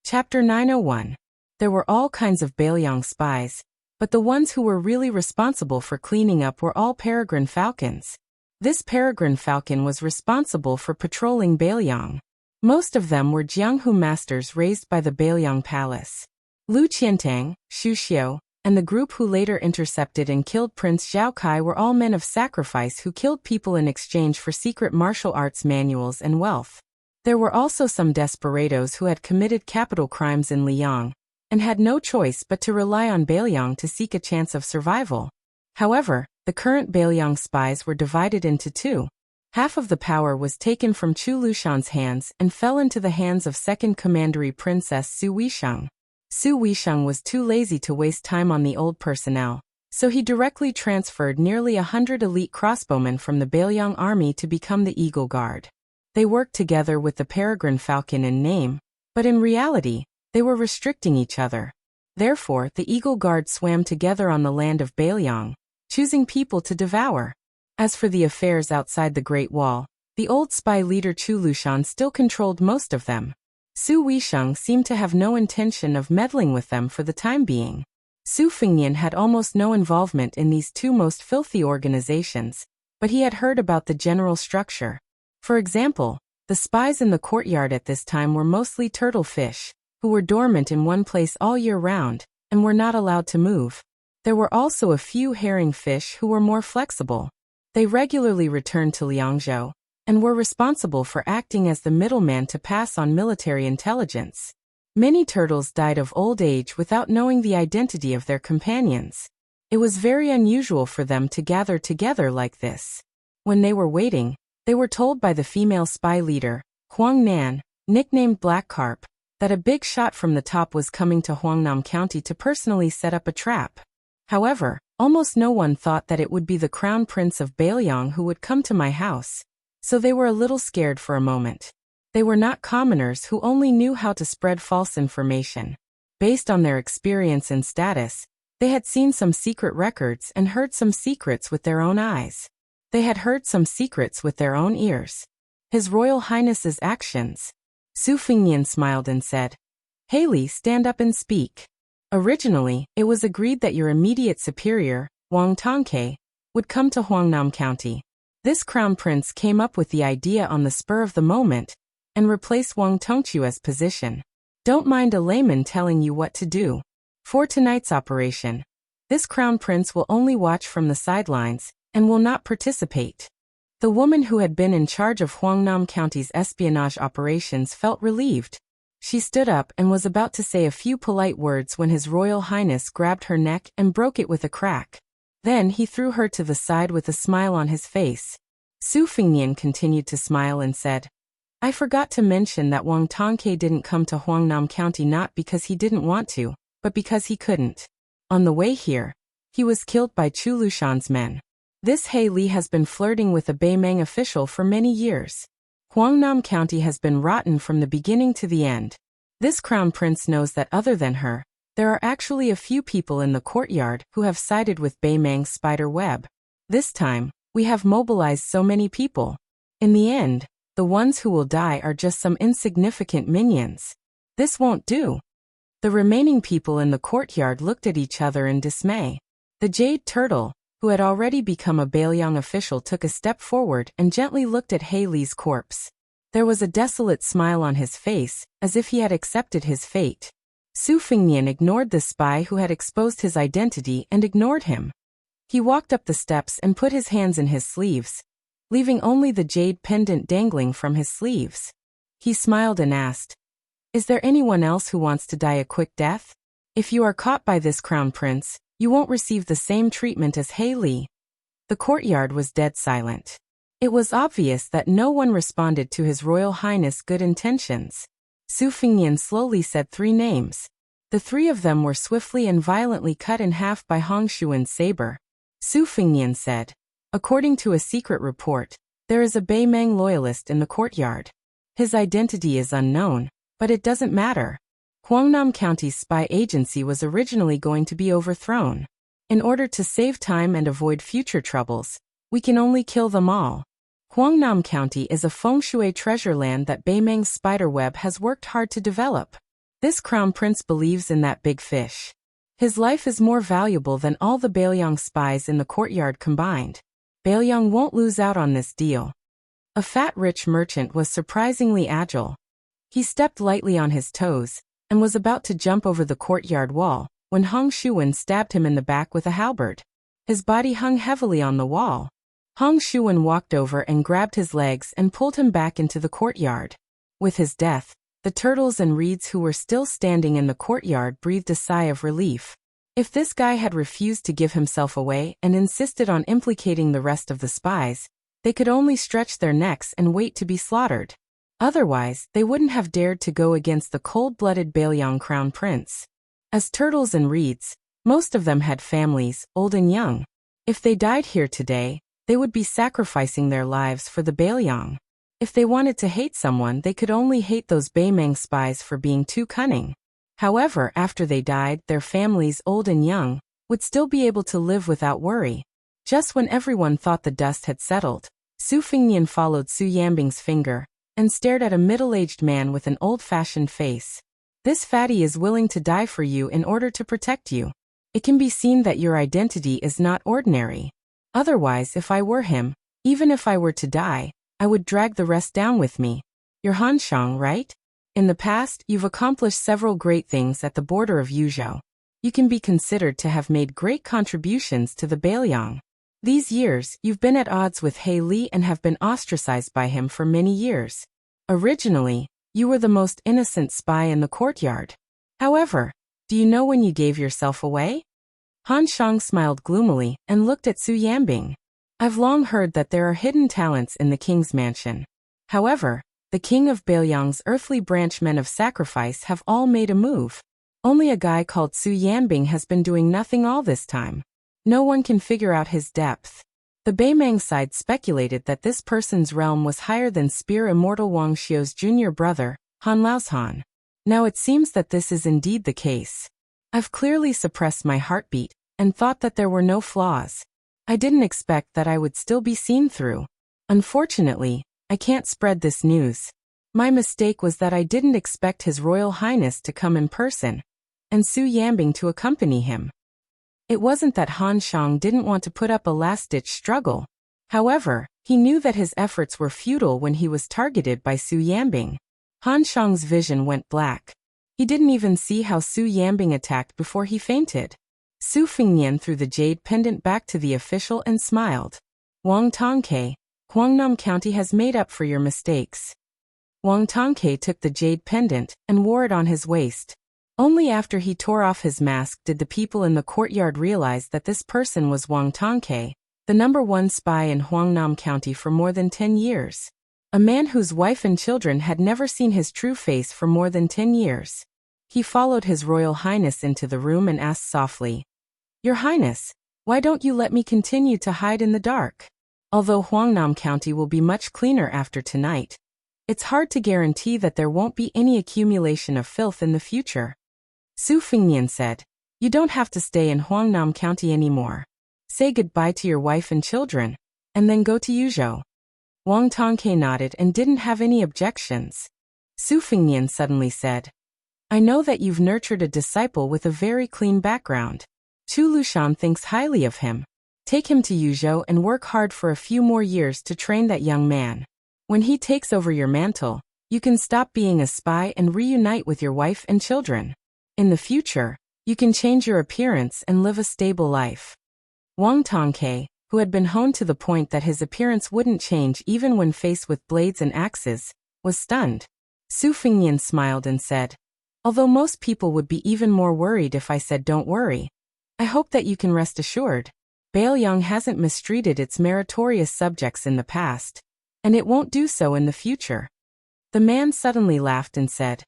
Chapter 901. There were all kinds of Bailiang spies, but the ones who were really responsible for cleaning up were all peregrine falcons. This peregrine falcon was responsible for patrolling Bailiang. Most of them were Jianghu masters raised by the Bailiang palace. Lu Qiantang, Xu Xiu, and the group who later intercepted and killed Prince Zhao Kai were all men of sacrifice who killed people in exchange for secret martial arts manuals and wealth. There were also some desperados who had committed capital crimes in Liang, and had no choice but to rely on Bailiang to seek a chance of survival. However, the current Bailiang spies were divided into two. Half of the power was taken from Chu Lushan's hands and fell into the hands of second commandery Princess Su Weisheng. Su Weisheng was too lazy to waste time on the old personnel, so he directly transferred nearly 100 elite crossbowmen from the Bailiang army to become the Eagle Guard. They worked together with the Peregrine Falcon in name, but in reality, they were restricting each other. Therefore, the Eagle Guard swam together on the land of Bailiang, choosing people to devour. As for the affairs outside the Great Wall, the old spy leader Chu Lushan still controlled most of them. Su Weisheng seemed to have no intention of meddling with them for the time being. Su Fengnian had almost no involvement in these two most filthy organizations, but he had heard about the general structure. For example, the spies in the courtyard at this time were mostly turtle fish, who were dormant in one place all year round, and were not allowed to move. There were also a few herring fish who were more flexible. They regularly returned to Liangzhou, and were responsible for acting as the middleman to pass on military intelligence. Many turtles died of old age without knowing the identity of their companions. It was very unusual for them to gather together like this. When they were waiting, they were told by the female spy leader, Huang Nan, nicknamed Black Carp, that a big shot from the top was coming to Huangnam County to personally set up a trap. However, almost no one thought that it would be the Crown Prince of Bailiang who would come to my house, so they were a little scared for a moment. They were not commoners who only knew how to spread false information. Based on their experience and status, they had seen some secret records and heard some secrets with their own eyes. They had heard some secrets with their own ears. His Royal Highness's actions. Su Fengnian smiled and said, "Haley, stand up and speak. Originally, it was agreed that your immediate superior, Wang Tongke, would come to Huangnam County. This crown prince came up with the idea on the spur of the moment and replaced Wang Tongchua's position. Don't mind a layman telling you what to do. For tonight's operation, this crown prince will only watch from the sidelines and will not participate." The woman who had been in charge of Huangnam County's espionage operations felt relieved. She stood up and was about to say a few polite words when His Royal Highness grabbed her neck and broke it with a crack. Then he threw her to the side with a smile on his face. Su Fengnian continued to smile and said, "I forgot to mention that Wang Tongke didn't come to Huangnam County not because he didn't want to, but because he couldn't. On the way here, he was killed by Chu Lushan's men. This He Li has been flirting with a Baimeng official for many years. Huangnam County has been rotten from the beginning to the end. This crown prince knows that other than her, there are actually a few people in the courtyard who have sided with Baimeng's spider web. This time, we have mobilized so many people. In the end, the ones who will die are just some insignificant minions. This won't do." The remaining people in the courtyard looked at each other in dismay. The jade turtle, who had already become a Bailiang official, took a step forward and gently looked at He Li's corpse. There was a desolate smile on his face, as if he had accepted his fate. Su Fengnian ignored the spy who had exposed his identity and ignored him. He walked up the steps and put his hands in his sleeves, leaving only the jade pendant dangling from his sleeves. He smiled and asked, "Is there anyone else who wants to die a quick death? If you are caught by this crown prince, you won't receive the same treatment as He Li." The courtyard was dead silent. It was obvious that no one responded to His Royal Highness' good intentions. Su Fengnian slowly said 3 names. The 3 of them were swiftly and violently cut in half by Hong Shuan's saber. Su Fengnian said, "According to a secret report, there is a Baimeng loyalist in the courtyard. His identity is unknown, but it doesn't matter. Huangnam County's spy agency was originally going to be overthrown. In order to save time and avoid future troubles, we can only kill them all. Huangnam County is a feng shui treasure land that Baimeng's spiderweb has worked hard to develop. This crown prince believes in that big fish. His life is more valuable than all the Baelyang spies in the courtyard combined. Baelyang won't lose out on this deal. A fat rich merchant was surprisingly agile. He stepped lightly on his toes, and was about to jump over the courtyard wall, when Hong Shuwen stabbed him in the back with a halberd. His body hung heavily on the wall. Hong Shuwen walked over and grabbed his legs and pulled him back into the courtyard. With his death, the turtles and reeds who were still standing in the courtyard breathed a sigh of relief. If this guy had refused to give himself away and insisted on implicating the rest of the spies, they could only stretch their necks and wait to be slaughtered. Otherwise, they wouldn't have dared to go against the cold-blooded Baelyang crown prince. As turtles and reeds, most of them had families, old and young. If they died here today, they would be sacrificing their lives for the Baelyang. If they wanted to hate someone, they could only hate those Baemang spies for being too cunning. However, after they died, their families, old and young, would still be able to live without worry. Just when everyone thought the dust had settled, Su Fingnian followed Su Yambing's finger and stared at a middle-aged man with an old-fashioned face. This fatty is willing to die for you in order to protect you. It can be seen that your identity is not ordinary. Otherwise, if I were him, even if I were to die, I would drag the rest down with me. You're Han Shang, right? In the past, you've accomplished several great things at the border of Yuzhou. You can be considered to have made great contributions to the Baelyang. These years, you've been at odds with He Li and have been ostracized by him for many years. Originally, you were the most innocent spy in the courtyard. However, do you know when you gave yourself away? Han Shang smiled gloomily and looked at Su Yambing. I've long heard that there are hidden talents in the king's mansion. However, the king of Baelyang's earthly branch men of sacrifice have all made a move. Only a guy called Su Yambing has been doing nothing all this time. No one can figure out his depth. The Baemang side speculated that this person's realm was higher than Spear Immortal Wang Xiu's junior brother, Han Laoshan. Now it seems that this is indeed the case. I've clearly suppressed my heartbeat and thought that there were no flaws. I didn't expect that I would still be seen through. Unfortunately, I can't spread this news. My mistake was that I didn't expect His Royal Highness to come in person, and Su Yambing to accompany him. It wasn't that Han Shang didn't want to put up a last-ditch struggle. However, he knew that his efforts were futile when he was targeted by Su Yambing. Han Shang's vision went black. He didn't even see how Su Yambing attacked before he fainted. Su Fingnian threw the jade pendant back to the official and smiled. Wang Tongke, Huangnam County has made up for your mistakes. Wang Tongke took the jade pendant and wore it on his waist. Only after he tore off his mask did the people in the courtyard realize that this person was Wang Tongke, the #1 spy in Huangnam County for more than 10 years. A man whose wife and children had never seen his true face for more than 10 years. He followed His Royal Highness into the room and asked softly, Your Highness, why don't you let me continue to hide in the dark? Although Huangnam County will be much cleaner after tonight, it's hard to guarantee that there won't be any accumulation of filth in the future. Su Fingnian said, You don't have to stay in Huangnam County anymore. Say goodbye to your wife and children, and then go to Yuzhou. Wang Tongke nodded and didn't have any objections. Su Fingnian suddenly said, I know that you've nurtured a disciple with a very clean background. Chu Lushan thinks highly of him. Take him to Yuzhou and work hard for a few more years to train that young man. When he takes over your mantle, you can stop being a spy and reunite with your wife and children. In the future, you can change your appearance and live a stable life. Wang Tongke, who had been honed to the point that his appearance wouldn't change even when faced with blades and axes, was stunned. Su Fingnian smiled and said, Although most people would be even more worried if I said don't worry, I hope that you can rest assured. Baelyang hasn't mistreated its meritorious subjects in the past, and it won't do so in the future. The man suddenly laughed and said,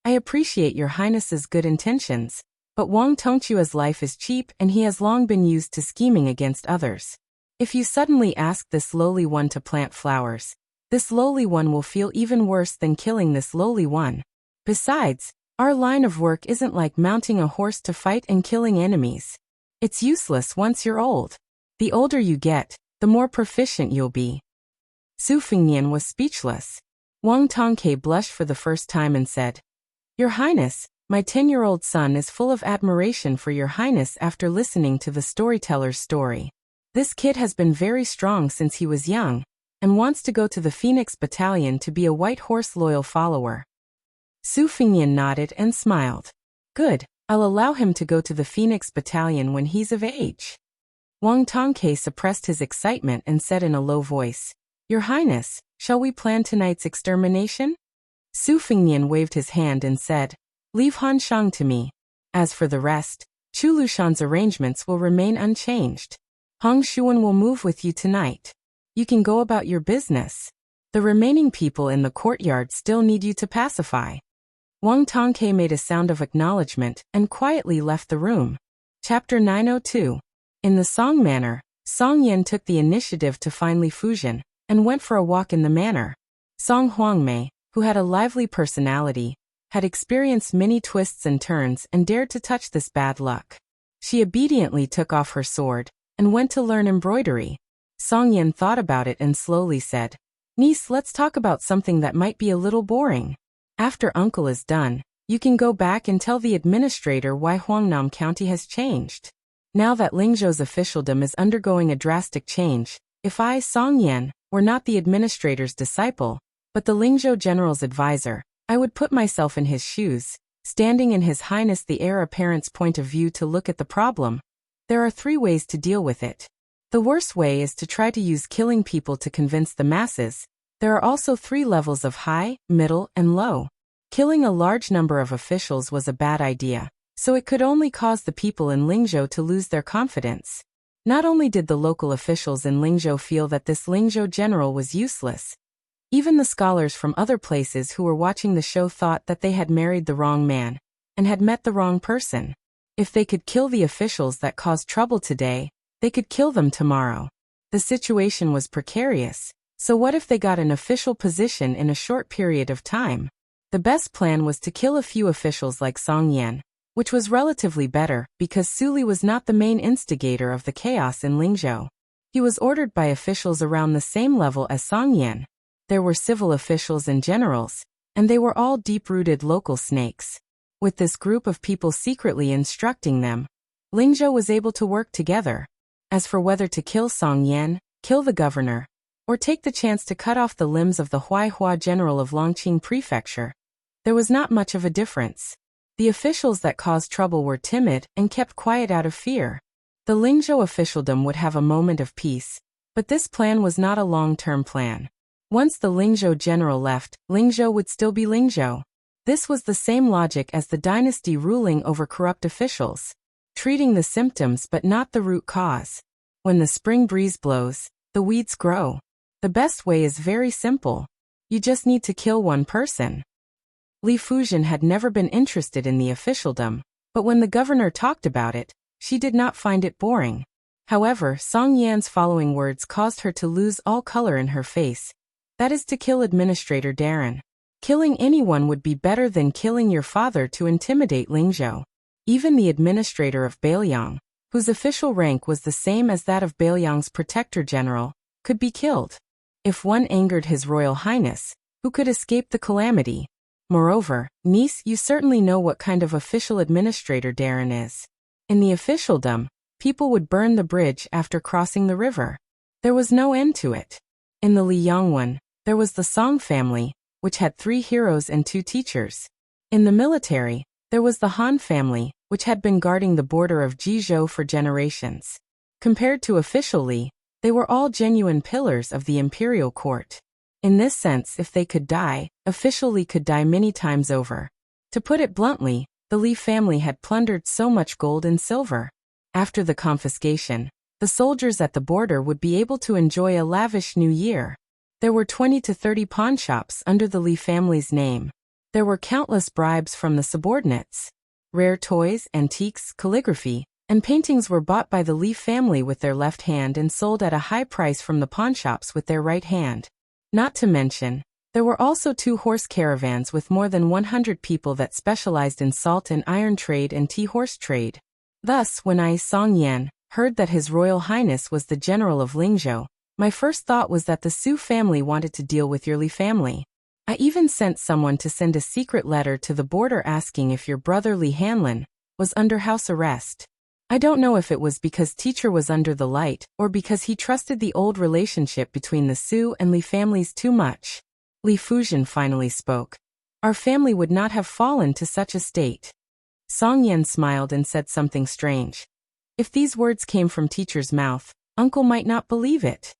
I appreciate your highness's good intentions, but Wang Tongchua's life is cheap and he has long been used to scheming against others. If you suddenly ask this lowly one to plant flowers, this lowly one will feel even worse than killing this lowly one. Besides, our line of work isn't like mounting a horse to fight and killing enemies. It's useless once you're old. The older you get, the more proficient you'll be. Su Fingnian was speechless. Wang Tongke blushed for the first time and said, Your Highness, My 10-year-old son is full of admiration for your highness after listening to the storyteller's story. This kid has been very strong since he was young, and wants to go to the Phoenix Battalion to be a White Horse loyal follower. Su Fengnian nodded and smiled. Good, I'll allow him to go to the Phoenix Battalion when he's of age. Wang Tongke suppressed his excitement and said in a low voice, Your Highness, shall we plan tonight's extermination? Su Fengnian waved his hand and said, Leave Han Shang to me. As for the rest, Chu Lushan's arrangements will remain unchanged. Hong Xuan will move with you tonight. You can go about your business. The remaining people in the courtyard still need you to pacify. Wang Tongke made a sound of acknowledgement and quietly left the room. Chapter 902. In the Song Manor, Song Yan took the initiative to find Li Fuzhen and went for a walk in the manor. Song Huangmei, who had a lively personality, had experienced many twists and turns and dared to touch this bad luck. She obediently took off her sword and went to learn embroidery. Song Yan thought about it and slowly said, Niece, let's talk about something that might be a little boring. After uncle is done, you can go back and tell the administrator why Huangnam County has changed. Now that Lingzhou's officialdom is undergoing a drastic change, if I, Song Yan, were not the administrator's disciple, but the Lingzhou general's advisor, I would put myself in his shoes, standing in His Highness the heir apparent's point of view to look at the problem. There are 3 ways to deal with it. The worst way is to try to use killing people to convince the masses. There are also 3 levels of high, middle, and low. Killing a large number of officials was a bad idea, so it could only cause the people in Lingzhou to lose their confidence. Not only did the local officials in Lingzhou feel that this Lingzhou general was useless, even the scholars from other places who were watching the show thought that they had married the wrong man and had met the wrong person. If they could kill the officials that caused trouble today, they could kill them tomorrow. The situation was precarious, so what if they got an official position in a short period of time? The best plan was to kill a few officials like Song Yan, which was relatively better because Su Li was not the main instigator of the chaos in Lingzhou. He was ordered by officials around the same level as Song Yan. There were civil officials and generals, and they were all deep-rooted local snakes. With this group of people secretly instructing them, Lingzhou was able to work together. As for whether to kill Song Yan, kill the governor, or take the chance to cut off the limbs of the Huaihua general of Longqing Prefecture, there was not much of a difference. The officials that caused trouble were timid and kept quiet out of fear. The Lingzhou officialdom would have a moment of peace, but this plan was not a long-term plan. Once the Lingzhou general left, Lingzhou would still be Lingzhou. This was the same logic as the dynasty ruling over corrupt officials, treating the symptoms but not the root cause. When the spring breeze blows, the weeds grow. The best way is very simple. You just need to kill one person. Li Fuzhen had never been interested in the officialdom, but when the governor talked about it, she did not find it boring. However, Song Yan's following words caused her to lose all color in her face. That is to kill Administrator Darren. Killing anyone would be better than killing your father to intimidate Lingzhou. Even the administrator of Bailiang, whose official rank was the same as that of Bailiang's protector general, could be killed. If one angered His Royal Highness, who could escape the calamity? Moreover, niece, you certainly know what kind of official administrator Darren is. In the officialdom, people would burn the bridge after crossing the river. There was no end to it. In the Liang one, there was the Song family, which had 3 heroes and 2 teachers. In the military, there was the Han family, which had been guarding the border of Jizhou for generations. Compared to official Li, they were all genuine pillars of the imperial court. In this sense, if they could die, official Li could die many times over. To put it bluntly, the Li family had plundered so much gold and silver. After the confiscation, the soldiers at the border would be able to enjoy a lavish new year. There were 20 to 30 pawnshops under the Li family's name. There were countless bribes from the subordinates. Rare toys, antiques, calligraphy, and paintings were bought by the Li family with their left hand and sold at a high price from the pawnshops with their right hand. Not to mention, there were also 2 horse caravans with more than 100 people that specialized in salt and iron trade and tea horse trade. Thus, when I, Song Yan, heard that His Royal Highness was the general of Lingzhou, my first thought was that the Su family wanted to deal with your Li family. I even sent someone to send a secret letter to the border asking if your brother Lee Hanlon was under house arrest. I don't know if it was because teacher was under the light or because he trusted the old relationship between the Sue and Lee families too much. Lee Fujian finally spoke. Our family would not have fallen to such a state. Song Yen smiled and said something strange. If these words came from teacher's mouth, uncle might not believe it.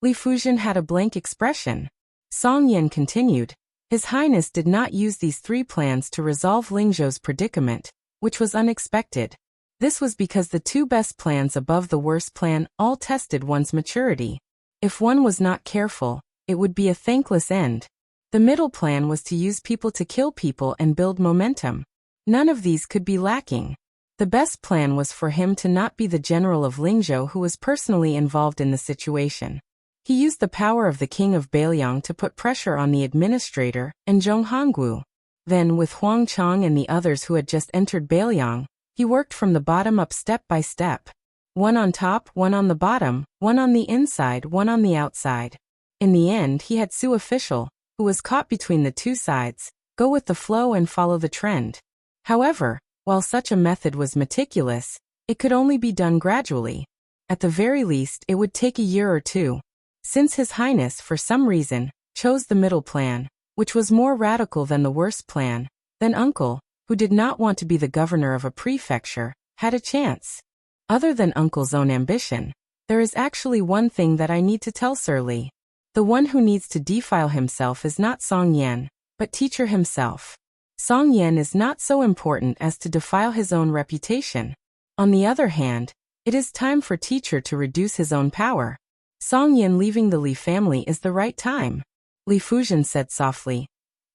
Lee Fujian had a blank expression. Song Yen continued. His Highness did not use these 3 plans to resolve Lingzhou's predicament, which was unexpected. This was because the 2 best plans above the worst plan all tested one's maturity. If one was not careful, it would be a thankless end. The middle plan was to use people to kill people and build momentum. None of these could be lacking. The best plan was for him to not be the general of Lingzhou who was personally involved in the situation. He used the power of the king of Bailiang to put pressure on the administrator and Zhong Honggu. Then, with Huang Chang and the others who had just entered Bailiang, he worked from the bottom up step by step. One on top, one on the bottom, one on the inside, one on the outside. In the end, he had Su official, who was caught between the 2 sides, go with the flow and follow the trend. However, while such a method was meticulous, it could only be done gradually. At the very least, it would take a year or 2. Since His Highness, for some reason, chose the middle plan, which was more radical than the worst plan, then Uncle, who did not want to be the governor of a prefecture, had a chance. Other than Uncle's own ambition, there is actually one thing that I need to tell Sir Lee. The one who needs to defile himself is not Song Yen, but teacher himself. Song Yen is not so important as to defile his own reputation. On the other hand, it is time for teacher to reduce his own power. Song Yen leaving the Lee family is the right time. Lee Fujian said softly.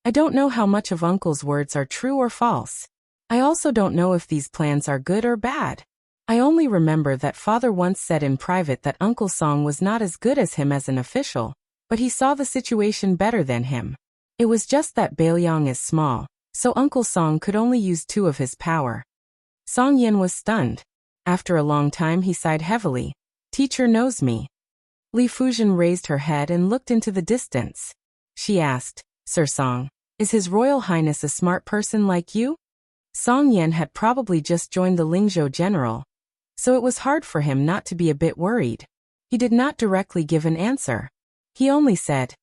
I don't know how much of Uncle's words are true or false. I also don't know if these plans are good or bad. I only remember that father once said in private that Uncle Song was not as good as him as an official, but he saw the situation better than him. It was just that Bailiang is small, so Uncle Song could only use 2 of his power. Song Yen was stunned. After a long time he sighed heavily. Teacher knows me. Lee Fujian raised her head and looked into the distance. She asked, Sir Song, is His Royal Highness a smart person like you? Song Yen had probably just joined the Lingzhou general, so it was hard for him not to be a bit worried. He did not directly give an answer. He only said,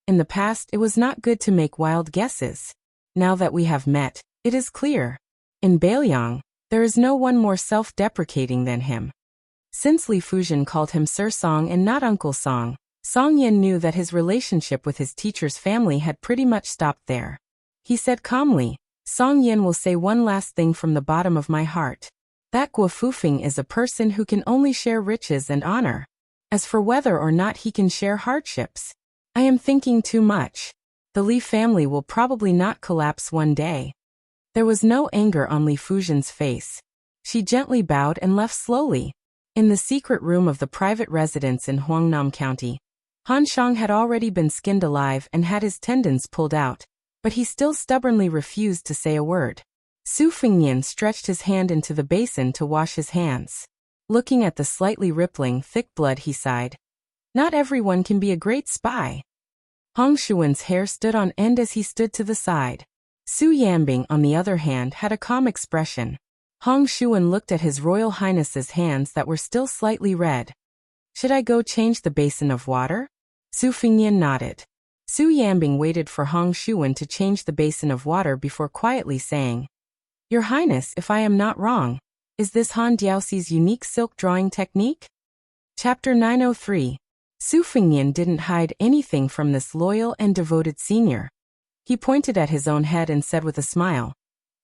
in the past it was not good to make wild guesses. Now that we have met, it is clear. In Bailiang, there is no one more self-deprecating than him. Since Lee Fujian called him Sir Song and not Uncle Song, Song Yen knew that his relationship with his teacher's family had pretty much stopped there. He said calmly, Song Yen will say one last thing from the bottom of my heart. That Guo Fufeng is a person who can only share riches and honor. As for whether or not he can share hardships, I am thinking too much. The Lee family will probably not collapse one day. There was no anger on Lee Fujian's face. She gently bowed and left slowly. In the secret room of the private residence in Huangnam County, Han Shang had already been skinned alive and had his tendons pulled out, but he still stubbornly refused to say a word. Su Fengnian stretched his hand into the basin to wash his hands. Looking at the slightly rippling, thick blood, he sighed. Not everyone can be a great spy. Hong Shuan's hair stood on end as he stood to the side. Su Yambing, on the other hand, had a calm expression. Hong Shuan looked at His Royal Highness's hands that were still slightly red. Should I go change the basin of water? Su Fengnian nodded. Su Yambing waited for Hong Shuan to change the basin of water before quietly saying, Your Highness, if I am not wrong, is this Han Diaoxi's unique silk drawing technique? Chapter 903. Su Fengnian didn't hide anything from this loyal and devoted senior. He pointed at his own head and said with a smile,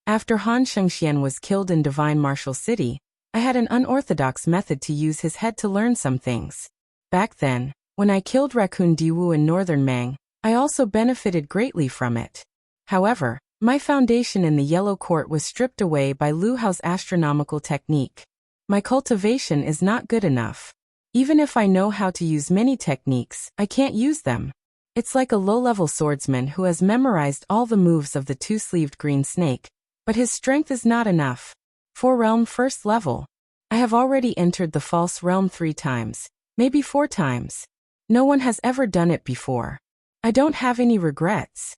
After Han Shengxian was killed in Divine Martial City, I had an unorthodox method to use his head to learn some things. Back then, when I killed Raccoon Diwu in northern Mang, I also benefited greatly from it. However, my foundation in the Yellow Court was stripped away by Lu Hao's astronomical technique. My cultivation is not good enough. Even if I know how to use many techniques, I can't use them. It's like a low-level swordsman who has memorized all the moves of the two-sleeved green snake, but his strength is not enough. 4 realm first level. I have already entered the false realm 3 times, maybe 4 times. No one has ever done it before. I don't have any regrets.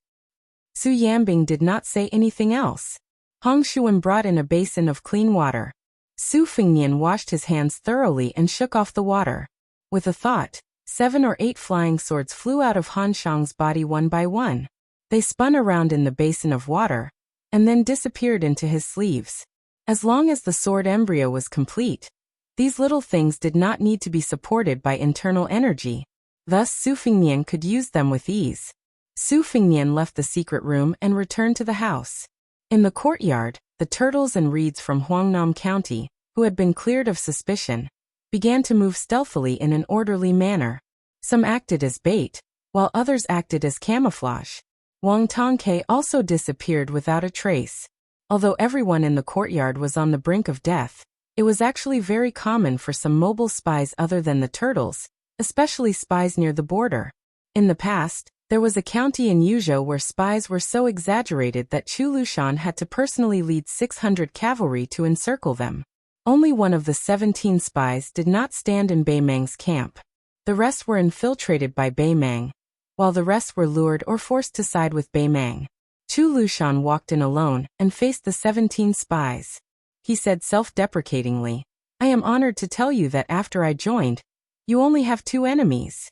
Su Yambing did not say anything else. Hong Shuwen brought in a basin of clean water. Su Fengnian washed his hands thoroughly and shook off the water. With a thought, 7 or 8 flying swords flew out of Han Shang's body one by one. They spun around in the basin of water, and then disappeared into his sleeves. As long as the sword embryo was complete, these little things did not need to be supported by internal energy. Thus Su Fengnian could use them with ease. Su Fengnian left the secret room and returned to the house. In the courtyard, the turtles and reeds from Huangnam County, who had been cleared of suspicion, began to move stealthily in an orderly manner. Some acted as bait, while others acted as camouflage. Wang Tongke also disappeared without a trace. Although everyone in the courtyard was on the brink of death, it was actually very common for some mobile spies other than the turtles, especially spies near the border. In the past, there was a county in Yuzhou where spies were so exaggerated that Chu Lushan had to personally lead 600 cavalry to encircle them. Only one of the 17 spies did not stand in Bei Mang's camp. The rest were infiltrated by Bei Mang, while the rest were lured or forced to side with Bei Mang. Chu Lushan walked in alone and faced the 17 spies. He said self-deprecatingly, "I am honored to tell you that after I joined, you only have 2 enemies."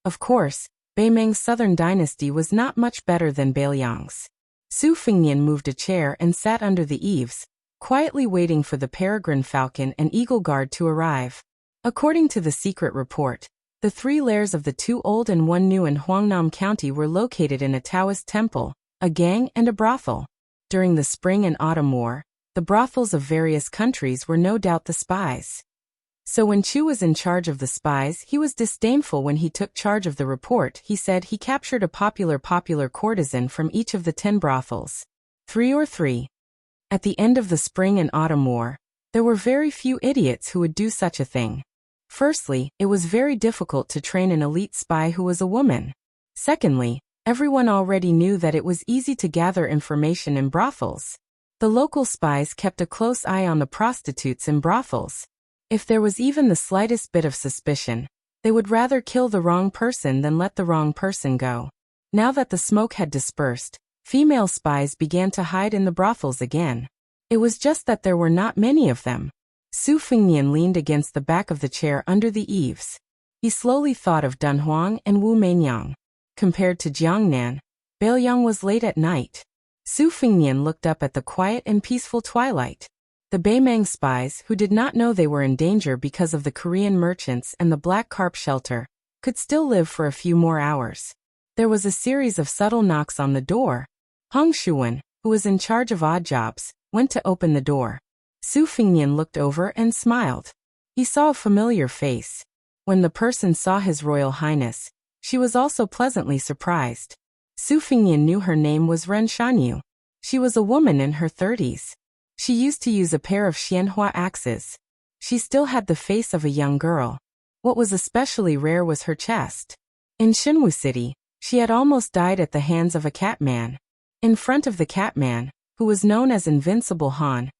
Of course, Bei Mang's southern dynasty was not much better than Beiliang's. Su Fengnian moved a chair and sat under the eaves, quietly waiting for the peregrine falcon and eagle guard to arrive. According to the secret report, the 3 lairs of the 2 old and 1 new in Huangnam County were located in a Taoist temple, a gang and a brothel. During the spring and autumn war, the brothels of various countries were no doubt the spies. So when Chu was in charge of the spies, he was disdainful when he took charge of the report. He said he captured a popular courtesan from each of the 10 brothels. 3 or 3. At the end of the spring and autumn war, there were very few idiots who would do such a thing. Firstly, it was very difficult to train an elite spy who was a woman. Secondly, everyone already knew that it was easy to gather information in brothels. The local spies kept a close eye on the prostitutes in brothels. If there was even the slightest bit of suspicion, they would rather kill the wrong person than let the wrong person go. Now that the smoke had dispersed, female spies began to hide in the brothels again. It was just that there were not many of them. Su Fengnian leaned against the back of the chair under the eaves. He slowly thought of Dunhuang and Wu Meinyang. Compared to Jiangnan, Beiliang was late at night. Su Fengnian looked up at the quiet and peaceful twilight. The Bei Mang spies, who did not know they were in danger because of the Korean merchants and the black carp shelter, could still live for a few more hours. There was a series of subtle knocks on the door. Hong Shuwen, who was in charge of odd jobs, went to open the door. Su Fengnian looked over and smiled. He saw a familiar face. When the person saw His Royal Highness, she was also pleasantly surprised. Su Fengnian knew her name was Ren Shanyu. She was a woman in her 30s. She used to use a pair of Xianhua axes. She still had the face of a young girl. What was especially rare was her chest. In Xinwu City, she had almost died at the hands of a catman. In front of the catman, who was known as Invincible Han,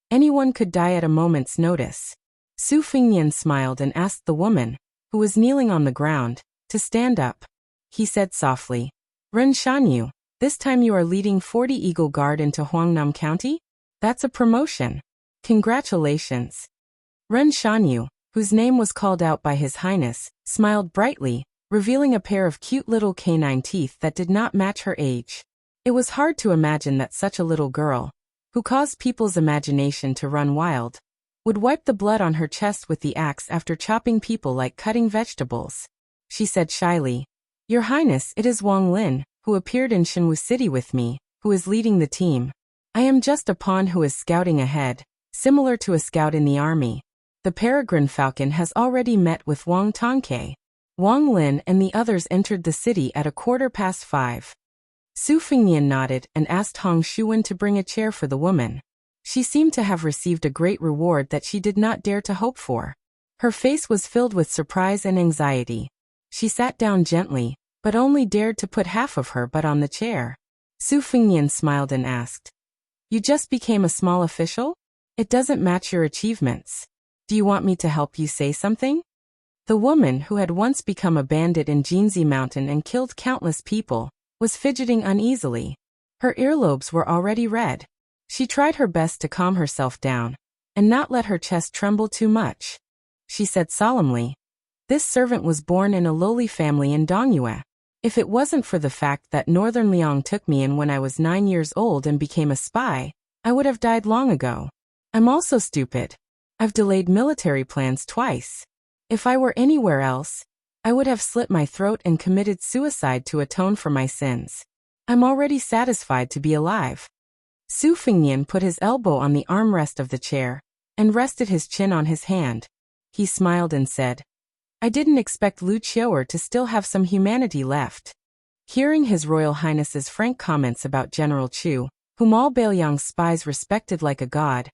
anyone could die at a moment's notice. Su Fengnian smiled and asked the woman, who was kneeling on the ground, to stand up. He said softly, "Ren Shanyu, this time you are leading 40 Eagle Guard into Huangnam County? That's a promotion. Congratulations." Ren Shanyu, whose name was called out by His Highness, smiled brightly, revealing a pair of cute little canine teeth that did not match her age. It was hard to imagine that such a little girl, who caused people's imagination to run wild, would wipe the blood on her chest with the axe after chopping people like cutting vegetables. She said shyly, "Your Highness, it is Wang Lin, who appeared in Xinwu City with me, who is leading the team. I am just a pawn who is scouting ahead, similar to a scout in the army. The peregrine falcon has already met with Wang Tongke." Wang Lin and the others entered the city at 5:15. Su Fengnian nodded and asked Hong Shuwen to bring a chair for the woman. She seemed to have received a great reward that she did not dare to hope for. Her face was filled with surprise and anxiety. She sat down gently, but only dared to put half of her butt on the chair. Su Fengnian smiled and asked, "You just became a small official? It doesn't match your achievements. Do you want me to help you say something?" The woman, who had once become a bandit in Jinzi Mountain and killed countless people, was fidgeting uneasily. Her earlobes were already red. She tried her best to calm herself down and not let her chest tremble too much. She said solemnly, "This servant was born in a lowly family in Dongyue. If it wasn't for the fact that Northern Liang took me in when I was 9 years old and became a spy, I would have died long ago. I'm also stupid. I've delayed military plans twice. If I were anywhere else, I would have slit my throat and committed suicide to atone for my sins. I'm already satisfied to be alive." Su Fingnian put his elbow on the armrest of the chair and rested his chin on his hand. He smiled and said, "I didn't expect Lu Qiuer to still have some humanity left." Hearing His Royal Highness's frank comments about General Chu, whom all Bailiang's spies respected like a god,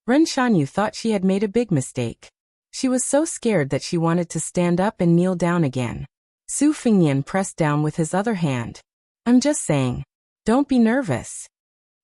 Ren Shanyu thought she had made a big mistake. She was so scared that she wanted to stand up and kneel down again. Su Fingnian pressed down with his other hand. "I'm just saying. Don't be nervous."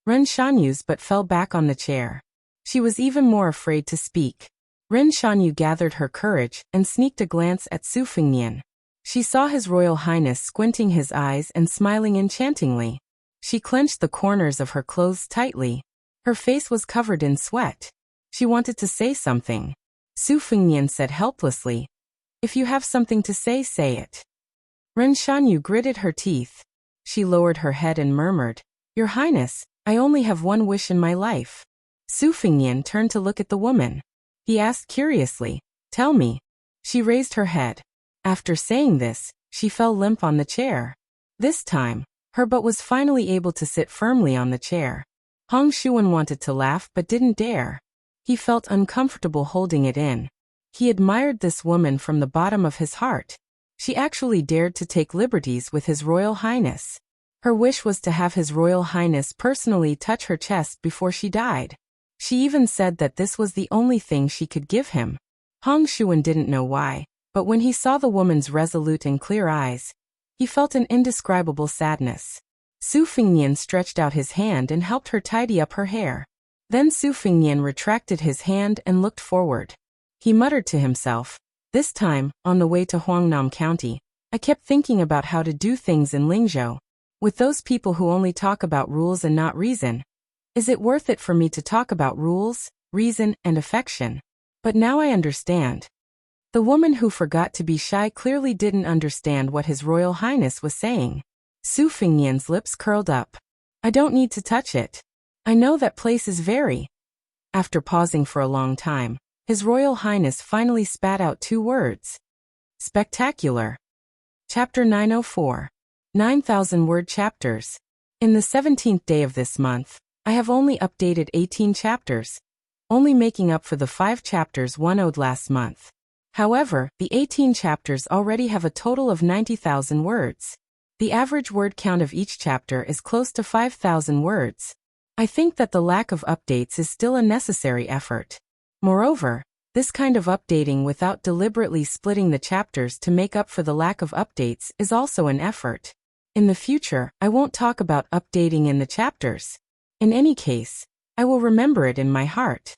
Ren Shanyu's but fell back on the chair. She was even more afraid to speak. Ren Shanyu gathered her courage and sneaked a glance at Su Fingnian. She saw His Royal Highness squinting his eyes and smiling enchantingly. She clenched the corners of her clothes tightly. Her face was covered in sweat. She wanted to say something. Su Fingnian said helplessly, "If you have something to say, say it." Ren Shanyu gritted her teeth. She lowered her head and murmured, "Your Highness, I only have one wish in my life." Su Fingnian turned to look at the woman. He asked curiously, "Tell me." She raised her head. After saying this, she fell limp on the chair. This time, her butt was finally able to sit firmly on the chair. Hong Shuan wanted to laugh but didn't dare. He felt uncomfortable holding it in. He admired this woman from the bottom of his heart. She actually dared to take liberties with His Royal Highness. Her wish was to have His Royal Highness personally touch her chest before she died. She even said that this was the only thing she could give him. Hong Shuan didn't know why, but when he saw the woman's resolute and clear eyes, he felt an indescribable sadness. Su Fingnian stretched out his hand and helped her tidy up her hair. Then Su Fingnian retracted his hand and looked forward. He muttered to himself, "This time, on the way to Huangnam County, I kept thinking about how to do things in Lingzhou. With those people who only talk about rules and not reason, is it worth it for me to talk about rules, reason, and affection? But now I understand." The woman who forgot to be shy clearly didn't understand what His Royal Highness was saying. Su Fingnian's lips curled up. "I don't need to touch it. I know that place is very—" After pausing for a long time, His Royal Highness finally spat out 2 words. "Spectacular." Chapter 904. 9,000-word chapters. In the 17th day of this month, I have only updated 18 chapters, only making up for the 5 chapters one owed last month. However, the 18 chapters already have a total of 90,000 words. The average word count of each chapter is close to 5,000 words. I think that the lack of updates is still a necessary effort. Moreover, this kind of updating without deliberately splitting the chapters to make up for the lack of updates is also an effort. In the future, I won't talk about updating in the chapters. In any case, I will remember it in my heart.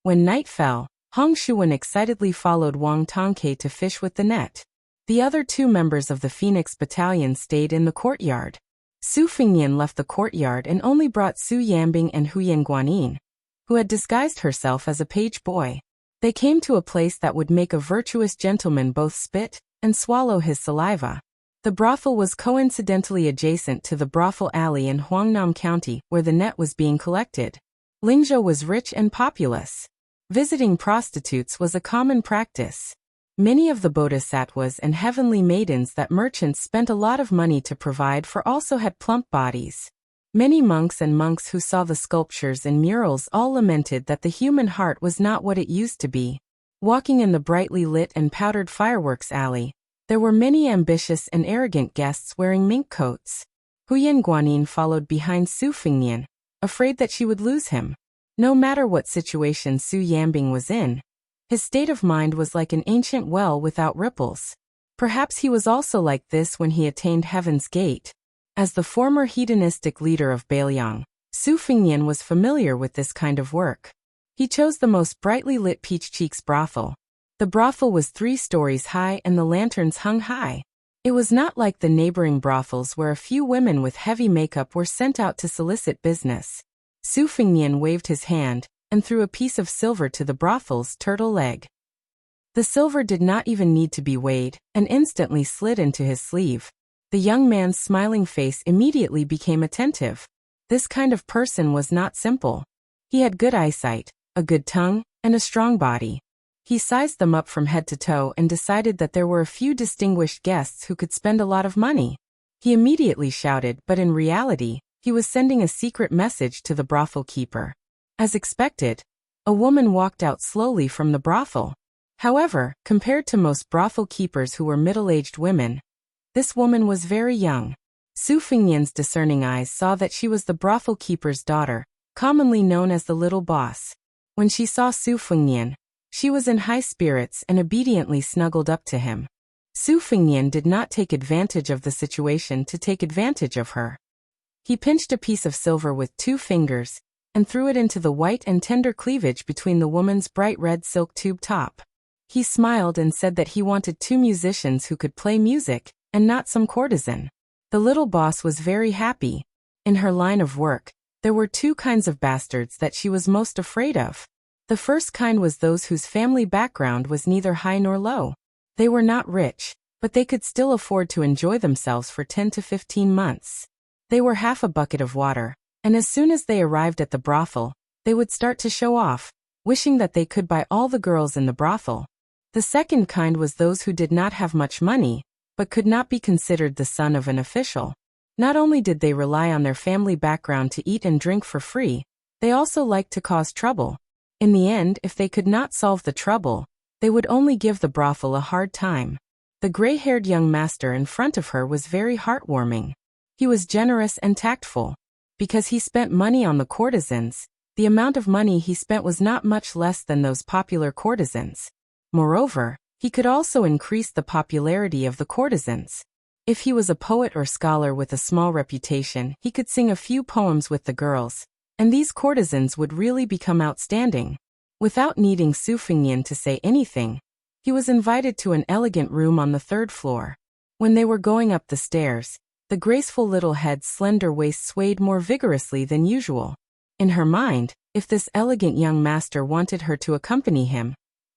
When night fell, Hong Shuan excitedly followed Wang Tongke to fish with the net. The other 2 members of the Phoenix Battalion stayed in the courtyard. Su Fingnian left the courtyard and only brought Su Yambing and Huyen Guanin, who had disguised herself as a page boy. They came to a place that would make a virtuous gentleman both spit and swallow his saliva. The brothel was coincidentally adjacent to the brothel alley in Huangnam County where the net was being collected. Lingzhou was rich and populous. Visiting prostitutes was a common practice. Many of the bodhisattvas and heavenly maidens that merchants spent a lot of money to provide for also had plump bodies. Many monks and monks who saw the sculptures and murals all lamented that the human heart was not what it used to be. Walking in the brightly lit and powdered fireworks alley, there were many ambitious and arrogant guests wearing mink coats. Huyen Guanin followed behind Su Fingnian, afraid that she would lose him. No matter what situation Su Yambing was in, his state of mind was like an ancient well without ripples. Perhaps he was also like this when he attained Heaven's Gate. As the former hedonistic leader of Bailiang, Su Fingnian was familiar with this kind of work. He chose the most brightly lit Peach Cheeks brothel. The The brothel was 3 stories high and the lanterns hung high. It was not like the neighboring brothels where a few women with heavy makeup were sent out to solicit business. Su Fengnian waved his hand and threw a piece of silver to the brothel's turtle leg. The silver did not even need to be weighed and instantly slid into his sleeve. The young man's smiling face immediately became attentive. This kind of person was not simple. He had good eyesight, a good tongue, and a strong body. He sized them up from head to toe and decided that there were a few distinguished guests who could spend a lot of money. He immediately shouted, but in reality, he was sending a secret message to the brothel keeper. As expected, a woman walked out slowly from the brothel. However, compared to most brothel keepers who were middle-aged women, this woman was very young. Su Fengnian's discerning eyes saw that she was the brothel keeper's daughter, commonly known as the little boss. When she saw Su Fengnian, she was in high spirits and obediently snuggled up to him. Su Fengnian did not take advantage of the situation to take advantage of her. He pinched a piece of silver with 2 fingers and threw it into the white and tender cleavage between the woman's bright red silk tube top. He smiled and said that he wanted 2 musicians who could play music and not some courtesan. The little boss was very happy. In her line of work, there were 2 kinds of bastards that she was most afraid of. The first kind was those whose family background was neither high nor low. They were not rich, but they could still afford to enjoy themselves for 10 to 15 months. They were half a bucket of water, and as soon as they arrived at the brothel, they would start to show off, wishing that they could buy all the girls in the brothel. The second kind was those who did not have much money, but could not be considered the son of an official. Not only did they rely on their family background to eat and drink for free, they also liked to cause trouble. In the end, if they could not solve the trouble, they would only give the brothel a hard time. The gray-haired young master in front of her was very heartwarming. He was generous and tactful. Because he spent money on the courtesans, the amount of money he spent was not much less than those popular courtesans. Moreover, he could also increase the popularity of the courtesans. If he was a poet or scholar with a small reputation, he could sing a few poems with the girls, and these courtesans would really become outstanding. Without needing Su Fengnian to say anything, he was invited to an elegant room on the 3rd floor. When they were going up the stairs, the graceful little head's slender waist swayed more vigorously than usual. In her mind, if this elegant young master wanted her to accompany him,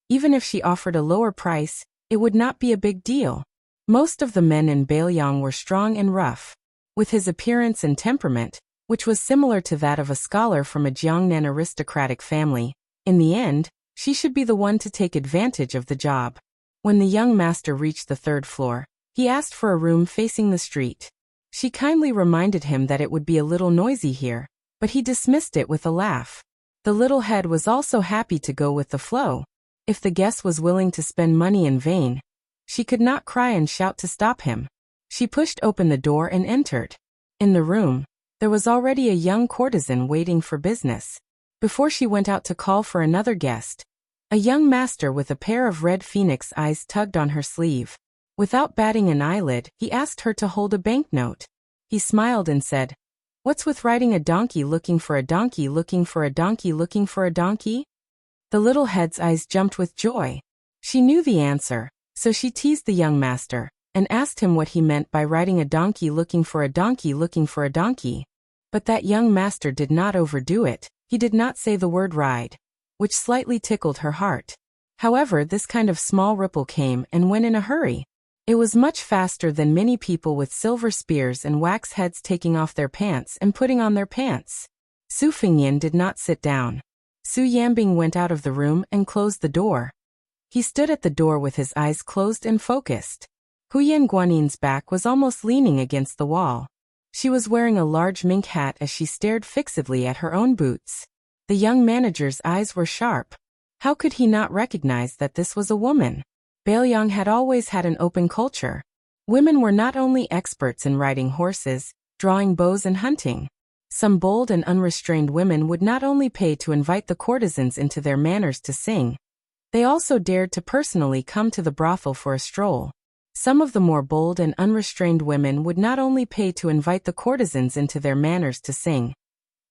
even if she offered a lower price, it would not be a big deal. Most of the men in Bailiang were strong and rough. With his appearance and temperament, which was similar to that of a scholar from a Jiangnan aristocratic family, in the end, she should be the one to take advantage of the job. When the young master reached the 3rd floor, he asked for a room facing the street. She kindly reminded him that it would be a little noisy here, but he dismissed it with a laugh. The little head was also happy to go with the flow. If the guest was willing to spend money in vain, she could not cry and shout to stop him. She pushed open the door and entered. In the room, there was already a young courtesan waiting for business. Before she went out to call for another guest, a young master with a pair of red phoenix eyes tugged on her sleeve. Without batting an eyelid, he asked her to hold a banknote. He smiled and said, "What's with riding a donkey looking for a donkey looking for a donkey looking for a donkey?" The little head's eyes jumped with joy. She knew the answer, so she teased the young master and asked him what he meant by riding a donkey looking for a donkey looking for a donkey. But that young master did not overdo it. He did not say the word ride, which slightly tickled her heart. However, this kind of small ripple came and went in a hurry. It was much faster than many people with silver spears and wax heads taking off their pants and putting on their pants. Su Fengnian did not sit down. Su Yambing went out of the room and closed the door. He stood at the door with his eyes closed and focused. Huyan Guanin's back was almost leaning against the wall. She was wearing a large mink hat as she stared fixedly at her own boots. The young manager's eyes were sharp. How could he not recognize that this was a woman? Bailiang had always had an open culture. Women were not only experts in riding horses, drawing bows and hunting. Some bold and unrestrained women would not only pay to invite the courtesans into their manors to sing, they also dared to personally come to the brothel for a stroll. Some of the more bold and unrestrained women would not only pay to invite the courtesans into their manors to sing,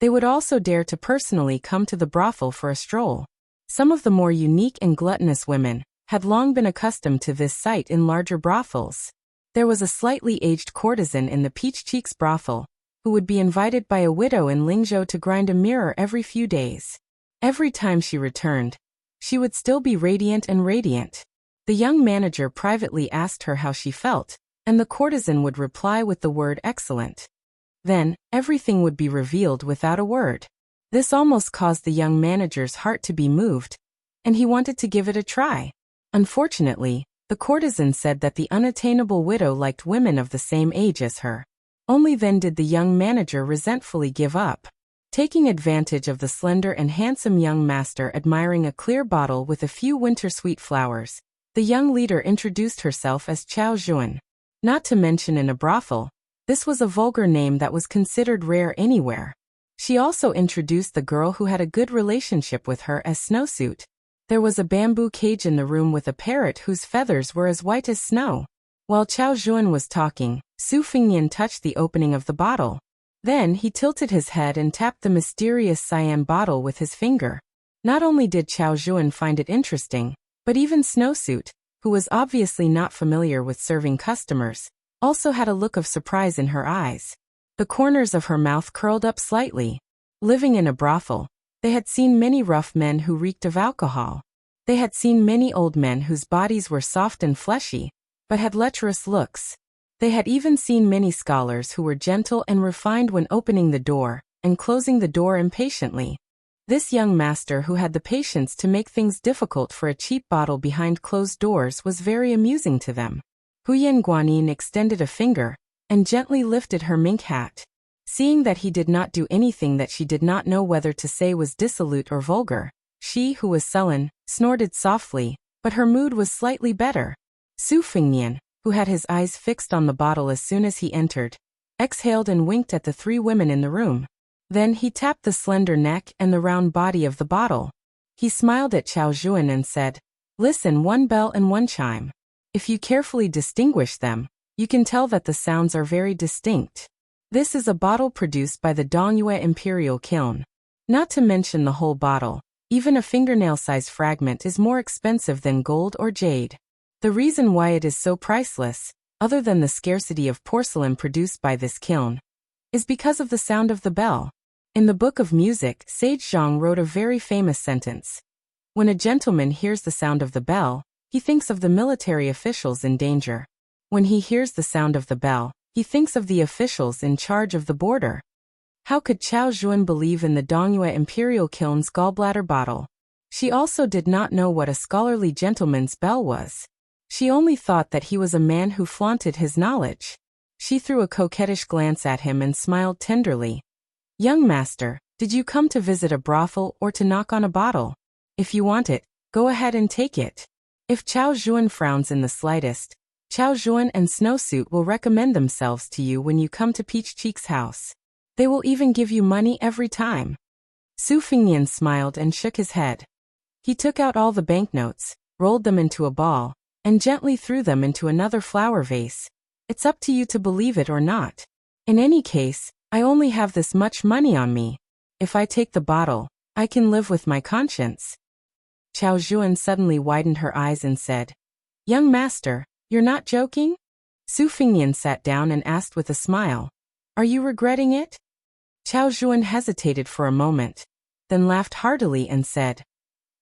they would also dare to personally come to the brothel for a stroll. Some of the more unique and gluttonous women had long been accustomed to this sight in larger brothels. There was a slightly aged courtesan in the Peach Cheeks brothel, who would be invited by a widow in Lingzhou to grind a mirror every few days. Every time she returned, she would still be radiant and radiant. The young manager privately asked her how she felt, and the courtesan would reply with the word excellent. Then, everything would be revealed without a word. This almost caused the young manager's heart to be moved, and he wanted to give it a try. Unfortunately, the courtesan said that the unattainable widow liked women of the same age as her. Only then did the young manager resentfully give up. Taking advantage of the slender and handsome young master admiring a clear bottle with a few winter-sweet flowers, the young leader introduced herself as Chao Juan. Not to mention in a brothel, this was a vulgar name that was considered rare anywhere. She also introduced the girl who had a good relationship with her as Snowsuit. There was a bamboo cage in the room with a parrot whose feathers were as white as snow. While Chao Juan was talking, Su Fengnian touched the opening of the bottle. Then he tilted his head and tapped the mysterious cyan bottle with his finger. Not only did Chao Juan find it interesting, but even Snowsuit, who was obviously not familiar with serving customers, also had a look of surprise in her eyes. The corners of her mouth curled up slightly. Living in a brothel, they had seen many rough men who reeked of alcohol. They had seen many old men whose bodies were soft and fleshy, but had lecherous looks. They had even seen many scholars who were gentle and refined when opening the door, and closing the door impatiently. This young master who had the patience to make things difficult for a cheap bottle behind closed doors was very amusing to them. Huyen Guanyin extended a finger, and gently lifted her mink hat. Seeing that he did not do anything that she did not know whether to say was dissolute or vulgar, she, who was sullen, snorted softly, but her mood was slightly better. Su Fengnian, who had his eyes fixed on the bottle as soon as he entered, exhaled and winked at the three women in the room. Then he tapped the slender neck and the round body of the bottle. He smiled at Chao Juan and said, "Listen, one bell and one chime. If you carefully distinguish them, you can tell that the sounds are very distinct. This is a bottle produced by the Dongyue Imperial Kiln. Not to mention the whole bottle, even a fingernail-size fragment is more expensive than gold or jade. The reason why it is so priceless, other than the scarcity of porcelain produced by this kiln, is because of the sound of the bell." In the Book of Music, Sage Zhang wrote a very famous sentence. When a gentleman hears the sound of the bell, he thinks of the military officials in danger. When he hears the sound of the bell, he thinks of the officials in charge of the border. How could Chao Juan believe in the Dongyue Imperial Kiln's gallbladder bottle? She also did not know what a scholarly gentleman's bell was. She only thought that he was a man who flaunted his knowledge. She threw a coquettish glance at him and smiled tenderly. "Young master, did you come to visit a brothel or to knock on a bottle? If you want it, go ahead and take it." If Chao Juan frowns in the slightest, Chao Juan and Snowsuit will recommend themselves to you when you come to Peach Cheek's house. They will even give you money every time. Su Fengnian smiled and shook his head. He took out all the banknotes, rolled them into a ball, and gently threw them into another flower vase. "It's up to you to believe it or not. In any case, I only have this much money on me. If I take the bottle, I can live with my conscience." Chao Juan suddenly widened her eyes and said, "Young master, you're not joking?" Su Fengnian sat down and asked with a smile, "Are you regretting it?" Chao Juan hesitated for a moment, then laughed heartily and said,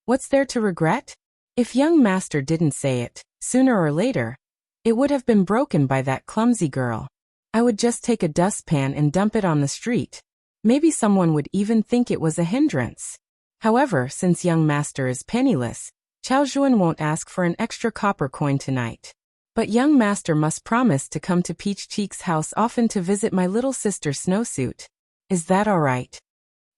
"What's there to regret? If young master didn't say it, sooner or later, it would have been broken by that clumsy girl. I would just take a dustpan and dump it on the street. Maybe someone would even think it was a hindrance. However, since young master is penniless, Chao Juan won't ask for an extra copper coin tonight. But young master must promise to come to Peach Cheek's house often to visit my little sister Snowsuit. Is that all right?"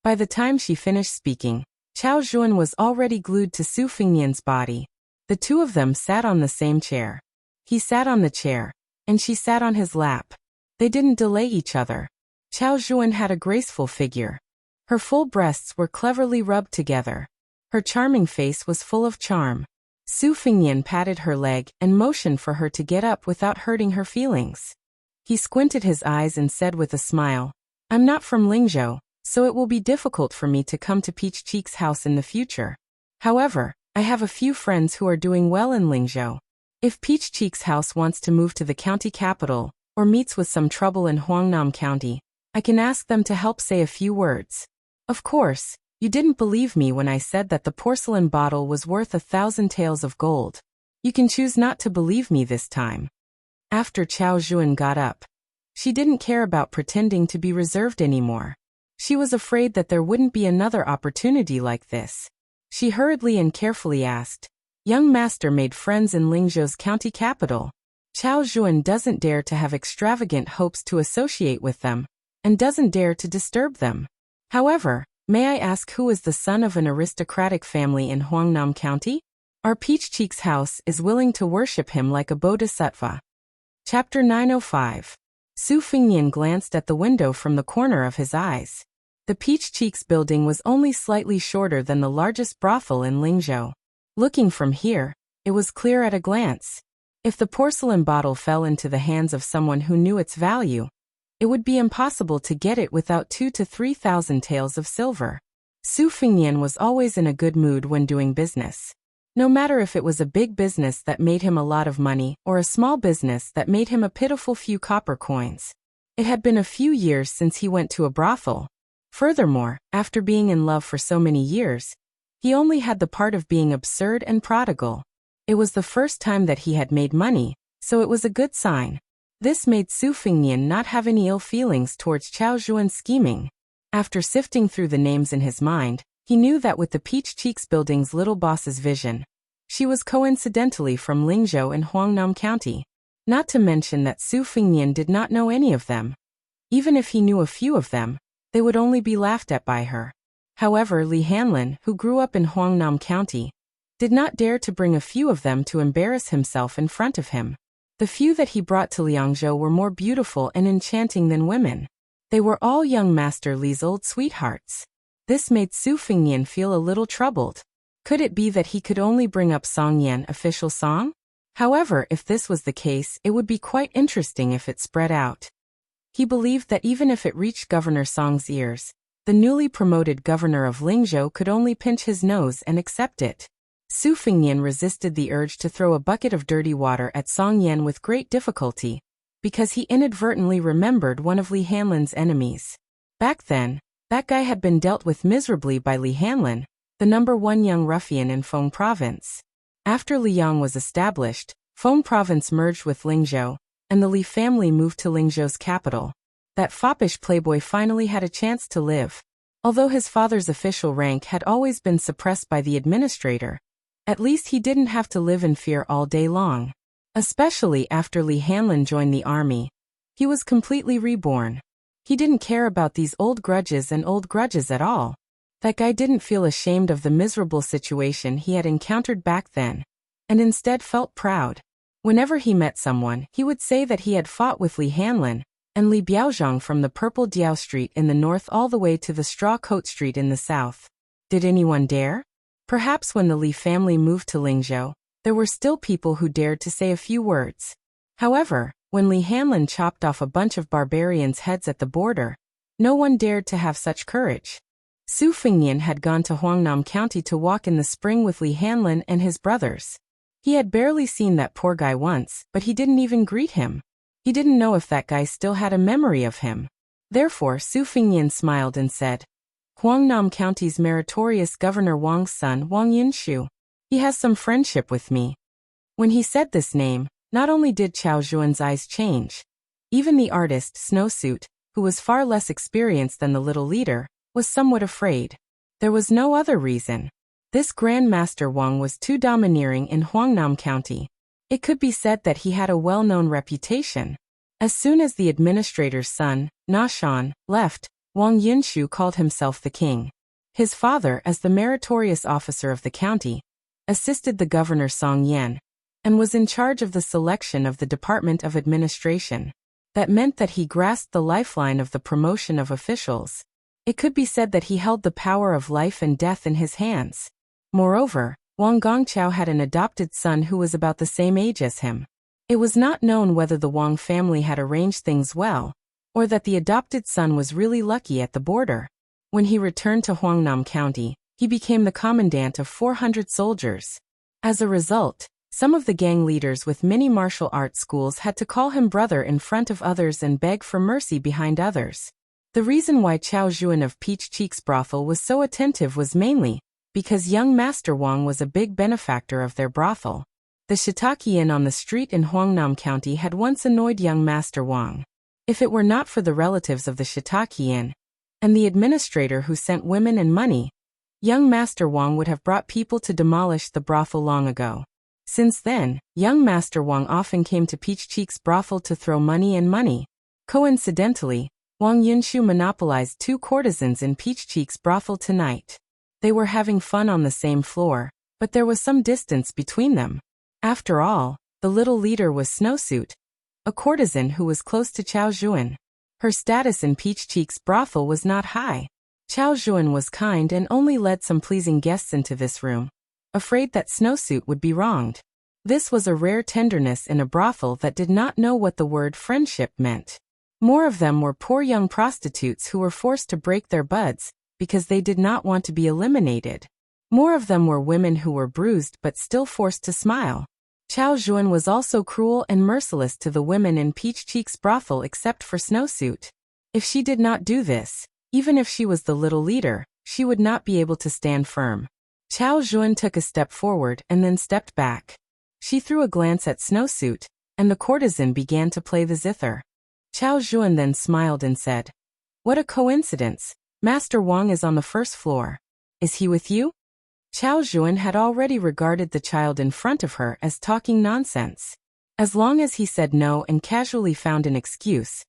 By the time she finished speaking, Chao Juan was already glued to Su Fengnian's body. The two of them sat on the same chair. He sat on the chair, and she sat on his lap. They didn't delay each other. Chao Juan had a graceful figure. Her full breasts were cleverly rubbed together. Her charming face was full of charm. Su Fengnian patted her leg and motioned for her to get up without hurting her feelings. He squinted his eyes and said with a smile, "I'm not from Lingzhou, so it will be difficult for me to come to Peach Cheek's house in the future. However, I have a few friends who are doing well in Lingzhou. If Peach Cheek's house wants to move to the county capital, or meets with some trouble in Huangnam County, I can ask them to help say a few words. Of course, you didn't believe me when I said that the porcelain bottle was worth 1,000 taels of gold. You can choose not to believe me this time. After Qiao Zhuan got up, she didn't care about pretending to be reserved anymore. She was afraid that there wouldn't be another opportunity like this. She hurriedly and carefully asked, "Young master made friends in Lingzhou's county capital. Qiao Zhuan doesn't dare to have extravagant hopes to associate with them, and doesn't dare to disturb them. However, may I ask who is the son of an aristocratic family in Huangnam County? Our Peach Cheek's house is willing to worship him like a bodhisattva." Chapter 905. Su Fingnian glanced at the window from the corner of his eyes. The Peach Cheeks building was only slightly shorter than the largest brothel in Lingzhou. Looking from here, it was clear at a glance. If the porcelain bottle fell into the hands of someone who knew its value, it would be impossible to get it without 2,000 to 3,000 taels of silver. Su Fingnian was always in a good mood when doing business. No matter if it was a big business that made him a lot of money or a small business that made him a pitiful few copper coins. It had been a few years since he went to a brothel. Furthermore, after being in love for so many years, he only had the part of being absurd and prodigal. It was the first time that he had made money, so it was a good sign. This made Su Fingnian not have any ill feelings towards Qiao Zhuan's scheming. After sifting through the names in his mind, he knew that with the Peach Cheeks building's little boss's vision, she was coincidentally from Lingzhou in Huangnam County. Not to mention that Su Fingnian did not know any of them. Even if he knew a few of them, they would only be laughed at by her. However, Li Hanlin, who grew up in Huangnam County, did not dare to bring a few of them to embarrass himself in front of him. The few that he brought to Liangzhou were more beautiful and enchanting than women. They were all young Master Li's old sweethearts. This made Su Fingnian feel a little troubled. Could it be that he could only bring up Song Yan official song? However, if this was the case, it would be quite interesting if it spread out. He believed that even if it reached Governor Song's ears, the newly promoted governor of Lingzhou could only pinch his nose and accept it. Su Fingnian resisted the urge to throw a bucket of dirty water at Song Yan with great difficulty, because he inadvertently remembered one of Li Hanlin's enemies. Back then, that guy had been dealt with miserably by Li Hanlin, the #1 young ruffian in Feng Province. After Liyang was established, Feng Province merged with Lingzhou, and the Li family moved to Lingzhou's capital. That foppish playboy finally had a chance to live. Although his father's official rank had always been suppressed by the administrator, at least he didn't have to live in fear all day long. Especially after Li Hanlin joined the army. He was completely reborn. He didn't care about these old grudges at all. That guy didn't feel ashamed of the miserable situation he had encountered back then, and instead felt proud. Whenever he met someone, he would say that he had fought with Li Hanlin and Li Biaozhang from the Purple Diao Street in the north all the way to the Straw Coat Street in the south. Did anyone dare? Perhaps when the Li family moved to Lingzhou, there were still people who dared to say a few words. However, when Li Hanlin chopped off a bunch of barbarians' heads at the border, no one dared to have such courage. Su Fingnian had gone to Huangnam County to walk in the spring with Li Hanlin and his brothers. He had barely seen that poor guy once, but he didn't even greet him. He didn't know if that guy still had a memory of him. Therefore, Su Fingnian smiled and said, "Huangnam County's meritorious Governor Wang's son, Wang Yunshu. He has some friendship with me." When he said this name, not only did Qiao Zhuan's eyes change, even the artist, Snowsuit, who was far less experienced than the little leader, was somewhat afraid. There was no other reason. This Grand Master Wang was too domineering in Huangnam County. It could be said that he had a well-known reputation. As soon as the administrator's son, Na Shan, left, Wang Yunshu called himself the king. His father, as the meritorious officer of the county, assisted the governor Song Yan, and was in charge of the selection of the Department of Administration. That meant that he grasped the lifeline of the promotion of officials. It could be said that he held the power of life and death in his hands. Moreover, Wang Gongqiao had an adopted son who was about the same age as him. It was not known whether the Wang family had arranged things well, or that the adopted son was really lucky at the border. When he returned to Huangnam County, He became the commandant of 400 soldiers. As a result, some of the gang leaders with many martial arts schools had to call him brother in front of others and beg for mercy behind others. The reason why Chao Juan of Peach Cheek's brothel was so attentive was mainly because young Master Wang was a big benefactor of their brothel. The Shiitake Inn on the street in Huangnam County had once annoyed young Master Wang. If it were not for the relatives of the Shiitake Inn and the administrator who sent women and money, young Master Wang would have brought people to demolish the brothel long ago. Since then, young Master Wang often came to Peach Cheek's brothel to throw money and money. Coincidentally, Wang Yunshu monopolized 2 courtesans in Peach Cheek's brothel tonight. They were having fun on the same floor, but there was some distance between them. After all, the little leader was Snowsuit, a courtesan who was close to Chao Juan. Her status in Peach Cheek's brothel was not high. Chao Juan was kind and only led some pleasing guests into this room, afraid that Snowsuit would be wronged. This was a rare tenderness in a brothel that did not know what the word friendship meant. More of them were poor young prostitutes who were forced to break their buds because they did not want to be eliminated. More of them were women who were bruised but still forced to smile. Chao Juan was also cruel and merciless to the women in Peach Cheek's brothel except for Snowsuit. If she did not do this, even if she was the little leader, she would not be able to stand firm. Chao Juan took a step forward and then stepped back. She threw a glance at Snowsuit, and the courtesan began to play the zither. Chao Juan then smiled and said, "What a coincidence. Master Wang is on the first floor. Is he with you?" Chao Juan had already regarded the child in front of her as talking nonsense. As long as he said no and casually found an excuse,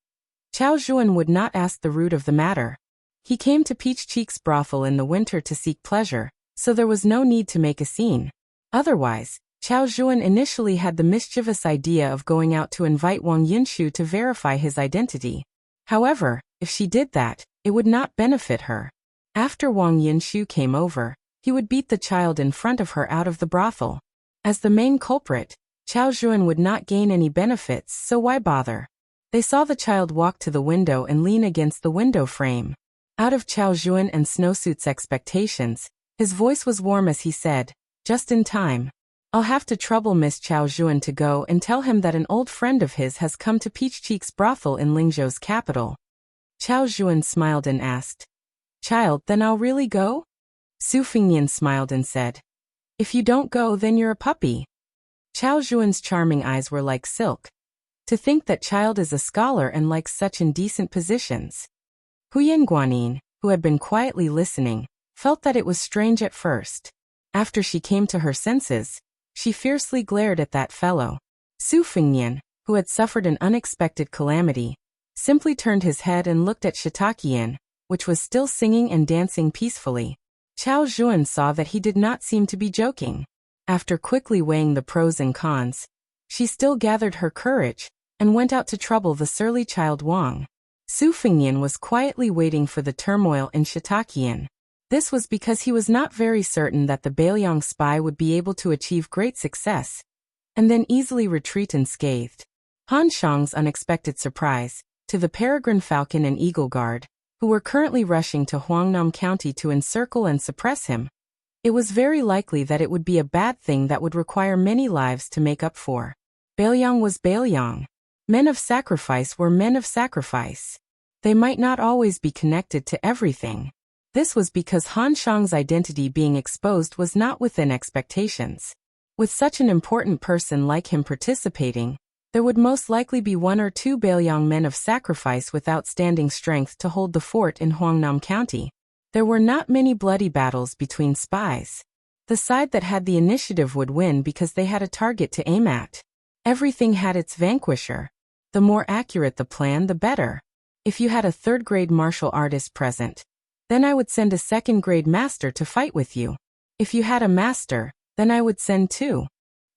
Chao Juan would not ask the root of the matter. He came to Peach Cheek's brothel in the winter to seek pleasure, so there was no need to make a scene. Otherwise, Chao Juan initially had the mischievous idea of going out to invite Wang Yunshu to verify his identity. However, if she did that, it would not benefit her. After Wang Yunshu came over, he would beat the child in front of her out of the brothel. As the main culprit, Chao Juan would not gain any benefits, so why bother? They saw the child walk to the window and lean against the window frame. Out of Chao Juan and Snowsuit's expectations, his voice was warm as he said, "Just in time. I'll have to trouble Miss Chao Juan to go and tell him that an old friend of his has come to Peach Cheek's brothel in Lingzhou's capital." Chao Juan smiled and asked, "Child, then I'll really go?" Su Fingyan smiled and said, "If you don't go, then you're a puppy." Chao Juan's charming eyes were like silk. To think that child is a scholar and likes such indecent positions. Huyen Guanyin, who had been quietly listening, felt that it was strange at first. After she came to her senses, she fiercely glared at that fellow. Su Fingyan, who had suffered an unexpected calamity, simply turned his head and looked at Shiitake, which was still singing and dancing peacefully. Chao Juan saw that he did not seem to be joking. After quickly weighing the pros and cons, she still gathered her courage and went out to trouble the surly child Wang. Su Fingyan was quietly waiting for the turmoil in Shiitake. This was because he was not very certain that the Bailiang spy would be able to achieve great success, and then easily retreat unscathed. Han Shang's unexpected surprise, to the Peregrine Falcon and Eagle Guard, who were currently rushing to Huangnam County to encircle and suppress him. It was very likely that it would be a bad thing that would require many lives to make up for. Bailiang was Bailiang. Men of sacrifice were men of sacrifice. They might not always be connected to everything. This was because Han Shang's identity being exposed was not within expectations. With such an important person like him participating, there would most likely be 1 or 2 Bailiang men of sacrifice with outstanding strength to hold the fort in Huangnam County. There were not many bloody battles between spies. The side that had the initiative would win because they had a target to aim at. Everything had its vanquisher. The more accurate the plan, the better. If you had a 3rd-grade martial artist present, then I would send a 2nd-grade master to fight with you. If you had a master, then I would send 2.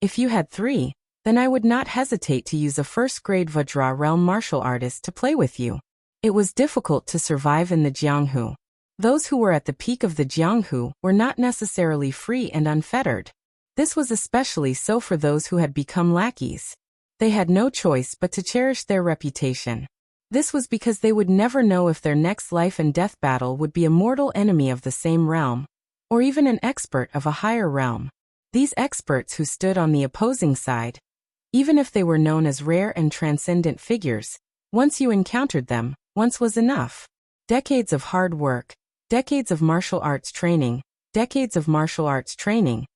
If you had 3, then I would not hesitate to use a 1st-grade Vajra realm martial artist to play with you. It was difficult to survive in the Jianghu. Those who were at the peak of the Jianghu were not necessarily free and unfettered. This was especially so for those who had become lackeys. They had no choice but to cherish their reputation. This was because they would never know if their next life and death battle would be a mortal enemy of the same realm, or even an expert of a higher realm. These experts who stood on the opposing side, even if they were known as rare and transcendent figures, once you encountered them, once was enough. Decades of hard work, decades of martial arts training, decades of martial arts training.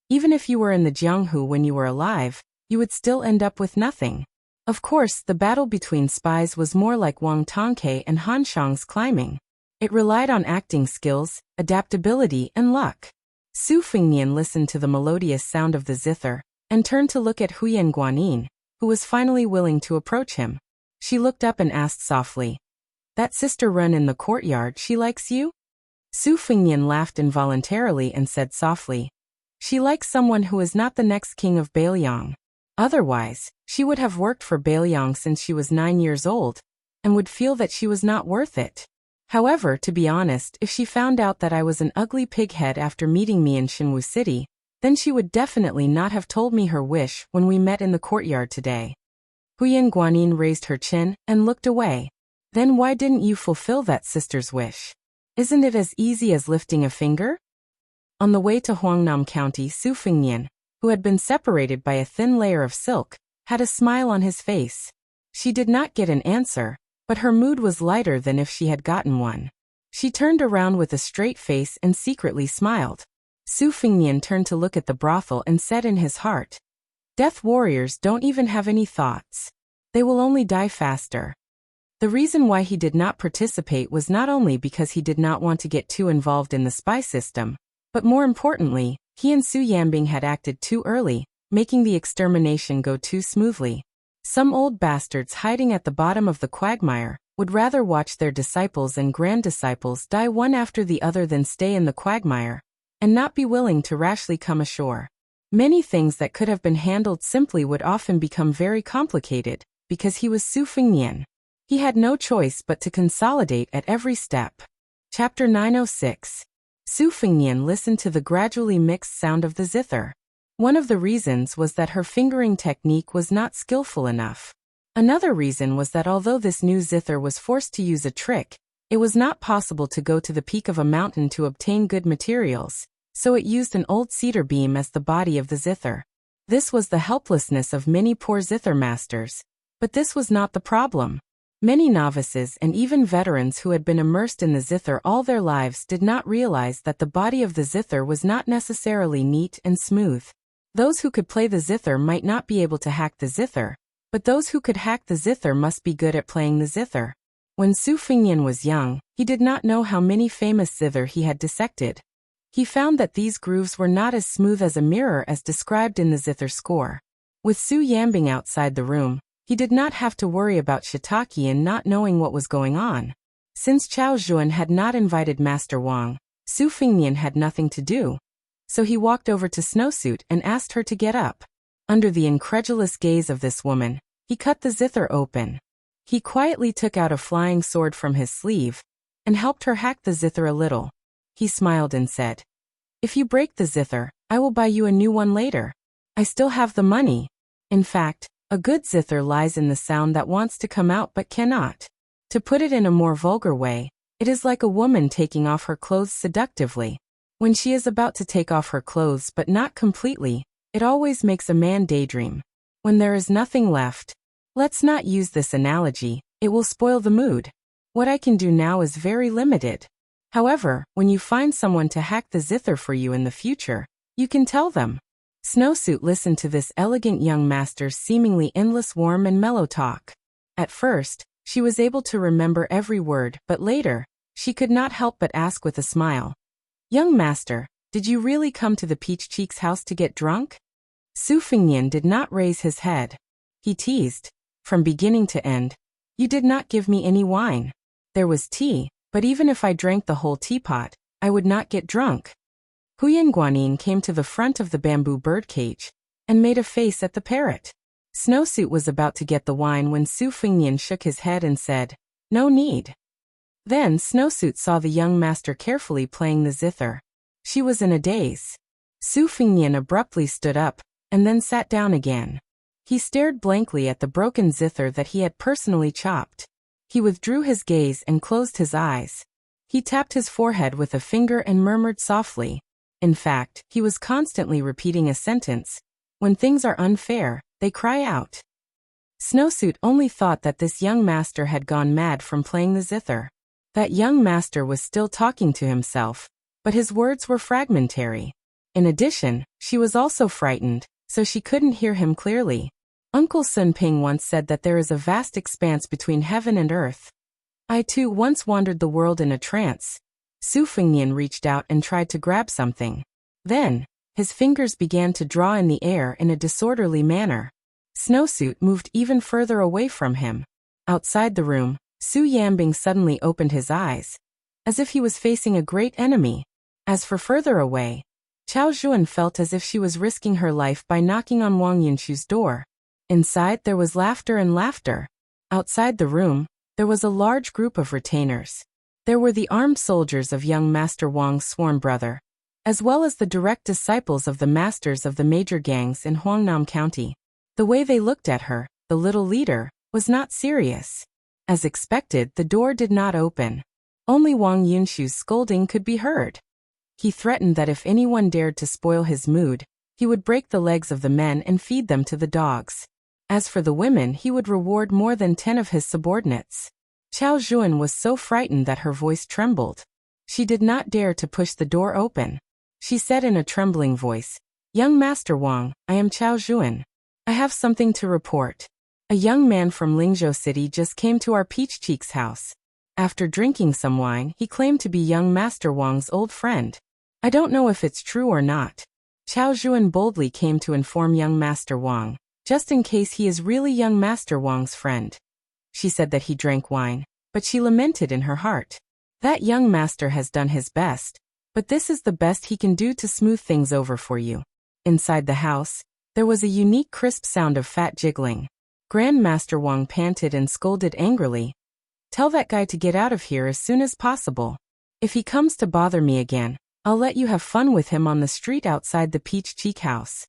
Even if you were in the Jianghu when you were alive, you would still end up with nothing. Of course, the battle between spies was more like Wang Tongke and Han Shang's climbing. It relied on acting skills, adaptability, and luck. Su Fengnian listened to the melodious sound of the zither, and turned to look at Huyen Guanyin, who was finally willing to approach him. She looked up and asked softly, "That sister run in the courtyard, she likes you?" Su Fengnian laughed involuntarily and said softly, "She likes someone who is not the next king of Bailiang. Otherwise, she would have worked for Bailiang since she was 9 years old, and would feel that she was not worth it. However, to be honest, if she found out that I was an ugly pighead after meeting me in Xinwu City, then she would definitely not have told me her wish when we met in the courtyard today." Huyen Guanyin raised her chin and looked away. "Then why didn't you fulfill that sister's wish? Isn't it as easy as lifting a finger?" On the way to Huangnam County, Su Fengnian, who had been separated by a thin layer of silk, had a smile on his face. She did not get an answer, but her mood was lighter than if she had gotten one. She turned around with a straight face and secretly smiled. Su Fengnian turned to look at the brothel and said in his heart, "Death warriors don't even have any thoughts. They will only die faster." The reason why he did not participate was not only because he did not want to get too involved in the spy system, but more importantly, he and Su Yambing had acted too early, making the extermination go too smoothly. Some old bastards hiding at the bottom of the quagmire would rather watch their disciples and grand-disciples die one after the other than stay in the quagmire, and not be willing to rashly come ashore. Many things that could have been handled simply would often become very complicated, because he was Su Fengnian. He had no choice but to consolidate at every step. Chapter 906. Su Fengnian listened to the gradually mixed sound of the zither. One of the reasons was that her fingering technique was not skillful enough. Another reason was that although this new zither was forced to use a trick, it was not possible to go to the peak of a mountain to obtain good materials, so it used an old cedar beam as the body of the zither. This was the helplessness of many poor zither masters. But this was not the problem. Many novices and even veterans who had been immersed in the zither all their lives did not realize that the body of the zither was not necessarily neat and smooth. Those who could play the zither might not be able to hack the zither, but those who could hack the zither must be good at playing the zither. When Su Fengnian was young, he did not know how many famous zither he had dissected. He found that these grooves were not as smooth as a mirror as described in the zither score. With Su Yambing outside the room, he did not have to worry about Shiitake and not knowing what was going on. Since Chao Zhuan had not invited Master Wang, Su Fengnian had nothing to do. So he walked over to Snowsuit and asked her to get up. Under the incredulous gaze of this woman, he cut the zither open. He quietly took out a flying sword from his sleeve and helped her hack the zither a little. He smiled and said, "If you break the zither, I will buy you a new one later. I still have the money. In fact, a good zither lies in the sound that wants to come out but cannot. To put it in a more vulgar way, it is like a woman taking off her clothes seductively. When she is about to take off her clothes but not completely, it always makes a man daydream. When there is nothing left. Let's not use this analogy, it will spoil the mood. What I can do now is very limited. However, when you find someone to hack the zither for you in the future, you can tell them." Snowsuit listened to this elegant young master's seemingly endless warm and mellow talk. At first, she was able to remember every word, but later, she could not help but ask with a smile, "Young master, did you really come to the Peach Cheek's house to get drunk?" Su Fengnian did not raise his head. He teased, "From beginning to end, you did not give me any wine. There was tea, but even if I drank the whole teapot, I would not get drunk." Huyen Guanyin came to the front of the bamboo birdcage and made a face at the parrot. Snowsuit was about to get the wine when Su Fengnian shook his head and said, "No need." Then Snowsuit saw the young master carefully playing the zither. She was in a daze. Su Fengnian abruptly stood up and then sat down again. He stared blankly at the broken zither that he had personally chopped. He withdrew his gaze and closed his eyes. He tapped his forehead with a finger and murmured softly, In fact, he was constantly repeating a sentence. When things are unfair, they cry out. Snowsuit only thought that this young master had gone mad from playing the zither. That young master was still talking to himself, but his words were fragmentary. In addition, she was also frightened, so she couldn't hear him clearly. Uncle Sun Ping once said that there is a vast expanse between heaven and earth. I too once wandered the world in a trance. Su Fengnian reached out and tried to grab something. Then, his fingers began to draw in the air in a disorderly manner. Snowsuit moved even further away from him. Outside the room, Su Yambing suddenly opened his eyes, as if he was facing a great enemy. As for further away, Chao Zhuan felt as if she was risking her life by knocking on Wang Yunshu's door. Inside there was laughter and laughter. Outside the room, there was a large group of retainers. There were the armed soldiers of young Master Wang's sworn brother, as well as the direct disciples of the masters of the major gangs in Huangnam County. The way they looked at her, the little leader, was not serious. As expected, the door did not open. Only Wang Yunshu's scolding could be heard. He threatened that if anyone dared to spoil his mood, he would break the legs of the men and feed them to the dogs. As for the women, he would reward more than 10 of his subordinates. Chao Zhuan was so frightened that her voice trembled. She did not dare to push the door open. She said in a trembling voice, "Young Master Wang, I am Chao Zhuan. I have something to report. A young man from Lingzhou City just came to our Peach Cheek's house. After drinking some wine, he claimed to be young Master Wang's old friend. I don't know if it's true or not." Chao Zhuan boldly came to inform young Master Wang, just in case he is really young Master Wang's friend. She said that he drank wine, but she lamented in her heart. That young master has done his best, but this is the best he can do to smooth things over for you. Inside the house, there was a unique crisp sound of fat jiggling. Grand Master Wang panted and scolded angrily. "Tell that guy to get out of here as soon as possible. If he comes to bother me again, I'll let you have fun with him on the street outside the Peach Cheek house."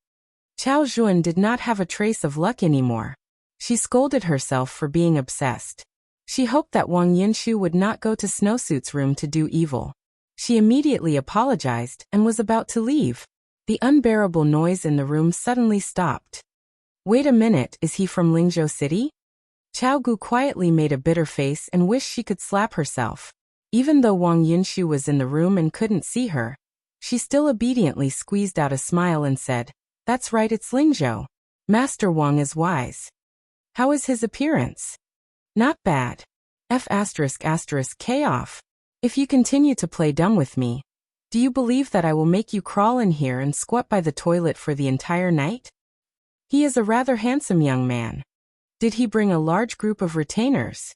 Chao Zhuan did not have a trace of luck anymore. She scolded herself for being obsessed. She hoped that Wang Yunshu would not go to Snowsuit's room to do evil. She immediately apologized and was about to leave. The unbearable noise in the room suddenly stopped. "Wait a minute, is he from Lingzhou City?" Chao Gu quietly made a bitter face and wished she could slap herself. Even though Wang Yunshu was in the room and couldn't see her, she still obediently squeezed out a smile and said, "That's right, it's Lingzhou. Master Wang is wise. How is his appearance?" "Not bad. K off. If you continue to play dumb with me, do you believe that I will make you crawl in here and squat by the toilet for the entire night?" He is a rather handsome young man. Did he bring a large group of retainers?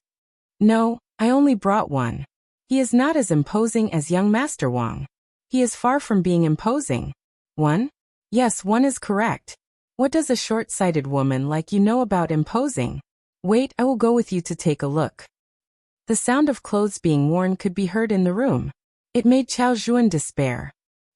No, I only brought one. He is not as imposing as young Master Wang. He is far from being imposing. One? Yes, one is correct. What does a short-sighted woman like you know about imposing? Wait, I will go with you to take a look. The sound of clothes being worn could be heard in the room. It made Chao Zhuan despair.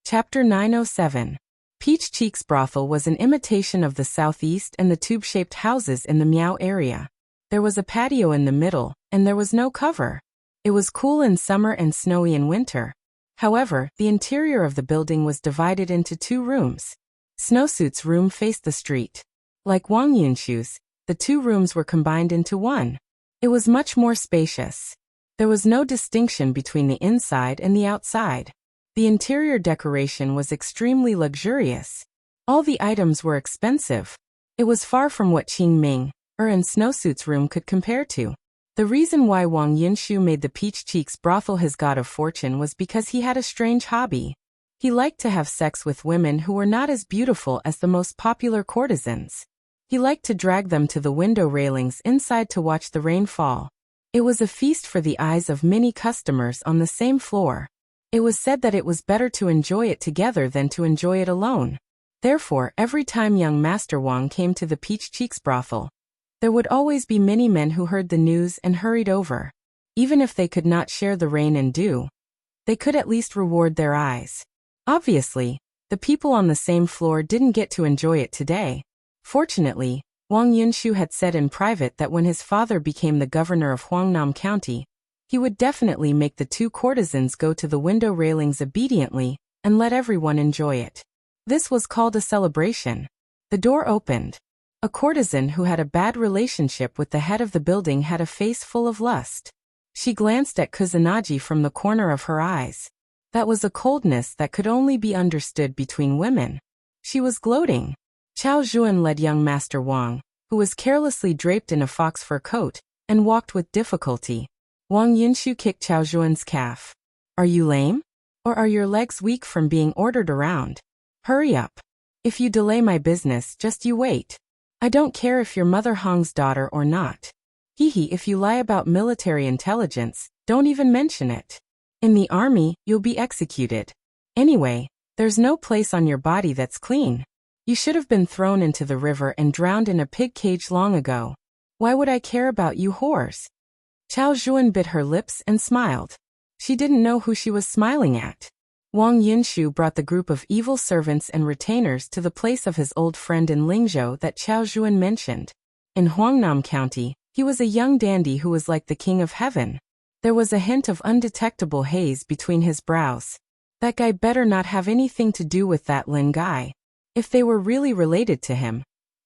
Chapter 907. Peach Cheek's brothel was an imitation of the southeast and the tube-shaped houses in the Miao area. There was a patio in the middle, and there was no cover. It was cool in summer and snowy in winter. However, the interior of the building was divided into 2 rooms. Snowsuit's room faced the street. Like Wang Yunshu's, the 2 rooms were combined into one. It was much more spacious. There was no distinction between the inside and the outside. The interior decoration was extremely luxurious. All the items were expensive. It was far from what Qing Ming, and Snowsuit's room could compare to. The reason why Wang Yunshu made the Peach Cheek's brothel his god of fortune was because he had a strange hobby. He liked to have sex with women who were not as beautiful as the most popular courtesans. He liked to drag them to the window railings inside to watch the rain fall. It was a feast for the eyes of many customers on the same floor. It was said that it was better to enjoy it together than to enjoy it alone. Therefore, every time young Master Wang came to the Peach Cheek's brothel, there would always be many men who heard the news and hurried over. Even if they could not share the rain and dew, they could at least reward their eyes. Obviously, the people on the same floor didn't get to enjoy it today. Fortunately, Wang Yunshu had said in private that when his father became the governor of Huangnam County, he would definitely make the 2 courtesans go to the window railings obediently and let everyone enjoy it. This was called a celebration. The door opened. A courtesan who had a bad relationship with the head of the building had a face full of lust. She glanced at Kusanagi from the corner of her eyes. That was a coldness that could only be understood between women. She was gloating. Chao Juan led young Master Wang, who was carelessly draped in a fox fur coat, and walked with difficulty. Wang Yinshu kicked Chao Juan's calf. Are you lame? Or are your legs weak from being ordered around? Hurry up. If you delay my business, just you wait. I don't care if you're Mother Hong's daughter or not. Hehe, if you lie about military intelligence, don't even mention it. In the army, you'll be executed. Anyway, there's no place on your body that's clean. You should have been thrown into the river and drowned in a pig cage long ago. Why would I care about you whores? Chao Juan bit her lips and smiled. She didn't know who she was smiling at. Wang Yinshu brought the group of evil servants and retainers to the place of his old friend in Lingzhou that Chao Juan mentioned. In Huangnam County, he was a young dandy who was like the king of heaven. There was a hint of undetectable haze between his brows. That guy better not have anything to do with that Lin guy. If they were really related to him,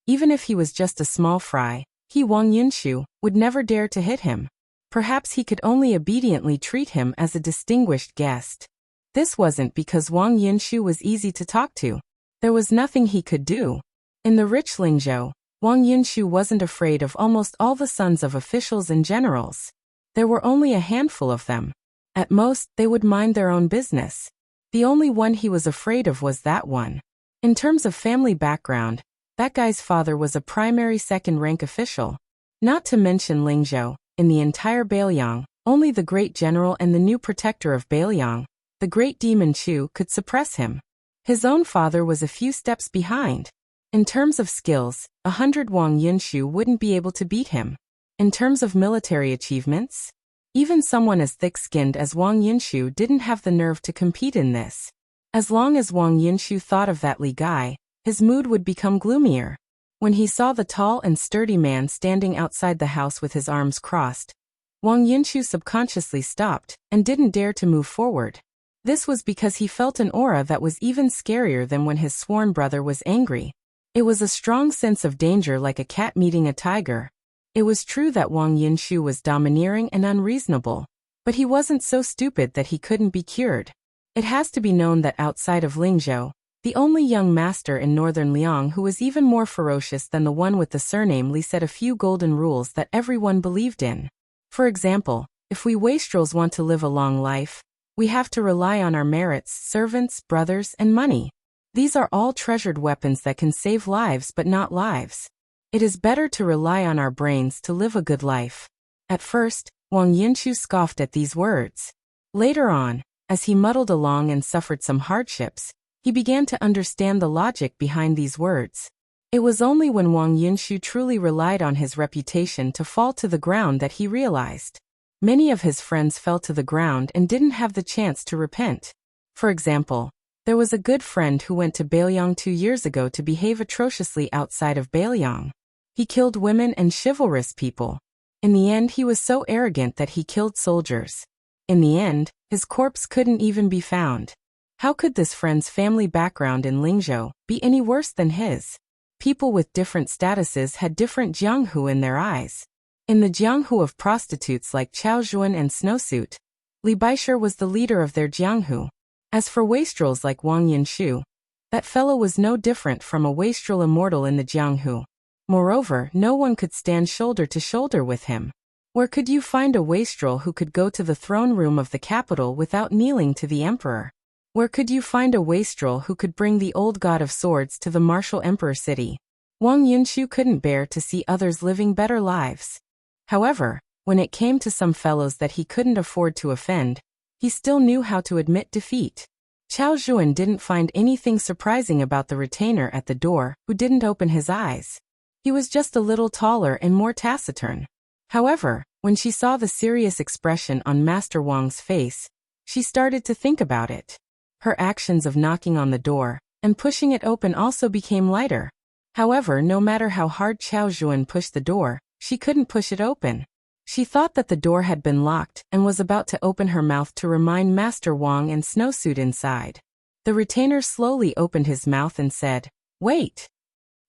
even if he was just a small fry, he, Wang Yinshu, would never dare to hit him. Perhaps he could only obediently treat him as a distinguished guest. This wasn't because Wang Yinshu was easy to talk to. There was nothing he could do. In the rich Lingzhou, Wang Yinshu wasn't afraid of almost all the sons of officials and generals. There were only a handful of them. At most, they would mind their own business. The only one he was afraid of was that one. In terms of family background, that guy's father was a primary second-rank official. Not to mention Lingzhou, in the entire Bailiang, only the great general and the new protector of Bailiang, the great demon Chu, could suppress him. His own father was a few steps behind. In terms of skills, 100 Wang Yinshu wouldn't be able to beat him. In terms of military achievements, even someone as thick-skinned as Wang Yinshu didn't have the nerve to compete in this. As long as Wang Yinshu thought of that Li guy, his mood would become gloomier. When he saw the tall and sturdy man standing outside the house with his arms crossed, Wang Yinshu subconsciously stopped and didn't dare to move forward. This was because he felt an aura that was even scarier than when his sworn brother was angry. It was a strong sense of danger, like a cat meeting a tiger. It was true that Wang Yinshu was domineering and unreasonable, but he wasn't so stupid that he couldn't be cured. It has to be known that outside of Lingzhou, the only young master in northern Liang who was even more ferocious than the one with the surname Li set a few golden rules that everyone believed in. For example, if we wastrels want to live a long life, we have to rely on our merits, servants, brothers, and money. These are all treasured weapons that can save lives but not lives. It is better to rely on our brains to live a good life. At first, Wang Yinshu scoffed at these words. Later on, as he muddled along and suffered some hardships, he began to understand the logic behind these words. It was only when Wang Yinshu truly relied on his reputation to fall to the ground that he realized. Many of his friends fell to the ground and didn't have the chance to repent. For example, there was a good friend who went to Bailiang 2 years ago to behave atrociously outside of Bailiang. He killed women and chivalrous people. In the end, he was so arrogant that he killed soldiers. In the end, his corpse couldn't even be found. How could this friend's family background in Lingzhou be any worse than his? People with different statuses had different jianghu in their eyes. In the jianghu of prostitutes like Chao Juan and Snowsuit, Li Baisher was the leader of their jianghu. As for wastrels like Wang Yinshu, that fellow was no different from a wastrel immortal in the jianghu. Moreover, no one could stand shoulder to shoulder with him. Where could you find a wastrel who could go to the throne room of the capital without kneeling to the emperor? Where could you find a wastrel who could bring the old god of swords to the martial emperor city? Wang Yinshu couldn't bear to see others living better lives. However, when it came to some fellows that he couldn't afford to offend, he still knew how to admit defeat. Chao Juan didn't find anything surprising about the retainer at the door who didn't open his eyes. He was just a little taller and more taciturn. However, when she saw the serious expression on Master Wang's face, she started to think about it. Her actions of knocking on the door and pushing it open also became lighter. However, no matter how hard Chao Juan pushed the door, she couldn't push it open. She thought that the door had been locked and was about to open her mouth to remind Master Wang and Snowsuit inside. The retainer slowly opened his mouth and said, "Wait."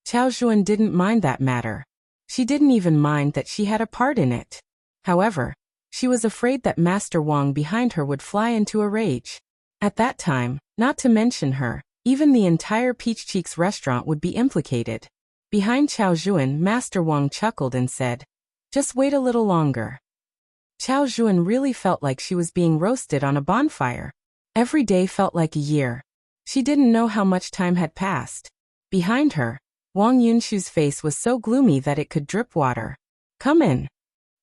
Qiao Zhuan didn't mind that matter. She didn't even mind that she had a part in it. However, she was afraid that Master Wang behind her would fly into a rage. At that time, not to mention her, even the entire Peach Cheeks restaurant would be implicated. Behind Qiao Zhuan, Master Wang chuckled and said, "Just wait a little longer." Qiao Zhuan really felt like she was being roasted on a bonfire. Every day felt like a year. She didn't know how much time had passed. Behind her, Wang Yunshu's face was so gloomy that it could drip water. "Come in."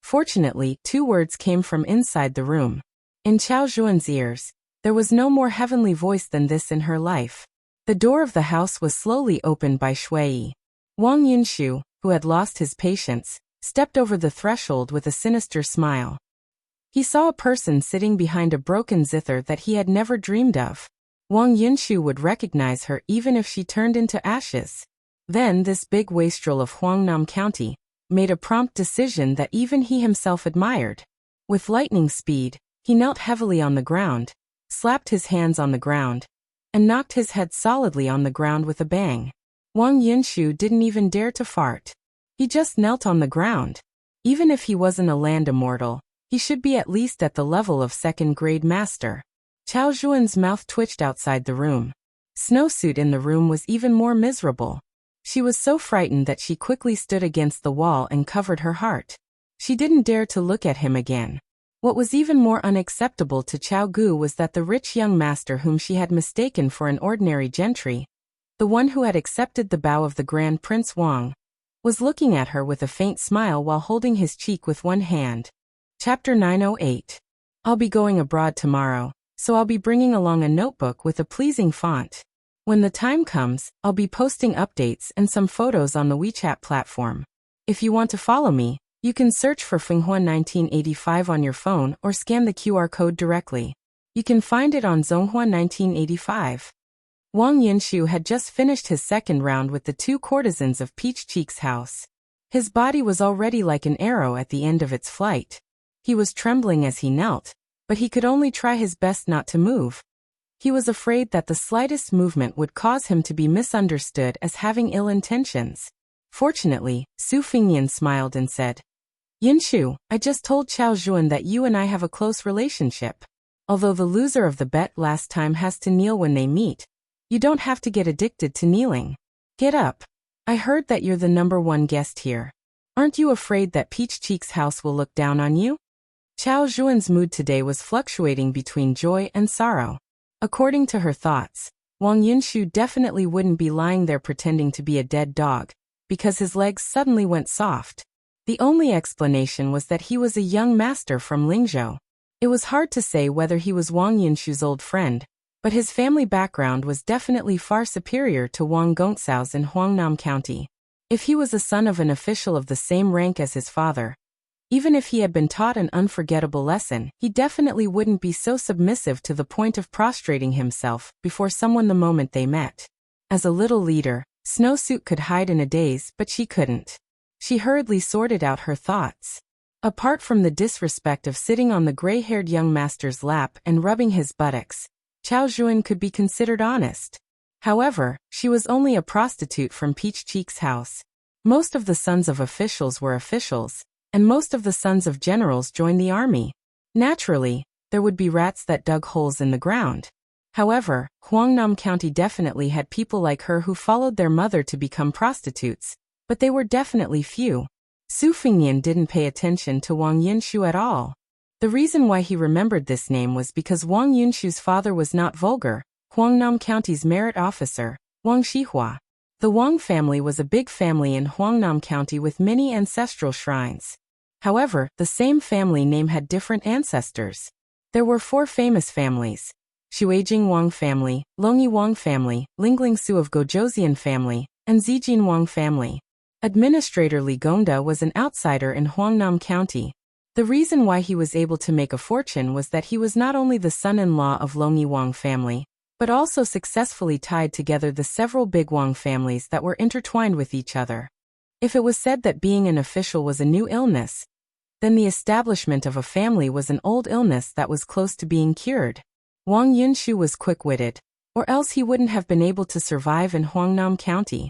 Fortunately, 2 words came from inside the room. In Qiao Zhuan's ears, there was no more heavenly voice than this in her life. The door of the house was slowly opened by Shui. Wang Yunshu, who had lost his patience, stepped over the threshold with a sinister smile. He saw a person sitting behind a broken zither that he had never dreamed of. Wang Yunshu would recognize her even if she turned into ashes. Then this big wastrel of Huangnam County made a prompt decision that even he himself admired. With lightning speed, he knelt heavily on the ground, slapped his hands on the ground, and knocked his head solidly on the ground with a bang. Wang Yunshu didn't even dare to fart. He just knelt on the ground. Even if he wasn't a land immortal, he should be at least at the level of 2nd grade master. Qiao Zhuan's mouth twitched outside the room. Snowsuit in the room was even more miserable. She was so frightened that she quickly stood against the wall and covered her heart. She didn't dare to look at him again. What was even more unacceptable to Qiao Gu was that the rich young master whom she had mistaken for an ordinary gentry, the one who had accepted the bow of the Grand Prince Wang, was looking at her with a faint smile while holding his cheek with one hand. Chapter 908. I'll be going abroad tomorrow, so I'll be bringing along a notebook with a pleasing font. When the time comes, I'll be posting updates and some photos on the WeChat platform. If you want to follow me, you can search for Fenghua 1985 on your phone or scan the QR code directly. You can find it on Zonghua 1985. Wang Yunshu had just finished his 2nd round with the 2 courtesans of Peach Cheeks' house. His body was already like an arrow at the end of its flight. He was trembling as he knelt, but he could only try his best not to move. He was afraid that the slightest movement would cause him to be misunderstood as having ill intentions. Fortunately, Su Fingyan smiled and said, "Yunshu, I just told Qiao Zhuan that you and I have a close relationship. Although the loser of the bet last time has to kneel when they meet, you don't have to get addicted to kneeling. Get up. I heard that you're the #1 guest here. Aren't you afraid that Peach Cheeks' house will look down on you?" Qiao Zhuan's mood today was fluctuating between joy and sorrow. According to her thoughts, Wang Yunshu definitely wouldn't be lying there pretending to be a dead dog, because his legs suddenly went soft. The only explanation was that he was a young master from Lingzhou. It was hard to say whether he was Wang Yunshu's old friend, but his family background was definitely far superior to Wang Gongcao's in Huangnam County. If he was a son of an official of the same rank as his father, even if he had been taught an unforgettable lesson, he definitely wouldn't be so submissive to the point of prostrating himself before someone the moment they met. As a little leader, Snowsuit could hide in a daze, but she couldn't. She hurriedly sorted out her thoughts. Apart from the disrespect of sitting on the gray-haired young master's lap and rubbing his buttocks, Qiao Zhuan could be considered honest. However, she was only a prostitute from Peach Cheeks' house. Most of the sons of officials were officials, and most of the sons of generals joined the army. Naturally, there would be rats that dug holes in the ground. However, Huangnam County definitely had people like her who followed their mother to become prostitutes, but they were definitely few. Su Fingyan didn't pay attention to Wang Yunshu at all. The reason why he remembered this name was because Wang Yunshu's father was not vulgar, Huangnam County's merit officer, Wang Shihua. The Wang family was a big family in Huangnam County with many ancestral shrines. However, the same family name had different ancestors. There were 4 famous families: Shuijing Wang family, Longyi Wang family, Lingling Su of Gojosian family, and Zijin Wang family. Administrator Li Gongda was an outsider in Huangnam County. The reason why he was able to make a fortune was that he was not only the son-in-law of Longyi Wang family, but also successfully tied together the several big Wang families that were intertwined with each other. If it was said that being an official was a new illness, then the establishment of a family was an old illness that was close to being cured. Wang Yunshu was quick-witted. or else he wouldn't have been able to survive in Huangnam County.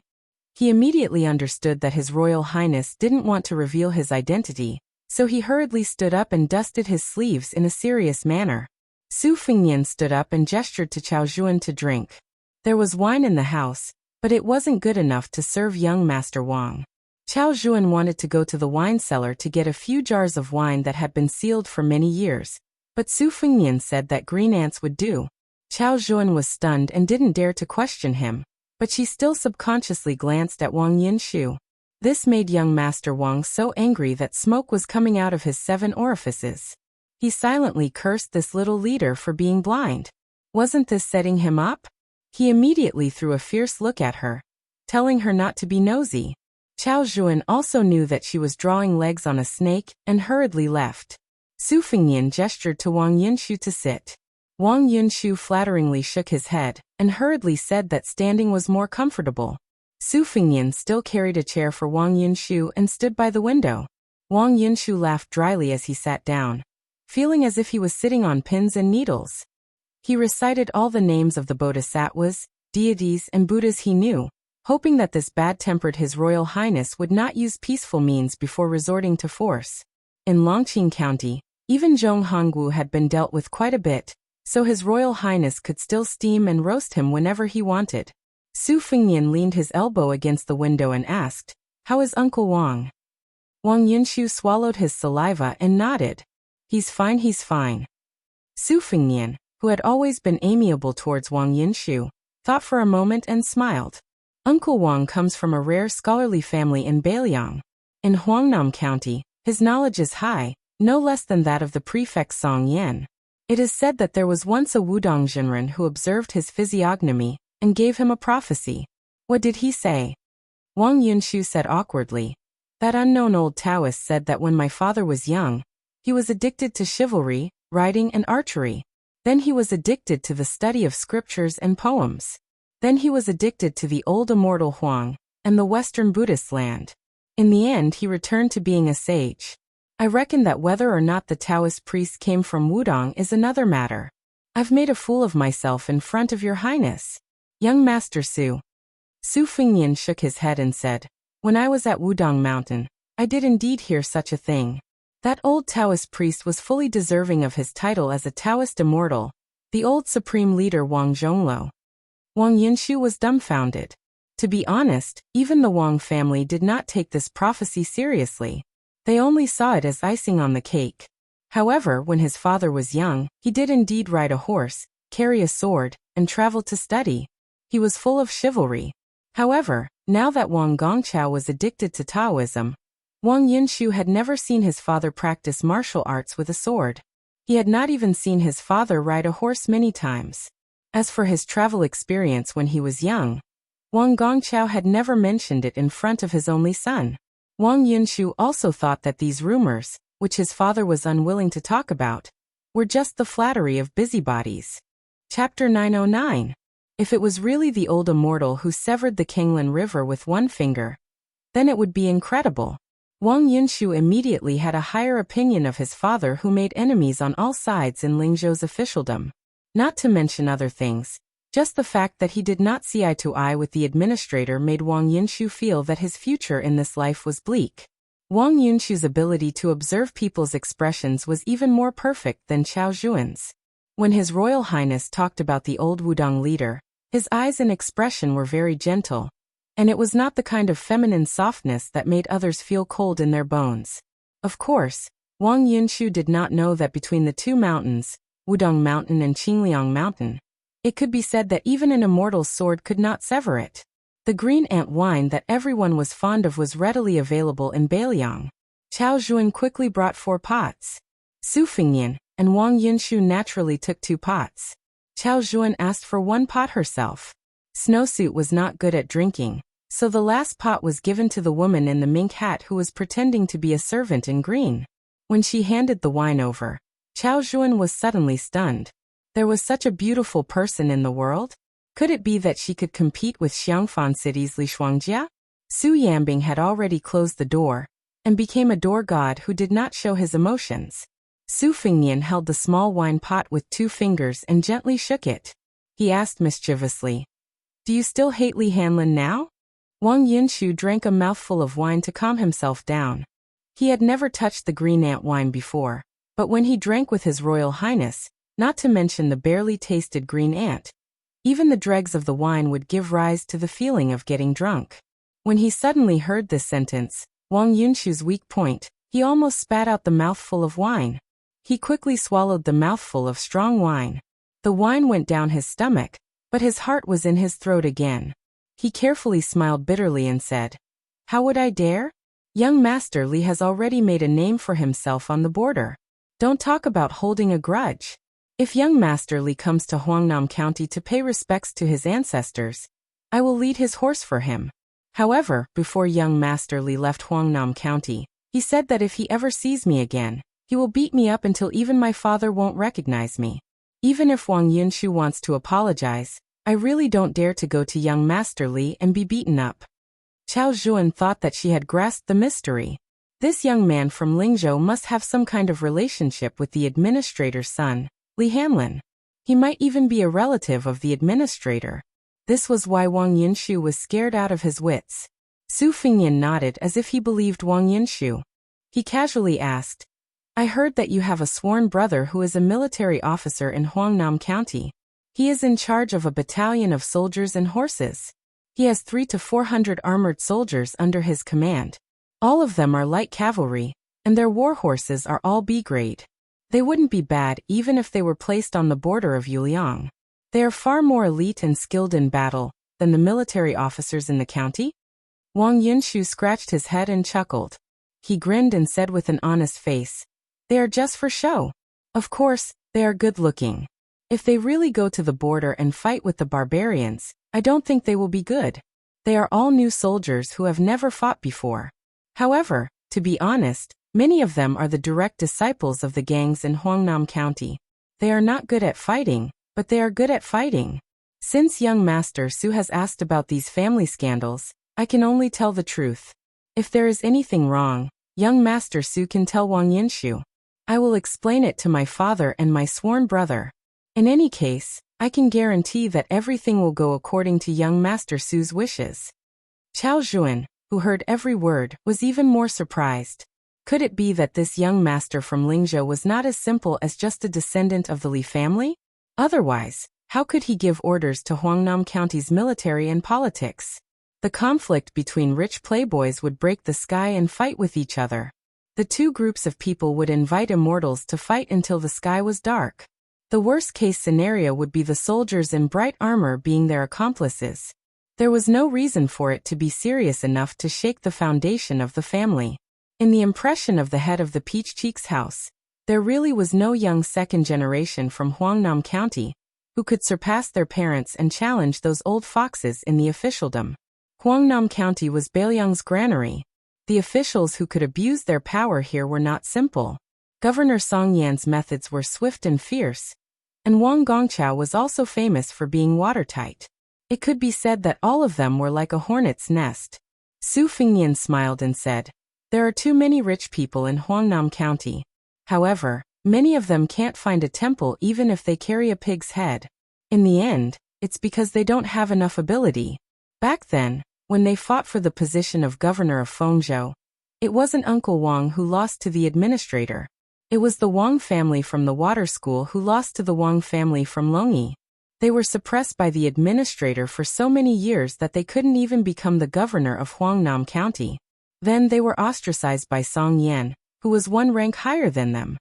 He immediately understood that His Royal Highness didn't want to reveal his identity, so he hurriedly stood up and dusted his sleeves in a serious manner. Su Fengnian stood up and gestured to Chao Juan to drink. There was wine in the house, but it wasn't good enough to serve young Master Wang. Chao Juan wanted to go to the wine cellar to get a few jars of wine that had been sealed for many years, but Su Fengnian said that green ants would do. Chao Juan was stunned and didn't dare to question him, but she still subconsciously glanced at Wang Yinshu. This made young Master Wang so angry that smoke was coming out of his 7 orifices. He silently cursed this little leader for being blind. Wasn't this setting him up? He immediately threw a fierce look at her, telling her not to be nosy. Chao Juan also knew that she was drawing legs on a snake and hurriedly left. Su Fengnian gestured to Wang Yinshu to sit. Wang Yinshu flatteringly shook his head and hurriedly said that standing was more comfortable. Su Fengnian still carried a chair for Wang Yinshu and stood by the window. Wang Yinshu laughed dryly as he sat down, feeling as if he was sitting on pins and needles. He recited all the names of the bodhisattvas, deities and Buddhas he knew, hoping that this bad-tempered His Royal Highness would not use peaceful means before resorting to force. In Longqing County, even Zhong Hongwu had been dealt with quite a bit, so His Royal Highness could still steam and roast him whenever he wanted. Su Fengnian leaned his elbow against the window and asked, "How is Uncle Wang?" Wang Yinshu swallowed his saliva and nodded. He's fine. Su Fengnian, who had always been amiable towards Wang Yinshu, thought for a moment and smiled. Uncle Wang comes from a rare scholarly family in Beiliang. In Huangnam County, his knowledge is high, no less than that of the prefect Song Yan. It is said that there was once a Wudong Jinren who observed his physiognomy and gave him a prophecy. What did he say? Wang Yinshu said awkwardly. That unknown old Taoist said that when my father was young, he was addicted to chivalry, riding and archery. Then he was addicted to the study of scriptures and poems. Then he was addicted to the old immortal Huang and the Western Buddhist land. In the end he returned to being a sage. I reckon that whether or not the Taoist priest came from Wudong is another matter. I've made a fool of myself in front of your highness. Young Master Su. Su Fengnian shook his head and said, when I was at Wudong Mountain, I did indeed hear such a thing. That old Taoist priest was fully deserving of his title as a Taoist immortal, the old supreme leader Wang Zhonglo. Wang Yinshu was dumbfounded. To be honest, even the Wang family did not take this prophecy seriously. They only saw it as icing on the cake. However, when his father was young, he did indeed ride a horse, carry a sword, and travel to study. He was full of chivalry. However, now that Wang Gongqiao was addicted to Taoism, Wang Yinshu had never seen his father practice martial arts with a sword. He had not even seen his father ride a horse many times. As for his travel experience when he was young, Wang Gongqiao had never mentioned it in front of his only son. Wang Yinshu also thought that these rumors, which his father was unwilling to talk about, were just the flattery of busybodies. Chapter 909. If it was really the old immortal who severed the Kanglin River with one finger, then it would be incredible. Wang Yinshu immediately had a higher opinion of his father, who made enemies on all sides in Lingzhou's officialdom. Not to mention other things, just the fact that he did not see eye to eye with the administrator made Wang Yinshu feel that his future in this life was bleak. Wang Yinshu's ability to observe people's expressions was even more perfect than Chao Juan's. When His Royal Highness talked about the old Wudong leader, his eyes and expression were very gentle, and it was not the kind of feminine softness that made others feel cold in their bones. Of course, Wang Yinshu did not know that between the two mountains, Wudong Mountain and Qingliang Mountain, it could be said that even an immortal's sword could not sever it. The green ant wine that everyone was fond of was readily available in Beiliang. Chao Juan quickly brought 4 pots. Su Fengnian and Wang Yinshu naturally took 2 pots. Chao Juan asked for 1 pot herself. Snowsuit was not good at drinking, so the last pot was given to the woman in the mink hat who was pretending to be a servant in green. When she handed the wine over, Chao Juan was suddenly stunned. There was such a beautiful person in the world? Could it be that she could compete with Xiangfan City's Li Shuangjia? Su Yambing had already closed the door, and became a door god who did not show his emotions. Su Fengnian held the small wine pot with 2 fingers and gently shook it. he asked mischievously. Do you still hate Li Hanlin now? Wang Yunshu drank a mouthful of wine to calm himself down. He had never touched the green ant wine before, but when he drank with His Royal Highness, not to mention the barely tasted green ant, even the dregs of the wine would give rise to the feeling of getting drunk. When he suddenly heard this sentence, Wang Yunshu's weak point, he almost spat out the mouthful of wine. He quickly swallowed the mouthful of strong wine. The wine went down his stomach, but his heart was in his throat again. He carefully smiled bitterly and said, How would I dare? Young Master Li has already made a name for himself on the border. Don't talk about holding a grudge. If young Master Li comes to Huangnam County to pay respects to his ancestors, I will lead his horse for him. However, before young Master Li left Huangnam County, he said that if he ever sees me again, he will beat me up until even my father won't recognize me. Even if Wang Yunshu wants to apologize, I really don't dare to go to young Master Li and be beaten up. Qiao Zhuan thought that she had grasped the mystery. This young man from Lingzhou must have some kind of relationship with the administrator's son, Li Hanlin. He might even be a relative of the administrator. This was why Wang Yunshu was scared out of his wits. Su Fingyan nodded as if he believed Wang Yunshu. He casually asked, I heard that you have a sworn brother who is a military officer in Huangnam County. He is in charge of a battalion of soldiers and horses. He has 300 to 400 armored soldiers under his command. All of them are light cavalry, and their war horses are all B grade. They wouldn't be bad even if they were placed on the border of Yuliang. They are far more elite and skilled in battle than the military officers in the county. Wang Yunshu scratched his head and chuckled. He grinned and said with an honest face, They are just for show. Of course, they are good-looking. If they really go to the border and fight with the barbarians, I don't think they will be good. They are all new soldiers who have never fought before. However, to be honest, many of them are the direct disciples of the gangs in Huangnam County. They are not good at fighting, but they are good at fighting. Since young Master Su has asked about these family scandals, I can only tell the truth. If there is anything wrong, young Master Su can tell Wang Yunshu. I will explain it to my father and my sworn brother. In any case, I can guarantee that everything will go according to young Master Su's wishes. Qiao Zhuan, who heard every word, was even more surprised. Could it be that this young master from Lingzhou was not as simple as just a descendant of the Li family? Otherwise, how could he give orders to Huangnam County's military and politics? The conflict between rich playboys would break the sky and fight with each other. The two groups of people would invite immortals to fight until the sky was dark. The worst-case scenario would be the soldiers in bright armor being their accomplices. There was no reason for it to be serious enough to shake the foundation of the family. In the impression of the head of the Peach Cheeks house, there really was no young second generation from Huangnam County who could surpass their parents and challenge those old foxes in the officialdom. Huangnam County was Bailiang's granary. The officials who could abuse their power here were not simple. Governor Song Yan's methods were swift and fierce, and Wang Gongqiao was also famous for being watertight. It could be said that all of them were like a hornet's nest. Su Fingyan smiled and said, There are too many rich people in Huangnam County. However, many of them can't find a temple even if they carry a pig's head. In the end, it's because they don't have enough ability. Back then, when they fought for the position of governor of Fengzhou, it wasn't Uncle Wang who lost to the administrator. It was the Wang family from the water school who lost to the Wang family from Longyi. They were suppressed by the administrator for so many years that they couldn't even become the governor of Huangnam County. Then they were ostracized by Song Yan, who was one rank higher than them.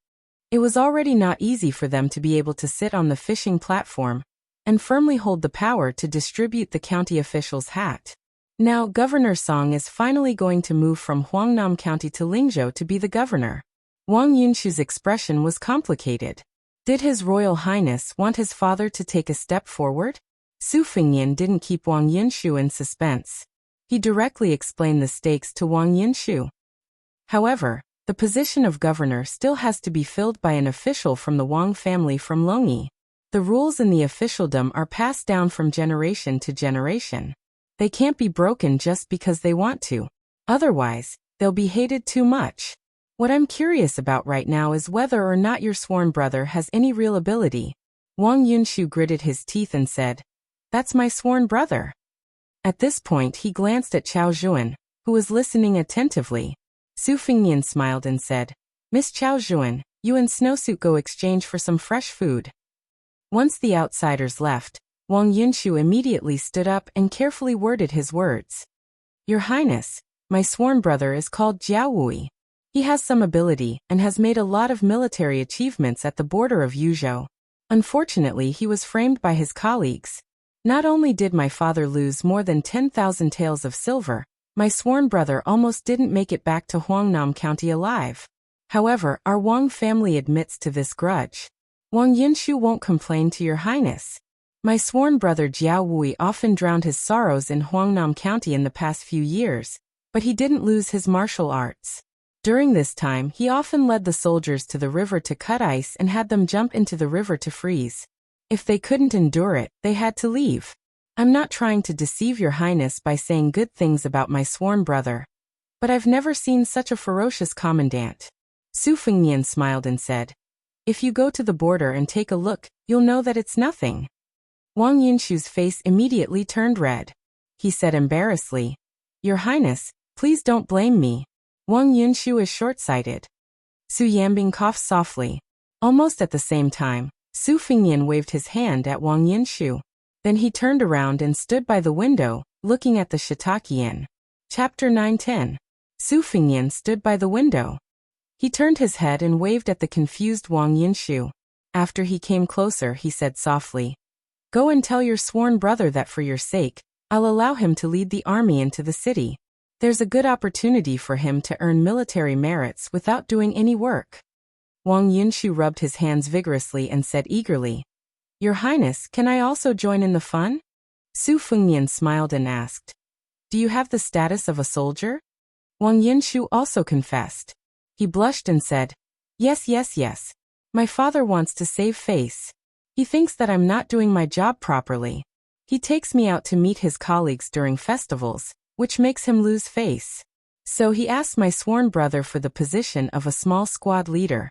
It was already not easy for them to be able to sit on the fishing platform and firmly hold the power to distribute the county official's hat. Now Governor Song is finally going to move from Huangnam County to Lingzhou to be the governor. Wang Yunshu's expression was complicated. Did His Royal Highness want his father to take a step forward? Su Fingyan didn't keep Wang Yunshu in suspense. He directly explained the stakes to Wang Yunshu. However, the position of governor still has to be filled by an official from the Wang family from Longyi. The rules in the officialdom are passed down from generation to generation. They can't be broken just because they want to. Otherwise, they'll be hated too much. What I'm curious about right now is whether or not your sworn brother has any real ability. Wang Yunshu gritted his teeth and said, "That's my sworn brother." At this point he glanced at Chao Juan, who was listening attentively. Su Fengnian smiled and said, "Miss Chao Juan, you and Snowsuit go exchange for some fresh food." Once the outsiders left, Wang Yunshu immediately stood up and carefully worded his words. "Your Highness, my sworn brother is called Jiao Wui. He has some ability and has made a lot of military achievements at the border of Yuzhou. Unfortunately, he was framed by his colleagues. Not only did my father lose more than 10,000 taels of silver, my sworn brother almost didn't make it back to Huangnam County alive. However, our Wang family admits to this grudge. Wang Yunshu won't complain to your Highness. My sworn brother Jiao Wui often drowned his sorrows in Huangnam County in the past few years, but he didn't lose his martial arts. During this time, he often led the soldiers to the river to cut ice and had them jump into the river to freeze. If they couldn't endure it, they had to leave. I'm not trying to deceive your Highness by saying good things about my sworn brother, but I've never seen such a ferocious commandant." Su Fengnian smiled and said, "If you go to the border and take a look, you'll know that it's nothing." Wang Yunshu's face immediately turned red. He said embarrassedly, "Your Highness, please don't blame me. Wang Yunshu is short-sighted." Su Yanbing coughed softly. Almost at the same time, Su Fengnian waved his hand at Wang Yunshu. Then he turned around and stood by the window, looking at the shiitake inn. Chapter 9:10. Su Fengnian stood by the window. He turned his head and waved at the confused Wang Yunshu. After he came closer, he said softly, "Go and tell your sworn brother that for your sake, I'll allow him to lead the army into the city. There's a good opportunity for him to earn military merits without doing any work." Wang Yunshu rubbed his hands vigorously and said eagerly, "Your Highness, can I also join in the fun?" Su Fengnian smiled and asked, "Do you have the status of a soldier?" Wang Yunshu also confessed. He blushed and said, Yes. My father wants to save face. He thinks that I'm not doing my job properly. He takes me out to meet his colleagues during festivals, which makes him lose face. So he asked my sworn brother for the position of a small squad leader."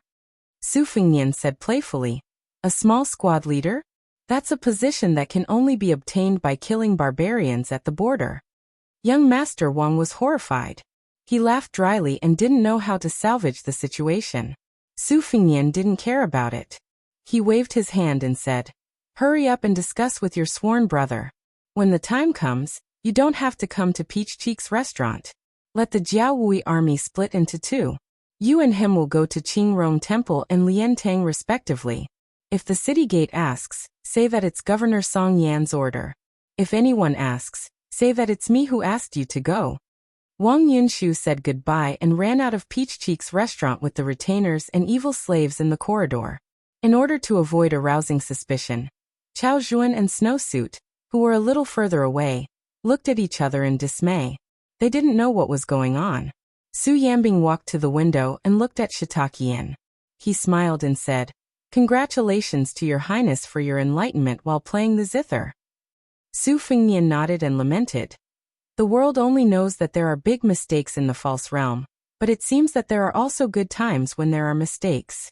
Su Fengnian said playfully, "A small squad leader? That's a position that can only be obtained by killing barbarians at the border." Young Master Wang was horrified. He laughed dryly and didn't know how to salvage the situation. Su Fengnian didn't care about it. He waved his hand and said, "Hurry up and discuss with your sworn brother. When the time comes, you don't have to come to Peach Cheek's restaurant. Let the Jiao Wui army split into two. You and him will go to Qingrong Temple and Liantang respectively. If the city gate asks, say that it's Governor Song Yan's order. If anyone asks, say that it's me who asked you to go." Wang Yunshu said goodbye and ran out of Peach Cheek's restaurant with the retainers and evil slaves in the corridor. In order to avoid arousing suspicion, Chao Juan and Snowsuit, who were a little further away, looked at each other in dismay. They didn't know what was going on. Su Yanbing walked to the window and looked at shiitake inn. He smiled and said, "Congratulations to your Highness for your enlightenment while playing the zither." Su Fengnian nodded and lamented. The world only knows that there are big mistakes in the false realm, but it seems that there are also good times when there are mistakes.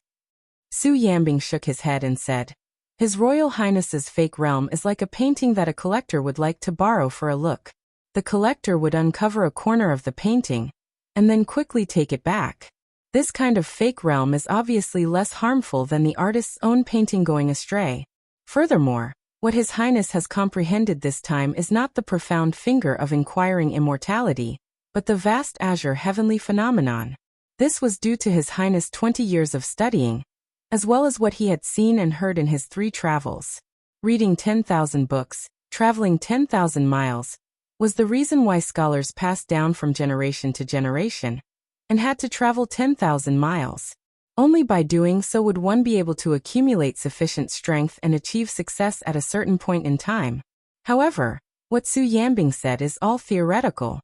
Su Yanbing shook his head and said, "His Royal Highness's fake realm is like a painting that a collector would like to borrow for a look. The collector would uncover a corner of the painting, and then quickly take it back. This kind of fake realm is obviously less harmful than the artist's own painting going astray. Furthermore, what His Highness has comprehended this time is not the profound finger of inquiring immortality, but the vast azure heavenly phenomenon. This was due to His Highness 20 years of studying, as well as what he had seen and heard in his 3 travels. Reading 10,000 books, traveling 10,000 miles, was the reason why scholars passed down from generation to generation, and had to travel 10,000 miles. Only by doing so would one be able to accumulate sufficient strength and achieve success at a certain point in time. However, what Su Yanbing said is all theoretical.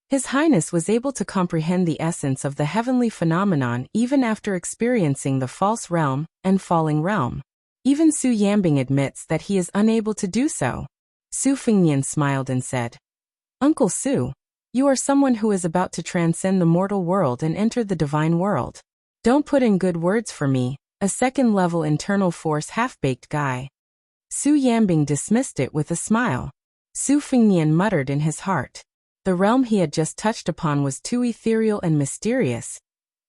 His Highness was able to comprehend the essence of the heavenly phenomenon even after experiencing the false realm and falling realm. Even Su Yanbing admits that he is unable to do so. Su Fengnian smiled and said, "Uncle Su, you are someone who is about to transcend the mortal world and enter the divine world. Don't put in good words for me, a second-level internal force half-baked guy." Su Yambing dismissed it with a smile. Su Fengnian muttered in his heart. The realm he had just touched upon was too ethereal and mysterious,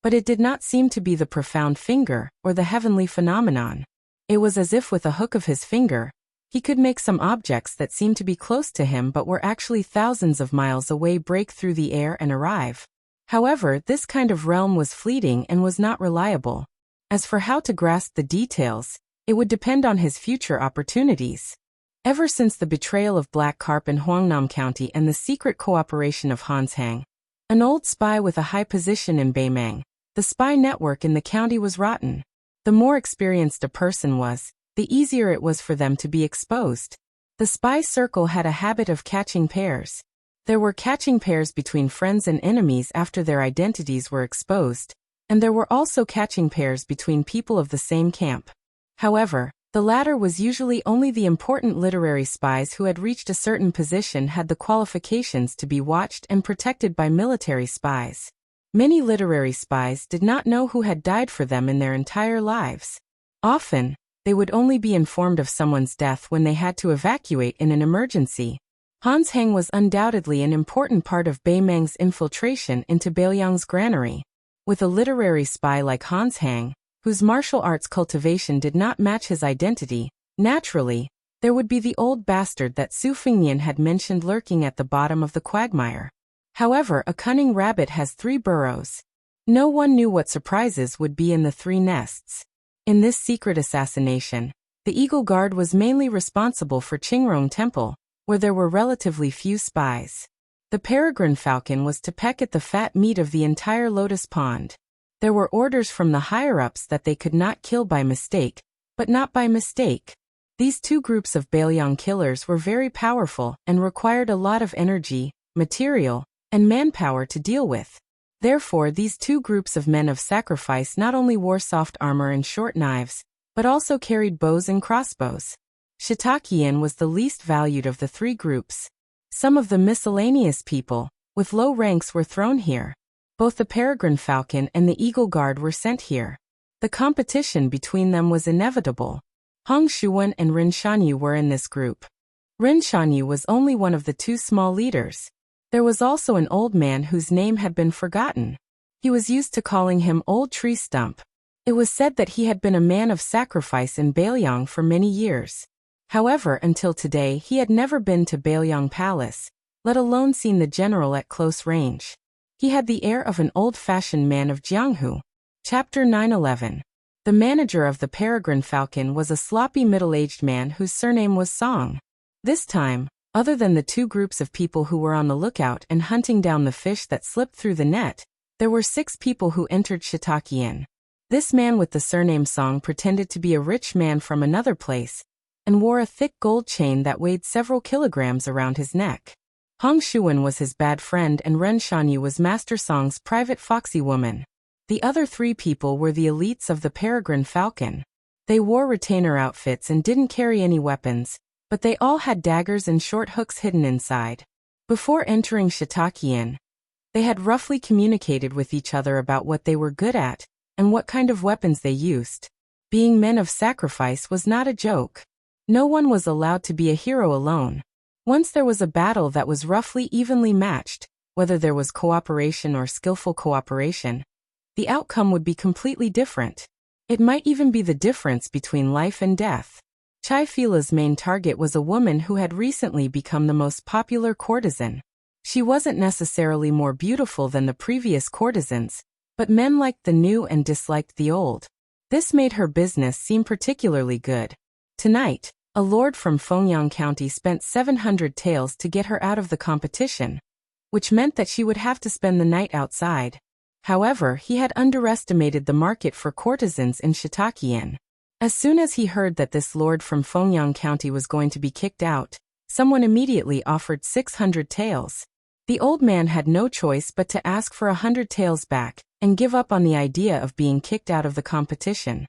but it did not seem to be the profound finger or the heavenly phenomenon. It was as if with a hook of his finger, he could make some objects that seemed to be close to him but were actually thousands of miles away break through the air and arrive. However, this kind of realm was fleeting and was not reliable. As for how to grasp the details, it would depend on his future opportunities. Ever since the betrayal of Black Carp in Huangnam County and the secret cooperation of Hans Hang, an old spy with a high position in Beimang, the spy network in the county was rotten. The more experienced a person was, the easier it was for them to be exposed. The spy circle had a habit of catching pairs. There were catching pairs between friends and enemies after their identities were exposed, and there were also catching pairs between people of the same camp. However, the latter was usually only the important literary spies who had reached a certain position had the qualifications to be watched and protected by military spies. Many literary spies did not know who had died for them in their entire lives. Often, they would only be informed of someone's death when they had to evacuate in an emergency. Hans Hang was undoubtedly an important part of Beimang's infiltration into Bailiang's granary. With a literary spy like Hans Hang, whose martial arts cultivation did not match his identity, naturally, there would be the old bastard that Su Fengnian had mentioned lurking at the bottom of the quagmire. However, a cunning rabbit has 3 burrows. No one knew what surprises would be in the 3 nests. In this secret assassination, the Eagle Guard was mainly responsible for Qingrong Temple, where there were relatively few spies. The peregrine falcon was to peck at the fat meat of the entire lotus pond. There were orders from the higher-ups that they could not kill by mistake, but not by mistake. These 2 groups of Bailiang killers were very powerful and required a lot of energy, material, and manpower to deal with. Therefore, these 2 groups of men of sacrifice not only wore soft armor and short knives, but also carried bows and crossbows. Shiitakian was the least valued of the 3 groups. Some of the miscellaneous people, with low ranks, were thrown here. Both the peregrine falcon and the Eagle Guard were sent here. The competition between them was inevitable. Hong Shuwen and Ren Shanyu were in this group. Ren Shanyu was only one of the 2 small leaders. There was also an old man whose name had been forgotten. He was used to calling him Old Tree Stump. It was said that he had been a man of sacrifice in Bailiang for many years. However, until today he had never been to Bailiang Palace, let alone seen the general at close range. He had the air of an old-fashioned man of Jianghu. Chapter 9:11. The manager of the Peregrine Falcon was a sloppy middle-aged man whose surname was Song. This time, other than the 2 groups of people who were on the lookout and hunting down the fish that slipped through the net, there were 6 people who entered Shiitakian. This man with the surname Song pretended to be a rich man from another place, and wore a thick gold chain that weighed several kilograms around his neck. Hong Shuwen was his bad friend and Ren Shanyu was Master Song's private foxy woman. The other 3 people were the elites of the Peregrine Falcon. They wore retainer outfits and didn't carry any weapons, but they all had daggers and short hooks hidden inside. Before entering Shiitakian, they had roughly communicated with each other about what they were good at and what kind of weapons they used. Being men of sacrifice was not a joke. No one was allowed to be a hero alone. Once there was a battle that was roughly evenly matched, whether there was cooperation or skillful cooperation, the outcome would be completely different. It might even be the difference between life and death. Chai Fila's main target was a woman who had recently become the most popular courtesan. She wasn't necessarily more beautiful than the previous courtesans, but men liked the new and disliked the old. This made her business seem particularly good. Tonight, a lord from Fengyang County spent 700 taels to get her out of the competition, which meant that she would have to spend the night outside. However, he had underestimated the market for courtesans in Shiitakian. As soon as he heard that this lord from Fengyang County was going to be kicked out, someone immediately offered 600 taels. The old man had no choice but to ask for 100 taels back and give up on the idea of being kicked out of the competition.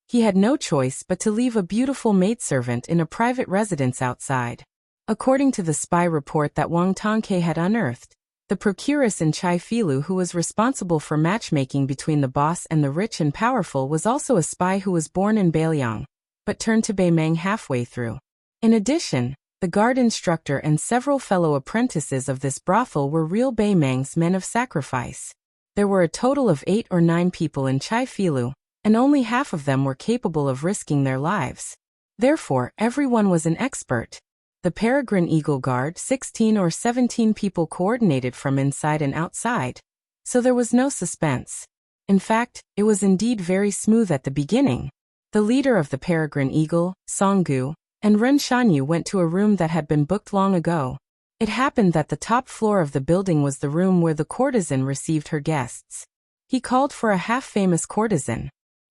He had no choice but to leave a beautiful maidservant in a private residence outside. According to the spy report that Wang Tongke had unearthed, the procuress in Chai Filu who was responsible for matchmaking between the boss and the rich and powerful was also a spy who was born in Bailiang, but turned to Baimang halfway through. In addition, the guard instructor and several fellow apprentices of this brothel were real Baimang's men of sacrifice. There were a total of 8 or 9 people in Chai Filu, and only half of them were capable of risking their lives. Therefore, everyone was an expert. The Peregrine Eagle Guard, 16 or 17 people coordinated from inside and outside. So there was no suspense. In fact, it was indeed very smooth at the beginning. The leader of the Peregrine Eagle, Songgu, and Ren Shanyu went to a room that had been booked long ago. It happened that the top floor of the building was the room where the courtesan received her guests. He called for a half-famous courtesan.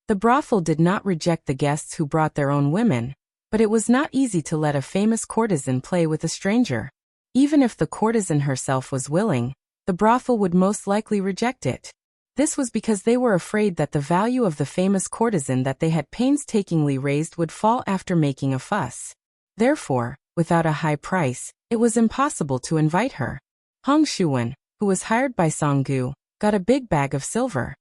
The brothel did not reject the guests who brought their own women, but it was not easy to let a famous courtesan play with a stranger. Even if the courtesan herself was willing, the brothel would most likely reject it. This was because they were afraid that the value of the famous courtesan that they had painstakingly raised would fall after making a fuss. Therefore, without a high price, it was impossible to invite her. Hong Shuwen, who was hired by Songgu, got a big bag of silver.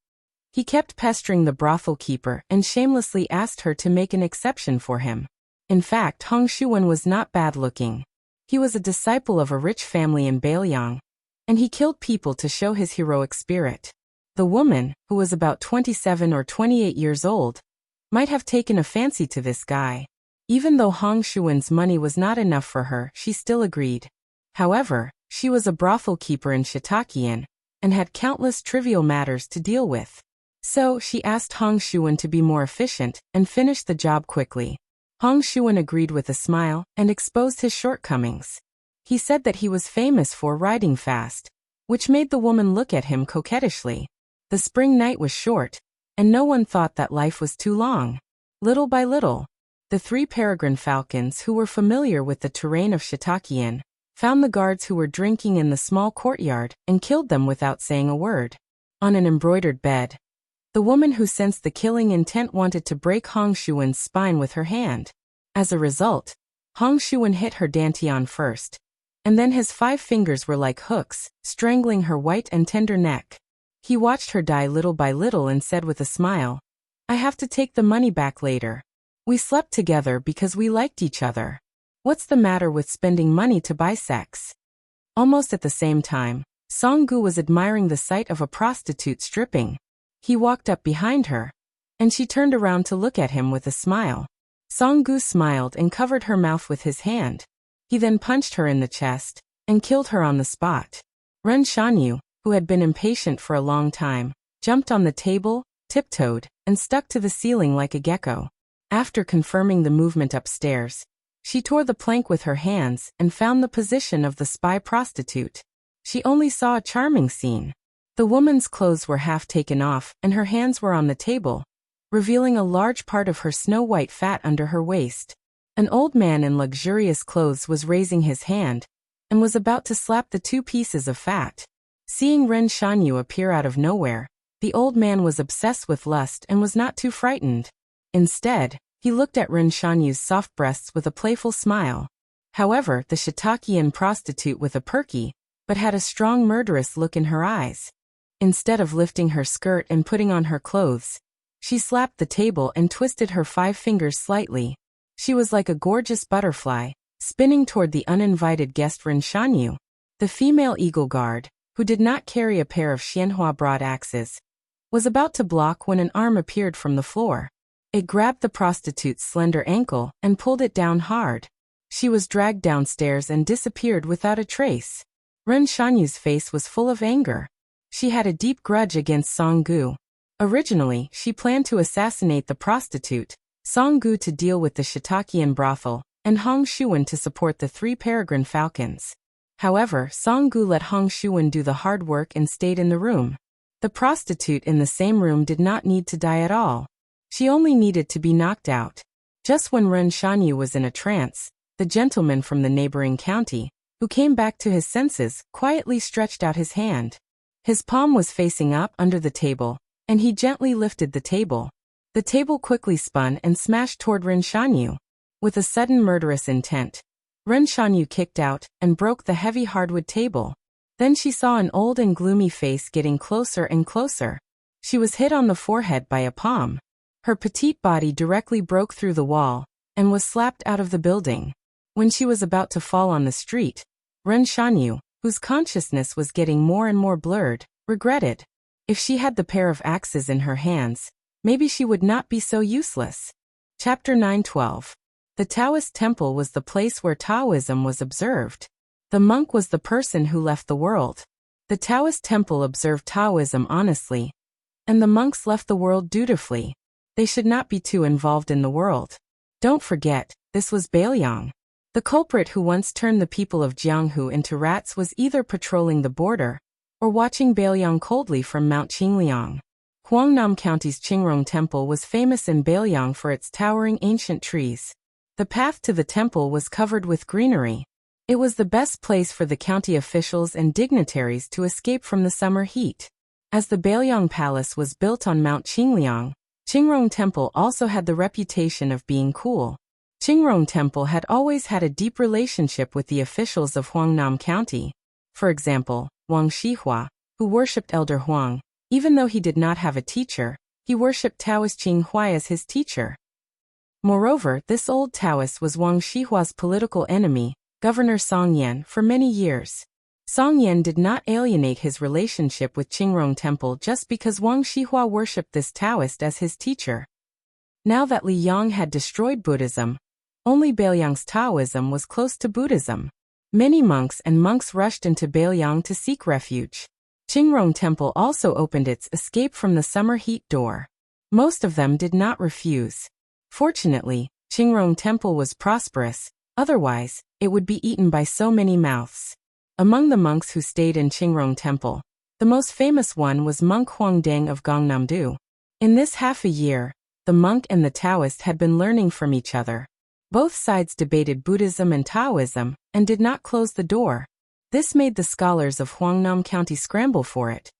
He kept pestering the brothel keeper and shamelessly asked her to make an exception for him. In fact, Hong Shuwen was not bad-looking. He was a disciple of a rich family in Bailiang, and he killed people to show his heroic spirit. The woman, who was about 27 or 28 years old, might have taken a fancy to this guy. Even though Hong Shuwen's money was not enough for her, she still agreed. However, she was a brothel keeper in Shitakian, and had countless trivial matters to deal with. So, she asked Hong Shuwen to be more efficient, and finish the job quickly. Hong Shuwen agreed with a smile, and exposed his shortcomings. He said that he was famous for riding fast, which made the woman look at him coquettishly. The spring night was short, and no one thought that life was too long. Little by little, the 3 peregrine falcons who were familiar with the terrain of Shitakian found the guards who were drinking in the small courtyard and killed them without saying a word. On an embroidered bed, the woman who sensed the killing intent wanted to break Hong Shuwen's spine with her hand. As a result, Hong Shuwen hit her dantian first, and then his 5 fingers were like hooks, strangling her white and tender neck. He watched her die little by little and said with a smile, "I have to take the money back later. We slept together because we liked each other. What's the matter with spending money to buy sex?" Almost at the same time, Songgu was admiring the sight of a prostitute stripping. He walked up behind her, and she turned around to look at him with a smile. Songgu smiled and covered her mouth with his hand. He then punched her in the chest, and killed her on the spot. Ren Shanyu, who had been impatient for a long time, jumped on the table, tiptoed, and stuck to the ceiling like a gecko. After confirming the movement upstairs, she tore the plank with her hands and found the position of the spy prostitute. She only saw a charming scene. The woman's clothes were half taken off and her hands were on the table, revealing a large part of her snow-white fat under her waist. An old man in luxurious clothes was raising his hand and was about to slap the 2 pieces of fat. Seeing Ren Shanyu appear out of nowhere, the old man was obsessed with lust and was not too frightened. Instead, he looked at Ren Shanyu's soft breasts with a playful smile. However, the Shitakian prostitute with a perky, but had a strong murderous look in her eyes. Instead of lifting her skirt and putting on her clothes, she slapped the table and twisted her 5 fingers slightly. She was like a gorgeous butterfly, spinning toward the uninvited guest Ren Shanyu. The female eagle guard, who did not carry a pair of Xianhua broad axes, was about to block when an arm appeared from the floor. It grabbed the prostitute's slender ankle and pulled it down hard. She was dragged downstairs and disappeared without a trace. Ren Shanyu's face was full of anger. She had a deep grudge against Songgu. Originally, she planned to assassinate the prostitute, Songgu to deal with the Shitakian brothel, and Hong Shuwen to support the 3 peregrine falcons. However, Songgu let Hong Shuwen do the hard work and stayed in the room. The prostitute in the same room did not need to die at all. She only needed to be knocked out. Just when Ren Shanyu was in a trance, the gentleman from the neighboring county, who came back to his senses, quietly stretched out his hand. His palm was facing up under the table, and he gently lifted the table. The table quickly spun and smashed toward Ren Shanyu. With a sudden murderous intent, Ren Shanyu kicked out and broke the heavy hardwood table. Then she saw an old and gloomy face getting closer and closer. She was hit on the forehead by a palm. Her petite body directly broke through the wall and was slapped out of the building. When she was about to fall on the street, Ren Shanyu, whose consciousness was getting more and more blurred, regretted. If she had the pair of axes in her hands, maybe she would not be so useless. Chapter 9:12. The Taoist temple was the place where Taoism was observed. The monk was the person who left the world. The Taoist temple observed Taoism honestly, and the monks left the world dutifully. They should not be too involved in the world. Don't forget, this was Bailiang. The culprit who once turned the people of Jianghu into rats was either patrolling the border or watching Bailiang coldly from Mount Qingliang. Huangnam County's Qingrong Temple was famous in Bailiang for its towering ancient trees. The path to the temple was covered with greenery. It was the best place for the county officials and dignitaries to escape from the summer heat. As the Bailiang Palace was built on Mount Qingliang, Qingrong Temple also had the reputation of being cool. Qingrong Temple had always had a deep relationship with the officials of Huangnam County. For example, Wang Shihua, who worshipped Elder Huang, even though he did not have a teacher, he worshipped Taoist Qing Huai as his teacher. Moreover, this old Taoist was Wang Shihua's political enemy, Governor Song Yan, for many years. Song Yan did not alienate his relationship with Qingrong Temple just because Wang Shihua worshipped this Taoist as his teacher. Now that Li Yang had destroyed Buddhism, only Bailiang's Taoism was close to Buddhism. Many monks and monks rushed into Bailiang to seek refuge. Qingrong Temple also opened its escape from the summer heat door. Most of them did not refuse. Fortunately, Qingrong Temple was prosperous, otherwise, it would be eaten by so many mouths. Among the monks who stayed in Qingrong Temple, the most famous one was monk Huangdang of Gangnam-do. In this half a year, the monk and the Taoist had been learning from each other. Both sides debated Buddhism and Taoism, and did not close the door. This made the scholars of Huangnam County scramble for it,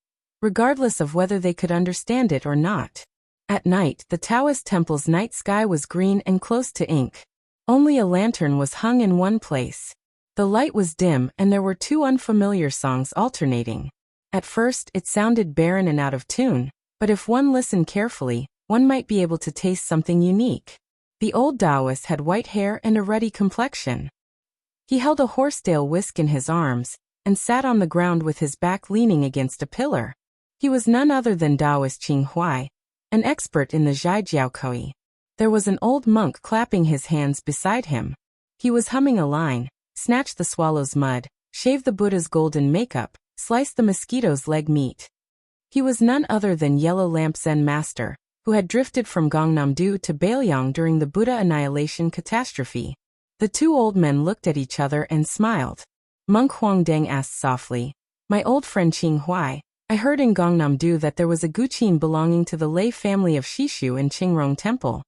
regardless of whether they could understand it or not. At night, the Taoist temple's night sky was green and close to ink. Only a lantern was hung in one place. The light was dim and there were two unfamiliar songs alternating. At first, it sounded barren and out of tune, but if one listened carefully, one might be able to taste something unique. The old Taoist had white hair and a ruddy complexion. He held a horsetail whisk in his arms, and sat on the ground with his back leaning against a pillar. He was none other than Taoist Qing Huai, an expert in the Zhaijiaokui. There was an old monk clapping his hands beside him. He was humming a line: snatch the swallow's mud, shave the Buddha's golden makeup, slice the mosquito's leg meat. He was none other than Yellow Lamp Zen Master, who had drifted from Gangnam-do to Bailiang during the Buddha annihilation catastrophe. The two old men looked at each other and smiled. Monk Huangdang asked softly, "My old friend Qing Huai, I heard in Gangnam-do that there was a guqin belonging to the lay family of Shishu in Qingrong Temple.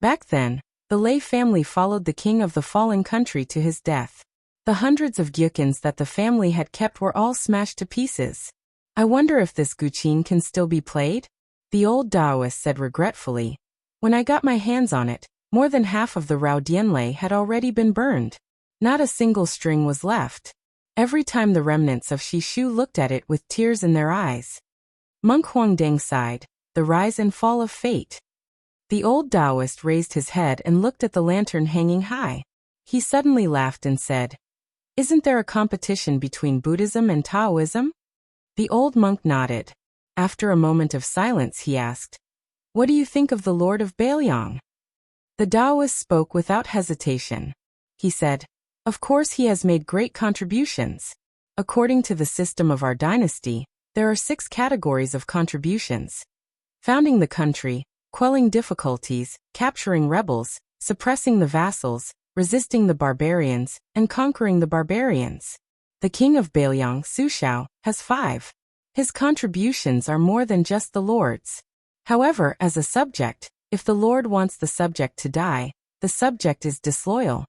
Back then, the lay family followed the king of the fallen country to his death. The hundreds of gyukins that the family had kept were all smashed to pieces. I wonder if this guqin can still be played?" The old Taoist said regretfully, "When I got my hands on it, more than half of the Rao Dianlei had already been burned. Not a single string was left. Every time the remnants of Shishu looked at it with tears in their eyes." Monk Huangdang sighed, the rise and fall of fate. The old Taoist raised his head and looked at the lantern hanging high. He suddenly laughed and said, "Isn't there a competition between Buddhism and Taoism?" The old monk nodded. After a moment of silence he asked, "What do you think of the Lord of Bailiang?" The Taoist spoke without hesitation. He said, "Of course he has made great contributions. According to the system of our dynasty, there are 6 categories of contributions: founding the country, quelling difficulties, capturing rebels, suppressing the vassals, resisting the barbarians, and conquering the barbarians. The king of Bailiang, Sushao, has 5. His contributions are more than just the lord's. However, as a subject, if the lord wants the subject to die, the subject is disloyal."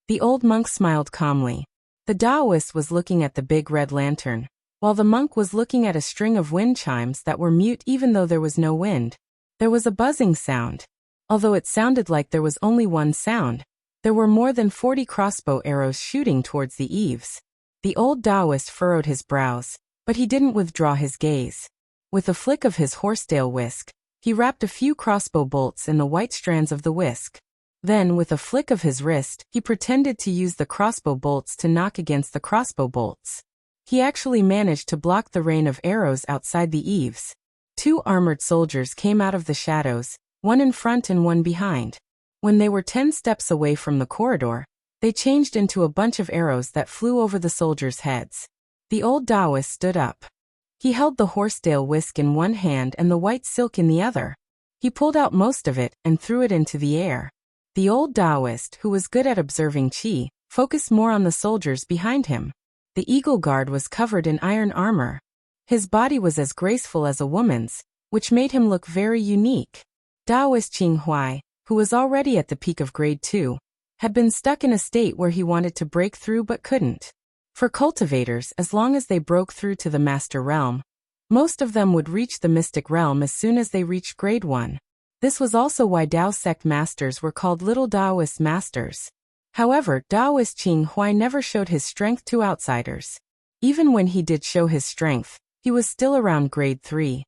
The old monk smiled calmly. The Taoist was looking at the big red lantern, while the monk was looking at a string of wind chimes that were mute even though there was no wind. There was a buzzing sound. Although it sounded like there was only one sound, there were more than 40 crossbow arrows shooting towards the eaves. The old Taoist furrowed his brows, but he didn't withdraw his gaze. With a flick of his horsetail whisk, He wrapped a few crossbow bolts in the white strands of the whisk. Then, with a flick of his wrist, he pretended to use the crossbow bolts to knock against the crossbow bolts. He actually managed to block the rain of arrows outside the eaves. 2 armored soldiers came out of the shadows, one in front and one behind. When they were 10 steps away from the corridor, they changed into a bunch of arrows that flew over the soldiers' heads. The old Taoist stood up. He held the horsetail whisk in one hand and the white silk in the other. He pulled out most of it and threw it into the air. The old Taoist, who was good at observing qi, focused more on the soldiers behind him. The eagle guard was covered in iron armor. His body was as graceful as a woman's, which made him look very unique. Taoist Qing Huai, who was already at the peak of grade 2, had been stuck in a state where he wanted to break through but couldn't. For cultivators, as long as they broke through to the master realm, most of them would reach the mystic realm as soon as they reached grade 1. This was also why Dao sect masters were called little Taoist masters. However, Taoist Qing Huai never showed his strength to outsiders. Even when he did show his strength, he was still around grade 3.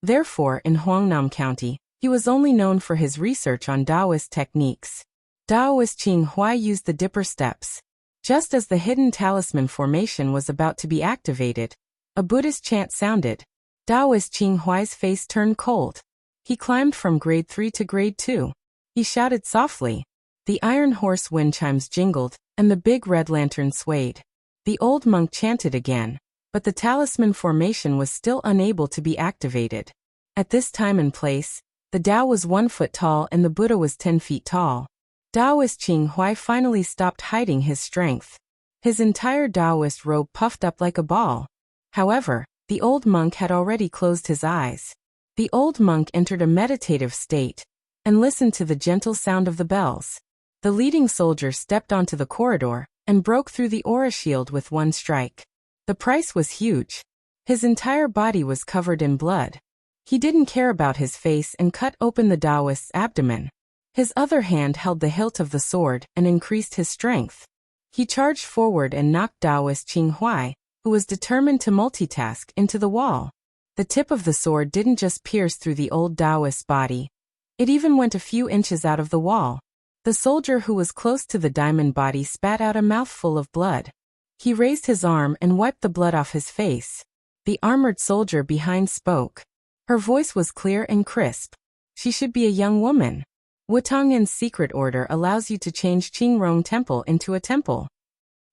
Therefore, in Huangnam County, he was only known for his research on Taoist techniques. Taoist Qing Huai used the Dipper steps. Just as the hidden talisman formation was about to be activated, a Buddhist chant sounded. Taoist Qing Huai's face turned cold. He climbed from grade 3 to grade 2. He shouted softly. The iron horse wind chimes jingled, and the big red lantern swayed. The old monk chanted again, but the talisman formation was still unable to be activated. At this time and place, the Tao was 1 foot tall and the Buddha was 10 feet tall. Taoist Qing Huai finally stopped hiding his strength. His entire Taoist robe puffed up like a ball. However, the old monk had already closed his eyes. The old monk entered a meditative state and listened to the gentle sound of the bells. The leading soldier stepped onto the corridor and broke through the aura shield with 1 strike. The price was huge. His entire body was covered in blood. He didn't care about his face and cut open the Taoist's abdomen. His other hand held the hilt of the sword and increased his strength. He charged forward and knocked Taoist Qing Huai, who was determined to multitask, into the wall. The tip of the sword didn't just pierce through the old Taoist's body. It even went a few inches out of the wall. The soldier who was close to the diamond body spat out a mouthful of blood. He raised his arm and wiped the blood off his face. The armored soldier behind spoke. Her voice was clear and crisp. She should be a young woman. Wutangen's secret order allows you to change Qingrong Temple into a temple.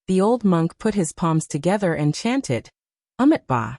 The old monk put his palms together and chanted, Ba.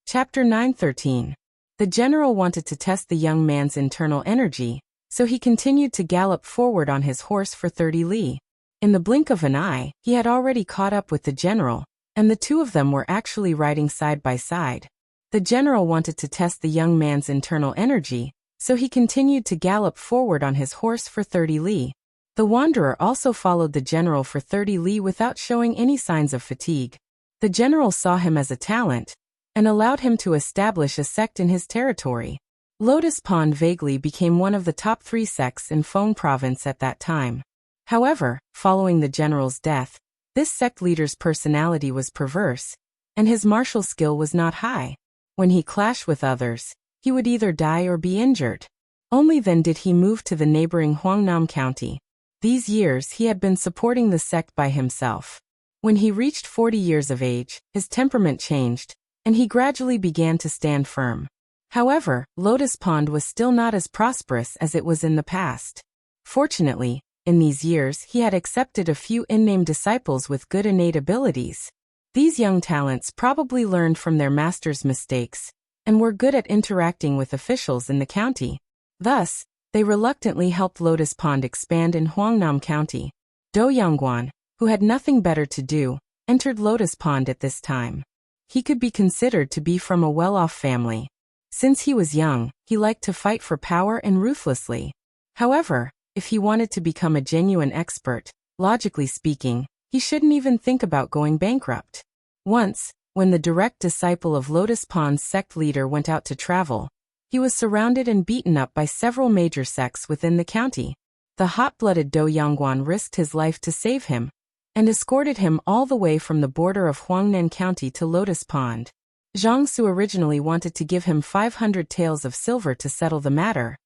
Chapter 9:13. The general wanted to test the young man's internal energy, so he continued to gallop forward on his horse for 30 li. In the blink of an eye, he had already caught up with the general, and the two of them were actually riding side by side. The general wanted to test the young man's internal energy, so he continued to gallop forward on his horse for 30 li. The wanderer also followed the general for 30 li without showing any signs of fatigue. The general saw him as a talent, and allowed him to establish a sect in his territory. Lotus Pond vaguely became one of the top 3 sects in Feng province at that time. However, following the general's death, this sect leader's personality was perverse, and his martial skill was not high. When he clashed with others, he would either die or be injured. Only then did he move to the neighboring Huangnam County. These years he had been supporting the sect by himself. When he reached 40 years of age, his temperament changed, and he gradually began to stand firm. However, Lotus Pond was still not as prosperous as it was in the past. Fortunately, in these years he had accepted a few unnamed disciples with good innate abilities. These young talents probably learned from their master's mistakes, and were good at interacting with officials in the county. Thus, they reluctantly helped Lotus Pond expand in Huangnam County. Do Yangguan, who had nothing better to do, entered Lotus Pond at this time. He could be considered to be from a well-off family. Since he was young, he liked to fight for power and ruthlessly. However, if he wanted to become a genuine expert, logically speaking, he shouldn't even think about going bankrupt. Once, when the direct disciple of Lotus Pond's sect leader went out to travel, he was surrounded and beaten up by several major sects within the county. The hot-blooded Do Yangguan risked his life to save him, and escorted him all the way from the border of Huangnan County to Lotus Pond. Zhang Su originally wanted to give him 500 taels of silver to settle the matter,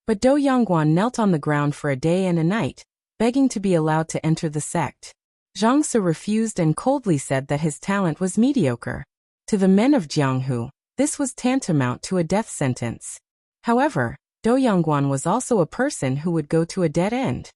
but Do Yongguan knelt on the ground for a day and a night, begging to be allowed to enter the sect. Zhang Su refused and coldly said that his talent was mediocre. To the men of Jianghu, this was tantamount to a death sentence. However, Do Yongguan was also a person who would go to a dead end.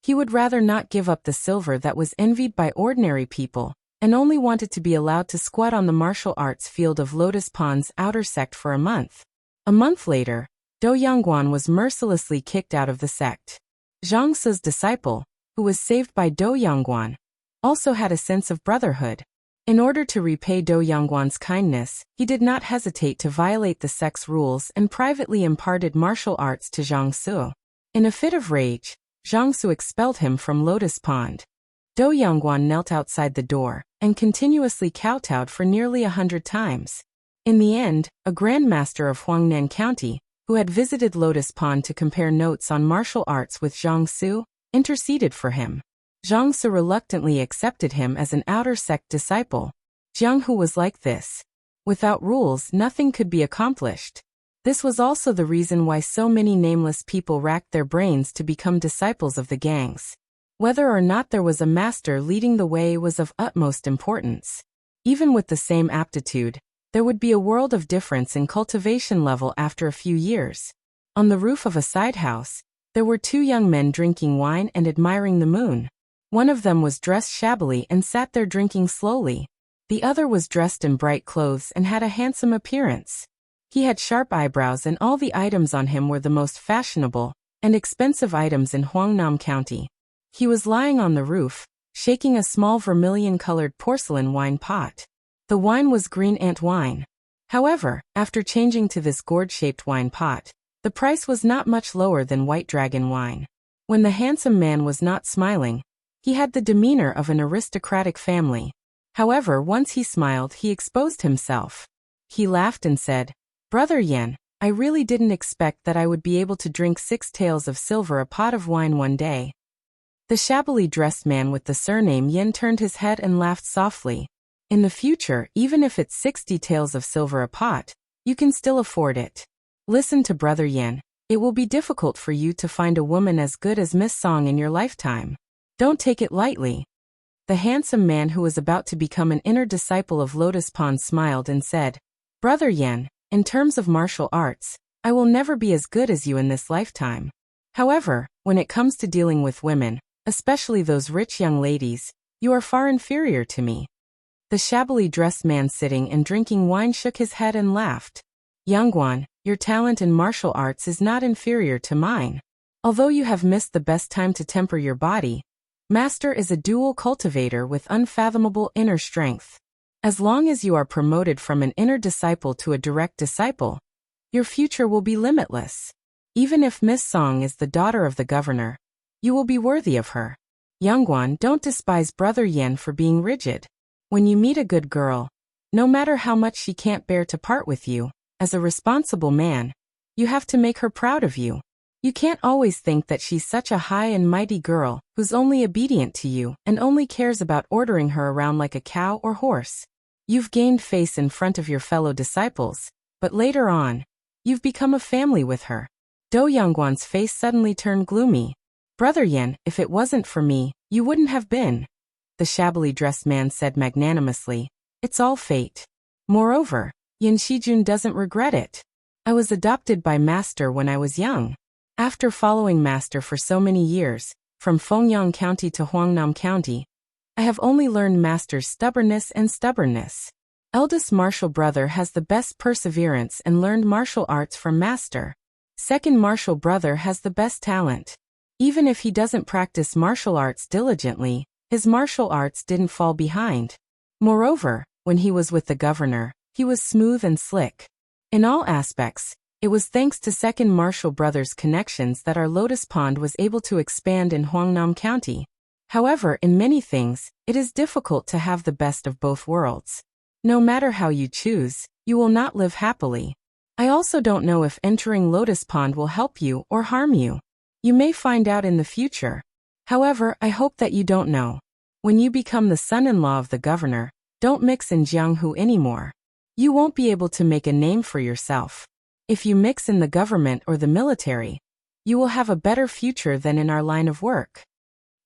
He would rather not give up the silver that was envied by ordinary people, and only wanted to be allowed to squat on the martial arts field of Lotus Pond's outer sect for a month. A month later, Do Yongguan was mercilessly kicked out of the sect. Zhang Su's disciple, who was saved by Do Yongguan, also had a sense of brotherhood. In order to repay Do Yongguan's kindness, he did not hesitate to violate the sect's rules and privately imparted martial arts to Zhang Su. In a fit of rage, Zhang Su expelled him from Lotus Pond. Do Yongguan knelt outside the door and continuously kowtowed for nearly 100 times. In the end, a grandmaster of Huangnan County, who had visited Lotus Pond to compare notes on martial arts with Zhang Su, interceded for him. Zhang Su reluctantly accepted him as an outer sect disciple. Jianghu was like this. Without rules, nothing could be accomplished. This was also the reason why so many nameless people racked their brains to become disciples of the gangs. Whether or not there was a master leading the way was of utmost importance. Even with the same aptitude, there would be a world of difference in cultivation level after a few years. On the roof of a side house, there were two young men drinking wine and admiring the moon. One of them was dressed shabbily and sat there drinking slowly. The other was dressed in bright clothes and had a handsome appearance. He had sharp eyebrows and all the items on him were the most fashionable and expensive items in Huangnam County. He was lying on the roof, shaking a small vermilion-colored porcelain wine pot. The wine was green ant wine. However, after changing to this gourd-shaped wine pot, the price was not much lower than white dragon wine. When the handsome man was not smiling, he had the demeanor of an aristocratic family. However, once he smiled, he exposed himself. He laughed and said, "Brother Yan, I really didn't expect that I would be able to drink 6 taels of silver a pot of wine one day." The shabbily dressed man with the surname Yan turned his head and laughed softly. "In the future, even if it's 60 taels of silver a pot, you can still afford it. Listen to Brother Yan, it will be difficult for you to find a woman as good as Miss Song in your lifetime. Don't take it lightly." The handsome man who was about to become an inner disciple of Lotus Pond smiled and said, "Brother Yan, in terms of martial arts, I will never be as good as you in this lifetime. However, when it comes to dealing with women, especially those rich young ladies, you are far inferior to me." The shabbily dressed man sitting and drinking wine shook his head and laughed. "Yongguan, your talent in martial arts is not inferior to mine. Although you have missed the best time to temper your body, Master is a dual cultivator with unfathomable inner strength. As long as you are promoted from an inner disciple to a direct disciple, your future will be limitless. Even if Miss Song is the daughter of the governor, you will be worthy of her. Yongguan, don't despise Brother Yan for being rigid. When you meet a good girl, no matter how much she can't bear to part with you, as a responsible man, you have to make her proud of you. You can't always think that she's such a high and mighty girl who's only obedient to you and only cares about ordering her around like a cow or horse. You've gained face in front of your fellow disciples, but later on, you've become a family with her." Do Yongguan's face suddenly turned gloomy. "Brother Yan, if it wasn't for me, you wouldn't have been," the shabbily dressed man said magnanimously. "It's all fate. Moreover, Yin Shijun doesn't regret it. I was adopted by Master when I was young. After following Master for so many years, from Fengyang County to Huangnam County, I have only learned Master's stubbornness and stubbornness. Eldest martial brother has the best perseverance and learned martial arts from Master. Second martial brother has the best talent. Even if he doesn't practice martial arts diligently, his martial arts didn't fall behind. Moreover, when he was with the governor, he was smooth and slick. In all aspects, it was thanks to second martial brother's connections that our Lotus Pond was able to expand in Huangnam County. However, in many things, it is difficult to have the best of both worlds. No matter how you choose, you will not live happily. I also don't know if entering Lotus Pond will help you or harm you. You may find out in the future. However, I hope that you don't know. When you become the son-in-law of the governor, don't mix in Jianghu anymore. You won't be able to make a name for yourself. If you mix in the government or the military, you will have a better future than in our line of work."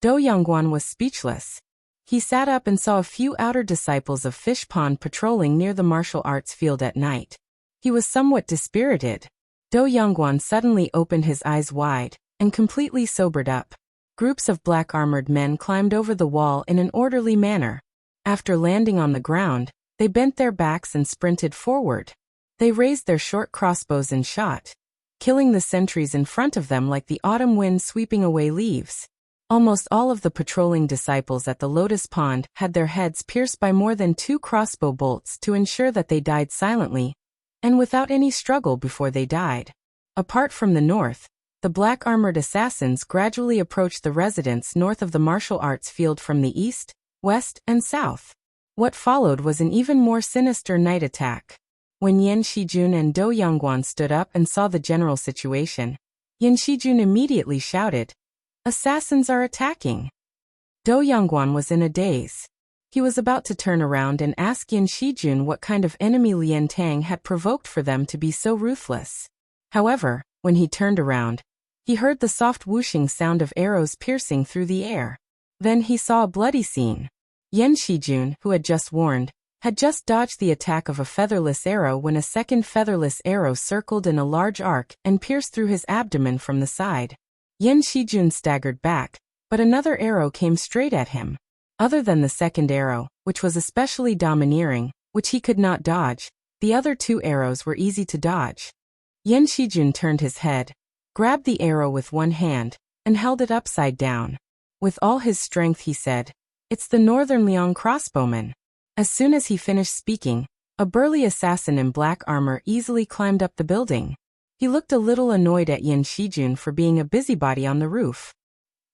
Do Youngwon was speechless. He sat up and saw a few outer disciples of Fish Pond patrolling near the martial arts field at night. He was somewhat dispirited. Do Youngwon suddenly opened his eyes wide and completely sobered up. Groups of black armored men climbed over the wall in an orderly manner. After landing on the ground, they bent their backs and sprinted forward. They raised their short crossbows and shot, killing the sentries in front of them like the autumn wind sweeping away leaves. Almost all of the patrolling disciples at the Lotus Pond had their heads pierced by more than 2 crossbow bolts to ensure that they died silently, and without any struggle before they died. Apart from the north, the black armored assassins gradually approached the residents north of the martial arts field from the east, west, and south. What followed was an even more sinister night attack. When Yen Shijun and Do Youngwon stood up and saw the general situation, Yen Shijun immediately shouted, "Assassins are attacking!" Do Youngwon was in a daze. He was about to turn around and ask Yen Shijun what kind of enemy Lien Tang had provoked for them to be so ruthless. However, when he turned around, he heard the soft whooshing sound of arrows piercing through the air. Then he saw a bloody scene. Yen Shijun, who had just warned, had just dodged the attack of a featherless arrow when a second featherless arrow circled in a large arc and pierced through his abdomen from the side. Yen Shijun staggered back, but another arrow came straight at him. Other than the second arrow, which was especially domineering, which he could not dodge, the other 2 arrows were easy to dodge. Yen Shijun turned his head, grabbed the arrow with one hand, and held it upside down. With all his strength he said, "It's the Northern Liang crossbowman." As soon as he finished speaking, a burly assassin in black armor easily climbed up the building. He looked a little annoyed at Yen Shijun for being a busybody on the roof.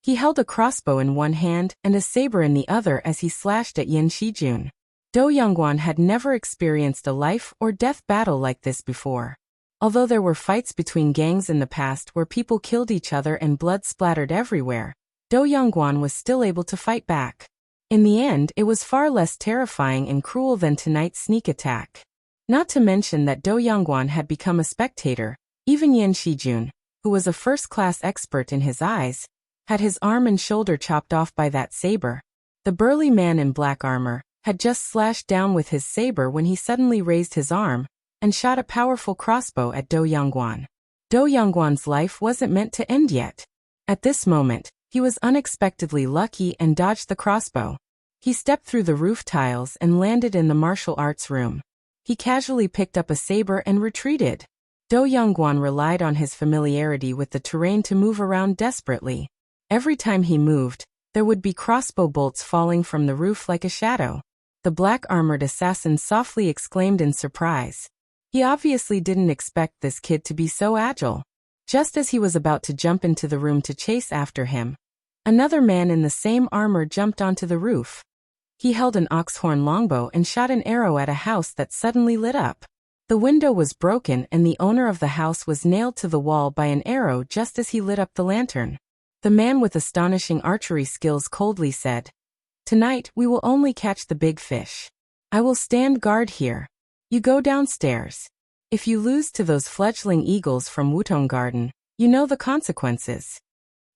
He held a crossbow in one hand and a saber in the other as he slashed at Yen Shijun. Do Youngwon had never experienced a life or death battle like this before. Although there were fights between gangs in the past where people killed each other and blood splattered everywhere, Do Youngwon was still able to fight back. In the end, it was far less terrifying and cruel than tonight's sneak attack. Not to mention that Do Youngwon had become a spectator. Even Yen Shijun, who was a first-class expert in his eyes, had his arm and shoulder chopped off by that saber. The burly man in black armor had just slashed down with his saber when he suddenly raised his arm and shot a powerful crossbow at Do Youngwon. Do Youngwon's life wasn't meant to end yet. At this moment, he was unexpectedly lucky and dodged the crossbow. He stepped through the roof tiles and landed in the martial arts room. He casually picked up a saber and retreated. Do Youngwon relied on his familiarity with the terrain to move around desperately. Every time he moved, there would be crossbow bolts falling from the roof like a shadow. The black-armored assassin softly exclaimed in surprise. He obviously didn't expect this kid to be so agile. Just as he was about to jump into the room to chase after him, another man in the same armor jumped onto the roof. He held an ox-horn longbow and shot an arrow at a house that suddenly lit up. The window was broken and the owner of the house was nailed to the wall by an arrow just as he lit up the lantern. The man with astonishing archery skills coldly said, "Tonight we will only catch the big fish. I will stand guard here. You go downstairs. If you lose to those fledgling eagles from Wutong Garden, you know the consequences."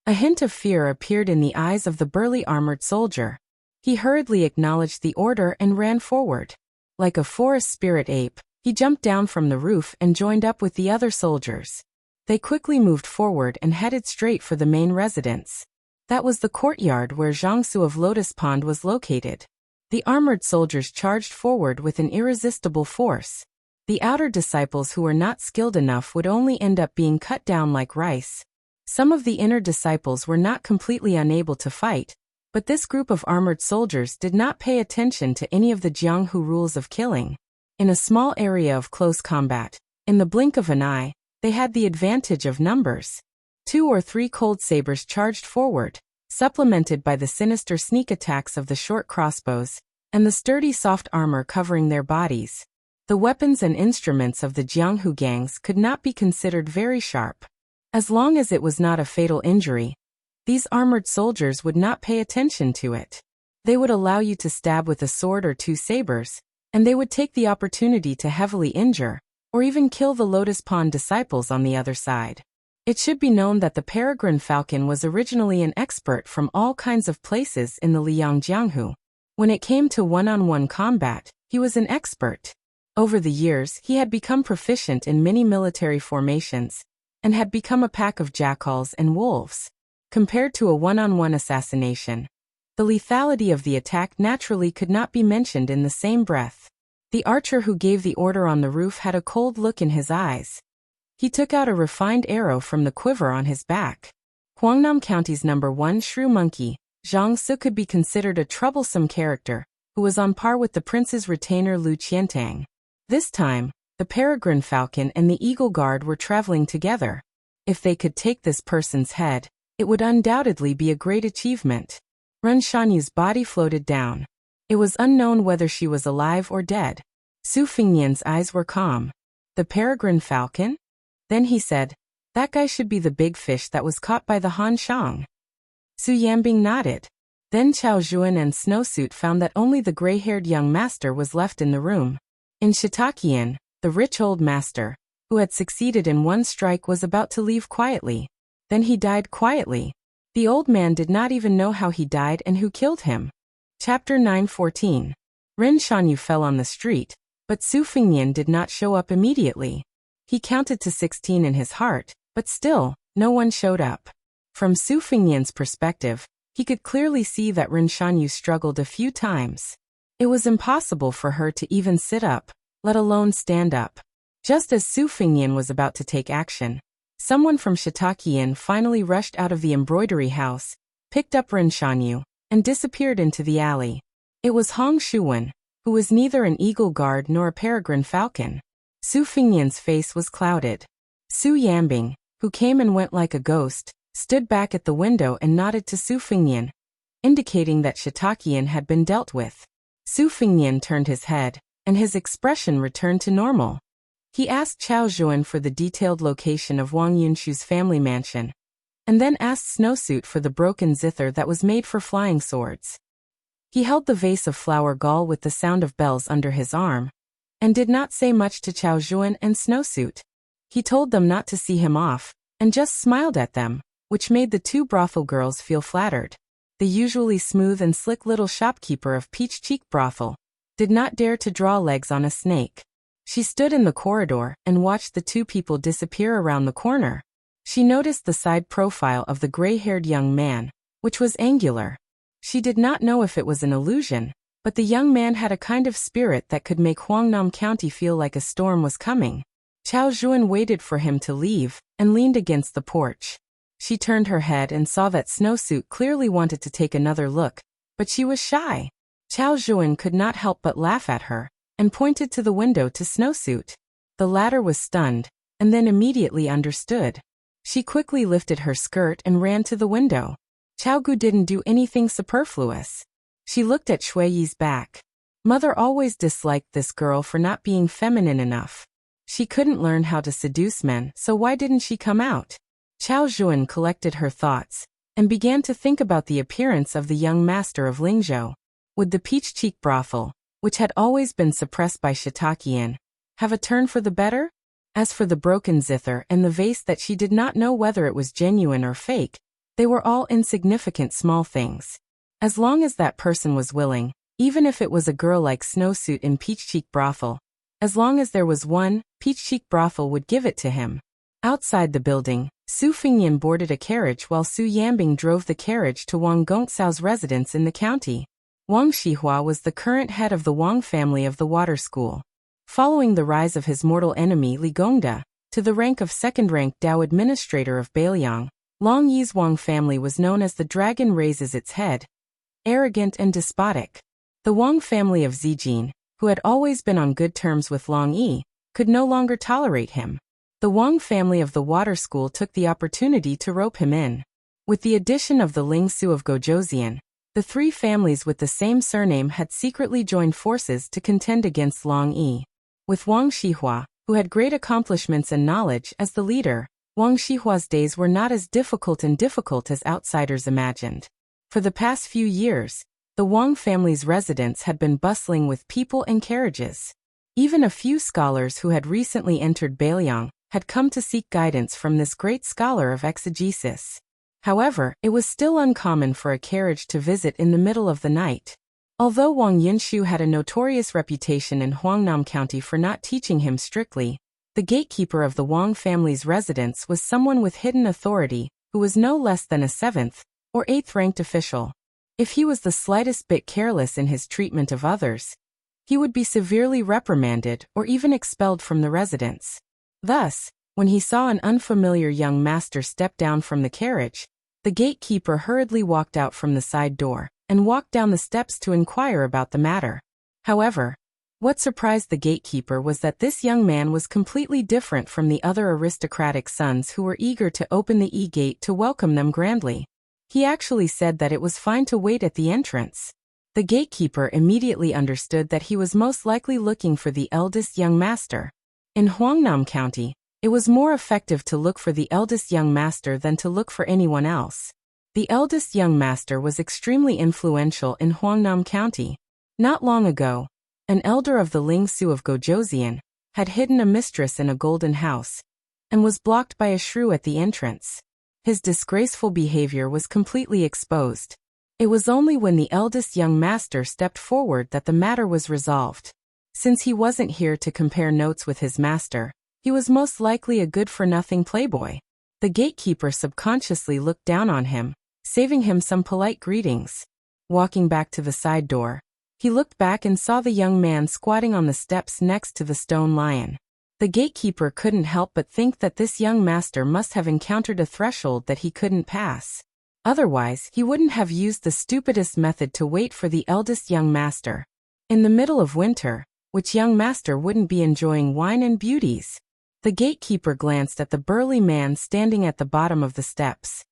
A hint of fear appeared in the eyes of the burly armored soldier. He hurriedly acknowledged the order and ran forward. Like a forest spirit ape, he jumped down from the roof and joined up with the other soldiers. They quickly moved forward and headed straight for the main residence. That was the courtyard where Jiangsu of Lotus Pond was located. The armored soldiers charged forward with an irresistible force. The outer disciples who were not skilled enough would only end up being cut down like rice. Some of the inner disciples were not completely unable to fight, but this group of armored soldiers did not pay attention to any of the Jianghu rules of killing. In a small area of close combat, in the blink of an eye, they had the advantage of numbers. 2 or 3 cold sabers charged forward, supplemented by the sinister sneak attacks of the short crossbows, and the sturdy soft armor covering their bodies. The weapons and instruments of the Jianghu gangs could not be considered very sharp. As long as it was not a fatal injury, these armored soldiers would not pay attention to it. They would allow you to stab with a sword or 2 sabers, and they would take the opportunity to heavily injure, or even kill the Lotus Pond disciples on the other side. It should be known that the peregrine falcon was originally an expert from all kinds of places in the Liangjianghu. When it came to one-on-one combat, he was an expert. Over the years, he had become proficient in many military formations, and had become a pack of jackals and wolves. Compared to a one-on-one assassination, the lethality of the attack naturally could not be mentioned in the same breath. The archer who gave the order on the roof had a cold look in his eyes. He took out a refined arrow from the quiver on his back. Huangnam County's #1 shrew monkey, Zhang Si, could be considered a troublesome character, who was on par with the prince's retainer Lu Qiantang. This time, the peregrine falcon and the eagle guard were traveling together. If they could take this person's head, it would undoubtedly be a great achievement. Ren Shanyu's body floated down. It was unknown whether she was alive or dead. Su Fingnian's eyes were calm. The peregrine falcon? Then he said, "That guy should be the big fish that was caught by the Han Shang." Su Yambing nodded. Then Chao Zhuan and Snowsuit found that only the gray-haired young master was left in the room. In Shitakian, the rich old master, who had succeeded in one strike, was about to leave quietly. Then he died quietly. The old man did not even know how he died and who killed him. Chapter 9:14. Ren Shanyu fell on the street, but Su Fingnian did not show up immediately. He counted to 16 in his heart, but still, no one showed up. From Su Fingnian's perspective, he could clearly see that Ren Shanyu struggled a few times. It was impossible for her to even sit up, let alone stand up. Just as Su Fingnian was about to take action, someone from Shitakian finally rushed out of the embroidery house, picked up Ren Shanyu, and disappeared into the alley. It was Hong Shuwen, who was neither an eagle guard nor a peregrine falcon. Su Fingnian's face was clouded. Su Yambing, who came and went like a ghost, stood back at the window and nodded to Su Fingnian, indicating that Shitakian had been dealt with. Su Fingnian turned his head, and his expression returned to normal. He asked Chao Zhuan for the detailed location of Wang Yunshu's family mansion, and then asked Snowsuit for the broken zither that was made for flying swords. He held the vase of flower gall with the sound of bells under his arm, and did not say much to Chao Zhuan and Snowsuit. He told them not to see him off, and just smiled at them, which made the two brothel girls feel flattered. The usually smooth and slick little shopkeeper of Peach Cheek Brothel did not dare to draw legs on a snake. She stood in the corridor and watched the two people disappear around the corner. She noticed the side profile of the gray-haired young man, which was angular. She did not know if it was an illusion, but the young man had a kind of spirit that could make Huangnam County feel like a storm was coming. Chao Zhuan waited for him to leave, and leaned against the porch. She turned her head and saw that Snowsuit clearly wanted to take another look, but she was shy. Chao Zhuan could not help but laugh at her, and pointed to the window to Snowsuit. The latter was stunned, and then immediately understood. She quickly lifted her skirt and ran to the window. Chao Gu didn't do anything superfluous. She looked at Shui Yi's back. Mother always disliked this girl for not being feminine enough. She couldn't learn how to seduce men, so why didn't she come out? Chao Zhuan collected her thoughts, and began to think about the appearance of the young master of Lingzhou. Would the Peach Cheek Brothel, which had always been suppressed by Shitakian, have a turn for the better? As for the broken zither and the vase that she did not know whether it was genuine or fake, they were all insignificant small things. As long as that person was willing, even if it was a girl like Snowsuit in Peach Cheek Brothel, as long as there was one, Peach Cheek Brothel would give it to him. Outside the building, Su Fingnian boarded a carriage while Su Yambing drove the carriage to Wang Gongcao's residence in the county. Wang Shihua was the current head of the Wang family of the water school. Following the rise of his mortal enemy Li Gongda to the rank of second-rank Dao administrator of Beiliang, Long Yi's Wang family was known as the dragon raises its head, arrogant and despotic. The Wang family of Zijin, who had always been on good terms with Long Yi, could no longer tolerate him. The Wang family of the water school took the opportunity to rope him in. With the addition of the Ling Su of Gojoseon, the three families with the same surname had secretly joined forces to contend against Long Yi. With Wang Shihua, who had great accomplishments and knowledge, as the leader, Wang Shihua's days were not as difficult as outsiders imagined. For the past few years, The Wang family's residence had been bustling with people and carriages. Even a few scholars who had recently entered Bailiang had come to seek guidance from this great scholar of exegesis. However, it was still uncommon for a carriage to visit in the middle of the night. Although Wang Yinshu had a notorious reputation in Huangnam County for not teaching him strictly, the gatekeeper of the Wang family's residence was someone with hidden authority, who was no less than a 7th or 8th ranked official. If he was the slightest bit careless in his treatment of others, he would be severely reprimanded or even expelled from the residence. Thus, when he saw an unfamiliar young master step down from the carriage, the gatekeeper hurriedly walked out from the side door and walked down the steps to inquire about the matter. However, what surprised the gatekeeper was that this young man was completely different from the other aristocratic sons who were eager to open the e-gate to welcome them grandly. He actually said that it was fine to wait at the entrance. The gatekeeper immediately understood that he was most likely looking for the eldest young master. In Huangnam County, it was more effective to look for the eldest young master than to look for anyone else. The eldest young master was extremely influential in Huangnam County. Not long ago, an elder of the Lingsu of Gojoseon had hidden a mistress in a golden house and was blocked by a shrew at the entrance. His disgraceful behavior was completely exposed. It was only when the eldest young master stepped forward that the matter was resolved. Since he wasn't here to compare notes with his master, he was most likely a good-for-nothing playboy. The gatekeeper subconsciously looked down on him, saving him some polite greetings. Walking back to the side door, he looked back and saw the young man squatting on the steps next to the stone lion. The gatekeeper couldn't help but think that this young master must have encountered a threshold that he couldn't pass. Otherwise, he wouldn't have used the stupidest method to wait for the eldest young master. In the middle of winter, which young master wouldn't be enjoying wine and beauties? The gatekeeper glanced at the burly man standing at the bottom of the steps.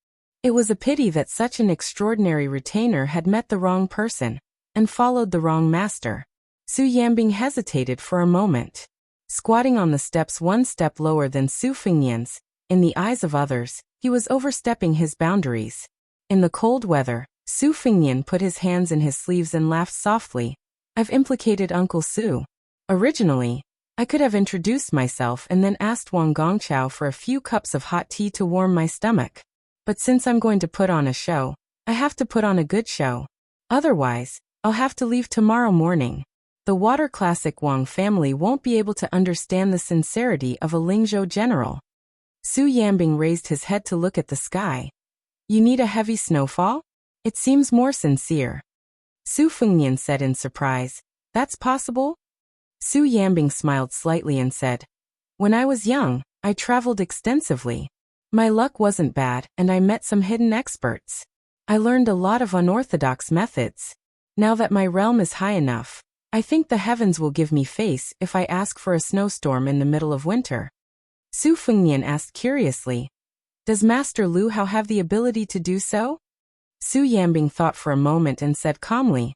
It was a pity that such an extraordinary retainer had met the wrong person and followed the wrong master. Su Yambing hesitated for a moment. Squatting on the steps one step lower than Su Fengnian's, in the eyes of others, he was overstepping his boundaries. In the cold weather, Su Fengnian put his hands in his sleeves and laughed softly. I've implicated Uncle Su. Originally, I could have introduced myself and then asked Wang Gongqiao for a few cups of hot tea to warm my stomach. But since I'm going to put on a show, I have to put on a good show. Otherwise, I'll have to leave tomorrow morning. The water classic Wang family won't be able to understand the sincerity of a Lingzhou general. Su Yambing raised his head to look at the sky. You need a heavy snowfall? It seems more sincere. Su Fengnian said in surprise. That's possible? Su Yambing smiled slightly and said, when I was young, I traveled extensively. My luck wasn't bad and I met some hidden experts. I learned a lot of unorthodox methods. Now that my realm is high enough, I think the heavens will give me face if I ask for a snowstorm in the middle of winter. Su Fengnian asked curiously, does Master Lu Hao have the ability to do so? Su Yambing thought for a moment and said calmly,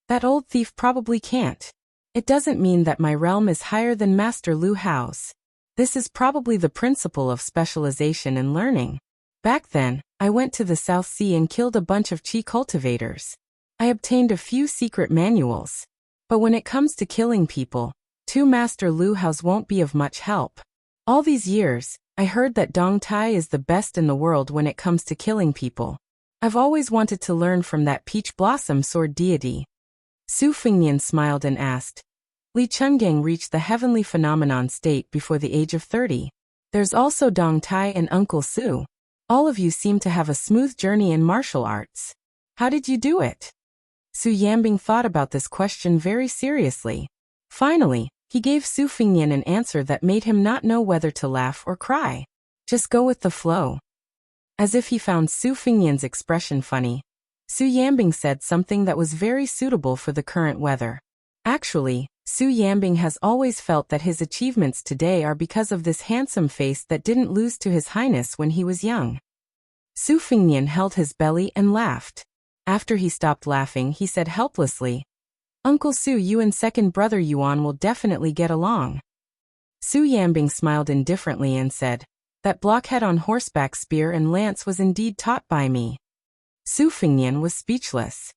that old thief probably can't. It doesn't mean that my realm is higher than Master Lu Hao's. This is probably the principle of specialization in learning. Back then, I went to the South Sea and killed a bunch of qi cultivators. I obtained a few secret manuals. But when it comes to killing people, two Master Lu Hao's won't be of much help. All these years, I heard that Dong Tai is the best in the world when it comes to killing people. I've always wanted to learn from that peach blossom sword deity. Su Fengnian smiled and asked, Li Chungang reached the heavenly phenomenon state before the age of 30. There's also Dong Tai and Uncle Su. All of you seem to have a smooth journey in martial arts. How did you do it? Su Yambing thought about this question very seriously. Finally, he gave Su Fengnian an answer that made him not know whether to laugh or cry. Just go with the flow. As if he found Su Fengnian's expression funny, Su Yambing said something that was very suitable for the current weather. Actually, Su Yambing has always felt that his achievements today are because of this handsome face that didn't lose to His Highness when he was young. Su Fengnian held his belly and laughed. After he stopped laughing, he said helplessly, Uncle Su, you and second brother Yuan will definitely get along. Su Yambing smiled indifferently and said, that blockhead on horseback spear and lance was indeed taught by me. Su Fengnian was speechless.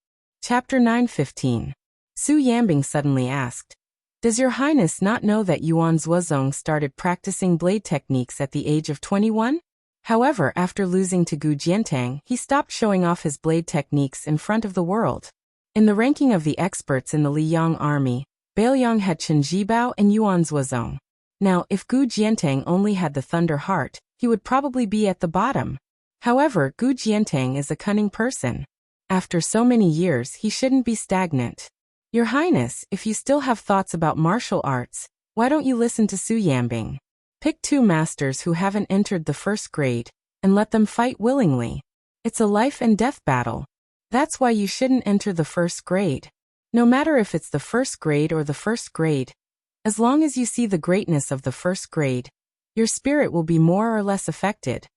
Chapter 9:15. Su Yambing suddenly asked, "Does your highness not know that Yuan Zuozong started practicing blade techniques at the age of 21? However, after losing to Gu Jiantang, he stopped showing off his blade techniques in front of the world. In the ranking of the experts in the Liyang army, Bailiang had Chen Jibao and Yuan Zuozong. Now, if Gu Jiantang only had the Thunder Heart, he would probably be at the bottom. However, Gu Jiantang is a cunning person. After so many years, he shouldn't be stagnant. Your Highness, if you still have thoughts about martial arts, why don't you listen to Su Yambing? Pick 2 masters who haven't entered the first grade, and let them fight willingly. It's a life and death battle. That's why you shouldn't enter the first grade. No matter if it's the first grade or the first grade, as long as you see the greatness of the first grade, your spirit will be more or less affected."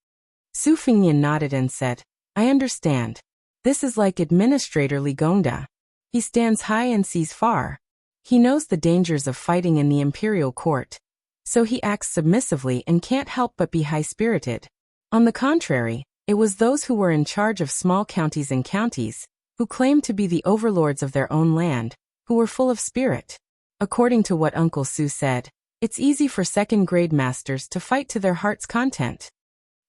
Su Fingyan nodded and said, "I understand. This is like Administrator Li Gongda. He stands high and sees far. He knows the dangers of fighting in the imperial court, so he acts submissively and can't help but be high-spirited. On the contrary, it was those who were in charge of small counties and counties, who claimed to be the overlords of their own land, who were full of spirit. According to what Uncle Su said, it's easy for second-grade masters to fight to their heart's content."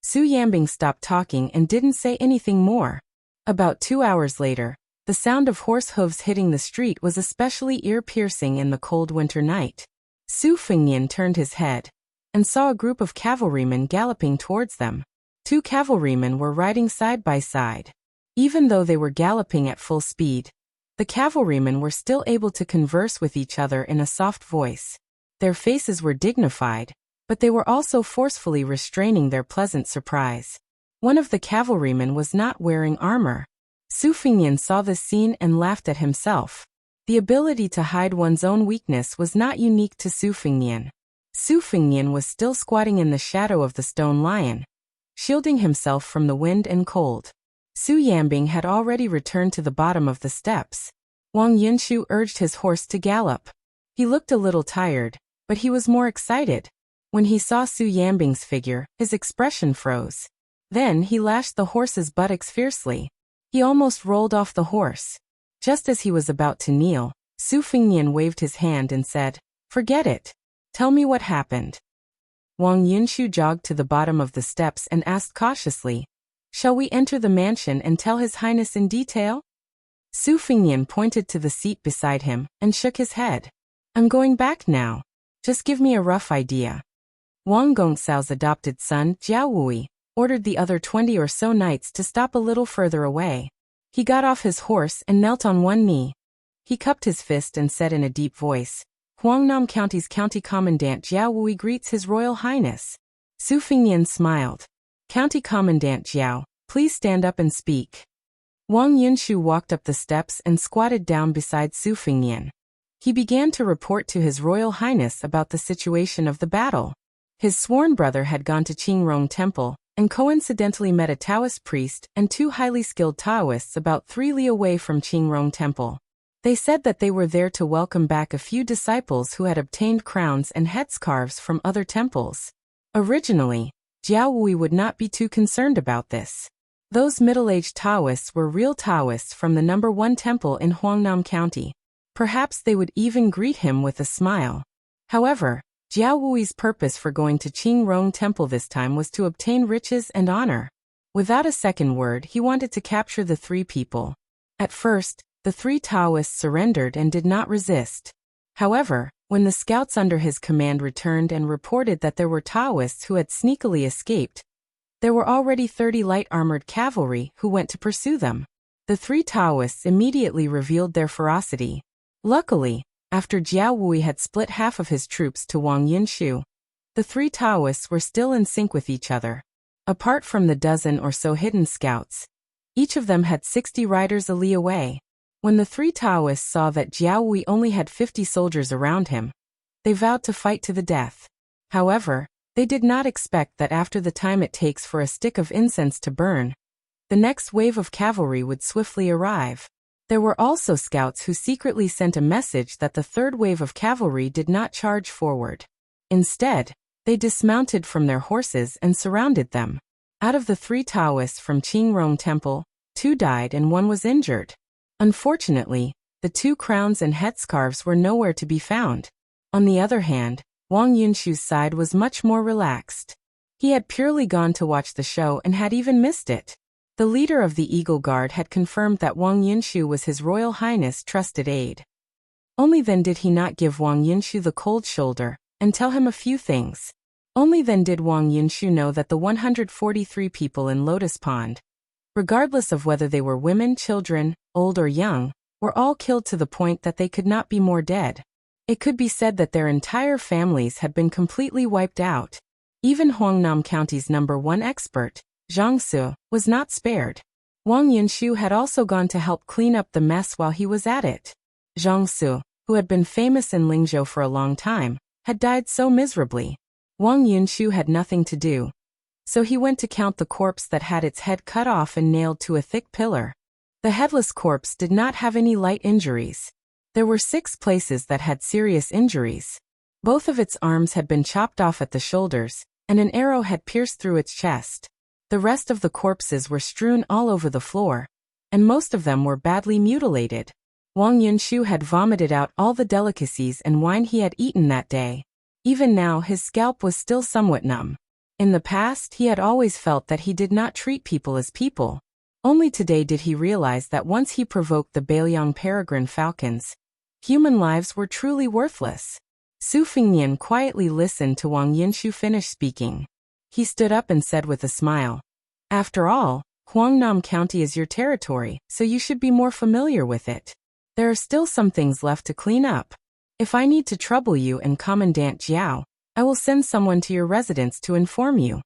Su Yambing stopped talking and didn't say anything more. About 2 hours later, the sound of horse hooves hitting the street was especially ear-piercing in the cold winter night. Su Fingyan turned his head and saw a group of cavalrymen galloping towards them. 2 cavalrymen were riding side by side. Even though they were galloping at full speed, the cavalrymen were still able to converse with each other in a soft voice. Their faces were dignified, but they were also forcefully restraining their pleasant surprise. One of the cavalrymen was not wearing armor. Su Fingyan saw this scene and laughed at himself. The ability to hide one's own weakness was not unique to Su Fingyan. Su Fingyan was still squatting in the shadow of the stone lion, shielding himself from the wind and cold. Su Yambing had already returned to the bottom of the steps. Wang Yunshu urged his horse to gallop. He looked a little tired, but he was more excited. When he saw Su Yambing's figure, his expression froze. Then he lashed the horse's buttocks fiercely. He almost rolled off the horse. Just as he was about to kneel, Su Fingyan waved his hand and said, "Forget it. Tell me what happened." Wang Yunshu jogged to the bottom of the steps and asked cautiously, "Shall we enter the mansion and tell His Highness in detail?" Su Fingyan pointed to the seat beside him and shook his head. "I'm going back now. Just give me a rough idea." Wang Gongsao's adopted son, Jiao Wui, ordered the other 20 or so knights to stop a little further away. He got off his horse and knelt on one knee. He cupped his fist and said in a deep voice, "Huangnam County's County Commandant Jiao Wui greets His Royal Highness." Su Fingyan smiled. "County Commandant Jiao, please stand up and speak." Wang Yunshu walked up the steps and squatted down beside Su Fingyan. He began to report to His Royal Highness about the situation of the battle. His sworn brother had gone to Qingrong Temple and coincidentally met a Taoist priest and 2 highly skilled Taoists about 3 li away from Qingrong Temple. They said that they were there to welcome back a few disciples who had obtained crowns and headscarves from other temples. Originally, Jiao Wui would not be too concerned about this. Those middle-aged Taoists were real Taoists from the number 1 temple in Huangnam County. Perhaps they would even greet him with a smile. However, Jiao Wui's purpose for going to Qingrong Temple this time was to obtain riches and honor. Without a second word, he wanted to capture the 3 people. At first, the 3 Taoists surrendered and did not resist. However, when the scouts under his command returned and reported that there were Taoists who had sneakily escaped, there were already 30 light-armored cavalry who went to pursue them. The 3 Taoists immediately revealed their ferocity. Luckily, after Jiao Wui had split half of his troops to Wang Yunshu, the 3 Taoists were still in sync with each other. Apart from the dozen or so hidden scouts, each of them had 60 riders a li away. When the 3 Taoists saw that Jiao Wui only had 50 soldiers around him, they vowed to fight to the death. However, they did not expect that after the time it takes for a stick of incense to burn, the next wave of cavalry would swiftly arrive. There were also scouts who secretly sent a message that the 3rd wave of cavalry did not charge forward. Instead, they dismounted from their horses and surrounded them. Out of the 3 Taoists from Qingrong Temple, 2 died and 1 was injured. Unfortunately, the 2 crowns and headscarves were nowhere to be found. On the other hand, Wang Yunshu's side was much more relaxed. He had purely gone to watch the show and had even missed it. The leader of the Eagle Guard had confirmed that Wang Yunshu was His Royal Highness' trusted aide. Only then did he not give Wang Yunshu the cold shoulder and tell him a few things. Only then did Wang Yunshu know that the 143 people in Lotus Pond, regardless of whether they were women, children, old or young, were all killed to the point that they could not be more dead. It could be said that their entire families had been completely wiped out. Even Huangnam County's #1 expert, Zhang Su, was not spared. Wang Yunshu had also gone to help clean up the mess while he was at it. Zhang Su, who had been famous in Lingzhou for a long time, had died so miserably. Wang Yunshu had nothing to do, so he went to count the corpse that had its head cut off and nailed to a thick pillar. The headless corpse did not have any light injuries. There were 6 places that had serious injuries. Both of its arms had been chopped off at the shoulders, and an arrow had pierced through its chest. The rest of the corpses were strewn all over the floor, and most of them were badly mutilated. Wang Yunshu had vomited out all the delicacies and wine he had eaten that day. Even now his scalp was still somewhat numb. In the past he had always felt that he did not treat people as people. Only today did he realize that once he provoked the Bailiang peregrine falcons, human lives were truly worthless. Su Fengnian quietly listened to Wang Yunshu finish speaking. He stood up and said with a smile, "After all, Huangnam County is your territory, so you should be more familiar with it. There are still some things left to clean up. If I need to trouble you and Commandant Jiao, I will send someone to your residence to inform you."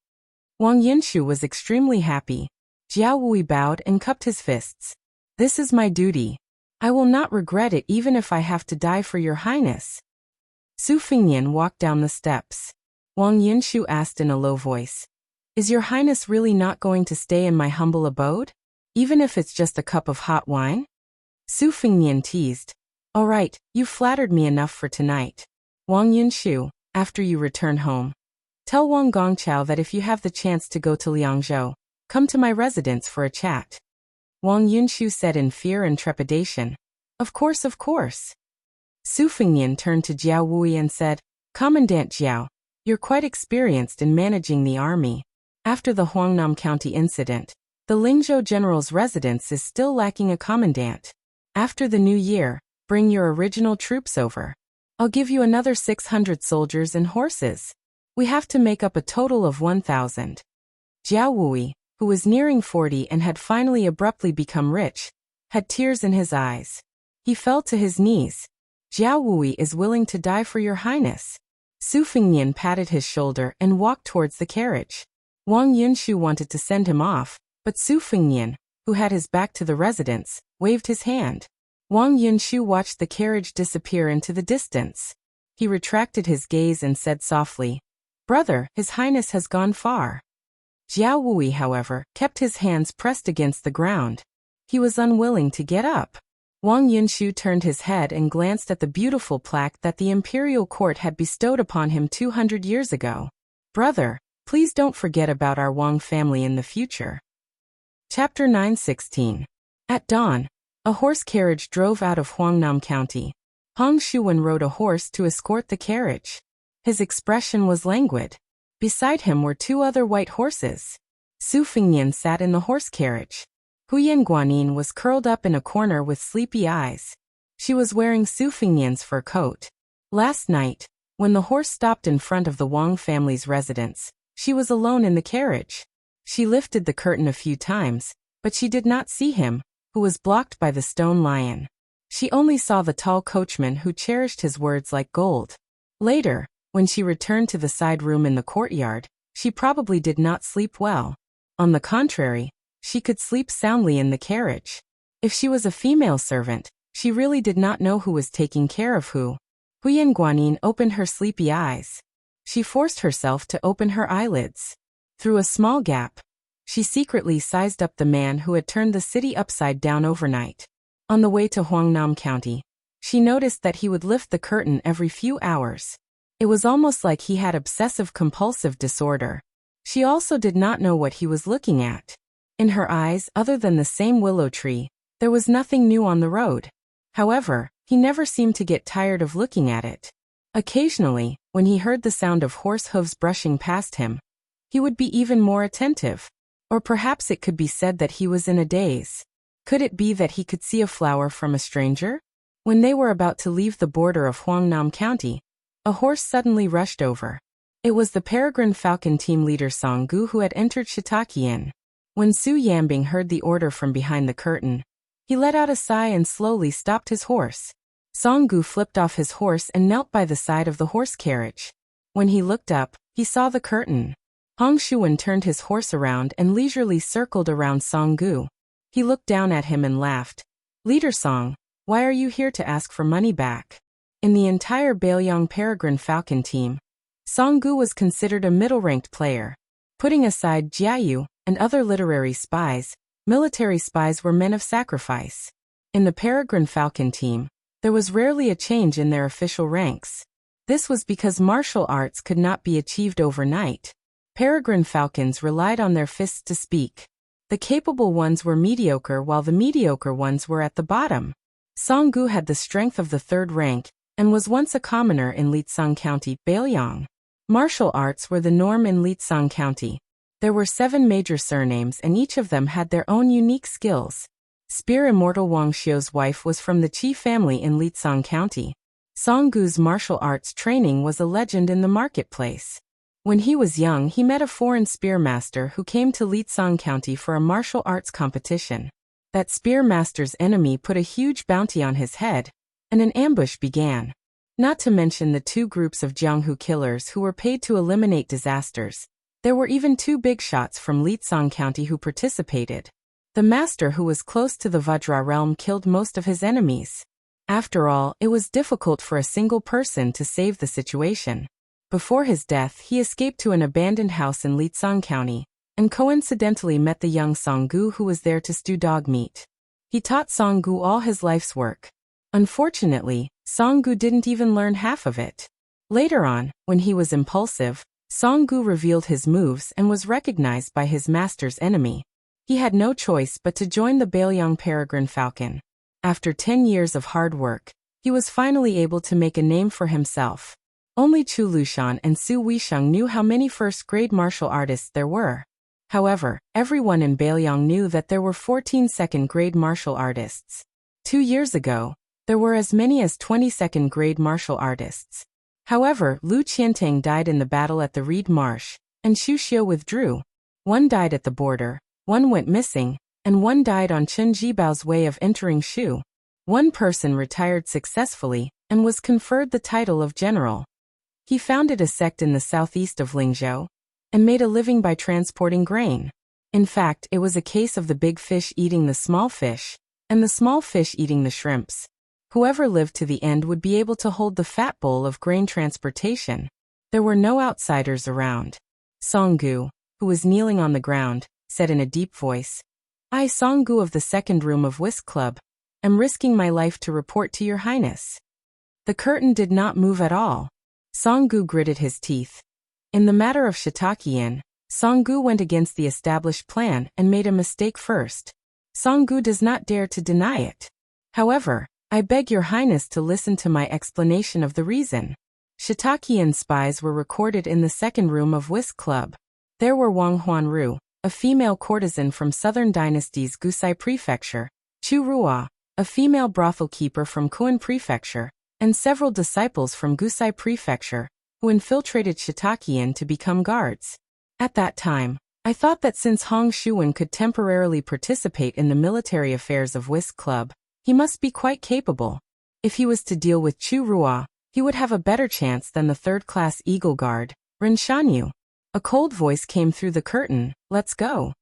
Wang Yunshu was extremely happy. Jiao Wui bowed and cupped his fists. "This is my duty. I will not regret it even if I have to die for your highness." Su Fengnian walked down the steps. Wang Yunshu asked in a low voice, "Is your highness really not going to stay in my humble abode? Even if it's just a cup of hot wine?" Su Fengnian teased, "All right, you've flattered me enough for tonight. Wang Yunshu, after you return home, tell Wang Gongqiao that if you have the chance to go to Liangzhou, come to my residence for a chat." Wang Yunshu said in fear and trepidation, Of course. Su Fengnian turned to Jiao Wui and said, "Commandant Jiao, you're quite experienced in managing the army. After the Huangnam County incident, the Lingzhou general's residence is still lacking a commandant. After the new year, bring your original troops over. I'll give you another 600 soldiers and horses. We have to make up a total of 1,000. Jiao Wui, who was nearing 40 and had finally abruptly become rich, had tears in his eyes. He fell to his knees. "Jiao Wui is willing to die for your highness." Su Fengnian patted his shoulder and walked towards the carriage. Wang Yunshu wanted to send him off, but Su Fengnian, who had his back to the residence, waved his hand. Wang Yunshu watched the carriage disappear into the distance. He retracted his gaze and said softly, "Brother, His Highness has gone far." Jiao Wui, however, kept his hands pressed against the ground. He was unwilling to get up. Wang Yunshu turned his head and glanced at the beautiful plaque that the imperial court had bestowed upon him 200 years ago. "Brother, please don't forget about our Wang family in the future." Chapter 9:16. At dawn, a horse carriage drove out of Huangnam County. Hong Shuwen rode a horse to escort the carriage. His expression was languid. Beside him were 2 other white horses. Su Fengnian sat in the horse carriage. Huyan Guanyin was curled up in a corner with sleepy eyes. She was wearing Su Fengnian's fur coat. Last night, when the horse stopped in front of the Wang family's residence, she was alone in the carriage. She lifted the curtain a few times, but she did not see him, who was blocked by the stone lion. She only saw the tall coachman who cherished his words like gold. Later, when she returned to the side room in the courtyard, she probably did not sleep well. On the contrary, she could sleep soundly in the carriage. If she was a female servant, she really did not know who was taking care of who. Huyan Guanyin opened her sleepy eyes. She forced herself to open her eyelids. Through a small gap, she secretly sized up the man who had turned the city upside down overnight. On the way to Huangnam County, she noticed that he would lift the curtain every few hours. It was almost like he had obsessive-compulsive disorder. She also did not know what he was looking at. In her eyes, other than the same willow tree, There was nothing new on the road. However, he never seemed to get tired of looking at it. Occasionally, when he heard the sound of horse hooves brushing past him, he would be even more attentive. Or perhaps it could be said that he was in a daze. Could it be that he could see a flower from a stranger? When they were about to leave the border of Hwangnam County, a horse suddenly rushed over. It was the Peregrine Falcon team leader Song-gu who had entered Shiitake Inn. When Su Yambing heard the order from behind the curtain, he let out a sigh and slowly stopped his horse. Song-gu flipped off his horse and knelt by the side of the horse carriage. When he looked up, he saw the curtain. Hong Shuwen turned his horse around and leisurely circled around Song-gu. He looked down at him and laughed. "Leader Song, why are you here to ask for money back?" In the entire Baelyong Peregrine Falcon team, Song-gu was considered a middle-ranked player. Putting aside Jiayu and other literary spies, military spies were men of sacrifice. In the Peregrine Falcon team, there was rarely a change in their official ranks. This was because martial arts could not be achieved overnight. Peregrine Falcons relied on their fists to speak. The capable ones were mediocre while the mediocre ones were at the bottom. Song-gu had the strength of the third rank and was once a commoner in Lietsang County, Baelyong. Martial arts were the norm in Lietsang County. There were 7 major surnames and each of them had their own unique skills. Spear Immortal Wang Xiu's wife was from the Qi family in Lietsang County. Song-gu's martial arts training was a legend in the marketplace. When he was young, he met a foreign spear master who came to Lietsang County for a martial arts competition. That spear master's enemy put a huge bounty on his head, and an ambush began. Not to mention the 2 groups of Jianghu killers who were paid to eliminate disasters. There were even 2 big shots from Lietsang County who participated. The master who was close to the Vajra realm killed most of his enemies. After all, it was difficult for a single person to save the situation. Before his death, he escaped to an abandoned house in Lietsang County, and coincidentally met the young Song-gu who was there to stew dog meat. He taught Song-gu all his life's work. Unfortunately, Song-gu didn't even learn half of it. Later on, when he was impulsive, Song-gu revealed his moves and was recognized by his master's enemy. He had no choice but to join the Baelyong Peregrine Falcon. After 10 years of hard work, he was finally able to make a name for himself. Only Chu Lushan and Su Weisheng knew how many first-grade martial artists there were. However, everyone in Baelyong knew that there were 14 second-grade martial artists. 2 years ago, there were as many as 20 second-grade martial artists. However, Lu Qiantang died in the battle at the Reed Marsh, and Xu Xiu withdrew. One died at the border, one went missing, and one died on Chen Jibao's way of entering Shu. One person retired successfully and was conferred the title of general. He founded a sect in the southeast of Lingzhou and made a living by transporting grain. In fact, it was a case of the big fish eating the small fish, and the small fish eating the shrimps. Whoever lived to the end would be able to hold the fat bowl of grain transportation. There were no outsiders around. Song-gu, who was kneeling on the ground, said in a deep voice, "I, Song-gu of the second room of Whisk Club, am risking my life to report to your highness." The curtain did not move at all. Song-gu gritted his teeth. In the matter of Shiitake Inn, Song-gu went against the established plan and made a mistake first. Song-gu does not dare to deny it. However, I beg your highness to listen to my explanation of the reason. Shiitake Inn spies were recorded in the second room of Whisk Club. There were Wang Huanru, a female courtesan from Southern Dynasty's Gusai Prefecture, Chu Ruo, a female brothel keeper from Kuan Prefecture, and several disciples from Gusai Prefecture, who infiltrated Shiitake Inn to become guards. At that time, I thought that since Hong Shuwen could temporarily participate in the military affairs of Whisk Club, he must be quite capable. If he was to deal with Chu Ruo, he would have a better chance than the third-class Eagle Guard, Ren Shanyu. A cold voice came through the curtain, "Let's go."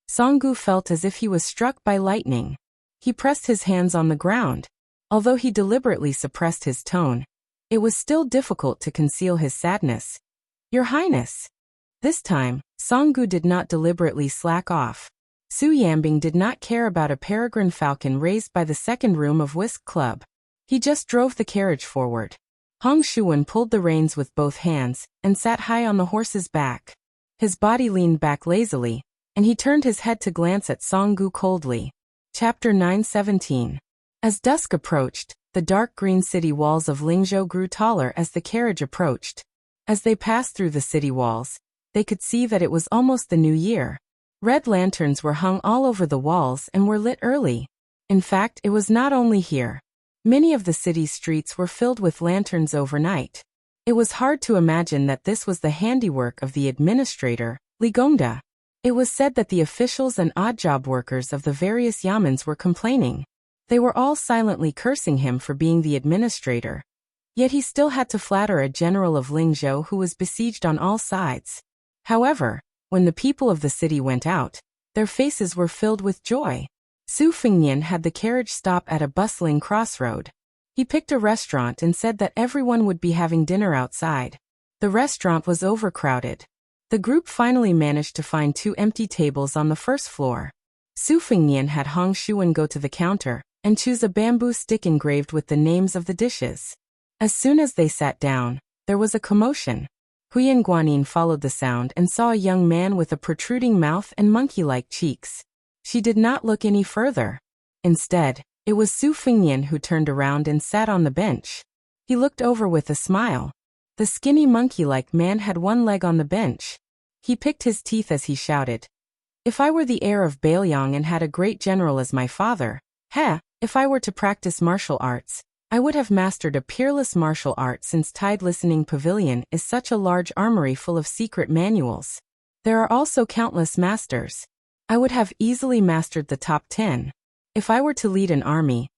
Song-gu felt as if he was struck by lightning. He pressed his hands on the ground. Although he deliberately suppressed his tone, it was still difficult to conceal his sadness. "Your Highness." This time, Song-gu did not deliberately slack off. Su Yambing did not care about a peregrine falcon raised by the second room of Whisk Club. He just drove the carriage forward. Hong Shuwen pulled the reins with both hands and sat high on the horse's back. His body leaned back lazily, and he turned his head to glance at Song-gu coldly. Chapter 9:17. As dusk approached, the dark green city walls of Lingzhou grew taller as the carriage approached. As they passed through the city walls, they could see that it was almost the new year. Red lanterns were hung all over the walls and were lit early. In fact, it was not only here. Many of the city's streets were filled with lanterns overnight. It was hard to imagine that this was the handiwork of the administrator, Li Gongda. It was said that the officials and odd job workers of the various yamens were complaining. They were all silently cursing him for being the administrator. Yet he still had to flatter a general of Lingzhou who was besieged on all sides. However, when the people of the city went out, their faces were filled with joy. Su Fengnian had the carriage stop at a bustling crossroad. He picked a restaurant and said that everyone would be having dinner outside. The restaurant was overcrowded. The group finally managed to find 2 empty tables on the first floor. Su Fengnian had Hong Shuan go to the counter and choose a bamboo stick engraved with the names of the dishes. As soon as they sat down, there was a commotion. Huyan Guanyin followed the sound and saw a young man with a protruding mouth and monkey-like cheeks. She did not look any further. Instead, it was Su Fengnian who turned around and sat on the bench. He looked over with a smile. The skinny monkey-like man had one leg on the bench. He picked his teeth as he shouted, "If I were the heir of Bailiang and had a great general as my father, if I were to practice martial arts, I would have mastered a peerless martial art since Tide Listening Pavilion is such a large armory full of secret manuals. There are also countless masters. I would have easily mastered the top 10. If I were to lead an army,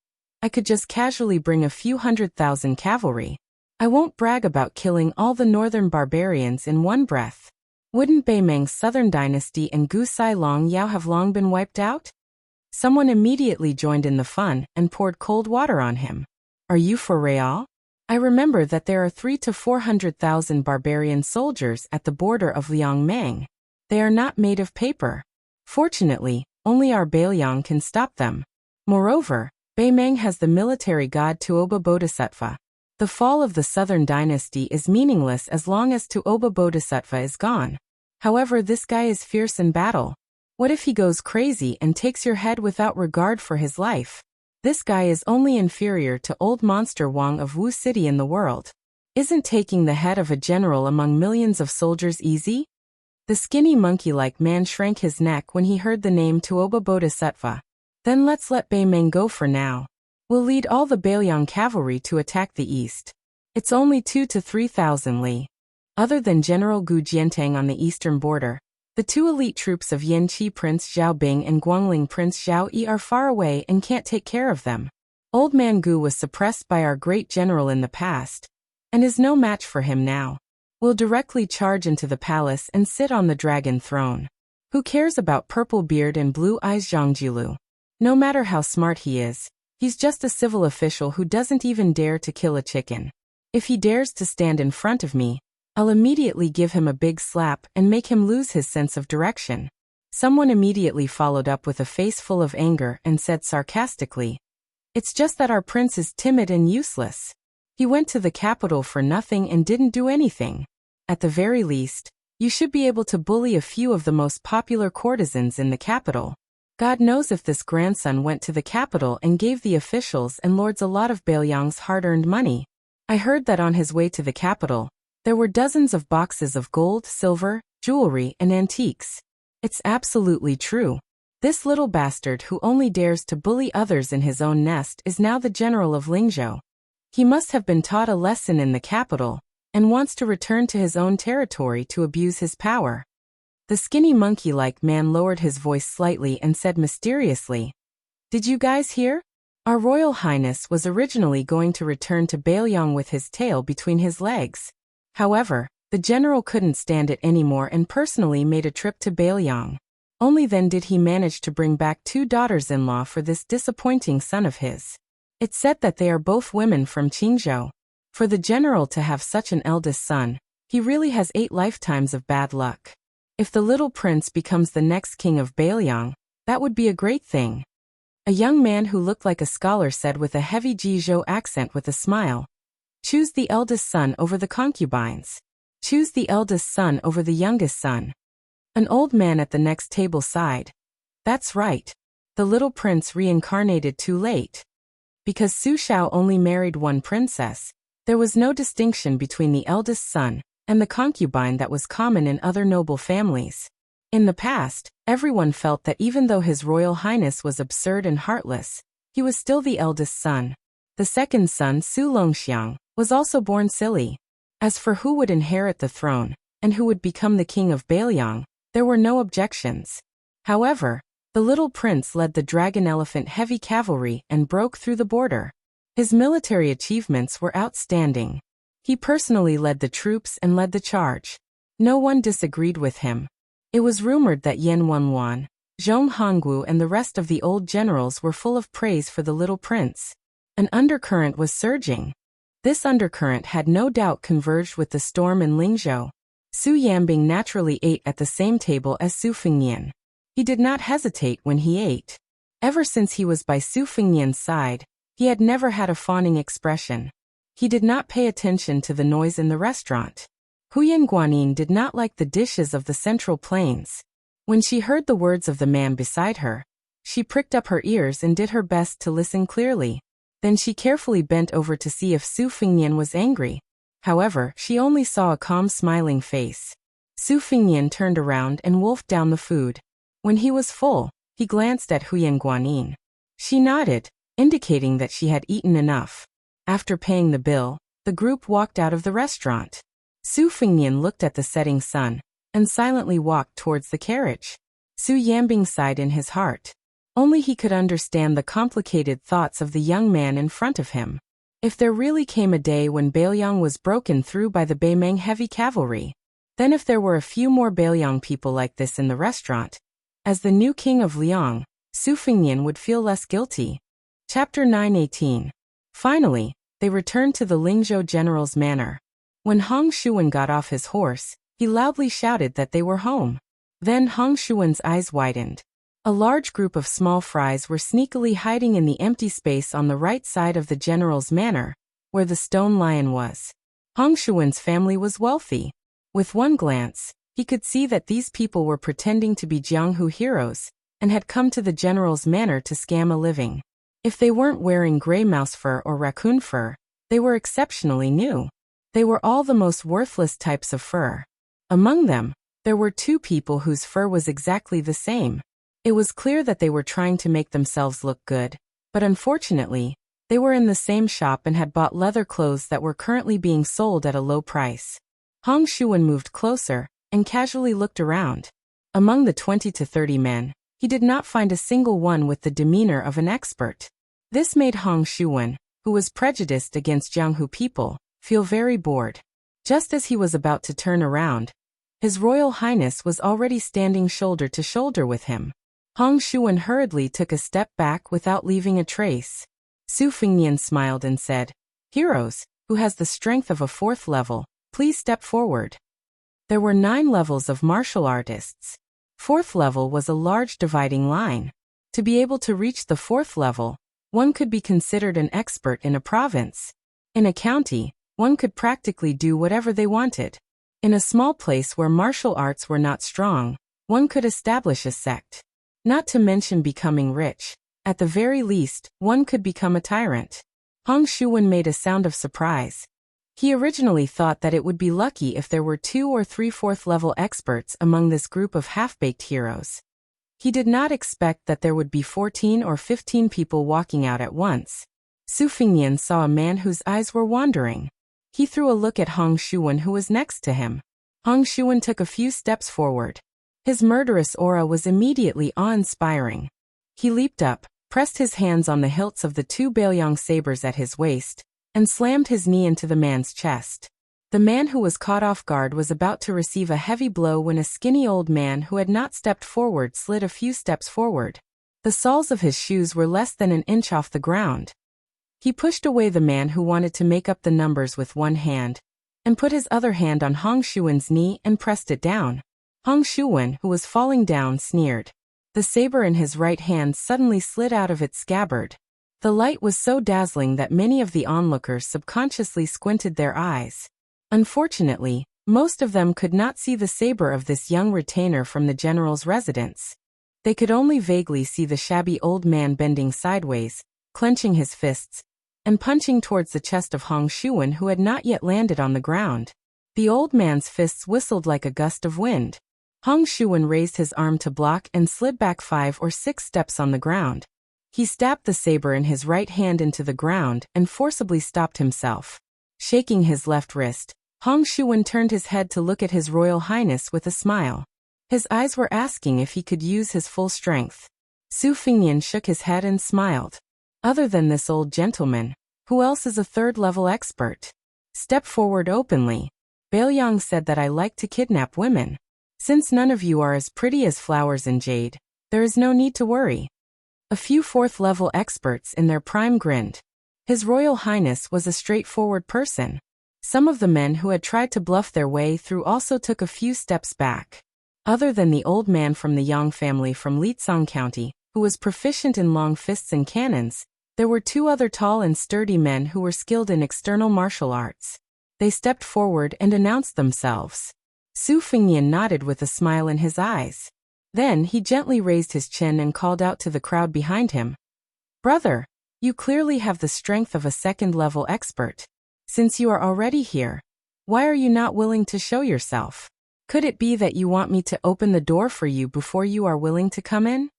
I could just casually bring a few 100,000 cavalry. I won't brag about killing all the northern barbarians in one breath. Wouldn't Beimeng's southern dynasty and Gu Sai Long Yao have long been wiped out?" Someone immediately joined in the fun and poured cold water on him. "Are you for real? I remember that there are 300,000 to 400,000 barbarian soldiers at the border of Liangmeng. They are not made of paper. Fortunately, only our Bailiang can stop them. Moreover, Beimeng has the military god Tuoba Bodhisattva. The fall of the southern dynasty is meaningless as long as Tuoba Bodhisattva is gone. However, this guy is fierce in battle. What if he goes crazy and takes your head without regard for his life? This guy is only inferior to old monster Wang of Wu City in the world. Isn't taking the head of a general among millions of soldiers easy?" The skinny monkey-like man shrank his neck when he heard the name Tuoba Bodhisattva. "Then let's let Beimeng go for now. We'll lead all the Bailiang cavalry to attack the east. It's only 2,000 to 3,000 li. Other than General Gu Jiantang on the eastern border, the 2 elite troops of Yanqi Prince Zhao Bing and Guangling Prince Zhao Yi are far away and can't take care of them. Old man Gu was suppressed by our great general in the past, and is no match for him now. We'll directly charge into the palace and sit on the dragon throne. Who cares about purple beard and blue eyes Zhangjilu? No matter how smart he is, he's just a civil official who doesn't even dare to kill a chicken. If he dares to stand in front of me, I'll immediately give him a big slap and make him lose his sense of direction." Someone immediately followed up with a face full of anger and said sarcastically, "It's just that our prince is timid and useless. He went to the capital for nothing and didn't do anything. At the very least, you should be able to bully a few of the most popular courtesans in the capital. God knows if this grandson went to the capital and gave the officials and lords a lot of Bailiang's hard-earned money. I heard that on his way to the capital, there were dozens of boxes of gold, silver, jewelry, and antiques. It's absolutely true. This little bastard who only dares to bully others in his own nest is now the general of Lingzhou. He must have been taught a lesson in the capital, and wants to return to his own territory to abuse his power." The skinny monkey-like man lowered his voice slightly and said mysteriously, "Did you guys hear? Our Royal Highness was originally going to return to Bailiang with his tail between his legs. However, the general couldn't stand it anymore and personally made a trip to Bailiang. Only then did he manage to bring back 2 daughters-in-law for this disappointing son of his. It's said that they are both women from Qingzhou. For the general to have such an eldest son, he really has 8 lifetimes of bad luck. If the little prince becomes the next king of Bailiang, that would be a great thing." A young man who looked like a scholar said with a heavy Jizhou accent with a smile, "Choose the eldest son over the concubines. Choose the eldest son over the youngest son." An old man at the next table sighed, "That's right. The little prince reincarnated too late. Because Su Shao only married one princess, there was no distinction between the eldest son and the concubine that was common in other noble families. In the past, everyone felt that even though His Royal Highness was absurd and heartless, he was still the eldest son. The second son, Su Longxiang, was also born silly. As for who would inherit the throne, and who would become the king of Bailiang, there were no objections. However, the little prince led the dragon elephant heavy cavalry and broke through the border. His military achievements were outstanding. He personally led the troops and led the charge. No one disagreed with him. It was rumored that Yan Wenwan, Zhong Hongwu and the rest of the old generals were full of praise for the little prince. An undercurrent was surging. This undercurrent had no doubt converged with the storm in Lingzhou. Su Yambing naturally ate at the same table as Su Fengnian. He did not hesitate when he ate. Ever since he was by Su Fengnian's side, he had never had a fawning expression. He did not pay attention to the noise in the restaurant. Huyan Guanyin did not like the dishes of the Central Plains. When she heard the words of the man beside her, she pricked up her ears and did her best to listen clearly. Then she carefully bent over to see if Su Fengnian was angry. However, she only saw a calm smiling face. Su Fengnian turned around and wolfed down the food. When he was full, he glanced at Huyan Guanyin. She nodded, indicating that she had eaten enough. After paying the bill, the group walked out of the restaurant. Su Fengnian looked at the setting sun and silently walked towards the carriage. Su Yambing sighed in his heart. Only he could understand the complicated thoughts of the young man in front of him. If there really came a day when Bailiang was broken through by the Beimeng heavy cavalry, then if there were a few more Bailiang people like this in the restaurant, as the new king of Liang, Su Fengnian would feel less guilty. Chapter 9:18. Finally, they returned to the Lingzhou general's manor. When Hong Shuwen got off his horse, he loudly shouted that they were home. Then Hong Shuwen's eyes widened. A large group of small fries were sneakily hiding in the empty space on the right side of the general's manor, where the stone lion was. Hong Shuwen's family was wealthy. With one glance, he could see that these people were pretending to be Jianghu heroes, and had come to the general's manor to scam a living. If they weren't wearing gray mouse fur or raccoon fur, they were exceptionally new. They were all the most worthless types of fur. Among them, there were two people whose fur was exactly the same. It was clear that they were trying to make themselves look good, but unfortunately, they were in the same shop and had bought leather clothes that were currently being sold at a low price. Hong Shuwen moved closer and casually looked around. Among the 20 to 30 men, he did not find a single one with the demeanor of an expert. This made Hong Shuwen, who was prejudiced against Jianghu people, feel very bored. Just as he was about to turn around, His Royal Highness was already standing shoulder to shoulder with him. Hong Shuwen hurriedly took a step back without leaving a trace. Su Fengnian smiled and said, "Heroes, who has the strength of a 4th level, please step forward." There were 9 levels of martial artists. 4th level was a large dividing line. To be able to reach the 4th level, one could be considered an expert in a province. In a county, one could practically do whatever they wanted. In a small place where martial arts were not strong, one could establish a sect. Not to mention becoming rich. At the very least, one could become a tyrant. Hong Shuwen made a sound of surprise. He originally thought that it would be lucky if there were 2 or 3 4th level experts among this group of half-baked heroes. He did not expect that there would be 14 or 15 people walking out at once. Su Fengnian saw a man whose eyes were wandering. He threw a look at Hong Shuwen, who was next to him. Hong Shuwen took a few steps forward. His murderous aura was immediately awe-inspiring. He leaped up, pressed his hands on the hilts of the 2 Bailiang sabers at his waist, and slammed his knee into the man's chest. The man who was caught off guard was about to receive a heavy blow when a skinny old man who had not stepped forward slid a few steps forward. The soles of his shoes were less than an inch off the ground. He pushed away the man who wanted to make up the numbers with one hand, and put his other hand on Hong Shuwen's knee and pressed it down. Hong Shuwen, who was falling down, sneered. The saber in his right hand suddenly slid out of its scabbard. The light was so dazzling that many of the onlookers subconsciously squinted their eyes. Unfortunately, most of them could not see the saber of this young retainer from the general's residence. They could only vaguely see the shabby old man bending sideways, clenching his fists, and punching towards the chest of Hong Shuwen, who had not yet landed on the ground. The old man's fists whistled like a gust of wind. Hong Shuwen raised his arm to block and slid back 5 or 6 steps on the ground. He stabbed the saber in his right hand into the ground and forcibly stopped himself. Shaking his left wrist, Hong Shuwen turned his head to look at His Royal Highness with a smile. His eyes were asking if he could use his full strength. Su Fingnian shook his head and smiled. Other than this old gentleman, who else is a third-level expert? Step forward openly. Bailiang said that I like to kidnap women. Since none of you are as pretty as flowers in jade, there is no need to worry. A few fourth-level experts in their prime grinned. His Royal Highness was a straightforward person. Some of the men who had tried to bluff their way through also took a few steps back. Other than the old man from the Yang family from Lietsong County, who was proficient in long fists and cannons, there were 2 other tall and sturdy men who were skilled in external martial arts. They stepped forward and announced themselves. Su Fingnian nodded with a smile in his eyes. Then he gently raised his chin and called out to the crowd behind him. "Brother, you clearly have the strength of a second-level expert. Since you are already here, why are you not willing to show yourself? Could it be that you want me to open the door for you before you are willing to come in?"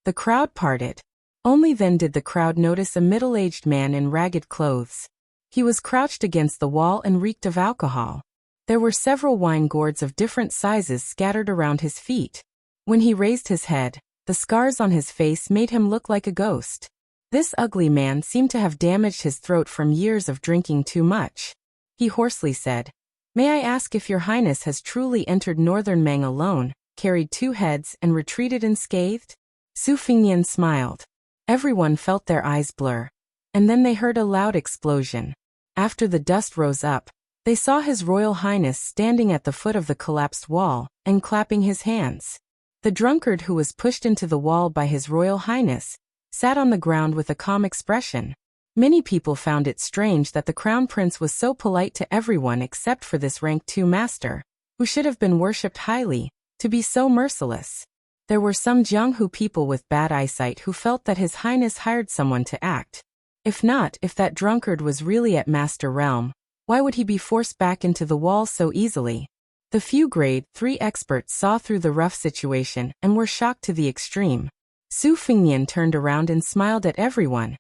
The crowd parted. Only then did the crowd notice a middle-aged man in ragged clothes. He was crouched against the wall and reeked of alcohol. There were several wine gourds of different sizes scattered around his feet. When he raised his head, the scars on his face made him look like a ghost. This ugly man seemed to have damaged his throat from years of drinking too much. He hoarsely said, "May I ask if your highness has truly entered northern Mang alone, carried 2 heads and retreated unscathed?" Su Fingnian smiled. Everyone felt their eyes blur. And then they heard a loud explosion. After the dust rose up, they saw His Royal Highness standing at the foot of the collapsed wall and clapping his hands. The drunkard who was pushed into the wall by His Royal Highness sat on the ground with a calm expression. Many people found it strange that the Crown Prince was so polite to everyone except for this rank 2 master, who should have been worshipped highly, to be so merciless. There were some Jianghu people with bad eyesight who felt that His Highness hired someone to act. If that drunkard was really at Master Realm, why would he be forced back into the wall so easily? The few grade 3 experts saw through the rough situation and were shocked to the extreme. Su Fingnian turned around and smiled at everyone.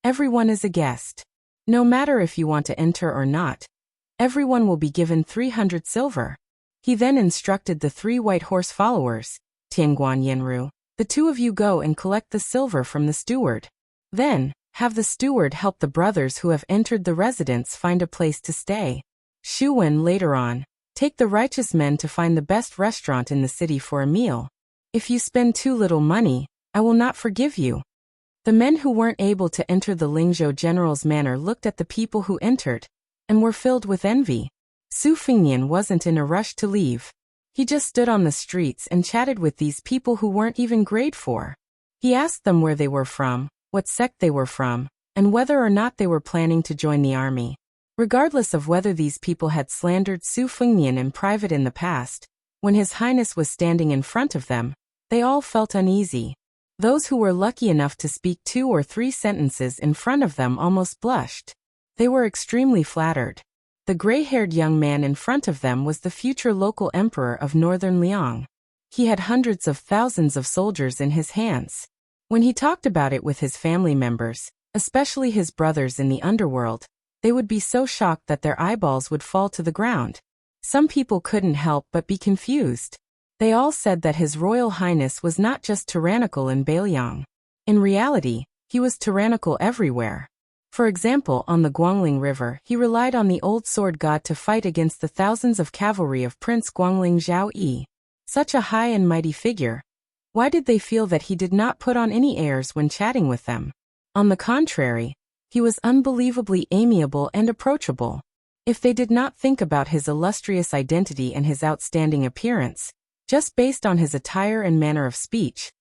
"Everyone is a guest. No matter if you want to enter or not, everyone will be given 300 silver." He then instructed the 3 white horse followers, Tianguan Yenru, "The 2 of you go and collect the silver from the steward. Then, have the steward help the brothers who have entered the residence find a place to stay. Shu Wen later on, take the righteous men to find the best restaurant in the city for a meal. If you spend too little money, I will not forgive you." The men who weren't able to enter the Lingzhou general's manor looked at the people who entered, and were filled with envy. Su Fingnian wasn't in a rush to leave. He just stood on the streets and chatted with these people who weren't even grade 4. He asked them where they were from, what sect they were from, and whether or not they were planning to join the army. Regardless of whether these people had slandered Su Fingnian in private in the past, when His Highness was standing in front of them, they all felt uneasy. Those who were lucky enough to speak 2 or 3 sentences in front of them almost blushed. They were extremely flattered. The gray-haired young man in front of them was the future local emperor of Northern Liang. He had hundreds of thousands of soldiers in his hands. When he talked about it with his family members, especially his brothers in the underworld, they would be so shocked that their eyeballs would fall to the ground. Some people couldn't help but be confused. They all said that His Royal Highness was not just tyrannical in Bailiang. In reality, he was tyrannical everywhere. For example, on the Guangling River, he relied on the old sword god to fight against the thousands of cavalry of Prince Guangling Zhao Yi. Such a high and mighty figure. Why did they feel that he did not put on any airs when chatting with them? On the contrary, he was unbelievably amiable and approachable. If they did not think about his illustrious identity and his outstanding appearance, just based on his attire and manner of speech,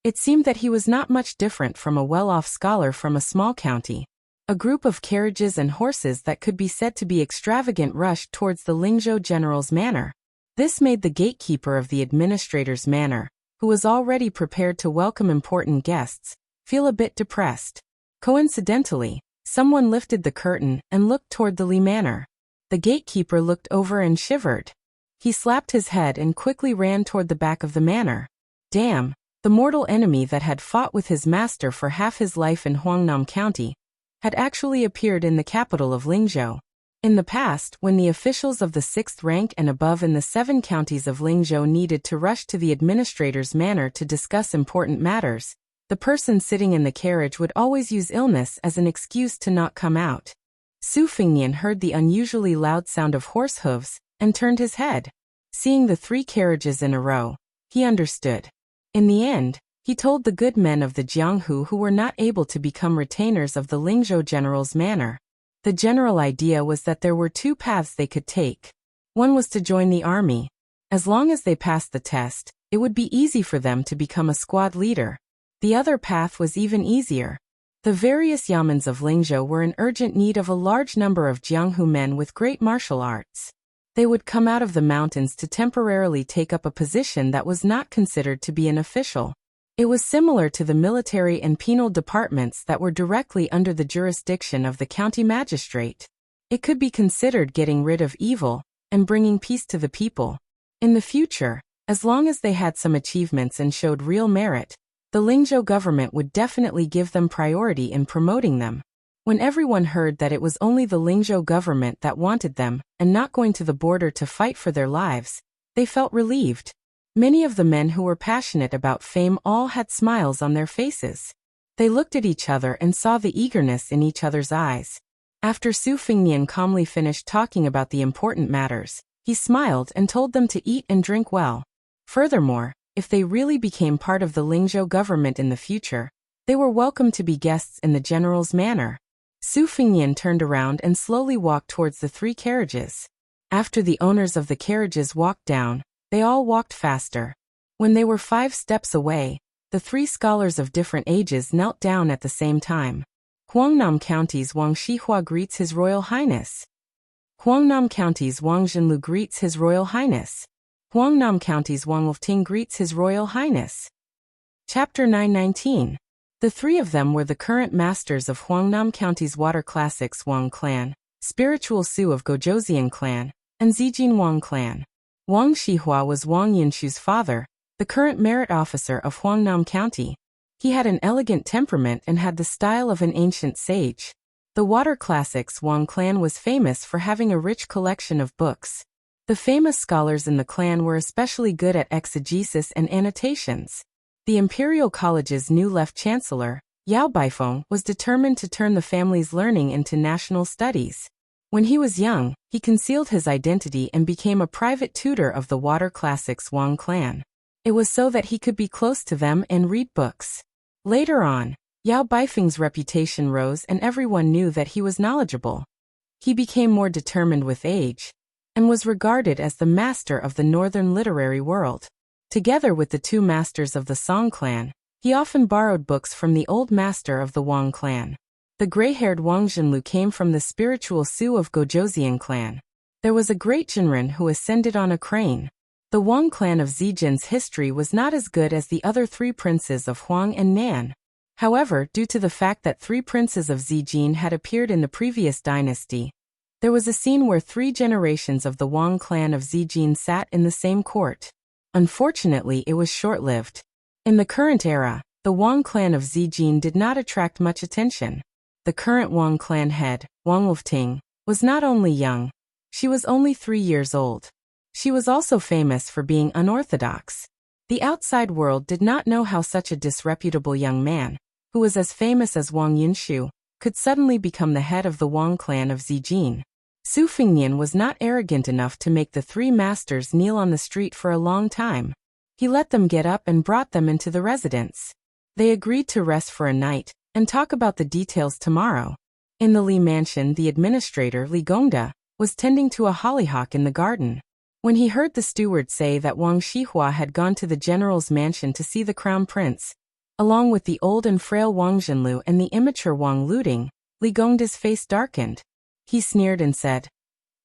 it seemed that he was not much different from a well-off scholar from a small county. A group of carriages and horses that could be said to be extravagant rushed towards the Lingzhou general's manor. This made the gatekeeper of the administrator's manor, who was already prepared to welcome important guests, feel a bit depressed. Coincidentally, someone lifted the curtain and looked toward the Li Manor. The gatekeeper looked over and shivered. He slapped his head and quickly ran toward the back of the manor. Damn, the mortal enemy that had fought with his master for half his life in Huangnam County had actually appeared in the capital of Lingzhou. In the past, when the officials of the 6th rank and above in the 7 counties of Lingzhou needed to rush to the administrator's manor to discuss important matters, the person sitting in the carriage would always use illness as an excuse to not come out. Su Fingnian heard the unusually loud sound of horse hooves and turned his head. Seeing the 3 carriages in a row, he understood. In the end, he told the good men of the Jianghu who were not able to become retainers of the Lingzhou general's manor. The general idea was that there were 2 paths they could take. One was to join the army. As long as they passed the test, it would be easy for them to become a squad leader. The other path was even easier. The various yamens of Lingzhou were in urgent need of a large number of Jianghu men with great martial arts. They would come out of the mountains to temporarily take up a position that was not considered to be an official. It was similar to the military and penal departments that were directly under the jurisdiction of the county magistrate. It could be considered getting rid of evil and bringing peace to the people. In the future, as long as they had some achievements and showed real merit, the Lingzhou government would definitely give them priority in promoting them. When everyone heard that it was only the Lingzhou government that wanted them and not going to the border to fight for their lives, they felt relieved. Many of the men who were passionate about fame all had smiles on their faces. They looked at each other and saw the eagerness in each other's eyes. After Su Fingnian calmly finished talking about the important matters, he smiled and told them to eat and drink well. Furthermore, if they really became part of the Lingzhou government in the future, they were welcome to be guests in the general's manor. Su Fingnian turned around and slowly walked towards the 3 carriages. After the owners of the carriages walked down, they all walked faster. When they were 5 steps away, the 3 scholars of different ages knelt down at the same time. Huangnam County's Wang Shihua greets His Royal Highness. Huangnam County's Wang Zhenlu greets His Royal Highness. Huangnam County's Wang Wolfting greets His Royal Highness. Chapter 919. The 3 of them were the current masters of Huangnam County's Water Classics Wang clan, Spiritual Su of Gozhouzian clan, and Zijin Wang clan. Wang Shihua was Wang Yinshu's father, the current merit officer of Huangnam County. He had an elegant temperament and had the style of an ancient sage. The Water Classics Wang clan was famous for having a rich collection of books. The famous scholars in the clan were especially good at exegesis and annotations. The Imperial College's new left chancellor, Yao Baifeng, was determined to turn the family's learning into national studies. When he was young, he concealed his identity and became a private tutor of the Water Classics Wang clan. It was so that he could be close to them and read books. Later on, Yao Baifeng's reputation rose and everyone knew that he was knowledgeable. He became more determined with age, and was regarded as the master of the northern literary world. Together with the 2 masters of the Song clan, he often borrowed books from the old master of the Wang clan. The gray-haired Wang Zhenlu came from the Spiritual Su of Gozhouzian clan. There was a great Jinren who ascended on a crane. The Wang clan of Zijin's history was not as good as the other 3 princes of Huang and Nan. However, due to the fact that 3 princes of Zijin had appeared in the previous dynasty, there was a scene where 3 generations of the Wang clan of Zijin sat in the same court. Unfortunately, it was short-lived. In the current era, the Wang clan of Zijin did not attract much attention. The current Wang clan head, Wang Wolfting, was not only young, she was only 3 years old. She was also famous for being unorthodox. The outside world did not know how such a disreputable young man, who was as famous as Wang Yinshu, could suddenly become the head of the Wang clan of Zijin. Su Fingnian was not arrogant enough to make the 3 masters kneel on the street for a long time. He let them get up and brought them into the residence. They agreed to rest for a night and talk about the details tomorrow. In the Li mansion, the administrator, Li Gongda, was tending to a hollyhock in the garden. When he heard the steward say that Wang Shihua had gone to the general's mansion to see the crown prince, along with the old and frail Wang Zhenlu and the immature Wang Luding, Li Gongda's face darkened. He sneered and said,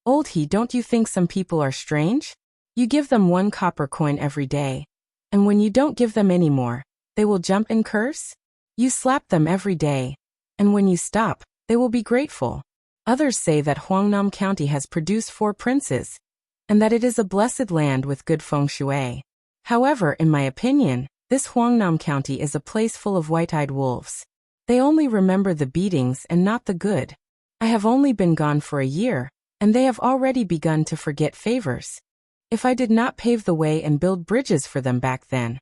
"Old he, don't you think some people are strange? You give them 1 copper coin every day, And when you don't give them any more, they will jump and curse? You slap them every day. And when you stop, they will be grateful. Others say that Huangnam County has produced 4 princes, and that it is a blessed land with good feng shui. However, in my opinion, this Huangnam County is a place full of white-eyed wolves. They only remember the beatings and not the good. I have only been gone for a year, and they have already begun to forget favors. If I did not pave the way and build bridges for them back then,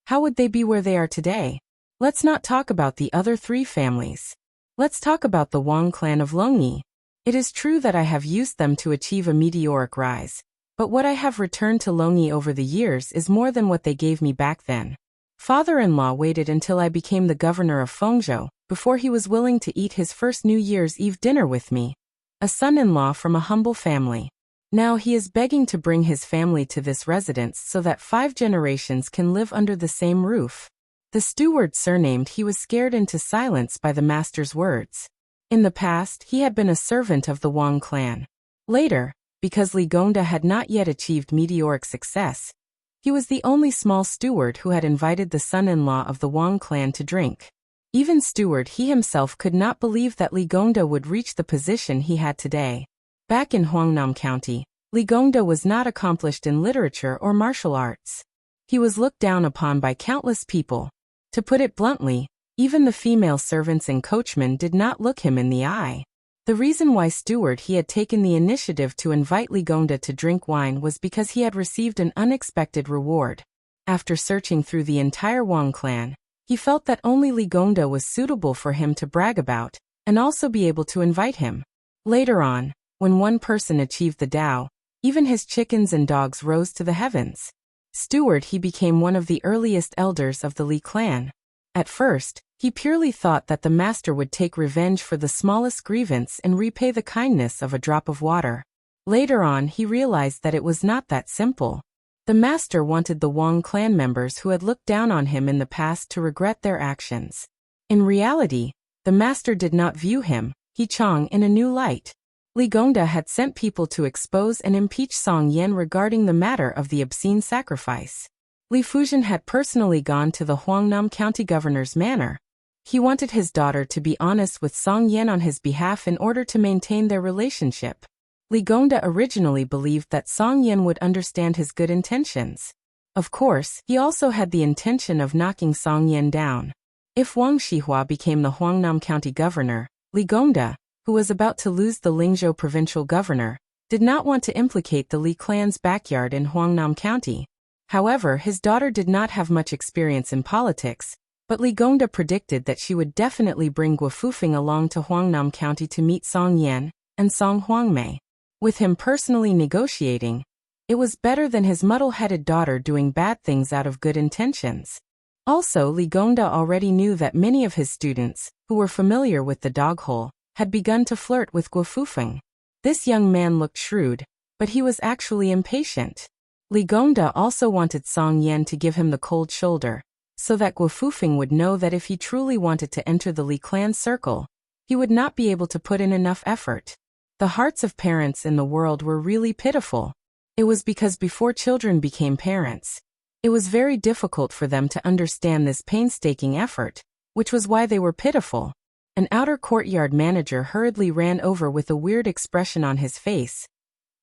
how would they be where they are today? Let's not talk about the other 3 families. Let's talk about the Wang clan of Longyi. It is true that I have used them to achieve a meteoric rise, but what I have returned to Longyi over the years is more than what they gave me back then. Father-in-law waited until I became the governor of Fengzhou before he was willing to eat his first New Year's Eve dinner with me. A son-in-law from a humble family. Now he is begging to bring his family to this residence so that 5 generations can live under the same roof. The steward surnamed he was scared into silence by the master's words. In the past, he had been a servant of the Wang clan. Later, because Li Gongda had not yet achieved meteoric success, he was the only small steward who had invited the son-in-law of the Wang clan to drink. Even steward he himself could not believe that Li Gongda would reach the position he had today. Back in Huangnam County, Li Gongda was not accomplished in literature or martial arts. He was looked down upon by countless people. To put it bluntly, even the female servants and coachmen did not look him in the eye. The reason why steward he had taken the initiative to invite Li Gongda to drink wine was because he had received an unexpected reward. After searching through the entire Wang clan, he felt that only Li Gongda was suitable for him to brag about, and also be able to invite him. Later on, when one person achieved the Tao, even his chickens and dogs rose to the heavens. Steward he became one of the earliest elders of the Li clan. At first, he purely thought that the master would take revenge for the smallest grievance and repay the kindness of a drop of water. Later on, he realized that it was not that simple. The master wanted the Wang clan members who had looked down on him in the past to regret their actions. In reality, the master did not view him, He Chang, in a new light. Li Gongda had sent people to expose and impeach Song Yan regarding the matter of the obscene sacrifice. Li Fuzhen had personally gone to the Huangnam County governor's manor. He wanted his daughter to be honest with Song Yan on his behalf in order to maintain their relationship. Li Gongda originally believed that Song Yan would understand his good intentions. Of course, he also had the intention of knocking Song Yan down. If Wang Shihua became the Huangnam County governor, Li Gongda, who was about to lose the Lingzhou provincial governor, did not want to implicate the Li clan's backyard in Huangnam County. However, his daughter did not have much experience in politics, but Li Gongda predicted that she would definitely bring Guo Fufeng along to Huangnam County to meet Song Yan and Song Huangmei. With him personally negotiating, it was better than his muddle-headed daughter doing bad things out of good intentions. Also, Li Gongda already knew that many of his students, who were familiar with the dog hole, had begun to flirt with Guo Fufeng. This young man looked shrewd, but he was actually impatient. Li Gongda also wanted Song Yan to give him the cold shoulder, so that Guo Fufeng would know that if he truly wanted to enter the Li clan circle, he would not be able to put in enough effort. The hearts of parents in the world were really pitiful. It was because before children became parents, it was very difficult for them to understand this painstaking effort, which was why they were pitiful. An outer courtyard manager hurriedly ran over with a weird expression on his face.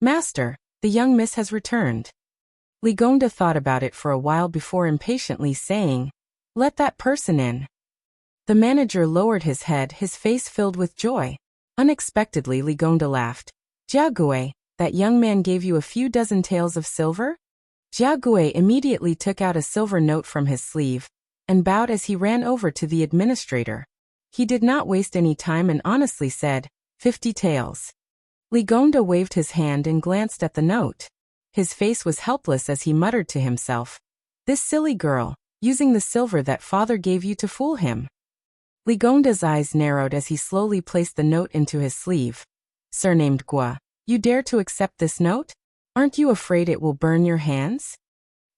"Master, the young miss has returned." Li Gongda thought about it for a while before impatiently saying, "Let that person in." The manager lowered his head, his face filled with joy. Unexpectedly, Li Gongda laughed. "Jia Gui, that young man gave you a few dozen taels of silver?" Jia Gui immediately took out a silver note from his sleeve and bowed as he ran over to the administrator. He did not waste any time and honestly said, 50 taels. Li Gongda waved his hand and glanced at the note. His face was helpless as he muttered to himself, "This silly girl, using the silver that father gave you to fool him." Li Gongda's eyes narrowed as he slowly placed the note into his sleeve. "Surnamed Guo, you dare to accept this note? Aren't you afraid it will burn your hands?"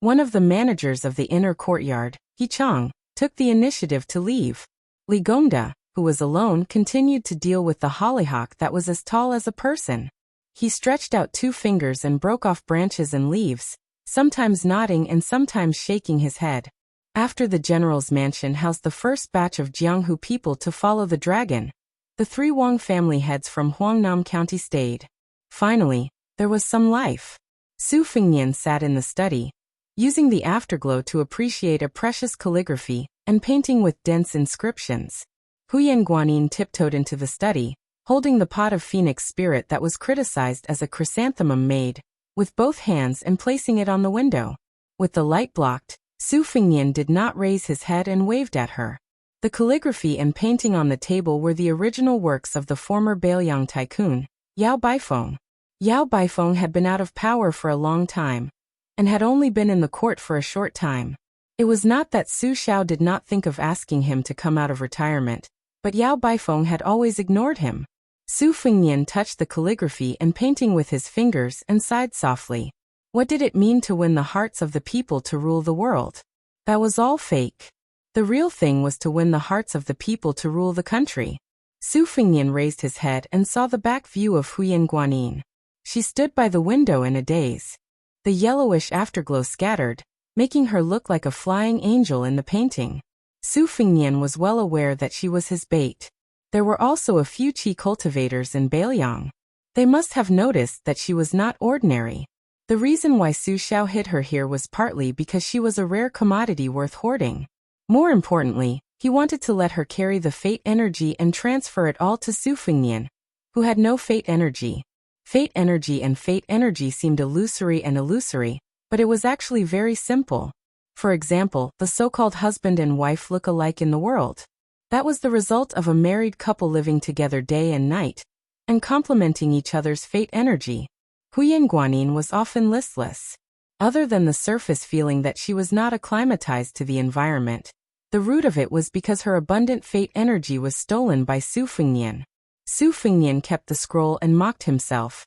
One of the managers of the inner courtyard, He Chang, took the initiative to leave. Li Gongda, who was alone, continued to deal with the hollyhock that was as tall as a person. He stretched out 2 fingers and broke off branches and leaves, sometimes nodding and sometimes shaking his head. After the general's mansion housed the first batch of Jianghu people to follow the dragon, the 3 Wang family heads from Huangnam County stayed. Finally, there was some life. Su Fengnian sat in the study, using the afterglow to appreciate a precious calligraphy and painting with dense inscriptions. Huyan Guanyin tiptoed into the study, holding the pot of phoenix spirit that was criticized as a chrysanthemum made with both hands and placing it on the window. With the light blocked, Su Fengnian did not raise his head and waved at her. The calligraphy and painting on the table were the original works of the former Bailiang tycoon, Yao Baifeng. Yao Baifeng had been out of power for a long time, and had only been in the court for a short time. It was not that Su Xiao did not think of asking him to come out of retirement, but Yao Baifeng had always ignored him. Su Fengnian touched the calligraphy and painting with his fingers and sighed softly. What did it mean to win the hearts of the people to rule the world? That was all fake. The real thing was to win the hearts of the people to rule the country. Su Fengnian raised his head and saw the back view of Huyan Guanyin. She stood by the window in a daze. The yellowish afterglow scattered, making her look like a flying angel in the painting. Su Fengnian was well aware that she was his bait. There were also a few qi cultivators in Bailiang. They must have noticed that she was not ordinary. The reason why Su Xiao hid her here was partly because she was a rare commodity worth hoarding. More importantly, he wanted to let her carry the fate energy and transfer it all to Su Fengnian, who had no fate energy. Fate energy and fate energy seemed illusory, but it was actually very simple. For example, the so-called husband and wife look alike in the world. That was the result of a married couple living together day and night, and complementing each other's fate energy. Huyan Guanyin was often listless. Other than the surface feeling that she was not acclimatized to the environment, the root of it was because her abundant fate energy was stolen by Su Fengnian. Su Fengnian kept the scroll and mocked himself.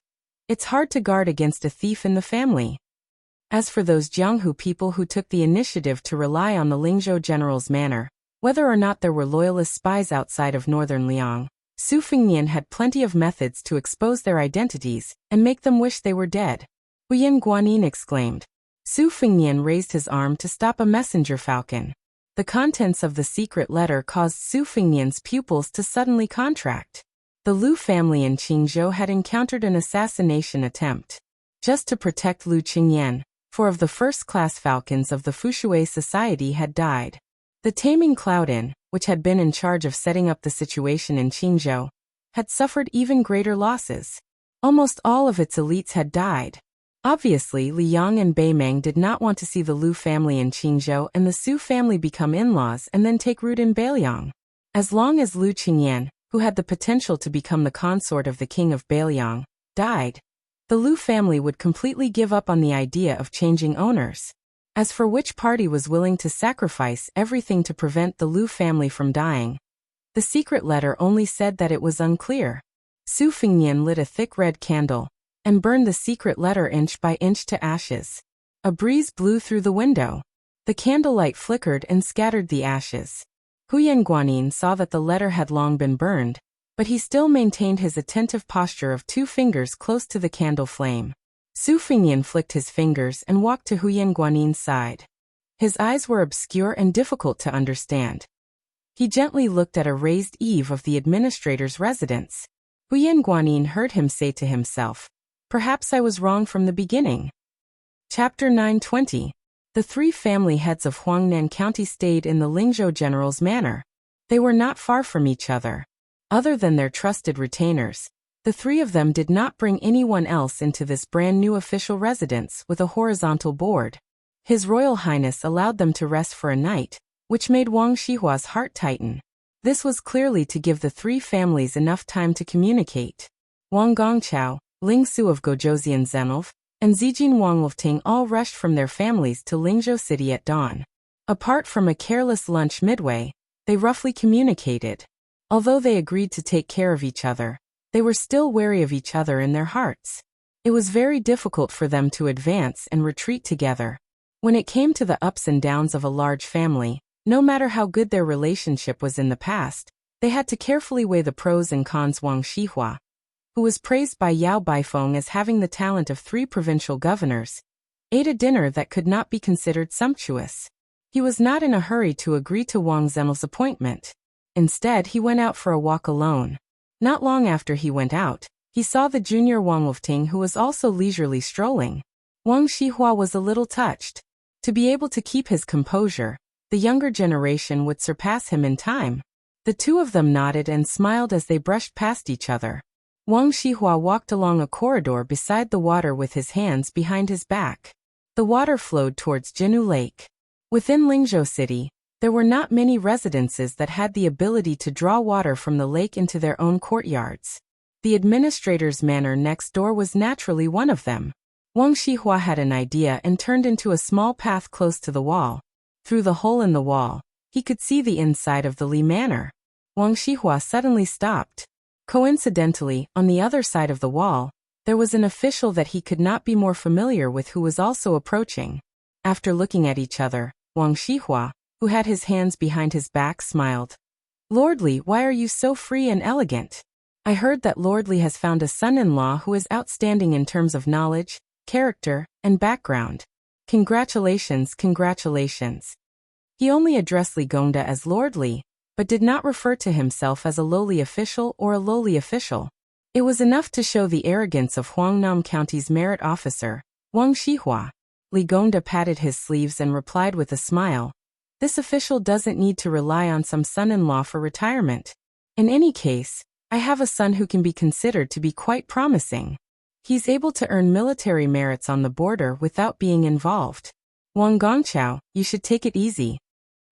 It's hard to guard against a thief in the family. As for those Jianghu people who took the initiative to rely on the Lingzhou general's manor, whether or not there were loyalist spies outside of northern Liang, Su Fengnian had plenty of methods to expose their identities and make them wish they were dead. Huyan Guanyin exclaimed. Su Fengnian raised his arm to stop a messenger falcon. The contents of the secret letter caused Su Fengnian's pupils to suddenly contract. The Lu family in Qingzhou had encountered an assassination attempt. Just to protect Lu Qingyan, 4 of the first-class falcons of the Fushui society had died. The Taming Cloud Inn, which had been in charge of setting up the situation in Qingzhou, had suffered even greater losses. Almost all of its elites had died. Obviously, Li Yang and Bai Meng did not want to see the Lu family in Qingzhou and the Su family become in-laws and then take root in Bailiang. As long as Lu Qingyan, who had the potential to become the consort of the king of Bailiang, died, the Lu family would completely give up on the idea of changing owners. As for which party was willing to sacrifice everything to prevent the Lu family from dying, the secret letter only said that it was unclear. Su Fengnian lit a thick red candle and burned the secret letter inch by inch to ashes. A breeze blew through the window. The candlelight flickered and scattered the ashes. Huyan Guanyin saw that the letter had long been burned, but he still maintained his attentive posture of 2 fingers close to the candle flame. Su Fengnian flicked his fingers and walked to Huyan Guanyin's side. His eyes were obscure and difficult to understand. He gently looked at a raised eave of the administrator's residence. Huyan Guanyin heard him say to himself, "Perhaps I was wrong from the beginning." Chapter 920. The 3 family heads of Huangnan County stayed in the Lingzhou general's manor. They were not far from each other. Other than their trusted retainers, the 3 of them did not bring anyone else into this brand new official residence with a horizontal board. His Royal Highness allowed them to rest for a night, which made Wang Shihua's heart tighten. This was clearly to give the 3 families enough time to communicate. Wang Gongqiao, Ling Su of Gozhouzian Zenlv, and Zijin Wang Wolfting all rushed from their families to Lingzhou City at dawn. Apart from a careless lunch midway, they roughly communicated. Although they agreed to take care of each other, they were still wary of each other in their hearts. It was very difficult for them to advance and retreat together. When it came to the ups and downs of a large family, no matter how good their relationship was in the past, they had to carefully weigh the pros and cons. Wang Shihua, who was praised by Yao Baifeng as having the talent of 3 provincial governors, ate a dinner that could not be considered sumptuous. He was not in a hurry to agree to Wang Zhenl's appointment. Instead, he went out for a walk alone. Not long after he went out, he saw the junior Wang Lufting, who was also leisurely strolling. Wang Xihua was a little touched. To be able to keep his composure, the younger generation would surpass him in time. The two of them nodded and smiled as they brushed past each other. Wang Xihua walked along a corridor beside the water with his hands behind his back. The water flowed towards Jinnu Lake. Within Lingzhou City, there were not many residences that had the ability to draw water from the lake into their own courtyards. The administrator's manor next door was naturally one of them. Wang Xihua had an idea and turned into a small path close to the wall. Through the hole in the wall, he could see the inside of the Li Manor. Wang Xihua suddenly stopped. Coincidentally, on the other side of the wall, there was an official that he could not be more familiar with who was also approaching. After looking at each other, Wang Xihua, who had his hands behind his back, smiled. "Lord Li, why are you so free and elegant? I heard that Lord Li has found a son-in-law who is outstanding in terms of knowledge, character, and background. Congratulations, congratulations." He only addressed Li Gongda as Lord Li, but did not refer to himself as a lowly official or a lowly official. It was enough to show the arrogance of Huangnam County's merit officer, Wang Xihua. Li Gongda patted his sleeves and replied with a smile. This official doesn't need to rely on some son-in-law for retirement. In any case, I have a son who can be considered to be quite promising. He's able to earn military merits on the border without being involved. Wang Gongqiao, you should take it easy.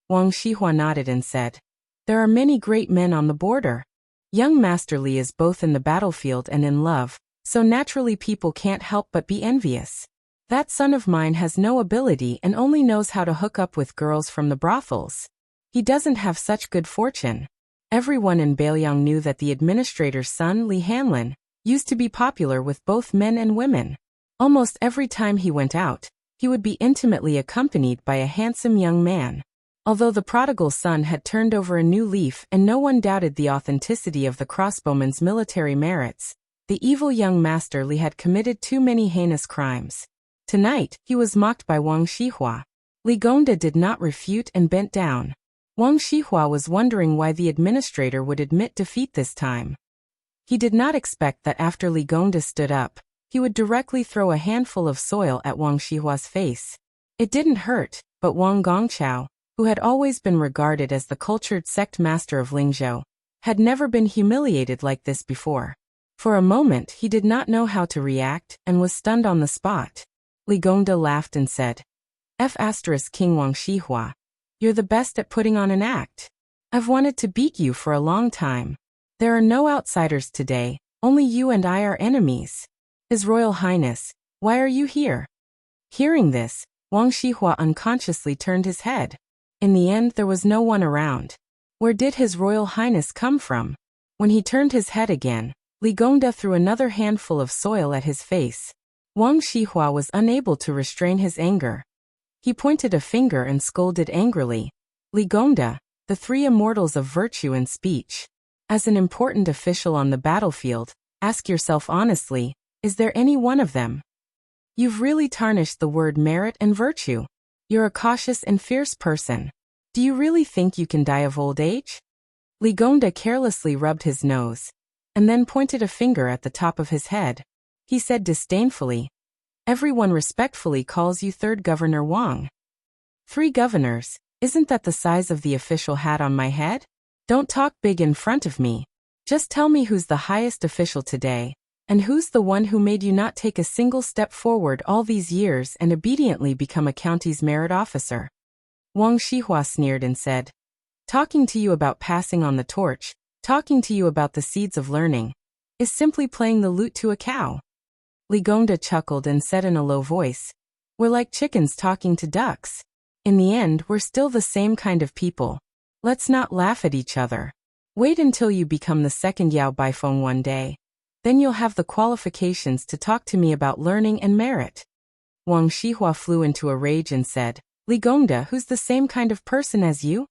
Wang Xihua nodded and said, there are many great men on the border. Young Master Li is both in the battlefield and in love, so naturally people can't help but be envious. That son of mine has no ability and only knows how to hook up with girls from the brothels. He doesn't have such good fortune. Everyone in Bailiang knew that the administrator's son, Li Hanlin, used to be popular with both men and women. Almost every time he went out, he would be intimately accompanied by a handsome young man. Although the prodigal son had turned over a new leaf and no one doubted the authenticity of the crossbowman's military merits, the evil young Master Li had committed too many heinous crimes. Tonight, he was mocked by Wang Xihua. Li Gongda did not refute and bent down. Wang Xihua was wondering why the administrator would admit defeat this time. He did not expect that after Li Gongda stood up, he would directly throw a handful of soil at Wang Xihua's face. It didn't hurt, but Wang Gongqiao, who had always been regarded as the cultured sect master of Lingzhou, had never been humiliated like this before. For a moment he did not know how to react and was stunned on the spot. Li Gongda laughed and said, King Wang Xihua, you're the best at putting on an act. I've wanted to beat you for a long time. There are no outsiders today, only you and I are enemies. His Royal Highness, why are you here? Hearing this, Wang Xihua unconsciously turned his head. In the end there was no one around. Where did His Royal Highness come from? When he turned his head again, Li Gongda threw another handful of soil at his face. Wang Xihua was unable to restrain his anger. He pointed a finger and scolded angrily. Li Gongda, the three immortals of virtue and speech. As an important official on the battlefield, ask yourself honestly, is there any one of them? You've really tarnished the word merit and virtue. You're a cautious and fierce person. Do you really think you can die of old age? Li Gongda carelessly rubbed his nose, and then pointed a finger at the top of his head. He said disdainfully, everyone respectfully calls you Third Governor Wang. 3 governors, isn't that the size of the official hat on my head? Don't talk big in front of me. Just tell me who's the highest official today, and who's the one who made you not take a single step forward all these years and obediently become a county's merit officer. Wang Xihua sneered and said, talking to you about passing on the torch, talking to you about the seeds of learning, is simply playing the lute to a cow. Li Gongda chuckled and said in a low voice, we're like chickens talking to ducks. In the end, we're still the same kind of people. Let's not laugh at each other. Wait until you become the second Yao Baifeng one day. Then you'll have the qualifications to talk to me about learning and merit. Wang Xihua flew into a rage and said, Li Gongda, who's the same kind of person as you?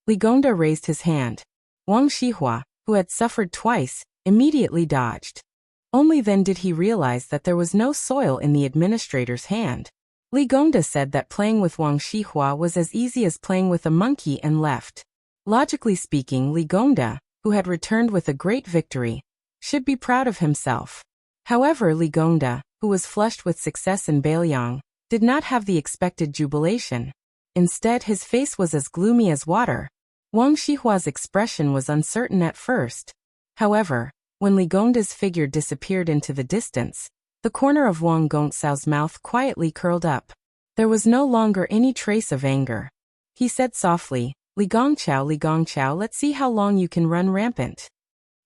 Li Gongda raised his hand. Wang Xihua, who had suffered twice, immediately dodged. Only then did he realize that there was no soil in the administrator's hand. Li Gongda said that playing with Wang Shihua was as easy as playing with a monkey and left. Logically speaking, Li Gongda, who had returned with a great victory, should be proud of himself. However, Li Gongda, who was flushed with success in Bailiang, did not have the expected jubilation. Instead, his face was as gloomy as water. Wang Shihua's expression was uncertain at first. However, when Li Gongda's figure disappeared into the distance, the corner of Wang Gongxiao's mouth quietly curled up. There was no longer any trace of anger. He said softly, Li Gongxiao, let's see how long you can run rampant.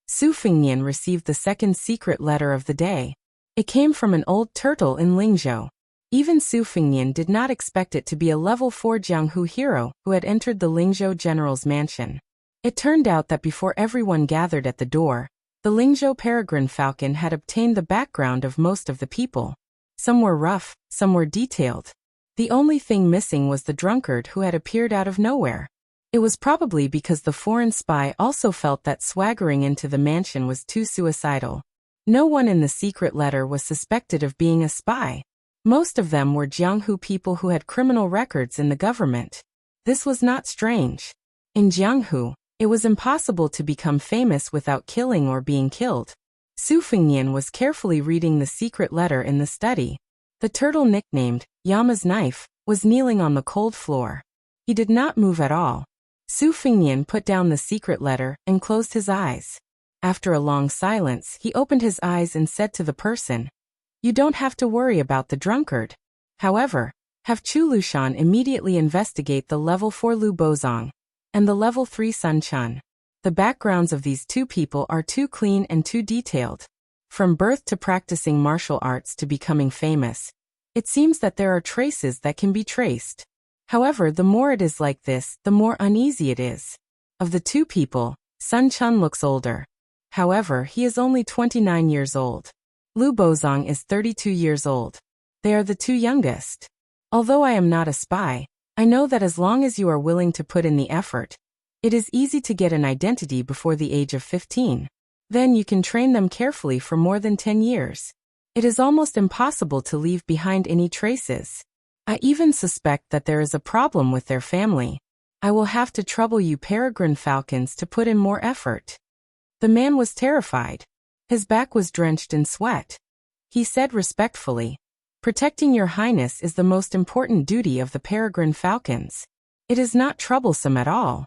Su Fengnian received the second secret letter of the day. It came from an old turtle in Lingzhou. Even Su Fengnian did not expect it to be a level 4 Jianghu hero who had entered the Lingzhou general's mansion. It turned out that before everyone gathered at the door, the Lingzhou peregrine falcon had obtained the background of most of the people. Some were rough, some were detailed. The only thing missing was the drunkard who had appeared out of nowhere. It was probably because the foreign spy also felt that swaggering into the mansion was too suicidal. No one in the secret letter was suspected of being a spy. Most of them were Jianghu people who had criminal records in the government. This was not strange. In Jianghu, it was impossible to become famous without killing or being killed. Su Fengnian was carefully reading the secret letter in the study. The turtle nicknamed Yama's knife was kneeling on the cold floor. He did not move at all. Su Fengnian put down the secret letter and closed his eyes. After a long silence, he opened his eyes and said to the person, "You don't have to worry about the drunkard. However, have Chu Lushan immediately investigate the level 4 Lu Bozong and the level 3 Sun Chun. The backgrounds of these two people are too clean and too detailed. From birth to practicing martial arts to becoming famous, it seems that there are traces that can be traced. However, the more it is like this, the more uneasy it is. Of the two people, Sun Chun looks older. However, he is only 29 years old. Lu Bozong is 32 years old. They are the two youngest. Although I am not a spy, I know that as long as you are willing to put in the effort, it is easy to get an identity before the age of 15. Then you can train them carefully for more than 10 years. It is almost impossible to leave behind any traces. I even suspect that there is a problem with their family. I will have to trouble you peregrine falcons to put in more effort." The man was terrified. His back was drenched in sweat. He said respectfully, "Protecting your highness is the most important duty of the peregrine falcons. It is not troublesome at all."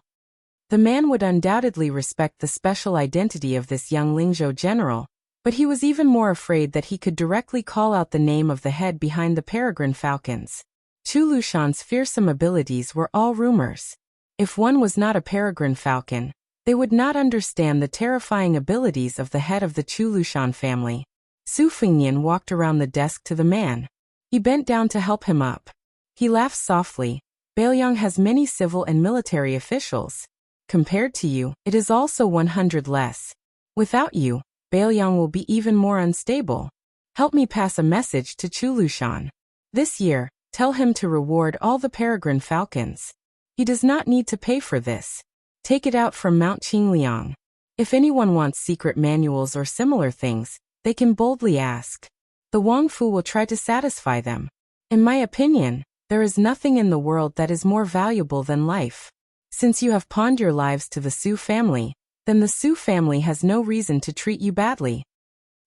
The man would undoubtedly respect the special identity of this young Lingzhou general, but he was even more afraid that he could directly call out the name of the head behind the peregrine falcons. Chu Lushan's fearsome abilities were all rumors. If one was not a peregrine falcon, they would not understand the terrifying abilities of the head of the Chu Lushan family. Su Fengnian walked around the desk to the man. He bent down to help him up. He laughed softly. "Bailiang has many civil and military officials. Compared to you, it is also 100 less. Without you, Bailiang will be even more unstable. Help me pass a message to Chu Lushan. This year, tell him to reward all the peregrine falcons. He does not need to pay for this. Take it out from Mount Qingliang. If anyone wants secret manuals or similar things, they can boldly ask. The Wang Fu will try to satisfy them. In my opinion, there is nothing in the world that is more valuable than life. Since you have pawned your lives to the Su family, then the Su family has no reason to treat you badly."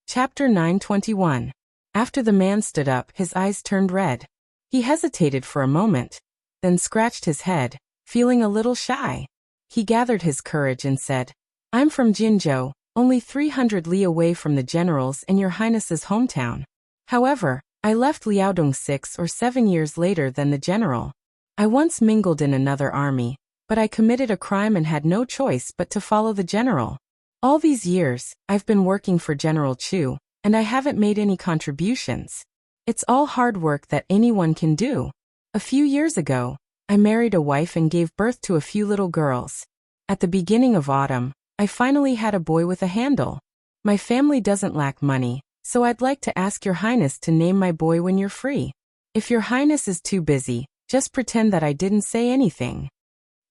Chapter 921. After the man stood up, his eyes turned red. He hesitated for a moment, then scratched his head, feeling a little shy. He gathered his courage and said, "I'm from Jinzhou, only 300 li away from the general's and your highness's hometown. However, I left Liaodong 6 or 7 years later than the general. I once mingled in another army, but I committed a crime and had no choice but to follow the general. All these years, I've been working for General Chu, and I haven't made any contributions. It's all hard work that anyone can do. A few years ago, I married a wife and gave birth to a few little girls. At the beginning of autumn, I finally had a boy with a handle. My family doesn't lack money, so I'd like to ask your highness to name my boy when you're free. If your highness is too busy, just pretend that I didn't say anything."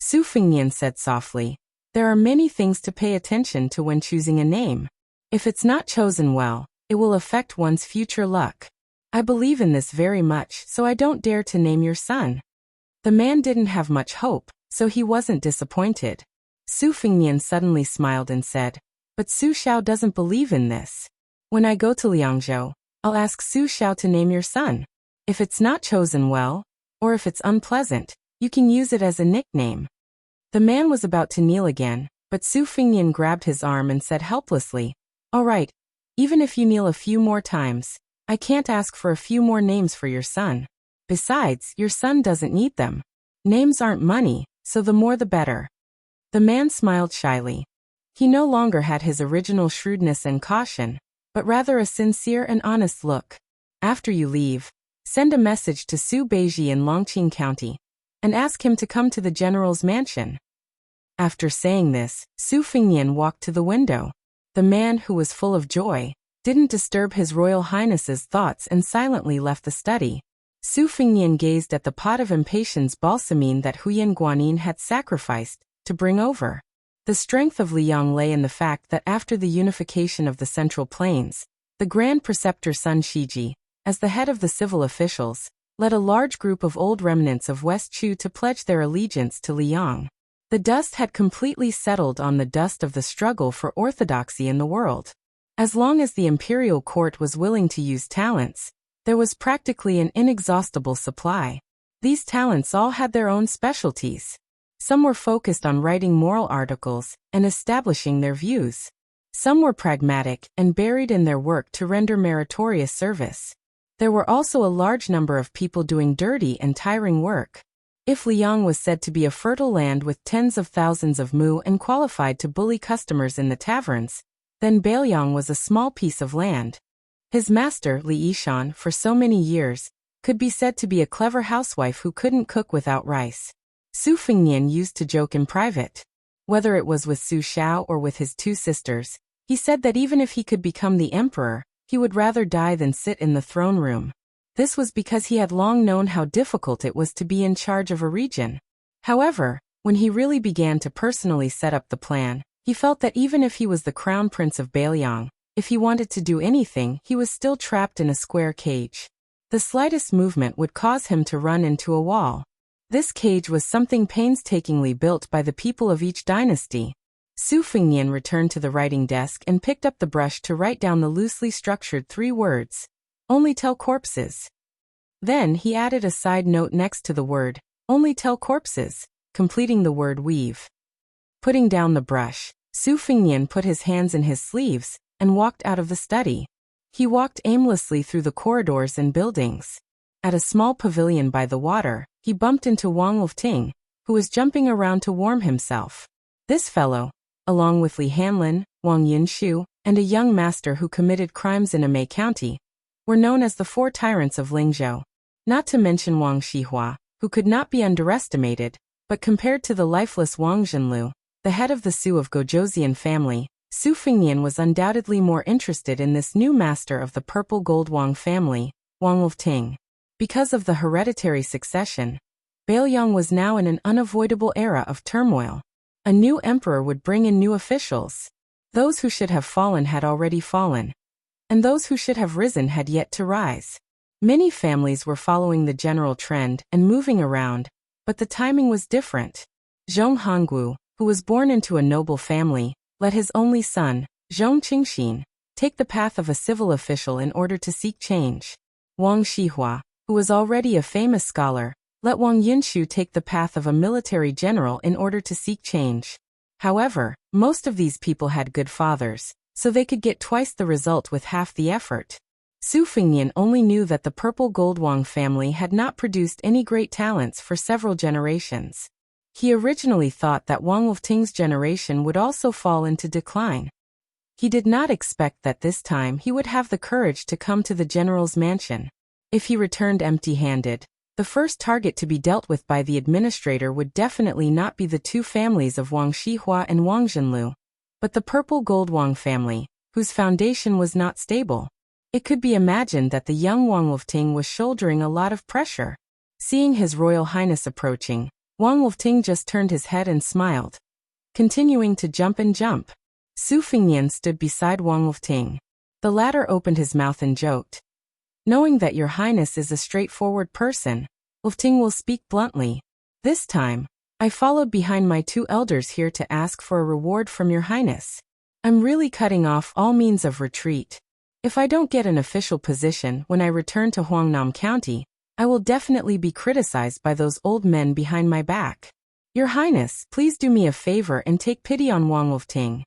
Su Fengnian said softly, "There are many things to pay attention to when choosing a name. If it's not chosen well, it will affect one's future luck. I believe in this very much, so I don't dare to name your son. The man didn't have much hope, so he wasn't disappointed. Su Fengnian suddenly smiled and said, but Su Xiao doesn't believe in this. When I go to Liangzhou, I'll ask Su Xiao to name your son. If it's not chosen well, or if it's unpleasant, you can use it as a nickname. The man was about to kneel again, but Su Fengnian grabbed his arm and said helplessly, all right, even if you kneel a few more times, I can't ask for a few more names for your son. Besides, your son doesn't need them. Names aren't money, so the more the better. The man smiled shyly. He no longer had his original shrewdness and caution, but rather a sincere and honest look. After you leave, send a message to Su Beiji in Longqing County, and ask him to come to the general's mansion. After saying this, Su Fengnian walked to the window. The man, who was full of joy, didn't disturb His Royal Highness's thoughts and silently left the study. Su Fengnian gazed at the pot of impatience balsamine that Huyan Guanyin had sacrificed to bring over. The strength of Liang lay in the fact that after the unification of the Central Plains, the Grand Preceptor Sun Shiji, as the head of the civil officials, led a large group of old remnants of West Chu to pledge their allegiance to Liang. The dust had completely settled on the dust of the struggle for orthodoxy in the world. As long as the imperial court was willing to use talents, there was practically an inexhaustible supply. These talents all had their own specialties. Some were focused on writing moral articles and establishing their views. Some were pragmatic and buried in their work to render meritorious service. There were also a large number of people doing dirty and tiring work. If Liang was said to be a fertile land with tens of thousands of mu and qualified to bully customers in the taverns, then Bailiang was a small piece of land. His master, Li Yishan, for so many years, could be said to be a clever housewife who couldn't cook without rice. Su Fengnian used to joke in private. Whether it was with Su Xiao or with his two sisters, he said that even if he could become the emperor, he would rather die than sit in the throne room. This was because he had long known how difficult it was to be in charge of a region. However, when he really began to personally set up the plan, he felt that even if he was the crown prince of Bailiang, if he wanted to do anything, he was still trapped in a square cage. The slightest movement would cause him to run into a wall. This cage was something painstakingly built by the people of each dynasty. Su Fengnian returned to the writing desk and picked up the brush to write down the loosely structured 3 words. Only tell corpses. Then he added a side note next to the word, only tell corpses, completing the word weave. Putting down the brush, Su Fengnian put his hands in his sleeves and walked out of the study. He walked aimlessly through the corridors and buildings. At a small pavilion by the water, he bumped into Wang Wolfting, who was jumping around to warm himself. This fellow, along with Li Hanlin, Wang Yinshu, and a young master who committed crimes in Amei County, were known as the 4 tyrants of Lingzhou. Not to mention Wang Shihua, who could not be underestimated, but compared to the lifeless Wang Zhenlu, the head of the Su of Gojouzian family, Su Fengnian was undoubtedly more interested in this new master of the purple gold Wang family, Wang Wolfting. Because of the hereditary succession, Bailiang was now in an unavoidable era of turmoil. A new emperor would bring in new officials. Those who should have fallen had already fallen, and those who should have risen had yet to rise. Many families were following the general trend and moving around, but the timing was different. Zhong Hongwu, who was born into a noble family, let his only son, Zhong Qingxin, take the path of a civil official in order to seek change. Wang Shihua, who was already a famous scholar, let Wang Yinshu take the path of a military general in order to seek change. However, most of these people had good fathers, so they could get twice the result with half the effort. Su Fengnian only knew that the purple gold Wang family had not produced any great talents for several generations. He originally thought that Wang Wolfting's generation would also fall into decline. He did not expect that this time he would have the courage to come to the general's mansion. If he returned empty-handed, the first target to be dealt with by the administrator would definitely not be the 2 families of Wang Shihua and Wang Zhenlu, but the purple gold Wang family, whose foundation was not stable. It could be imagined that the young Wang Wolfting was shouldering a lot of pressure. Seeing His Royal Highness approaching, Wang Wolfting just turned his head and smiled. Continuing to jump and jump, Su Fengnian stood beside Wang Wolfting. The latter opened his mouth and joked, Knowing that your highness is a straightforward person, Wolfting will speak bluntly. This time, I followed behind my 2 elders here to ask for a reward from your highness. I'm really cutting off all means of retreat. If I don't get an official position when I return to Huangnam County, I will definitely be criticized by those old men behind my back. Your highness, please do me a favor and take pity on Wang Wolfting.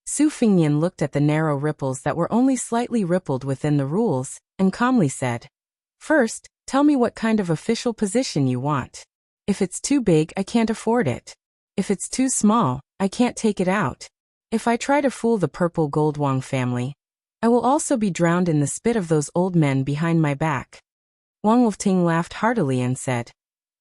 Su Fingyan looked at the narrow ripples that were only slightly rippled within the rules, and calmly said, "First, tell me what kind of official position you want. If it's too big, I can't afford it. If it's too small, I can't take it out. If I try to fool the purple gold Wang family, I will also be drowned in the spit of those old men behind my back." Wang Wolfting laughed heartily and said,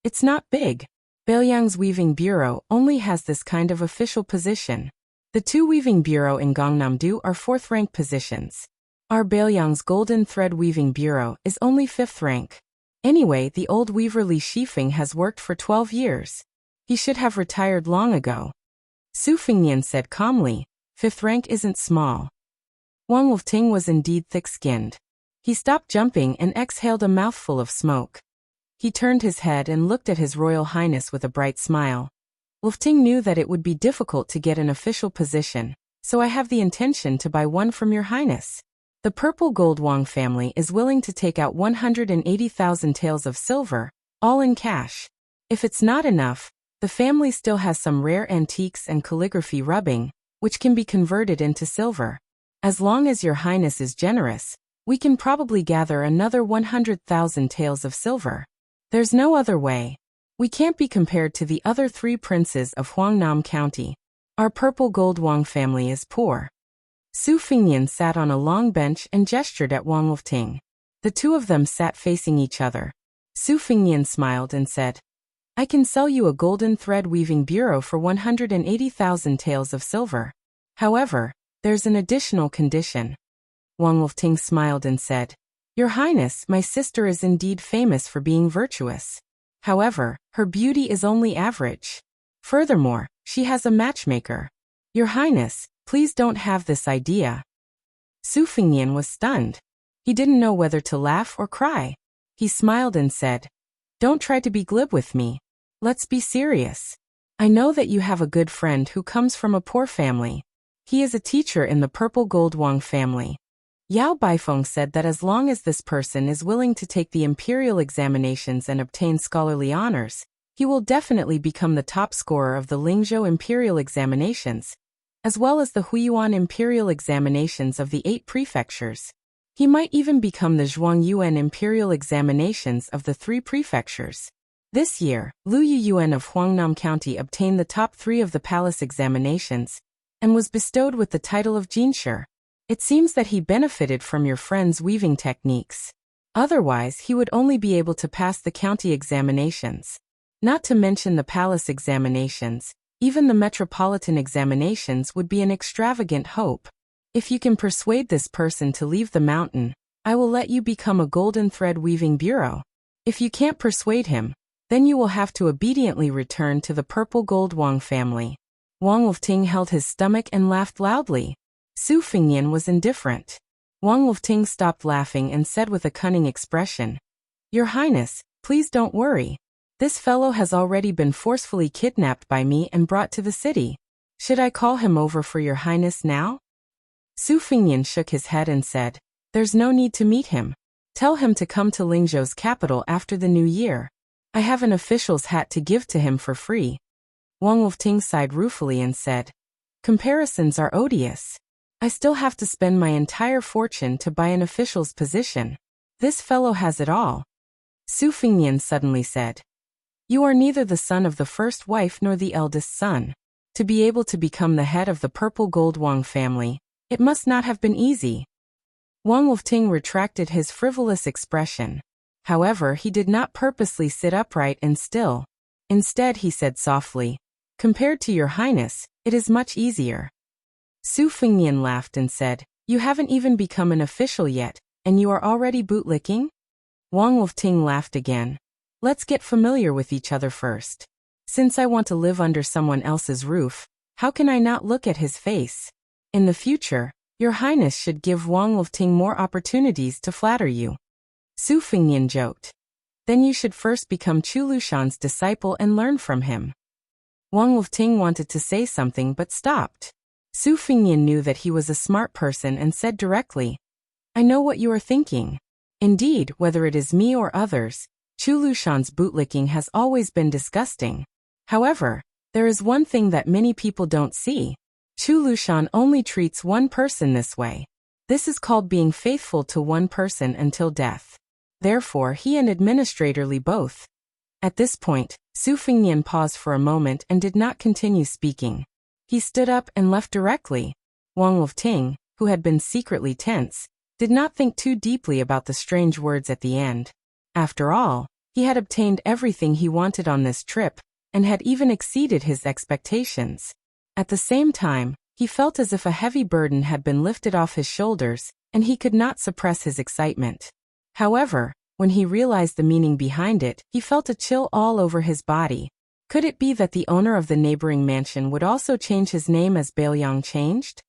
"It's not big. Bailiang's Weaving Bureau only has this kind of official position. The 2 Weaving Bureau in Gangnam-do are 4th rank positions. Our Bailiang's Golden Thread Weaving Bureau is only 5th rank. Anyway, the old weaver Li Shifeng has worked for 12 years. He should have retired long ago." Su Fingyan said calmly, "5th rank isn't small." Wang Wolfting was indeed thick-skinned. He stopped jumping and exhaled a mouthful of smoke. He turned his head and looked at His Royal Highness with a bright smile. "Wolfting knew that it would be difficult to get an official position, so I have the intention to buy one from your highness. The purple gold Wang family is willing to take out 180,000 taels of silver, all in cash. If it's not enough, the family still has some rare antiques and calligraphy rubbing, which can be converted into silver. As long as your highness is generous, we can probably gather another 100,000 taels of silver. There's no other way. We can't be compared to the other 3 princes of Huangnam County. Our purple gold Wang family is poor." Su Fingyan sat on a long bench and gestured at Wang Wolfting. The 2 of them sat facing each other. Su Fingyan smiled and said, "I can sell you a golden thread weaving bureau for 180,000 taels of silver. However, there's an additional condition." Wang Wolfting smiled and said, "Your highness, my sister is indeed famous for being virtuous. However, her beauty is only average. Furthermore, she has a matchmaker. Your highness, please don't have this idea." Su Fingyan was stunned. He didn't know whether to laugh or cry. He smiled and said, "Don't try to be glib with me. Let's be serious. I know that you have a good friend who comes from a poor family. He is a teacher in the purple gold Wang family. Yao Baifeng said that as long as this person is willing to take the imperial examinations and obtain scholarly honors, he will definitely become the top scorer of the Lingzhou imperial examinations, as well as the Huiyuan imperial examinations of the 8 prefectures. He might even become the Zhuangyuan imperial examinations of the 3 prefectures. This year, Lu Yuyuan of Huangnam County obtained the top 3 of the palace examinations, and was bestowed with the title of Jinshi. It seems that he benefited from your friend's weaving techniques. Otherwise, he would only be able to pass the county examinations. Not to mention the palace examinations, even the metropolitan examinations would be an extravagant hope. If you can persuade this person to leave the mountain, I will let you become a golden thread weaving bureau. If you can't persuade him, then you will have to obediently return to the purple gold Wang family." Wang Wolfting held his stomach and laughed loudly. Su Fingyan was indifferent. Wang Wolfting stopped laughing and said with a cunning expression, "Your Highness, please don't worry. This fellow has already been forcefully kidnapped by me and brought to the city. Should I call him over for your Highness now?" Su Fingyan shook his head and said, "There's no need to meet him. Tell him to come to Lingzhou's capital after the new year. I have an official's hat to give to him for free." Wang Wolfting sighed ruefully and said, "Comparisons are odious. I still have to spend my entire fortune to buy an official's position. This fellow has it all." Su Fingyan suddenly said, "You are neither the son of the first wife nor the eldest son. To be able to become the head of the purple gold Wang family, it must not have been easy." Wang Wolfting retracted his frivolous expression. However, he did not purposely sit upright and still. Instead, he said softly, "Compared to your Highness, it is much easier." Su Fingyan laughed and said, "You haven't even become an official yet, and you are already bootlicking?" Wang Wolfting laughed again. "Let's get familiar with each other first. Since I want to live under someone else's roof, how can I not look at his face? In the future, your Highness should give Wang Wolfting more opportunities to flatter you." Su Fengnian joked. Then you should first become Chu Lushan's disciple and learn from him. Wang Wolfting wanted to say something but stopped. Su Fengnian knew that he was a smart person and said directly, I know what you are thinking. Indeed, whether it is me or others, Chu Lushan's bootlicking has always been disgusting. However, there is one thing that many people don't see. Chu Lushan only treats one person this way. This is called being faithful to one person until death. Therefore, he and Administrator Li both. At this point, Su Fengnian paused for a moment and did not continue speaking. He stood up and left directly. Wang Wolfting, who had been secretly tense, did not think too deeply about the strange words at the end. After all, he had obtained everything he wanted on this trip, and had even exceeded his expectations. At the same time, he felt as if a heavy burden had been lifted off his shoulders, and he could not suppress his excitement. However, when he realized the meaning behind it, he felt a chill all over his body. Could it be that the owner of the neighboring mansion would also change his name as Bailiang changed?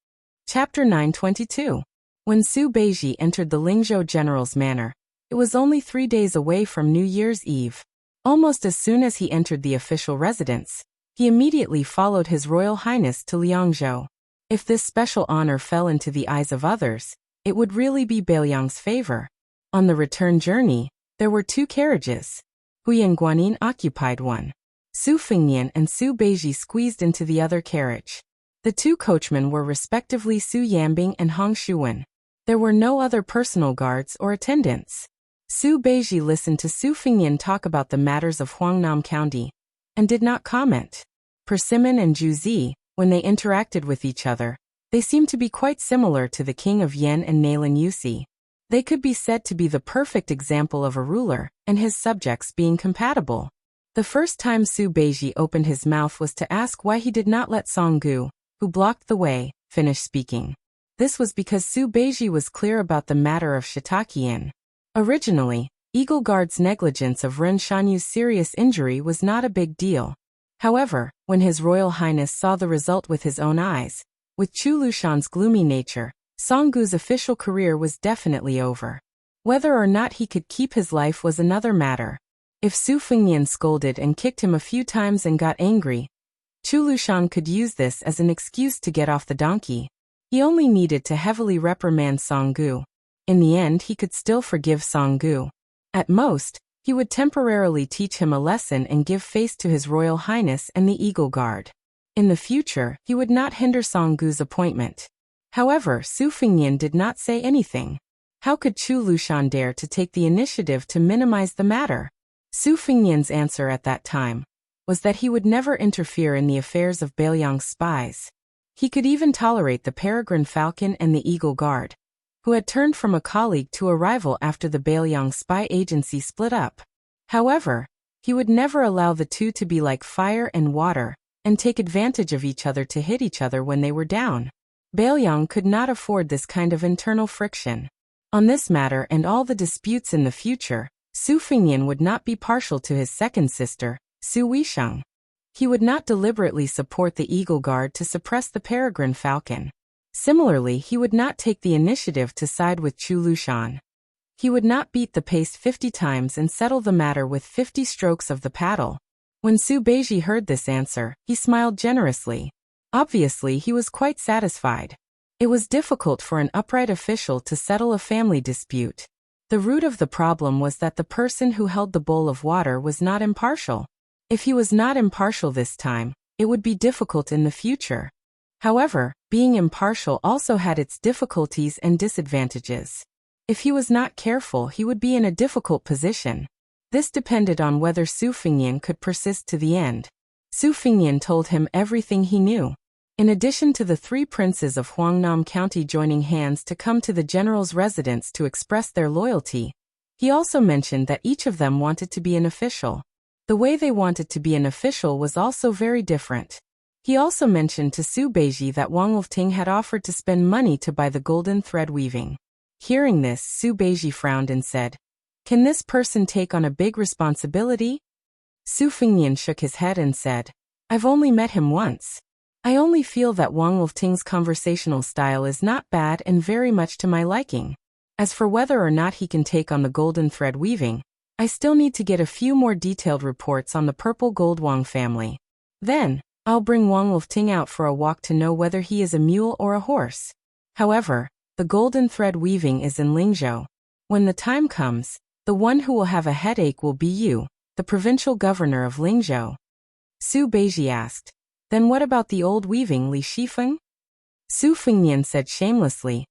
Chapter 922. When Su Beiji entered the Lingzhou general's manor, it was only 3 days away from New Year's Eve. Almost as soon as he entered the official residence, he immediately followed His Royal Highness to Liangzhou. If this special honor fell into the eyes of others, it would really be Bailiang's favor. On the return journey, there were 2 carriages. Huyan Guanin occupied one. Su Fengnian and Su Beiji squeezed into the other carriage. The 2 coachmen were respectively Su Yambing and Hong Shuwen. There were no other personal guards or attendants. Su Beiji listened to Su Fengnian talk about the matters of Huangnam County, and did not comment. Persimmon and Zhu Zi, when they interacted with each other, they seemed to be quite similar to the king of Yen and Nalin Yusi. They could be said to be the perfect example of a ruler, and his subjects being compatible. The first time Su Beiji opened his mouth was to ask why he did not let Song Gu, who blocked the way, finish speaking. This was because Su Beiji was clear about the matter of Shitakian. Originally, Eagle Guard's negligence of Ren Shanyu's serious injury was not a big deal. However, when His Royal Highness saw the result with his own eyes, with Chu Lushan's gloomy nature, Song Gu's official career was definitely over. Whether or not he could keep his life was another matter. If Su Fengnian scolded and kicked him a few times and got angry, Chu Lushan could use this as an excuse to get off the donkey. He only needed to heavily reprimand Song Gu. In the end, he could still forgive Song Gu. At most, he would temporarily teach him a lesson and give face to His Royal Highness and the Eagle Guard. In the future, he would not hinder Song Gu's appointment. However, Su Fengnian did not say anything. How could Chu Lushan dare to take the initiative to minimize the matter? Su Fengnian's answer at that time was that he would never interfere in the affairs of Bailiang's spies. He could even tolerate the Peregrine Falcon and the Eagle Guard, who had turned from a colleague to a rival after the Bailiang spy agency split up. However, he would never allow the 2 to be like fire and water, and take advantage of each other to hit each other when they were down. Bailiang could not afford this kind of internal friction. On this matter and all the disputes in the future, Su Fengnian would not be partial to his second sister, Su Weisheng. He would not deliberately support the Eagle Guard to suppress the Peregrine Falcon. Similarly, he would not take the initiative to side with Chu Lushan. He would not beat the pace 50 times and settle the matter with 50 strokes of the paddle. When Su Beiji heard this answer, he smiled generously. Obviously, he was quite satisfied. It was difficult for an upright official to settle a family dispute. The root of the problem was that the person who held the bowl of water was not impartial. If he was not impartial this time, it would be difficult in the future. However, being impartial also had its difficulties and disadvantages. If he was not careful, he would be in a difficult position. This depended on whether Su Fengnian could persist to the end. Su Fengnian told him everything he knew. In addition to the 3 princes of Huangnam County joining hands to come to the general's residence to express their loyalty, he also mentioned that each of them wanted to be an official. The way they wanted to be an official was also very different. He also mentioned to Su Beiji that Wang Wolfting had offered to spend money to buy the golden thread weaving. Hearing this, Su Beiji frowned and said, "Can this person take on a big responsibility?" Su Fengnian shook his head and said, "I've only met him once. I only feel that Wang Wolfting's conversational style is not bad and very much to my liking. As for whether or not he can take on the golden thread weaving, I still need to get a few more detailed reports on the purple gold Wang family. Then, I'll bring Wang Lifting out for a walk to know whether he is a mule or a horse. However, the golden thread weaving is in Lingzhou. When the time comes, the one who will have a headache will be you, the provincial governor of Lingzhou. Su Beiji asked. Then what about the old weaving, Li Shifeng? Su Fengnian said shamelessly.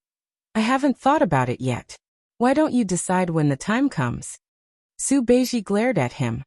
I haven't thought about it yet. Why don't you decide when the time comes? Su Beiji glared at him.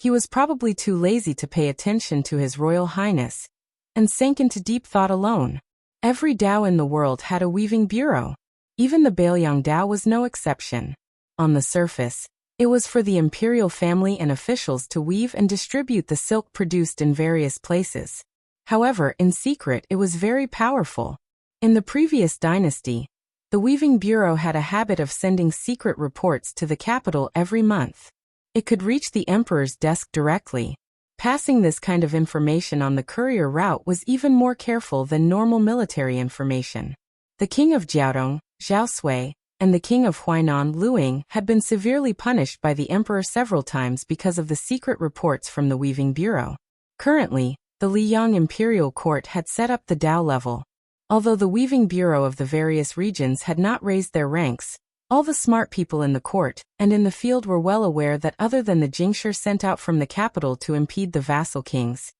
He was probably too lazy to pay attention to His Royal Highness, and sank into deep thought alone. Every Dao in the world had a weaving bureau. Even the Bailiang Dao was no exception. On the surface, it was for the imperial family and officials to weave and distribute the silk produced in various places. However, in secret it was very powerful. In the previous dynasty, the Weaving Bureau had a habit of sending secret reports to the capital every month. It could reach the emperor's desk directly. Passing this kind of information on the courier route was even more careful than normal military information. The king of Jiaodong, Zhao Sui, and the king of Huainan, Luing, had been severely punished by the emperor several times because of the secret reports from the Weaving Bureau. Currently, the Liyang Imperial Court had set up the Dao level. Although the Weaving Bureau of the various regions had not raised their ranks, all the smart people in the court and in the field were well aware that other than the Jingshi sent out from the capital to impede the vassal kings,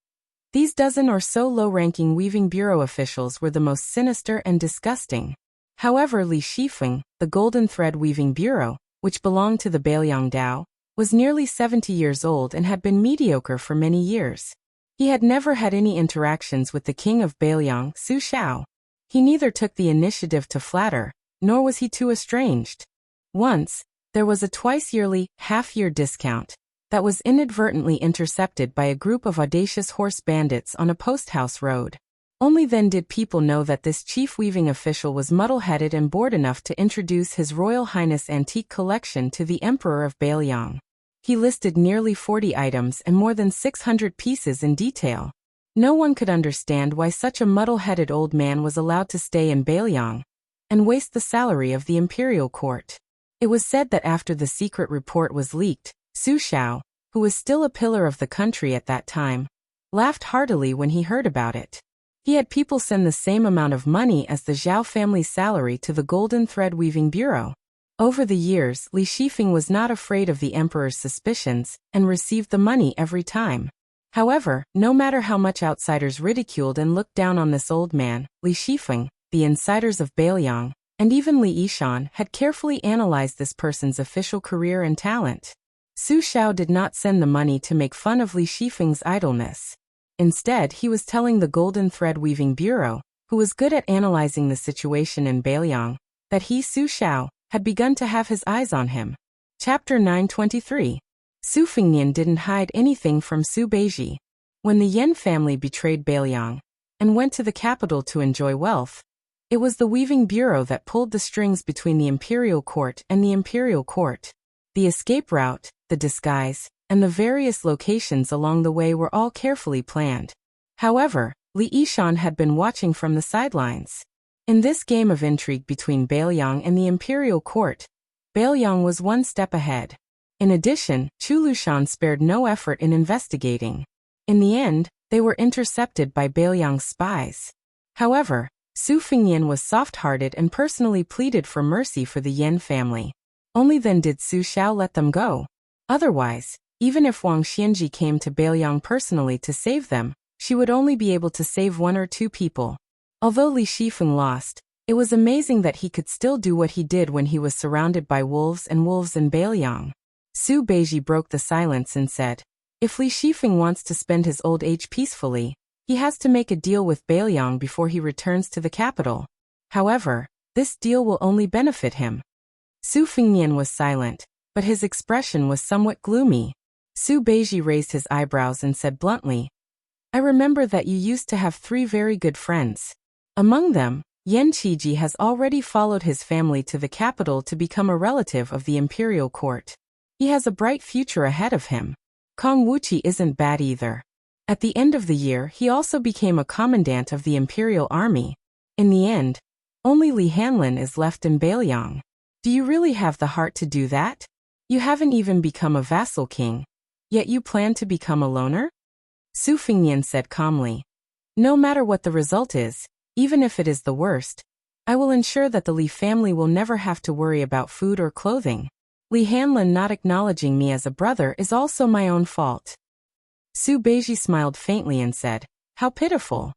these dozen or so low-ranking Weaving Bureau officials were the most sinister and disgusting. However, Li Shifeng, the Golden Thread Weaving Bureau, which belonged to the Bailiang Dao, was nearly 70 years old and had been mediocre for many years. He had never had any interactions with the king of Bailiang, Su Shao. He neither took the initiative to flatter, nor was he too estranged. Once, there was a twice-yearly, half-year discount that was inadvertently intercepted by a group of audacious horse bandits on a post-house road. Only then did people know that this chief weaving official was muddle-headed and bored enough to introduce His Royal Highness' antique collection to the Emperor of Bailiang. He listed nearly 40 items and more than 600 pieces in detail. No one could understand why such a muddle-headed old man was allowed to stay in Bailiang and waste the salary of the imperial court. It was said that after the secret report was leaked, Su Shao, who was still a pillar of the country at that time, laughed heartily when he heard about it. He had people send the same amount of money as the Zhao family's salary to the Golden Thread Weaving Bureau. Over the years, Li Shifeng was not afraid of the emperor's suspicions and received the money every time. However, no matter how much outsiders ridiculed and looked down on this old man, Li Shifeng, the insiders of Bailiang, and even Li Yishan had carefully analyzed this person's official career and talent. Su Shao did not send the money to make fun of Li Shifeng's idleness. Instead, he was telling the Golden Thread Weaving Bureau, who was good at analyzing the situation in Bailiang, that he, Su Shao, had begun to have his eyes on him. Chapter 923. Su Fengnian didn't hide anything from Su Beiji. When the Yan family betrayed Bailiang and went to the capital to enjoy wealth, it was the Weaving Bureau that pulled the strings between the imperial court and the imperial court. The escape route, the disguise, and the various locations along the way were all carefully planned. However, Li Yishan had been watching from the sidelines. In this game of intrigue between Bailiang and the imperial court, Bailiang was one step ahead. In addition, Chu Lushan spared no effort in investigating. In the end, they were intercepted by Bailiang's spies. However, Su Fengnian was soft-hearted and personally pleaded for mercy for the Yan family. Only then did Su Shao let them go. Otherwise, even if Wang Xianji came to Bailiang personally to save them, she would only be able to save one or two people. Although Li Shifeng lost, it was amazing that he could still do what he did when he was surrounded by wolves in Bailiang. Su Beiji broke the silence and said, if Li Shifeng wants to spend his old age peacefully, he has to make a deal with Bailiang before he returns to the capital. However, this deal will only benefit him. Su Fengnian was silent, but his expression was somewhat gloomy. Su Beiji raised his eyebrows and said bluntly, I remember that you used to have 3 very good friends. Among them, Yan Qiji has already followed his family to the capital to become a relative of the imperial court. He has a bright future ahead of him. Kong Wuqi isn't bad either. At the end of the year, he also became a commandant of the imperial army. In the end, only Li Hanlin is left in Bailiang. Do you really have the heart to do that? You haven't even become a vassal king, yet you plan to become a loner? Su Fingnian said calmly. No matter what the result is, even if it is the worst, I will ensure that the Li family will never have to worry about food or clothing. Li Hanlin not acknowledging me as a brother is also my own fault. Su Beiji smiled faintly and said, How pitiful.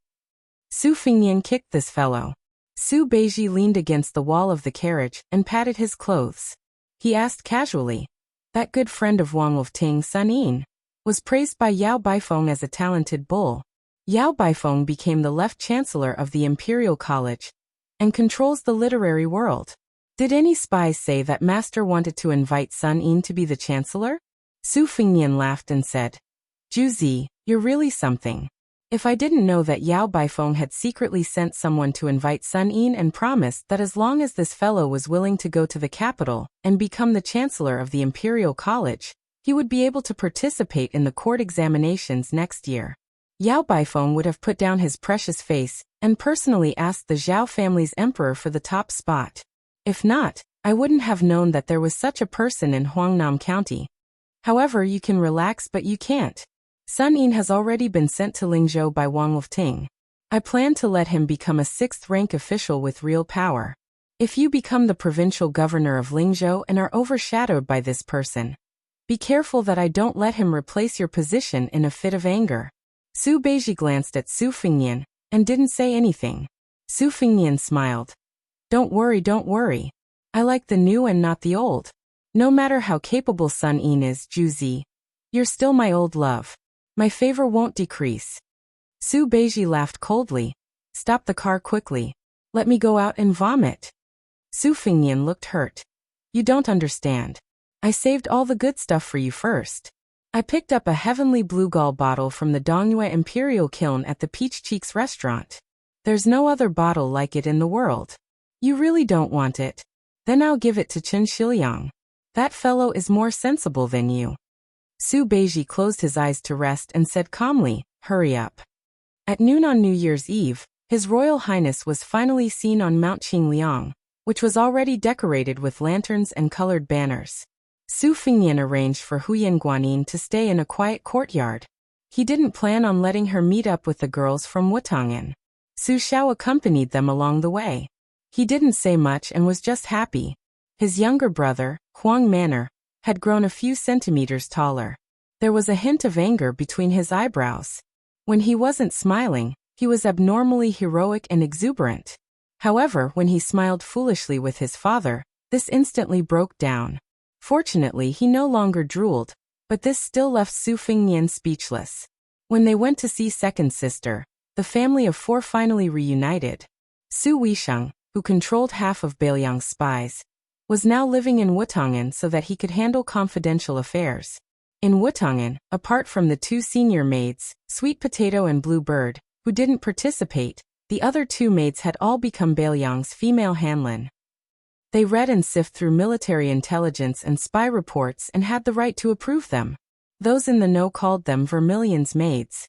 Su Fingnian kicked this fellow. Su Beiji leaned against the wall of the carriage and patted his clothes. He asked casually, That good friend of Wang Lofting, Sun Yin, was praised by Yao Baifeng as a talented bull. Yao Baifeng became the left chancellor of the Imperial College and controls the literary world. Did any spies say that master wanted to invite Sun Yin to be the chancellor? Su Fingnian laughed and said, Juzi, you're really something. If I didn't know that Yao Baifeng had secretly sent someone to invite Sun Yin and promised that as long as this fellow was willing to go to the capital and become the chancellor of the Imperial College, he would be able to participate in the court examinations next year. Yao Baifeng would have put down his precious face and personally asked the Zhao family's emperor for the top spot. If not, I wouldn't have known that there was such a person in Huangnam County. However, you can relax but you can't. Sun Yin has already been sent to Lingzhou by Wang Lofting. I plan to let him become a 6th-rank official with real power. If you become the provincial governor of Lingzhou and are overshadowed by this person, be careful that I don't let him replace your position in a fit of anger. Su Beiji glanced at Su Fingnian and didn't say anything. Su Fingnian smiled. Don't worry. I like the new and not the old. No matter how capable Sun Yin is, Juzi, you're still my old love. My favor won't decrease. Su Beiji laughed coldly. Stop the car quickly. Let me go out and vomit. Su Fingnian looked hurt. You don't understand. I saved all the good stuff for you first. I picked up a heavenly blue gall bottle from the Dongyue Imperial Kiln at the Peach Cheeks restaurant. There's no other bottle like it in the world. You really don't want it? Then I'll give it to Chen Shiliang. That fellow is more sensible than you. Su Beiji closed his eyes to rest and said calmly, Hurry up. At noon on New Year's Eve, His Royal Highness was finally seen on Mount Qingliang, which was already decorated with lanterns and colored banners. Su Fingnian arranged for Huyan Guanyin to stay in a quiet courtyard. He didn't plan on letting her meet up with the girls from Wutong'an. Su Xiao accompanied them along the way. He didn't say much and was just happy. His younger brother, Huang Manor, had grown a few centimeters taller. There was a hint of anger between his eyebrows. When he wasn't smiling, he was abnormally heroic and exuberant. However, when he smiled foolishly with his father, this instantly broke down. Fortunately, he no longer drooled, but this still left Su Fingnian speechless. When they went to see second sister, the family of four finally reunited. Su Weisheng, who controlled half of Beiliang's spies, was now living in Wutong'an so that he could handle confidential affairs. In Wutong'an, apart from the two senior maids, Sweet Potato and Blue Bird, who didn't participate, the other two maids had all become Beiliang's female hanlin. They read and sift through military intelligence and spy reports and had the right to approve them. Those in the know called them Vermilion's maids.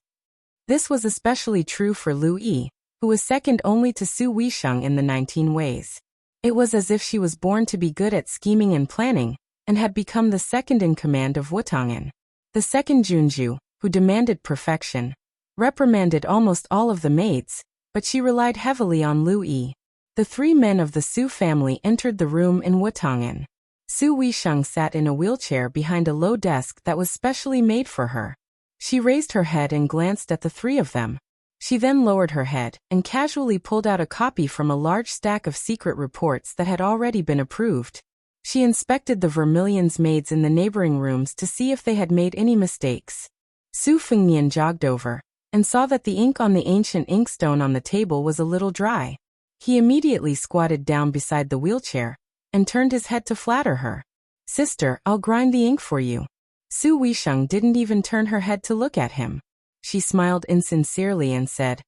This was especially true for Lu Yi, who was second only to Su Weisheng in the 19 ways. It was as if she was born to be good at scheming and planning, and had become the second in command of Wutong'an. The second Junju, who demanded perfection, reprimanded almost all of the maids, but she relied heavily on Lu Yi. The three men of the Su family entered the room in Wutong'an. Su Weisheng sat in a wheelchair behind a low desk that was specially made for her. She raised her head and glanced at the three of them. She then lowered her head and casually pulled out a copy from a large stack of secret reports that had already been approved. She inspected the Vermilion's maids in the neighboring rooms to see if they had made any mistakes. Su Fingnian jogged over and saw that the ink on the ancient inkstone on the table was a little dry. He immediately squatted down beside the wheelchair and turned his head to flatter her. "Sister, I'll grind the ink for you." Su Weisheng didn't even turn her head to look at him. She smiled insincerely and said,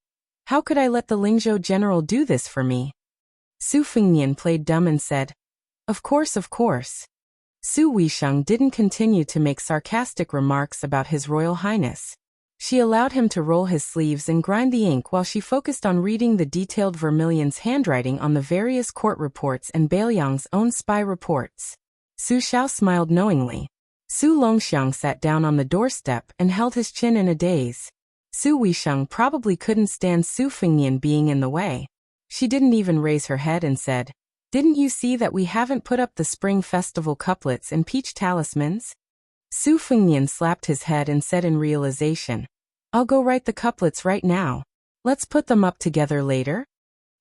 "How could I let the Lingzhou general do this for me?" Su Fingnian played dumb and said, Of course. Su Weisheng didn't continue to make sarcastic remarks about His Royal Highness. She allowed him to roll his sleeves and grind the ink while she focused on reading the detailed Vermillion's handwriting on the various court reports and Bailiang's own spy reports. Su Xiao smiled knowingly. Su Longxiang sat down on the doorstep and held his chin in a daze. Su Weisheng probably couldn't stand Su Fengnian being in the way. She didn't even raise her head and said, "Didn't you see that we haven't put up the Spring Festival couplets and peach talismans?" Su Fengnian slapped his head and said in realization, "I'll go write the couplets right now. Let's put them up together later."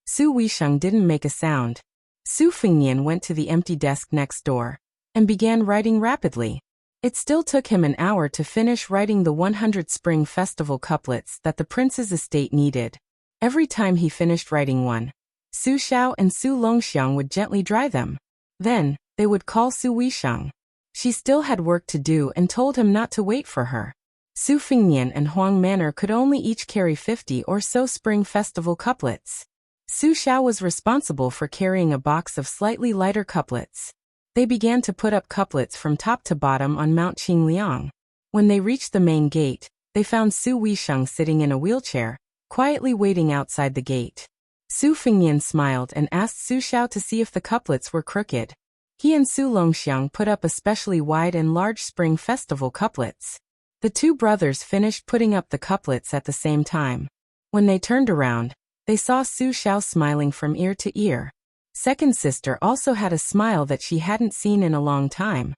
Su Weisheng didn't make a sound. Su Fengnian went to the empty desk next door and began writing rapidly. It still took him an hour to finish writing the 100 Spring Festival couplets that the prince's estate needed. Every time he finished writing one, Su Xiao and Su Longxiang would gently dry them. Then, they would call Su Weisheng. She still had work to do and told him not to wait for her. Su Fengnian and Huang Manor could only each carry 50 or so Spring Festival couplets. Su Xiao was responsible for carrying a box of slightly lighter couplets. They began to put up couplets from top to bottom on Mount Qingliang. When they reached the main gate, they found Su Weisheng sitting in a wheelchair, quietly waiting outside the gate. Su Fengnian smiled and asked Su Xiao to see if the couplets were crooked. He and Su Longxiang put up especially wide and large Spring Festival couplets. The two brothers finished putting up the couplets at the same time. When they turned around, they saw Su Xiao smiling from ear to ear. Second sister also had a smile that she hadn't seen in a long time.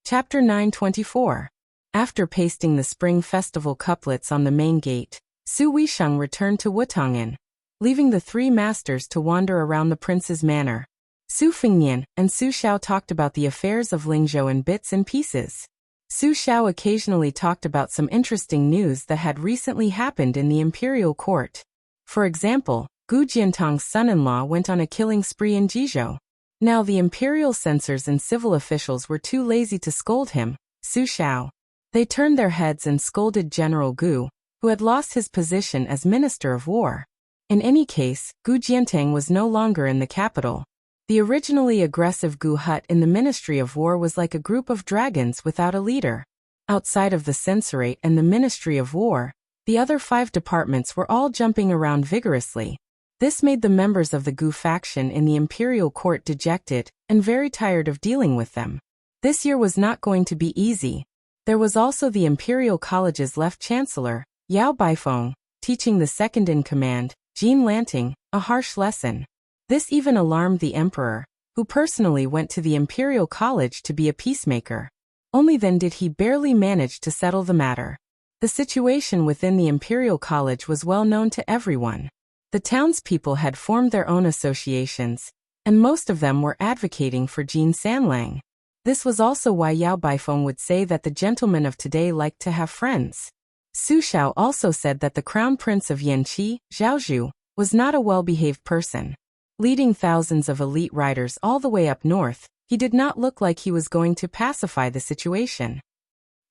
Chapter 924. After pasting the Spring Festival couplets on the main gate, Su Weisheng returned to Wutong'an, leaving the three masters to wander around the prince's manor. Su Fengnian and Su Xiao talked about the affairs of Lingzhou in bits and pieces. Su Xiao occasionally talked about some interesting news that had recently happened in the imperial court. For example, Gu Jiantong's son-in-law went on a killing spree in Jizhou. Now the imperial censors and civil officials were too lazy to scold him, Su Xiao. They turned their heads and scolded General Gu, who had lost his position as Minister of War. In any case, Gu Jiantang was no longer in the capital. The originally aggressive Gu hut in the Ministry of War was like a group of dragons without a leader. Outside of the censorate and the Ministry of War, the other 5 departments were all jumping around vigorously. This made the members of the Gu faction in the imperial court dejected and very tired of dealing with them. This year was not going to be easy. There was also the Imperial College's left chancellor, Yao Baifeng, teaching the second-in-command, Jean Lanting, a harsh lesson. This even alarmed the emperor, who personally went to the Imperial College to be a peacemaker. Only then did he barely manage to settle the matter. The situation within the Imperial College was well known to everyone. The townspeople had formed their own associations, and most of them were advocating for Jean Sanlang. This was also why Yao Baifeng would say that the gentlemen of today liked to have friends. Su Xiao also said that the crown prince of Yanqi, Zhaozhu, was not a well-behaved person. Leading thousands of elite riders all the way up north, he did not look like he was going to pacify the situation.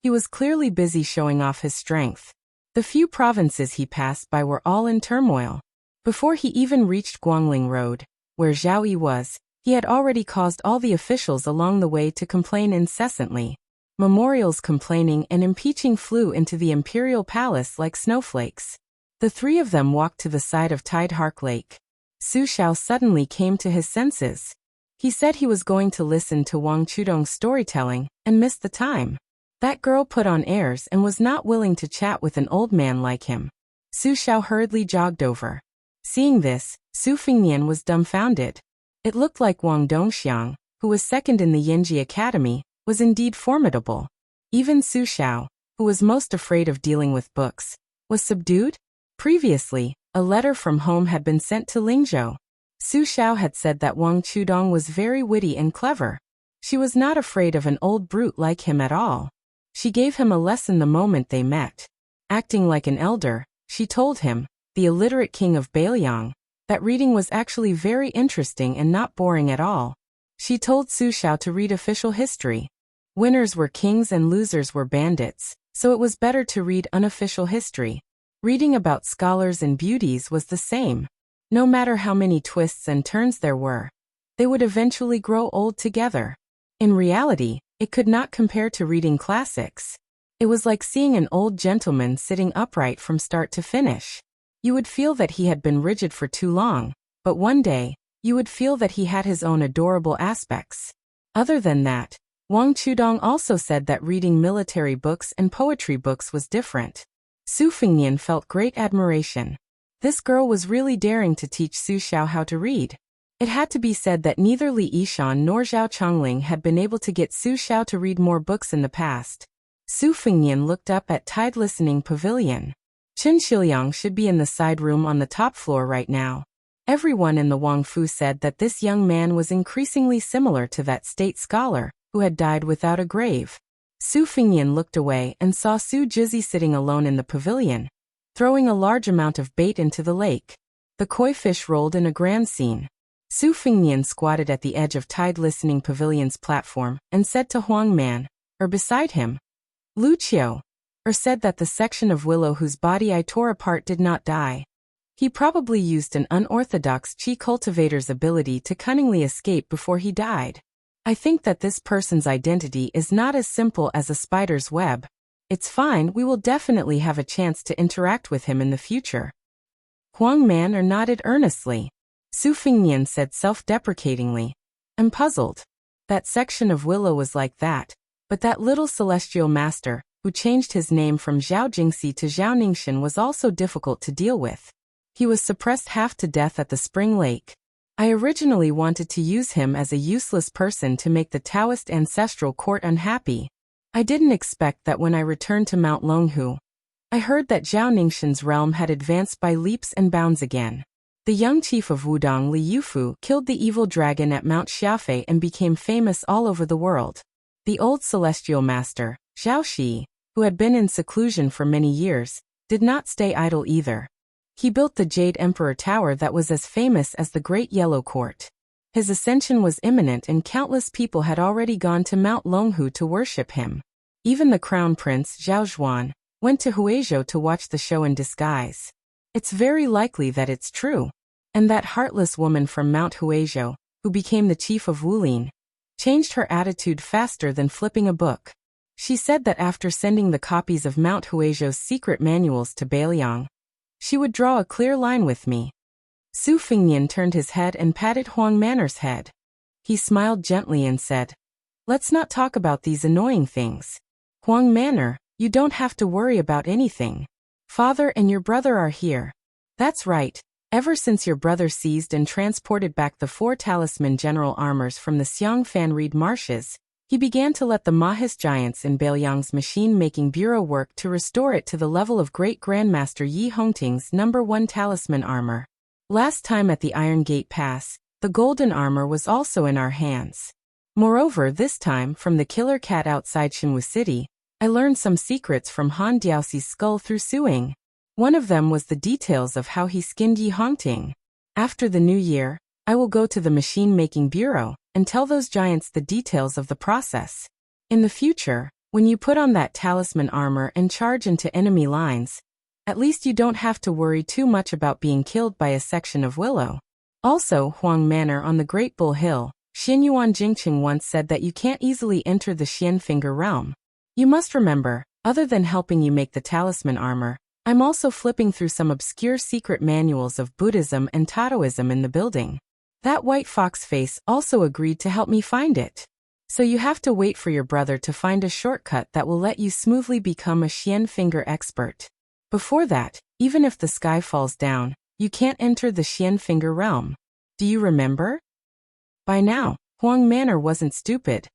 He was clearly busy showing off his strength. The few provinces he passed by were all in turmoil. Before he even reached Guangling Road, where Zhao Yi was, he had already caused all the officials along the way to complain incessantly. Memorials complaining and impeaching flew into the imperial palace like snowflakes. The 3 of them walked to the side of Tidehark Lake. Su Xiao suddenly came to his senses. He said he was going to listen to Wang Chudong's storytelling and missed the time. That girl put on airs and was not willing to chat with an old man like him. Su Xiao hurriedly jogged over. Seeing this, Su Fengnian was dumbfounded. It looked like Wang Dongxiang, who was second in the Yinji Academy, was indeed formidable. Even Su Xiao, who was most afraid of dealing with books, was subdued. Previously, a letter from home had been sent to Lingzhou. Su Xiao had said that Wang Chudong was very witty and clever. She was not afraid of an old brute like him at all. She gave him a lesson the moment they met. Acting like an elder, she told him, the illiterate king of Bailiang, that reading was actually very interesting and not boring at all. She told Su Xiao to read official history. Winners were kings and losers were bandits, so it was better to read unofficial history. Reading about scholars and beauties was the same. No matter how many twists and turns there were, they would eventually grow old together. In reality, it could not compare to reading classics. It was like seeing an old gentleman sitting upright from start to finish. You would feel that he had been rigid for too long, but one day, you would feel that he had his own adorable aspects. Other than that, Wang Chudong also said that reading military books and poetry books was different. Su Fengnian felt great admiration. This girl was really daring to teach Su Xiao how to read. It had to be said that neither Li Yishan nor Zhao Chongling had been able to get Su Xiao to read more books in the past. Su Fengnian looked up at Tide Listening Pavilion. Chen Xiliang should be in the side room on the top floor right now. Everyone in the Wang Fu said that this young man was increasingly similar to that state scholar who had died without a grave. Su Fengnian looked away and saw Su Jizi sitting alone in the pavilion, throwing a large amount of bait into the lake. The koi fish rolled in a grand scene. Su Fengnian squatted at the edge of Tide Listening Pavilion's platform and said to Huang Man, or beside him, Lu Qiu, or said that the section of willow whose body I tore apart did not die. He probably used an unorthodox chi cultivator's ability to cunningly escape before he died. I think that this person's identity is not as simple as a spider's web. It's fine, we will definitely have a chance to interact with him in the future. Huang Man nodded earnestly. Su Fengnian said self-deprecatingly, I'm puzzled. That section of willow was like that, but that little celestial master, who changed his name from Zhao Jingxi to Zhao Ningxian, was also difficult to deal with. He was suppressed half to death at the spring lake. I originally wanted to use him as a useless person to make the Taoist ancestral court unhappy. I didn't expect that when I returned to Mount Longhu. I heard that Zhao Ningxian's realm had advanced by leaps and bounds again. The young chief of Wudong, Li Yufu, killed the evil dragon at Mount Xiafei and became famous all over the world. The old celestial master, Zhao Shi, who had been in seclusion for many years, did not stay idle either. He built the Jade Emperor Tower that was as famous as the Great Yellow Court. His ascension was imminent and countless people had already gone to Mount Longhu to worship him. Even the crown prince, Zhao Zhuan, went to Huizhou to watch the show in disguise. It's very likely that it's true. And that heartless woman from Mount Huizhou, who became the chief of Wulin, changed her attitude faster than flipping a book. She said that after sending the copies of Mount Huizhou's secret manuals to Beiliang, she would draw a clear line with me. Su Fengnian turned his head and patted Huang Manor's head. He smiled gently and said, Let's not talk about these annoying things. Huang Manor, you don't have to worry about anything. Father and your brother are here. That's right. Ever since your brother seized and transported back the 4 talisman general armors from the Xiangfan Reed marshes, he began to let the Mahis giants in Beiliang's machine-making bureau work to restore it to the level of Great Grandmaster Yi Hongting's No. 1 talisman armor. Last time at the Iron Gate Pass, the golden armor was also in our hands. Moreover, this time, from the killer cat outside Xinwu City, I learned some secrets from Han Diaoxi's skull through Suing. One of them was the details of how he skinned Yi Hongting. After the new year, I will go to the machine-making bureau and tell those giants the details of the process. In the future, when you put on that talisman armor and charge into enemy lines, at least you don't have to worry too much about being killed by a section of willow. Also, Huang Manor on the Great Bull Hill, Xinyuan Jingqing once said that you can't easily enter the Xian Finger realm. You must remember, other than helping you make the talisman armor, I'm also flipping through some obscure secret manuals of Buddhism and Taoism in the building. That white fox face also agreed to help me find it. So you have to wait for your brother to find a shortcut that will let you smoothly become a Xian Finger expert. Before that, even if the sky falls down, you can't enter the Xian Finger realm. Do you remember? By now, Huang Manor wasn't stupid.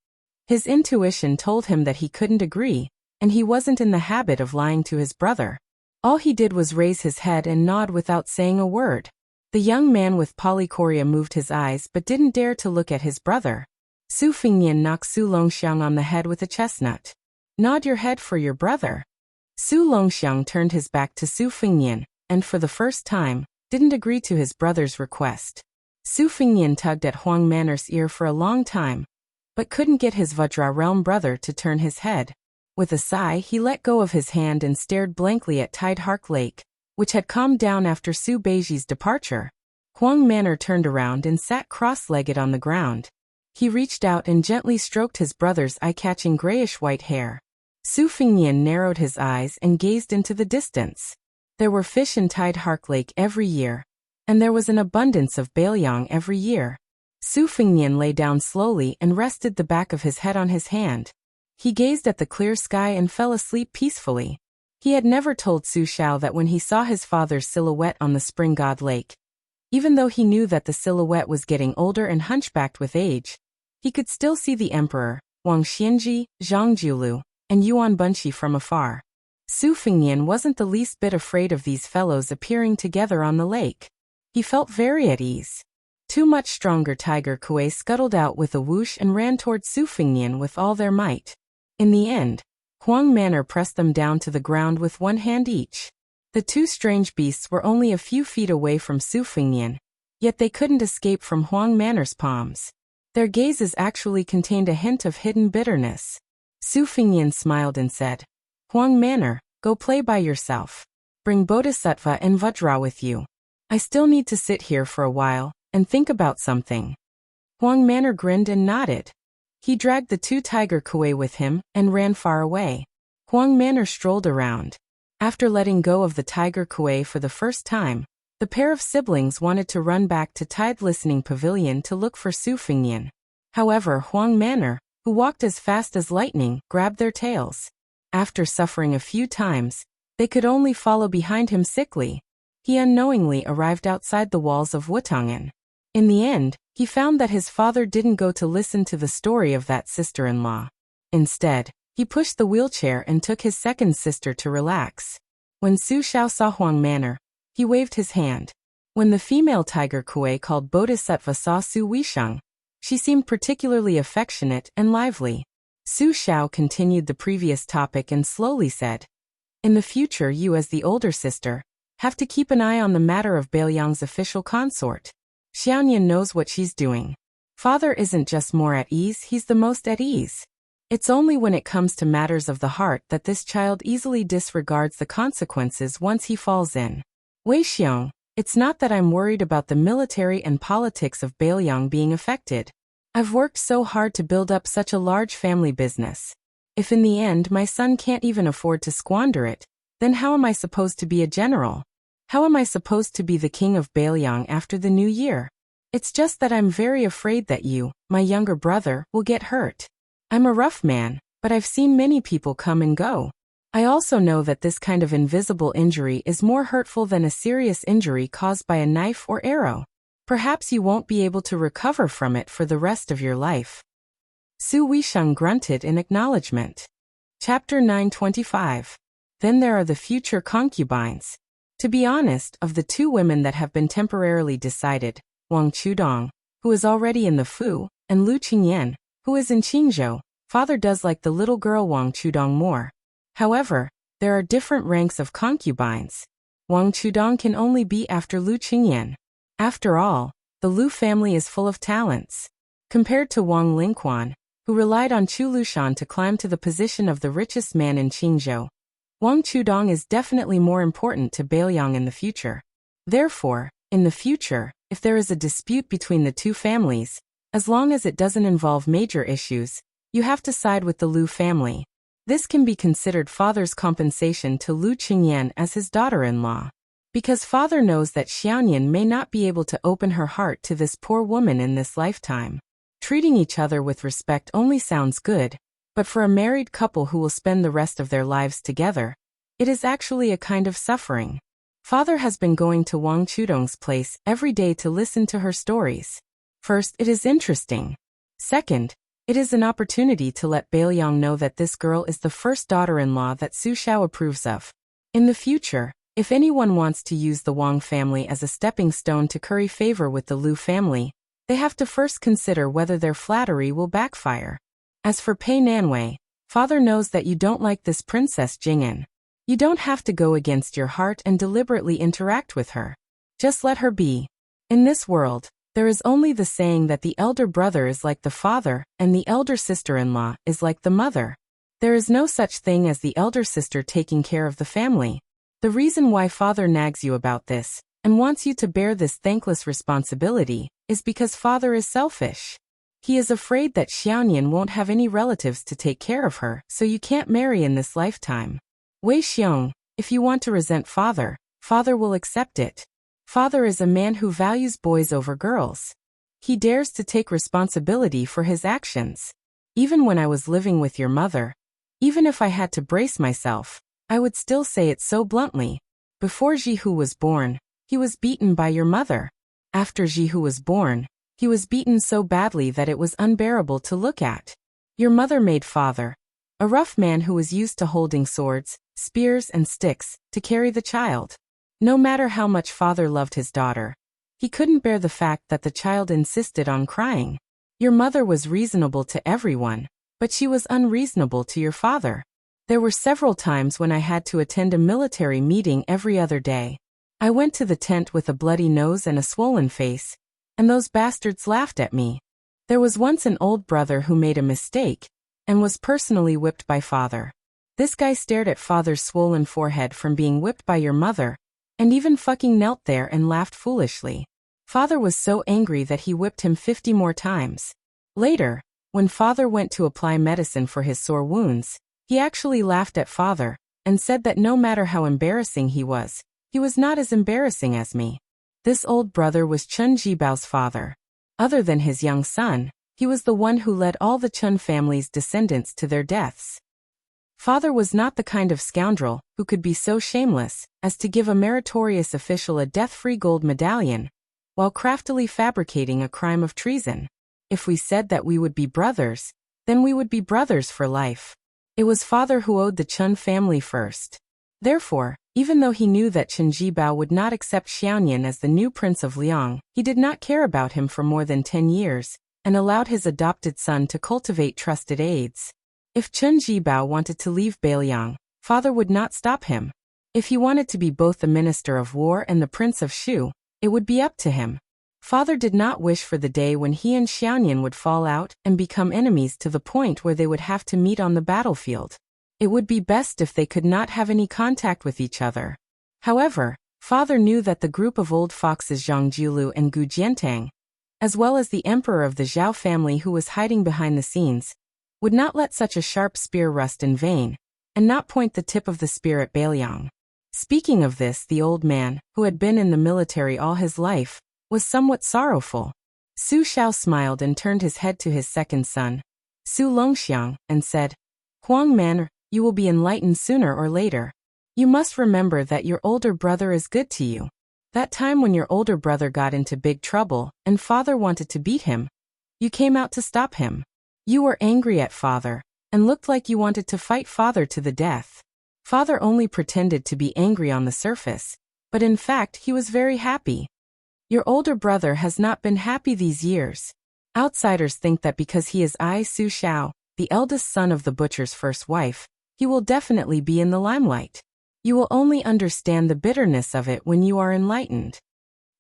His intuition told him that he couldn't agree, and he wasn't in the habit of lying to his brother. All he did was raise his head and nod without saying a word. The young man with polychoria moved his eyes but didn't dare to look at his brother. Su Fengnian knocked Su Longxiang on the head with a chestnut. Nod your head for your brother. Su Longxiang turned his back to Su Fengnian, and for the first time, didn't agree to his brother's request. Su Fengnian tugged at Huang Manor's ear for a long time, but couldn't get his Vajra realm brother to turn his head. With a sigh, he let go of his hand and stared blankly at Tide Hark Lake, which had calmed down after Su Beiji's departure. Huang Manor turned around and sat cross-legged on the ground. He reached out and gently stroked his brother's eye-catching grayish-white hair. Su Fingnian narrowed his eyes and gazed into the distance. There were fish in Tide Hark Lake every year, and there was an abundance of baelyang every year. Su Fingnian lay down slowly and rested the back of his head on his hand. He gazed at the clear sky and fell asleep peacefully. He had never told Su Xiao that when he saw his father's silhouette on the spring god lake, even though he knew that the silhouette was getting older and hunchbacked with age, he could still see the emperor, Wang Xianji, Zhang Jiulu, and Yuan Bunqi from afar. Su Fingnian wasn't the least bit afraid of these fellows appearing together on the lake. He felt very at ease. Two much stronger tiger kuei scuttled out with a whoosh and ran toward Su Fingnian with all their might. In the end, Huang Manor pressed them down to the ground with one hand each. The two strange beasts were only a few feet away from Su Fingnian, yet they couldn't escape from Huang Manor's palms. Their gazes actually contained a hint of hidden bitterness. Su Fingnian smiled and said, "Huang Manor, go play by yourself. Bring Bodhisattva and Vajra with you. I still need to sit here for a while and think about something." Huang Manor grinned and nodded. He dragged the two tiger kuei with him and ran far away. Huang Manor strolled around. After letting go of the tiger kuei for the first time, the pair of siblings wanted to run back to Tide Listening Pavilion to look for Su Fingnian. However, Huang Manor, who walked as fast as lightning, grabbed their tails. After suffering a few times, they could only follow behind him sickly. He unknowingly arrived outside the walls of Wutangen. In the end, he found that his father didn't go to listen to the story of that sister-in-law. Instead, he pushed the wheelchair and took his second sister to relax. When Su Xiao saw Huang Manor, he waved his hand. When the female tiger kuei called Bodhisattva saw Su Weisheng, she seemed particularly affectionate and lively. Su Xiao continued the previous topic and slowly said, "In the future, you as the older sister have to keep an eye on the matter of Baelyang's official consort. Xiaoyan knows what she's doing. Father isn't just more at ease, he's the most at ease. It's only when it comes to matters of the heart that this child easily disregards the consequences once he falls in. Wei Xiong, it's not that I'm worried about the military and politics of Baelyang being affected. I've worked so hard to build up such a large family business. If in the end my son can't even afford to squander it, then how am I supposed to be a general? How am I supposed to be the king of Baelyang after the new year? It's just that I'm very afraid that you, my younger brother, will get hurt. I'm a rough man, but I've seen many people come and go. I also know that this kind of invisible injury is more hurtful than a serious injury caused by a knife or arrow. Perhaps you won't be able to recover from it for the rest of your life." Su Weisheng grunted in acknowledgement. Chapter 925. Then there are the future concubines. To be honest, of the two women that have been temporarily decided, Wang Chudong, who is already in the Fu, and Lu Qingyan, who is in Qingzhou, father does like the little girl Wang Chudong more. However, there are different ranks of concubines. Wang Chudong can only be after Lu Qingyan. After all, the Lu family is full of talents. Compared to Wang Lingquan, who relied on Chu Lushan to climb to the position of the richest man in Qingzhou, Wang Chudong is definitely more important to Baelyang in the future. Therefore, in the future, if there is a dispute between the two families, as long as it doesn't involve major issues, you have to side with the Lu family. This can be considered father's compensation to Lu Qingyan as his daughter-in-law. Because father knows that Xiaoyan may not be able to open her heart to this poor woman in this lifetime. Treating each other with respect only sounds good, but for a married couple who will spend the rest of their lives together, it is actually a kind of suffering. Father has been going to Wang Chudong's place every day to listen to her stories. First, it is interesting. Second, it is an opportunity to let Baelyang know that this girl is the first daughter-in-law that Su Xiao approves of. In the future, if anyone wants to use the Wang family as a stepping stone to curry favor with the Lu family, they have to first consider whether their flattery will backfire. As for Pei Nanwei, father knows that you don't like this Princess Jing'an. You don't have to go against your heart and deliberately interact with her. Just let her be. In this world, there is only the saying that the elder brother is like the father and the elder sister-in-law is like the mother. There is no such thing as the elder sister taking care of the family. The reason why father nags you about this, and wants you to bear this thankless responsibility, is because father is selfish. He is afraid that Xiaonian won't have any relatives to take care of her, so you can't marry in this lifetime. Wei Xiong, if you want to resent father, father will accept it. Father is a man who values boys over girls. He dares to take responsibility for his actions. Even when I was living with your mother, even if I had to brace myself, I would still say it so bluntly. Before Jihu was born, he was beaten by your mother. After Jihu was born, he was beaten so badly that it was unbearable to look at. Your mother made father, a rough man who was used to holding swords, spears and sticks, to carry the child. No matter how much father loved his daughter, he couldn't bear the fact that the child insisted on crying. Your mother was reasonable to everyone, but she was unreasonable to your father. There were several times when I had to attend a military meeting every other day. I went to the tent with a bloody nose and a swollen face, and those bastards laughed at me. There was once an old brother who made a mistake, and was personally whipped by father. This guy stared at father's swollen forehead from being whipped by your mother, and even fucking knelt there and laughed foolishly. Father was so angry that he whipped him 50 more times. Later, when father went to apply medicine for his sore wounds, he actually laughed at father, and said that no matter how embarrassing he was not as embarrassing as me. This old brother was Chun Jibao's father. Other than his young son, he was the one who led all the Chun family's descendants to their deaths. Father was not the kind of scoundrel who could be so shameless as to give a meritorious official a death-free gold medallion, while craftily fabricating a crime of treason. If we said that we would be brothers, then we would be brothers for life. It was father who owed the Chun family first. Therefore, even though he knew that Chen Jibao would not accept Xiaonian as the new Prince of Liang, he did not care about him for more than 10 years, and allowed his adopted son to cultivate trusted aides. If Chen Jibao wanted to leave Beiliang, father would not stop him. If he wanted to be both the Minister of War and the Prince of Shu, it would be up to him. Father did not wish for the day when he and Xiaonian would fall out and become enemies to the point where they would have to meet on the battlefield. It would be best if they could not have any contact with each other. However, father knew that the group of old foxes Zhang Jiulu and Gu Jiantang, as well as the emperor of the Zhao family who was hiding behind the scenes, would not let such a sharp spear rust in vain, and not point the tip of the spear at Beiliang. Speaking of this, the old man, who had been in the military all his life, was somewhat sorrowful. Su Xiao smiled and turned his head to his second son, Su Longxiang, and said, "Huang man, you will be enlightened sooner or later. You must remember that your older brother is good to you. That time when your older brother got into big trouble and father wanted to beat him, you came out to stop him. You were angry at father, and looked like you wanted to fight father to the death. Father only pretended to be angry on the surface, but in fact he was very happy. Your older brother has not been happy these years. Outsiders think that because he is Su Xiao, the eldest son of the butcher's first wife, he will definitely be in the limelight. You will only understand the bitterness of it when you are enlightened.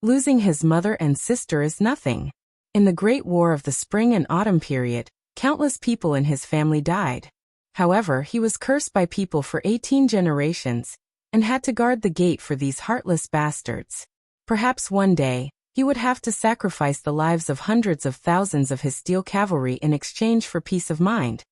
Losing his mother and sister is nothing. In the Great War of the Spring and Autumn period, countless people in his family died. However, he was cursed by people for 18 generations, and had to guard the gate for these heartless bastards. Perhaps one day, he would have to sacrifice the lives of hundreds of thousands of his steel cavalry in exchange for peace of mind.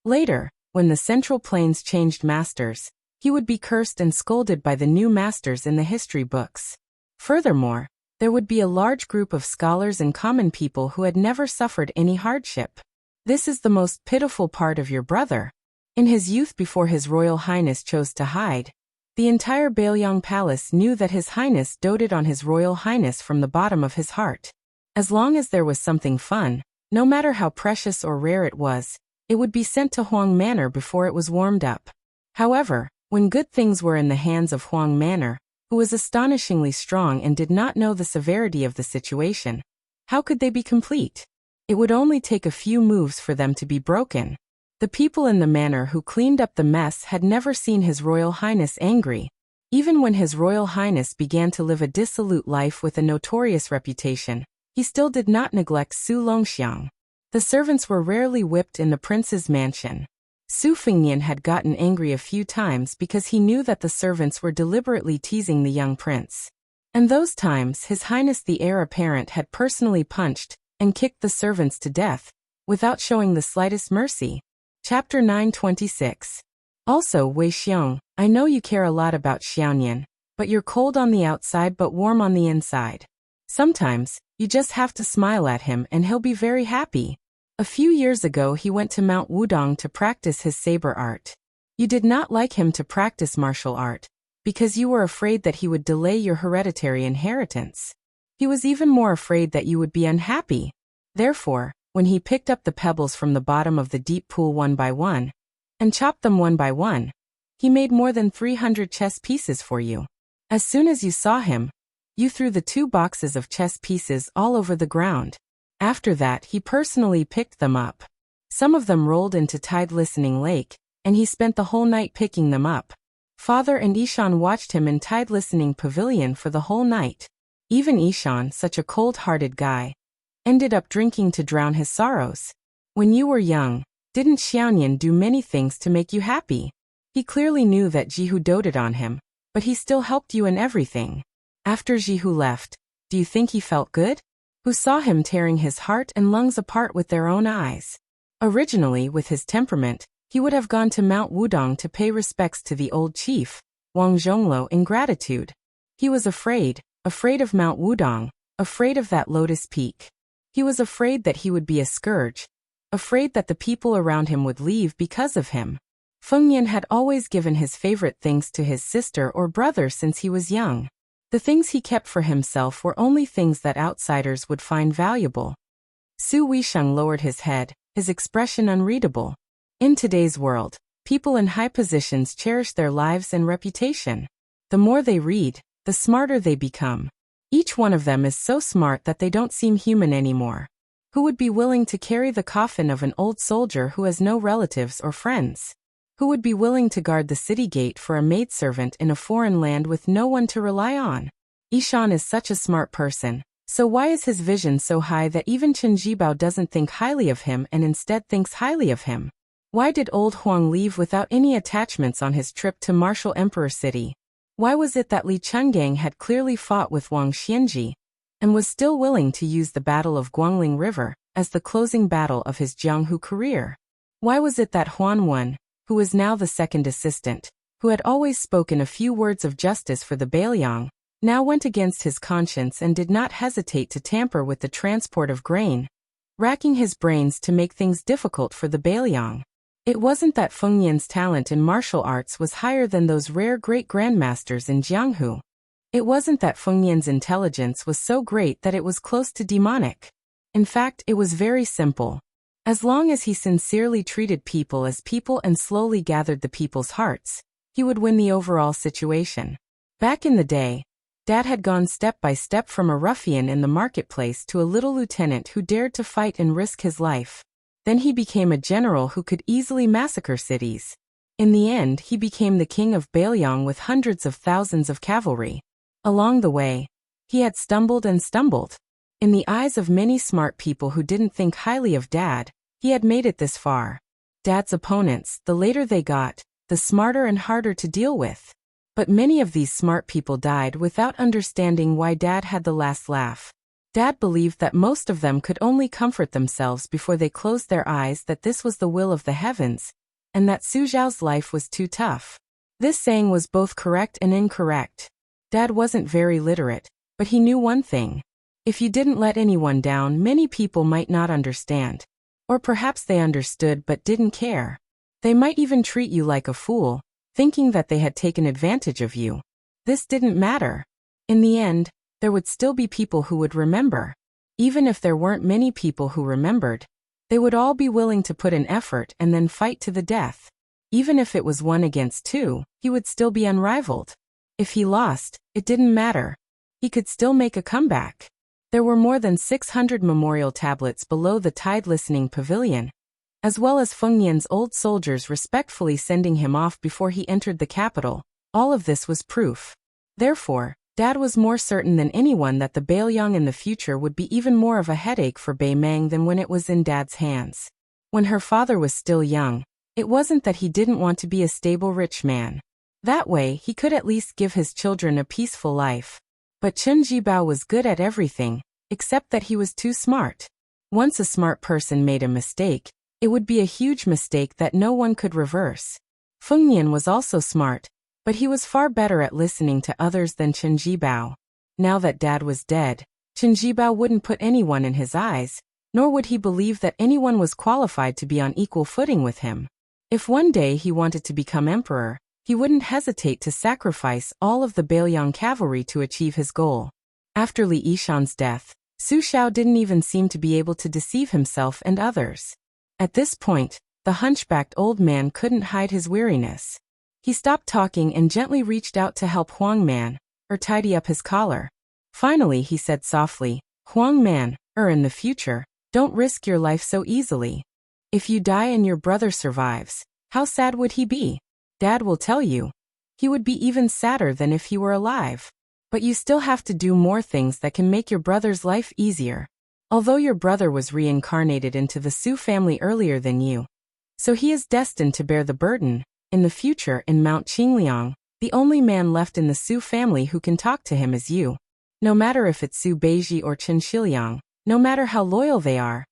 Later, when the Central Plains changed masters, he would be cursed and scolded by the new masters in the history books. Furthermore, there would be a large group of scholars and common people who had never suffered any hardship. This is the most pitiful part of your brother. In his youth, before His Royal Highness chose to hide, the entire Beiliang Palace knew that His Highness doted on His Royal Highness from the bottom of his heart. As long as there was something fun, no matter how precious or rare it was, it would be sent to Huang Manor before it was warmed up. However, when good things were in the hands of Huang Manor, who was astonishingly strong and did not know the severity of the situation, how could they be complete? It would only take a few moves for them to be broken. The people in the manor who cleaned up the mess had never seen His Royal Highness angry. Even when His Royal Highness began to live a dissolute life with a notorious reputation, he still did not neglect Su Longxiang. The servants were rarely whipped in the prince's mansion. Su Fengnian had gotten angry a few times because he knew that the servants were deliberately teasing the young prince. And those times His Highness the heir apparent had personally punched and kicked the servants to death, without showing the slightest mercy. Chapter 926. Also, Wei Xiong, I know you care a lot about Xiaonian, but you're cold on the outside but warm on the inside. Sometimes, you just have to smile at him and he'll be very happy. A few years ago he went to Mount Wudong to practice his saber art. You did not like him to practice martial art, because you were afraid that he would delay your hereditary inheritance. He was even more afraid that you would be unhappy. Therefore, when he picked up the pebbles from the bottom of the deep pool one by one, and chopped them one by one, he made more than 300 chess pieces for you. As soon as you saw him, you threw the 2 boxes of chess pieces all over the ground. After that he personally picked them up. Some of them rolled into Tide Listening Lake, and he spent the whole night picking them up. Father and Ishan watched him in Tide Listening Pavilion for the whole night. Even Ishan, such a cold-hearted guy, ended up drinking to drown his sorrows. When you were young, didn't Xiaonian do many things to make you happy? He clearly knew that Jihu doted on him, but he still helped you in everything. After Jihu left, do you think he felt good? Who saw him tearing his heart and lungs apart with their own eyes? Originally, with his temperament, he would have gone to Mount Wudong to pay respects to the old chief, Wang Zhongluo, in gratitude. He was afraid of Mount Wudong, afraid of that lotus peak. He was afraid that he would be a scourge, afraid that the people around him would leave because of him. Feng Yan had always given his favorite things to his sister or brother since he was young. The things he kept for himself were only things that outsiders would find valuable. Su Weisheng lowered his head, his expression unreadable. In today's world, people in high positions cherish their lives and reputation. The more they read, the smarter they become. Each one of them is so smart that they don't seem human anymore. Who would be willing to carry the coffin of an old soldier who has no relatives or friends? Who would be willing to guard the city gate for a maidservant in a foreign land with no one to rely on? Ishan is such a smart person, so why is his vision so high that even Chen Jibao doesn't think highly of him and instead thinks highly of him? Why did old Huang leave without any attachments on his trip to Martial Emperor City? Why was it that Li Chungang had clearly fought with Wang Xianji, and was still willing to use the Battle of Guangling River as the closing battle of his Jianghu career? Why was it that Huan Wen, who was now the second assistant, who had always spoken a few words of justice for the Bailiang, now went against his conscience and did not hesitate to tamper with the transport of grain, racking his brains to make things difficult for the Bailiang? It wasn't that Feng Yan's talent in martial arts was higher than those rare great-grandmasters in Jianghu. It wasn't that Feng Yan's intelligence was so great that it was close to demonic. In fact, it was very simple. As long as he sincerely treated people as people and slowly gathered the people's hearts, he would win the overall situation. Back in the day, Dad had gone step by step from a ruffian in the marketplace to a little lieutenant who dared to fight and risk his life. Then he became a general who could easily massacre cities. In the end, he became the king of Bailiang with hundreds of thousands of cavalry. Along the way, he had stumbled and stumbled. In the eyes of many smart people who didn't think highly of Dad, he had made it this far. Dad's opponents, the later they got, the smarter and harder to deal with. But many of these smart people died without understanding why Dad had the last laugh. Dad believed that most of them could only comfort themselves before they closed their eyes that this was the will of the heavens, and that Su Zhao's life was too tough. This saying was both correct and incorrect. Dad wasn't very literate, but he knew one thing. If you didn't let anyone down, many people might not understand. Or perhaps they understood but didn't care. They might even treat you like a fool, thinking that they had taken advantage of you. This didn't matter. In the end, there would still be people who would remember. Even if there weren't many people who remembered, they would all be willing to put in effort and then fight to the death. Even if it was 1 against 2, he would still be unrivaled. If he lost, it didn't matter. He could still make a comeback. There were more than 600 memorial tablets below the Tide Listening Pavilion, as well as Feng Yan's old soldiers respectfully sending him off before he entered the capital. All of this was proof. Therefore, Dad was more certain than anyone that the Bailiang in the future would be even more of a headache for Bai Meng than when it was in Dad's hands. When her father was still young, it wasn't that he didn't want to be a stable rich man. That way, he could at least give his children a peaceful life. But Chen Jibao was good at everything, except that he was too smart. Once a smart person made a mistake, it would be a huge mistake that no one could reverse. Feng Nian was also smart, but he was far better at listening to others than Chen Jibao. Now that Dad was dead, Chen Jibao wouldn't put anyone in his eyes, nor would he believe that anyone was qualified to be on equal footing with him. If one day he wanted to become emperor, he wouldn't hesitate to sacrifice all of the Bailiang cavalry to achieve his goal. After Li Yishan's death, Su Xiao didn't even seem to be able to deceive himself and others. At this point, the hunchbacked old man couldn't hide his weariness. He stopped talking and gently reached out to help Huang Man, tidy up his collar. Finally he said softly, Huang Man, in the future, don't risk your life so easily. If you die and your brother survives, how sad would he be? Dad will tell you. He would be even sadder than if he were alive. But you still have to do more things that can make your brother's life easier. Although your brother was reincarnated into the Su family earlier than you, so he is destined to bear the burden. In the future in Mount Qingliang, the only man left in the Su family who can talk to him is you. No matter if it's Su Beiji or Chen Shiliang, no matter how loyal they are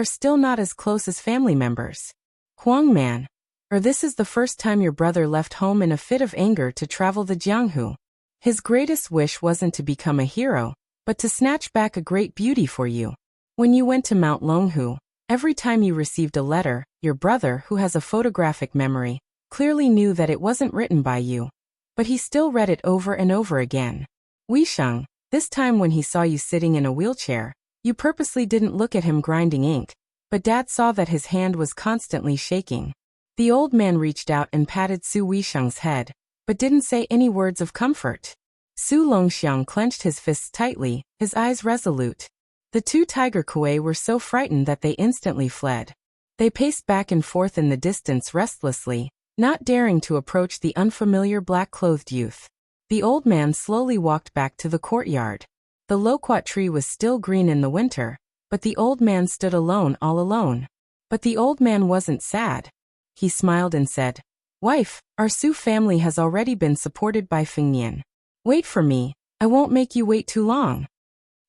still not as close as family members. Huang Man, this is the first time your brother left home in a fit of anger to travel the Jianghu. His greatest wish wasn't to become a hero, but to snatch back a great beauty for you. When you went to Mount Longhu, every time you received a letter, your brother, who has a photographic memory, clearly knew that it wasn't written by you. But he still read it over and over again. Weisheng, this time when he saw you sitting in a wheelchair, you purposely didn't look at him grinding ink, but Dad saw that his hand was constantly shaking. The old man reached out and patted Su Weisheng's head, but didn't say any words of comfort. Su Longxiang clenched his fists tightly, his eyes resolute. The two tiger kuei were so frightened that they instantly fled. They paced back and forth in the distance restlessly, not daring to approach the unfamiliar black-clothed youth. The old man slowly walked back to the courtyard. The loquat tree was still green in the winter, but the old man stood alone all alone. But the old man wasn't sad. He smiled and said, Wife, our Su family has already been supported by Feng Nian. Wait for me, I won't make you wait too long.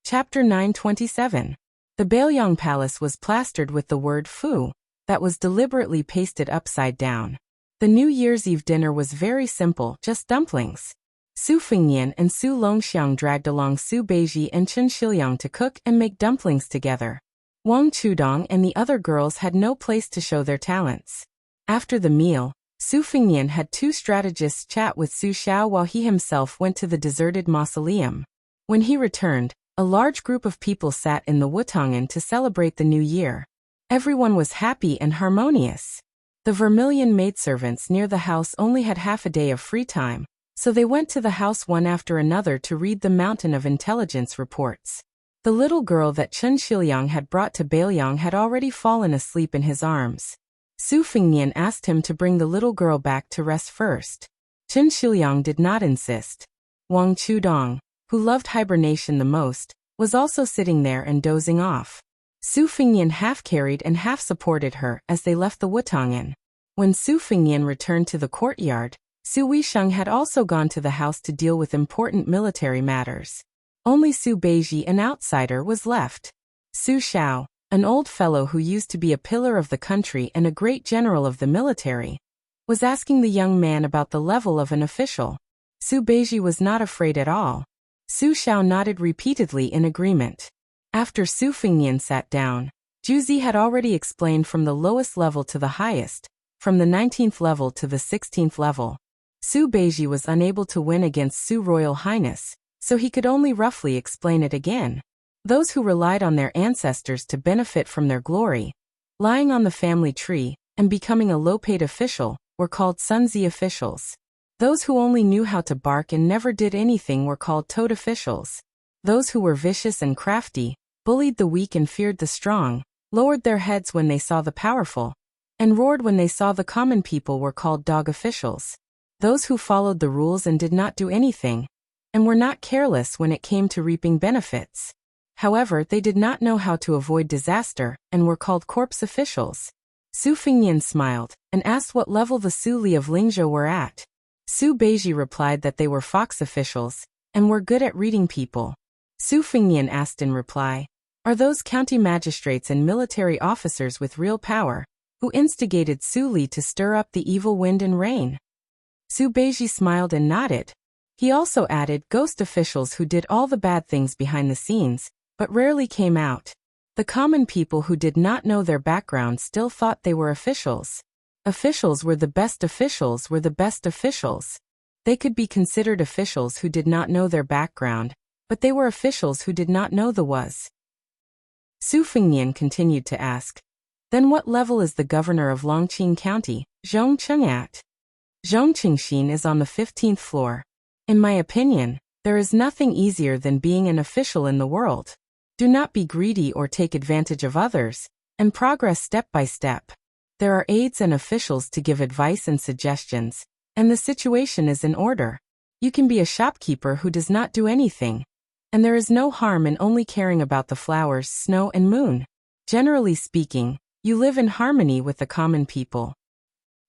Chapter 927. The Bailiang Palace was plastered with the word Fu, that was deliberately pasted upside down. The New Year's Eve dinner was very simple, just dumplings. Su Fengnian and Su Longxiang dragged along Su Beiji and Chen Shiliang to cook and make dumplings together. Wang Chudong and the other girls had no place to show their talents. After the meal, Su Fengnian had two strategists chat with Su Xiao while he himself went to the deserted mausoleum. When he returned, a large group of people sat in the Wutongan to celebrate the new year. Everyone was happy and harmonious. The Vermilion maidservants near the house only had half a day of free time, so they went to the house one after another to read the mountain of intelligence reports. The little girl that Chen Shiliang had brought to Bailiang had already fallen asleep in his arms. Su Fengnian asked him to bring the little girl back to rest first. Chen Shiliang did not insist. Wang Chudong, who loved hibernation the most, was also sitting there and dozing off. Su Fengnian half carried and half supported her as they left the Wutongan. When Su Fengnian returned to the courtyard, Su Weisheng had also gone to the house to deal with important military matters. Only Su Beiji, an outsider, was left. Su Xiao, an old fellow who used to be a pillar of the country and a great general of the military, was asking the young man about the level of an official. Su Beiji was not afraid at all. Su Xiao nodded repeatedly in agreement. After Su Fengnian sat down, Juzi had already explained from the lowest level to the highest, from the 19th level to the 16th level. Su Beiji was unable to win against Su Royal Highness, so he could only roughly explain it again. Those who relied on their ancestors to benefit from their glory, lying on the family tree, and becoming a low-paid official, were called Sunzi officials. Those who only knew how to bark and never did anything were called toad officials. Those who were vicious and crafty, bullied the weak and feared the strong, lowered their heads when they saw the powerful, and roared when they saw the common people were called dog officials. Those who followed the rules and did not do anything, and were not careless when it came to reaping benefits. However, they did not know how to avoid disaster, and were called corpse officials. Su Fengnian smiled, and asked what level the Su Li of Lingzhou were at. Su Beiji replied that they were fox officials, and were good at reading people. Su Fengnian asked in reply, are those county magistrates and military officers with real power, who instigated Su Li to stir up the evil wind and rain. Su Beiji smiled and nodded. He also added ghost officials who did all the bad things behind the scenes, but rarely came out. The common people who did not know their background still thought they were officials. Officials were the best officials were the best officials. They could be considered officials who did not know their background, but they were officials who did not know the was. Su Fengnian continued to ask, then what level is the governor of Longqing County, Zhongcheng at? Zhongqingxin is on the 15th floor. In my opinion, there is nothing easier than being an official in the world. Do not be greedy or take advantage of others, and progress step by step. There are aides and officials to give advice and suggestions, and the situation is in order. You can be a shopkeeper who does not do anything. And there is no harm in only caring about the flowers, snow and moon. Generally speaking, you live in harmony with the common people.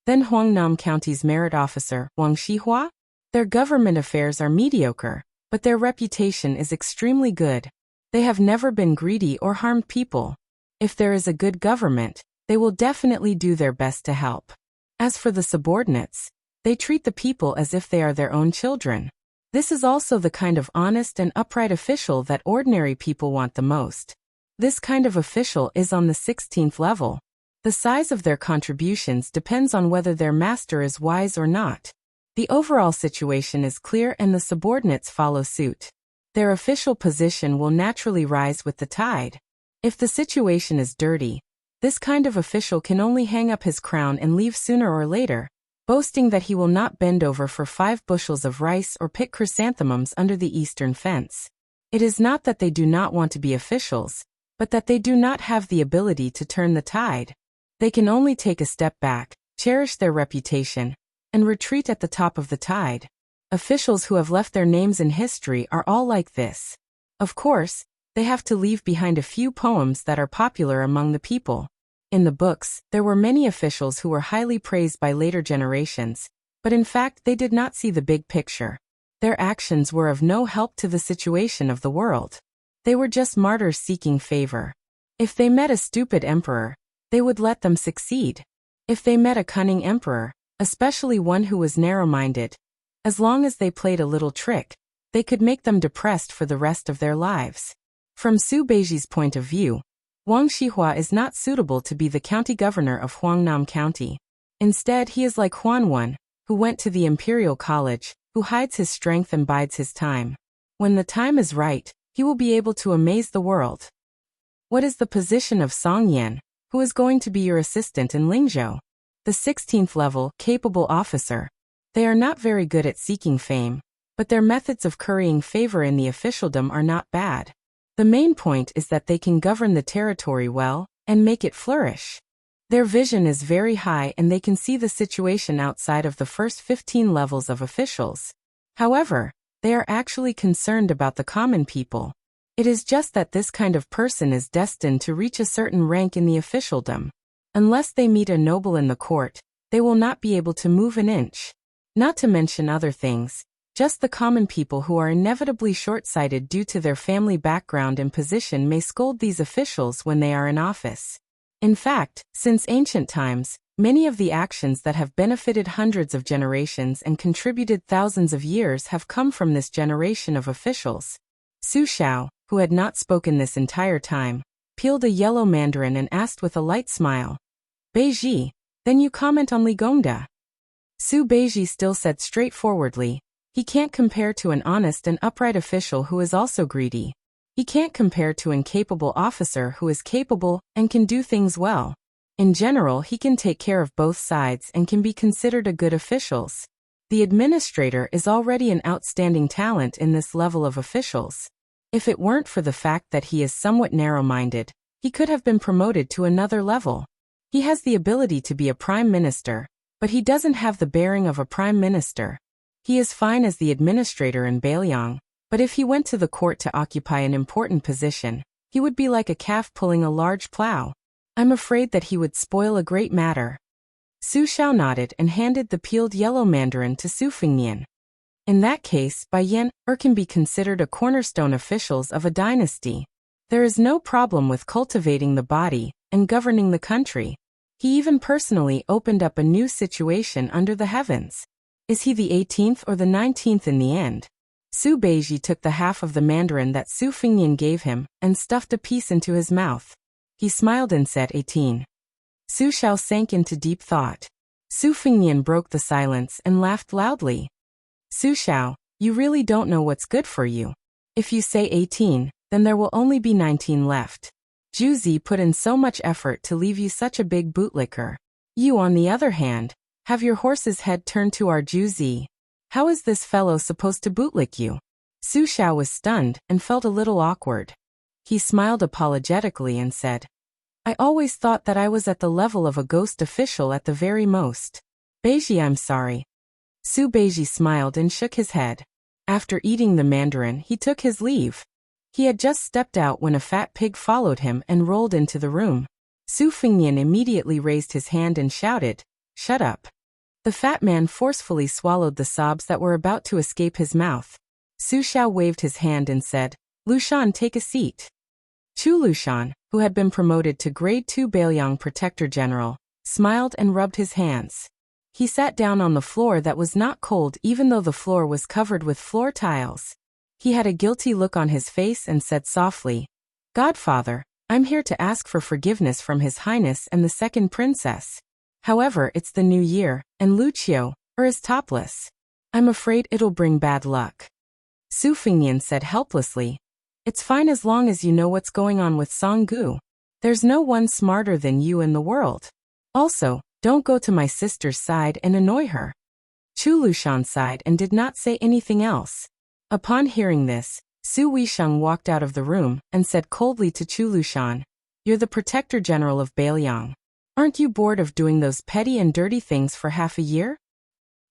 Then Huangnam County's merit officer, Wang Shihua? Their government affairs are mediocre, but their reputation is extremely good. They have never been greedy or harmed people. If there is a good government, they will definitely do their best to help. As for the subordinates, they treat the people as if they are their own children. This is also the kind of honest and upright official that ordinary people want the most. This kind of official is on the 16th level. The size of their contributions depends on whether their master is wise or not. The overall situation is clear and the subordinates follow suit. Their official position will naturally rise with the tide. If the situation is dirty, this kind of official can only hang up his crown and leave sooner or later, boasting that he will not bend over for 5 bushels of rice or pick chrysanthemums under the eastern fence. It is not that they do not want to be officials, but that they do not have the ability to turn the tide. They can only take a step back, cherish their reputation, and retreat at the top of the tide. Officials who have left their names in history are all like this. Of course, they have to leave behind a few poems that are popular among the people. In the books, there were many officials who were highly praised by later generations, but in fact they did not see the big picture. Their actions were of no help to the situation of the world. They were just martyrs seeking favor. If they met a stupid emperor, they would let them succeed. If they met a cunning emperor, especially one who was narrow-minded, as long as they played a little trick, they could make them depressed for the rest of their lives. From Su Beiji's point of view, Wang Shihua is not suitable to be the county governor of Huangnam County. Instead, he is like Huan Wen, who went to the Imperial College, who hides his strength and bides his time. When the time is right, he will be able to amaze the world. What is the position of Song Yan, who is going to be your assistant in Lingzhou? The 16th level, capable officer. They are not very good at seeking fame, but their methods of currying favor in the officialdom are not bad. The main point is that they can govern the territory well, and make it flourish. Their vision is very high and they can see the situation outside of the first 15 levels of officials. However, they are actually concerned about the common people. It is just that this kind of person is destined to reach a certain rank in the officialdom. Unless they meet a noble in the court, they will not be able to move an inch. Not to mention other things, just the common people who are inevitably short-sighted due to their family background and position may scold these officials when they are in office. In fact, since ancient times, many of the actions that have benefited hundreds of generations and contributed thousands of years have come from this generation of officials. Su Xiao, who had not spoken this entire time, peeled a yellow mandarin and asked with a light smile, Beiji, then you comment on Li Gongda? Su Beiji still said straightforwardly, he can't compare to an honest and upright official who is also greedy. He can't compare to an incapable officer who is capable and can do things well. In general, he can take care of both sides and can be considered a good official. The administrator is already an outstanding talent in this level of officials. If it weren't for the fact that he is somewhat narrow-minded, he could have been promoted to another level. He has the ability to be a prime minister, but he doesn't have the bearing of a prime minister. He is fine as the administrator in Bailiang, but if he went to the court to occupy an important position, he would be like a calf pulling a large plow. I'm afraid that he would spoil a great matter. Su Xiao nodded and handed the peeled yellow mandarin to Su Fengnian. In that case, Bai Yan, can be considered a cornerstone officials of a dynasty. There is no problem with cultivating the body and governing the country. He even personally opened up a new situation under the heavens. Is he the 18th or the 19th in the end? Su Beiji took the half of the mandarin that Su Fengnian gave him and stuffed a piece into his mouth. He smiled and said 18. Su Xiao sank into deep thought. Su Fengnian broke the silence and laughed loudly. Su Xiao, you really don't know what's good for you. If you say 18, then there will only be 19 left. Zhu Zi put in so much effort to leave you such a big bootlicker. You, on the other hand, have your horse's head turned to our Zhu Zi. How is this fellow supposed to bootlick you? Su Xiao was stunned and felt a little awkward. He smiled apologetically and said, I always thought that I was at the level of a ghost official at the very most. Beiji, I'm sorry. Su Beiji smiled and shook his head. After eating the mandarin, he took his leave. He had just stepped out when a fat pig followed him and rolled into the room. Su Fengnian immediately raised his hand and shouted, Shut up. The fat man forcefully swallowed the sobs that were about to escape his mouth. Su Xiao waved his hand and said, Lushan, take a seat. Chu Lushan, who had been promoted to Grade 2 Bailiang Protector General, smiled and rubbed his hands. He sat down on the floor that was not cold even though the floor was covered with floor tiles. He had a guilty look on his face and said softly, Godfather, I'm here to ask for forgiveness from His Highness and the second princess. However, it's the new year, and Lucio is topless. I'm afraid it'll bring bad luck. Su Fengnian said helplessly, It's fine as long as you know what's going on with Songgu. There's no one smarter than you in the world. Also, don't go to my sister's side and annoy her. Chu Lushan sighed and did not say anything else. Upon hearing this, Su Weisheng walked out of the room and said coldly to Chu Lushan, You're the Protector General of Bailiang. Aren't you bored of doing those petty and dirty things for half a year?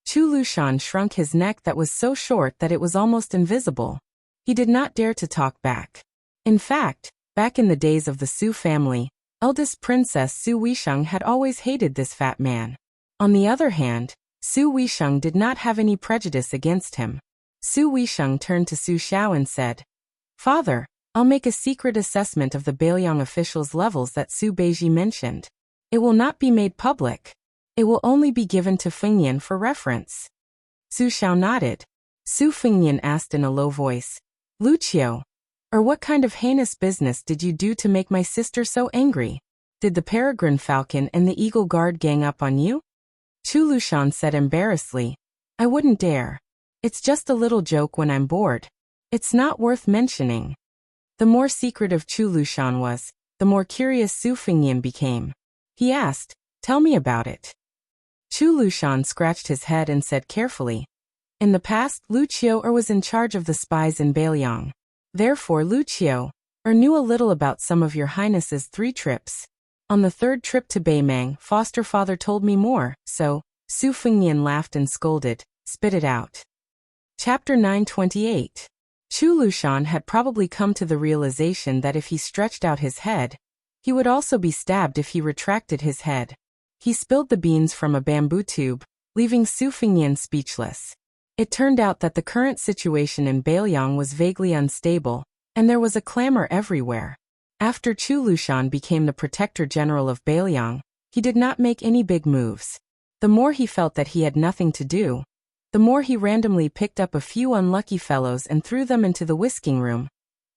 Chu Lushan shrunk his neck that was so short that it was almost invisible. He did not dare to talk back. In fact, back in the days of the Su family, eldest Princess Su Weisheng had always hated this fat man. On the other hand, Su Weisheng did not have any prejudice against him. Su Weisheng turned to Su Xiao and said, Father, I'll make a secret assessment of the Bailiang officials' levels that Su Beiji mentioned. It will not be made public. It will only be given to Fengnian for reference. Su Xiao nodded. Su Fengnian asked in a low voice, Lucio, what kind of heinous business did you do to make my sister so angry? Did the peregrine falcon and the eagle guard gang up on you? Chu Lushan said embarrassedly, I wouldn't dare. It's just a little joke when I'm bored. It's not worth mentioning. The more secretive Chu Lushan was, the more curious Su Fengnian became. He asked, Tell me about it. Chu Lushan scratched his head and said carefully, In the past, Lucio was in charge of the spies in Bailiang. Therefore Lucio knew a little about some of your highness's 3 trips. On the 3rd trip to Baimang, foster father told me more, so, Su Fengnian laughed and scolded, Spit it out. Chapter 928. Chu Lushan had probably come to the realization that if he stretched out his head, he would also be stabbed if he retracted his head. He spilled the beans from a bamboo tube, leaving Su Fengnian speechless. It turned out that the current situation in Bailiang was vaguely unstable, and there was a clamor everywhere. After Chu Lushan became the Protector General of Bailiang, he did not make any big moves. The more he felt that he had nothing to do, the more he randomly picked up a few unlucky fellows and threw them into the whisking room,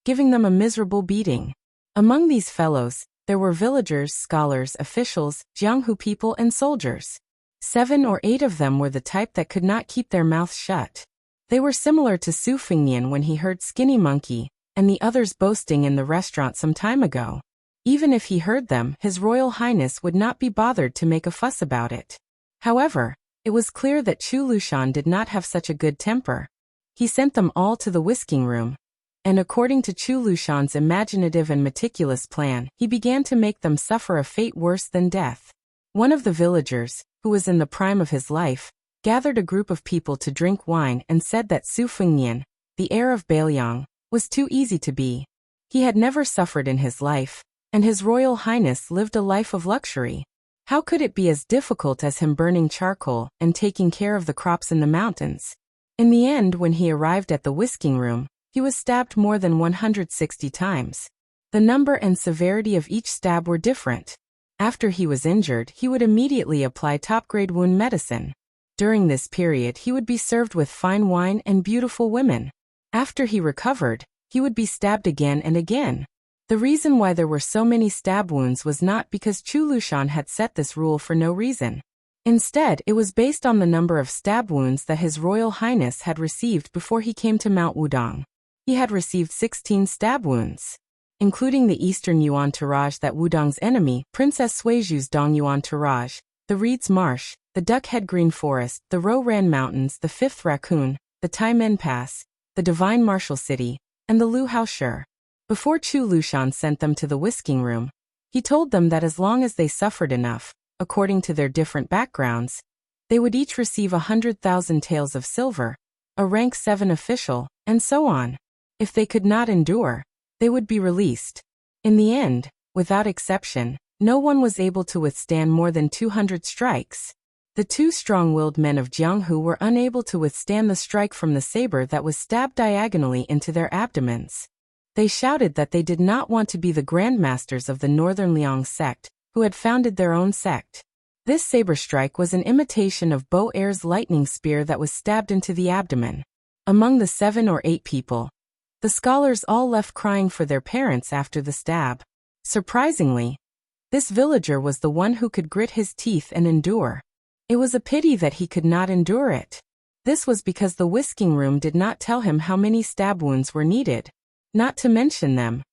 giving them a miserable beating. Among these fellows, there were villagers, scholars, officials, Jianghu people and soldiers. 7 or 8 of them were the type that could not keep their mouths shut. They were similar to Su Fengnian when he heard Skinny Monkey and the others boasting in the restaurant some time ago. Even if he heard them, His Royal Highness would not be bothered to make a fuss about it. However, it was clear that Chu Lushan did not have such a good temper. He sent them all to the whisking room, and according to Chu Lushan's imaginative and meticulous plan, he began to make them suffer a fate worse than death. One of the villagers, who was in the prime of his life, gathered a group of people to drink wine and said that Su Fengnian, the heir of Bailiang, was too easy to be. He had never suffered in his life, and His Royal Highness lived a life of luxury. How could it be as difficult as him burning charcoal and taking care of the crops in the mountains? In the end, when he arrived at the whisking room, he was stabbed more than 160 times. The number and severity of each stab were different. After he was injured, he would immediately apply top-grade wound medicine. During this period, he would be served with fine wine and beautiful women. After he recovered, he would be stabbed again and again. The reason why there were so many stab wounds was not because Chu Lushan had set this rule for no reason. Instead, it was based on the number of stab wounds that His Royal Highness had received before he came to Mount Wudong. He had received 16 stab wounds, including the Eastern Yuan Entourage, that Wudong's enemy, Princess Suizhu's Dong Yuan Entourage, the Reed's Marsh, the Duckhead Green Forest, the Ro-Ran Mountains, the Fifth Raccoon, the Taimen Pass, the Divine Martial City, and the Lu Hao Shi. Before Chu Lushan sent them to the whisking room, he told them that as long as they suffered enough, according to their different backgrounds, they would each receive 100,000 taels of silver, a rank 7 official, and so on. If they could not endure, they would be released. In the end, without exception, no one was able to withstand more than 200 strikes. The two strong-willed men of Jianghu were unable to withstand the strike from the saber that was stabbed diagonally into their abdomens. They shouted that they did not want to be the grandmasters of the Northern Liang sect, who had founded their own sect. This saber strike was an imitation of Bo Er's lightning spear that was stabbed into the abdomen. Among the 7 or 8 people, the scholars all left crying for their parents after the stab. Surprisingly, this villager was the one who could grit his teeth and endure. It was a pity that he could not endure it. This was because the whisking room did not tell him how many stab wounds were needed. Not to mention them.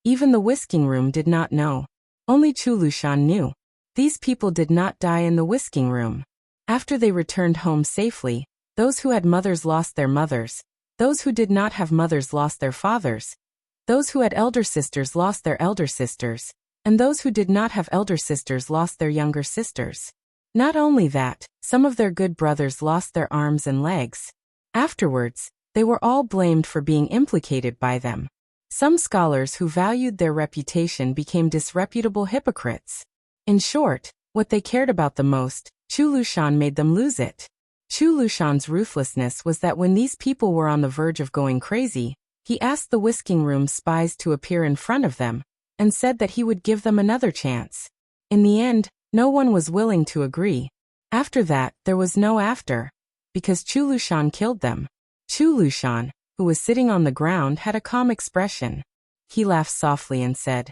Even the whisking room did not know. Only Chu Lushan knew. These people did not die in the whisking room. After they returned home safely, those who had mothers lost their mothers, those who did not have mothers lost their fathers, those who had elder sisters lost their elder sisters, and those who did not have elder sisters lost their younger sisters. Not only that, some of their good brothers lost their arms and legs. Afterwards, they were all blamed for being implicated by them. Some scholars who valued their reputation became disreputable hypocrites. In short, what they cared about the most, Chu Lushan made them lose it. Chu Lushan's ruthlessness was that when these people were on the verge of going crazy, he asked the whisking room spies to appear in front of them, and said that he would give them another chance. In the end, no one was willing to agree. After that, there was no after, because Chu Lushan killed them. Chu Lushan, who was sitting on the ground, had a calm expression. He laughed softly and said,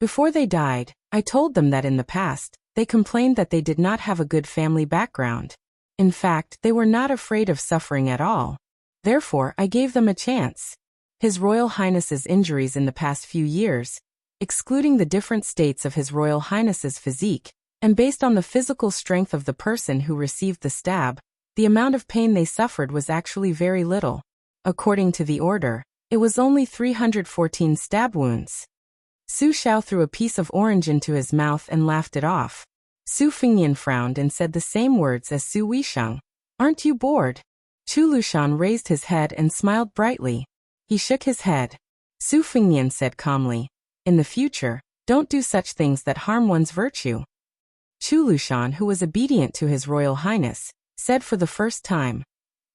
"Before they died, I told them that in the past, they complained that they did not have a good family background. In fact, they were not afraid of suffering at all. Therefore, I gave them a chance. His Royal Highness's injuries in the past few years, excluding the different states of His Royal Highness's physique, and based on the physical strength of the person who received the stab, the amount of pain they suffered was actually very little. According to the order, it was only 314 stab wounds." Su Xiao threw a piece of orange into his mouth and laughed it off. Su Fengnian frowned and said the same words as Su Weisheng. "Aren't you bored?" Chu Lushan raised his head and smiled brightly. He shook his head. Su Fengnian said calmly, "In the future, don't do such things that harm one's virtue." Chu Lushan, who was obedient to His Royal Highness, said for the first time,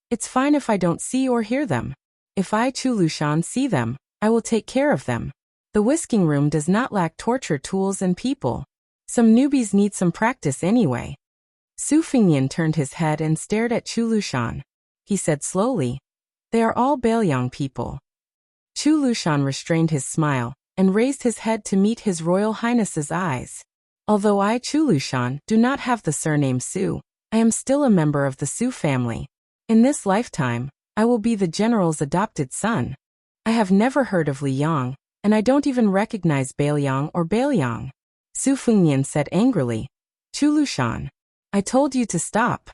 "It's fine if I don't see or hear them. If I, Chu Lushan, see them, I will take care of them. The whisking room does not lack torture tools and people. Some newbies need some practice anyway." Su Fengnian turned his head and stared at Chu Lushan. He said slowly, "They are all Bailiang people." Chu Lushan restrained his smile and raised his head to meet His Royal Highness's eyes. "Although I, Chu Lushan, do not have the surname Su, I am still a member of the Su family. In this lifetime, I will be the general's adopted son. I have never heard of Li Yang, and I don't even recognize Bailiang or Bailiang." Su Fengnian said angrily, "Chu Lushan, I told you to stop."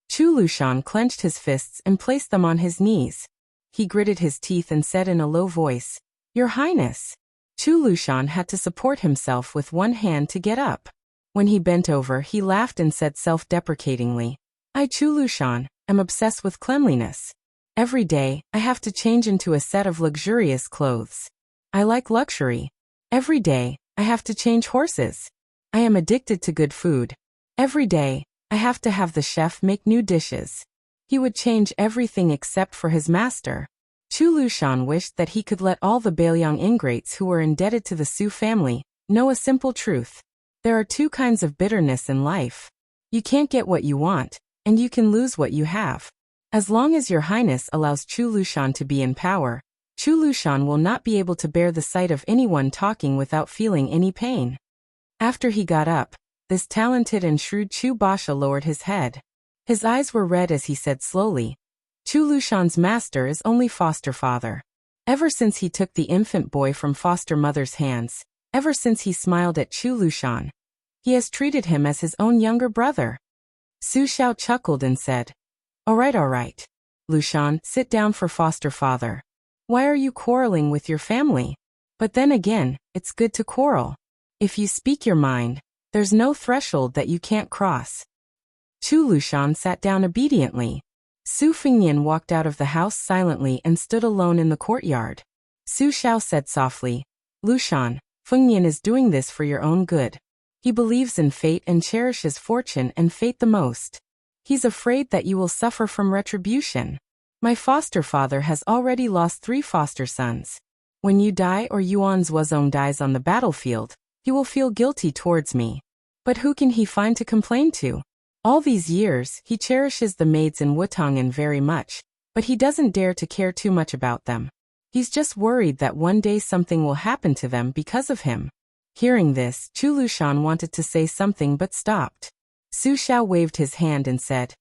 Chu Lushan clenched his fists and placed them on his knees. He gritted his teeth and said in a low voice, "Your Highness." Chu Lushan had to support himself with one hand to get up. When he bent over, he laughed and said self-deprecatingly, "I, Chu Lushan, am obsessed with cleanliness. Every day, I have to change into a set of luxurious clothes. I like luxury. Every day, I have to change horses. I am addicted to good food. Every day, I have to have the chef make new dishes." He would change everything except for his master. Chu Lushan wished that he could let all the Bailiang ingrates who were indebted to the Su family know a simple truth. There are two kinds of bitterness in life. You can't get what you want, and you can lose what you have. As long as Your Highness allows Chu Lushan to be in power, Chu Lushan will not be able to bear the sight of anyone talking without feeling any pain. After he got up, this talented and shrewd Chu Basha lowered his head. His eyes were red as he said slowly, Chu Lushan's master is only foster father. Ever since he took the infant boy from foster mother's hands, ever since he smiled at Chu Lushan, he has treated him as his own younger brother. Su Xiao chuckled and said, all right. Lushan, sit down for foster father. Why are you quarreling with your family? But then again, it's good to quarrel. If you speak your mind, there's no threshold that you can't cross. Chu Lushan sat down obediently. Su Fengnian walked out of the house silently and stood alone in the courtyard. Su Xiao said softly, Lushan, Fengnian is doing this for your own good. He believes in fate and cherishes fortune and fate the most. He's afraid that you will suffer from retribution. My foster father has already lost 3 foster sons. When you die or Yuan Zuozong dies on the battlefield, he will feel guilty towards me. But who can he find to complain to? All these years, he cherishes the maids in Wutongan very much, but he doesn't dare to care too much about them. He's just worried that one day something will happen to them because of him. Hearing this, Chu Lushan wanted to say something but stopped. Su Xiao waved his hand and said,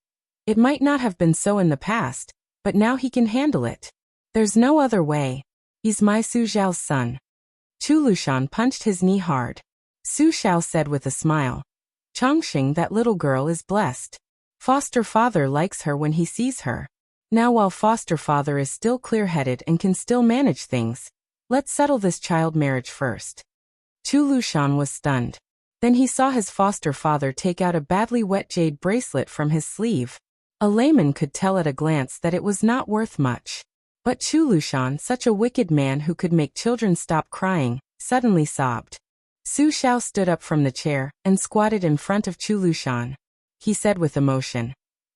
it might not have been so in the past, but now he can handle it. There's no other way. He's my Su Xiao's son. Chu Lushan punched his knee hard. Su Xiao said with a smile, Chongqing, that little girl is blessed. Foster father likes her when he sees her. Now while foster father is still clear-headed and can still manage things, let's settle this child marriage first. Chu Lushan was stunned. Then he saw his foster father take out a badly wet jade bracelet from his sleeve. A layman could tell at a glance that it was not worth much. But Chu Lushan, such a wicked man who could make children stop crying, suddenly sobbed. Su Xiao stood up from the chair and squatted in front of Chu Lushan. He said with emotion,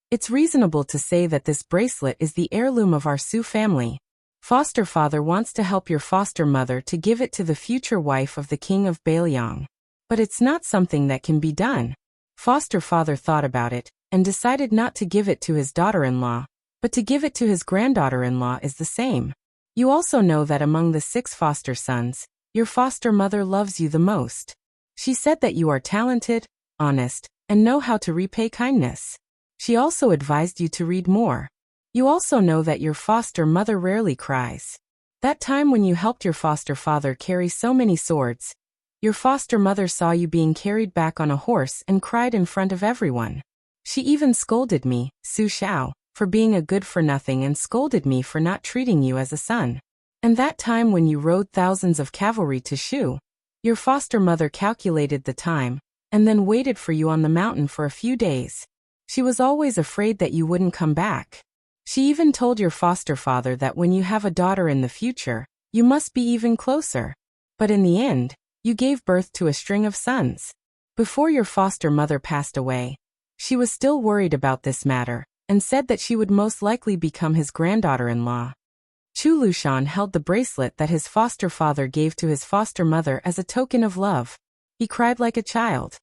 it's reasonable to say that this bracelet is the heirloom of our Su family. Foster father wants to help your foster mother to give it to the future wife of the king of Bailiang. But it's not something that can be done. Foster father thought about it and decided not to give it to his daughter-in-law, but to give it to his granddaughter-in-law is the same. You also know that among the 6 foster sons, your foster mother loves you the most. She said that you are talented, honest, and know how to repay kindness. She also advised you to read more. You also know that your foster mother rarely cries. That time when you helped your foster father carry so many swords, your foster mother saw you being carried back on a horse and cried in front of everyone. She even scolded me, Su Xiao, for being a good-for-nothing and scolded me for not treating you as a son. And that time when you rode thousands of cavalry to Shu, your foster mother calculated the time, and then waited for you on the mountain for a few days. She was always afraid that you wouldn't come back. She even told your foster father that when you have a daughter in the future, you must be even closer. But in the end, you gave birth to a string of sons. Before your foster mother passed away, she was still worried about this matter, and said that she would most likely become his granddaughter-in-law. Chu Lushan held the bracelet that his foster father gave to his foster mother as a token of love. He cried like a child.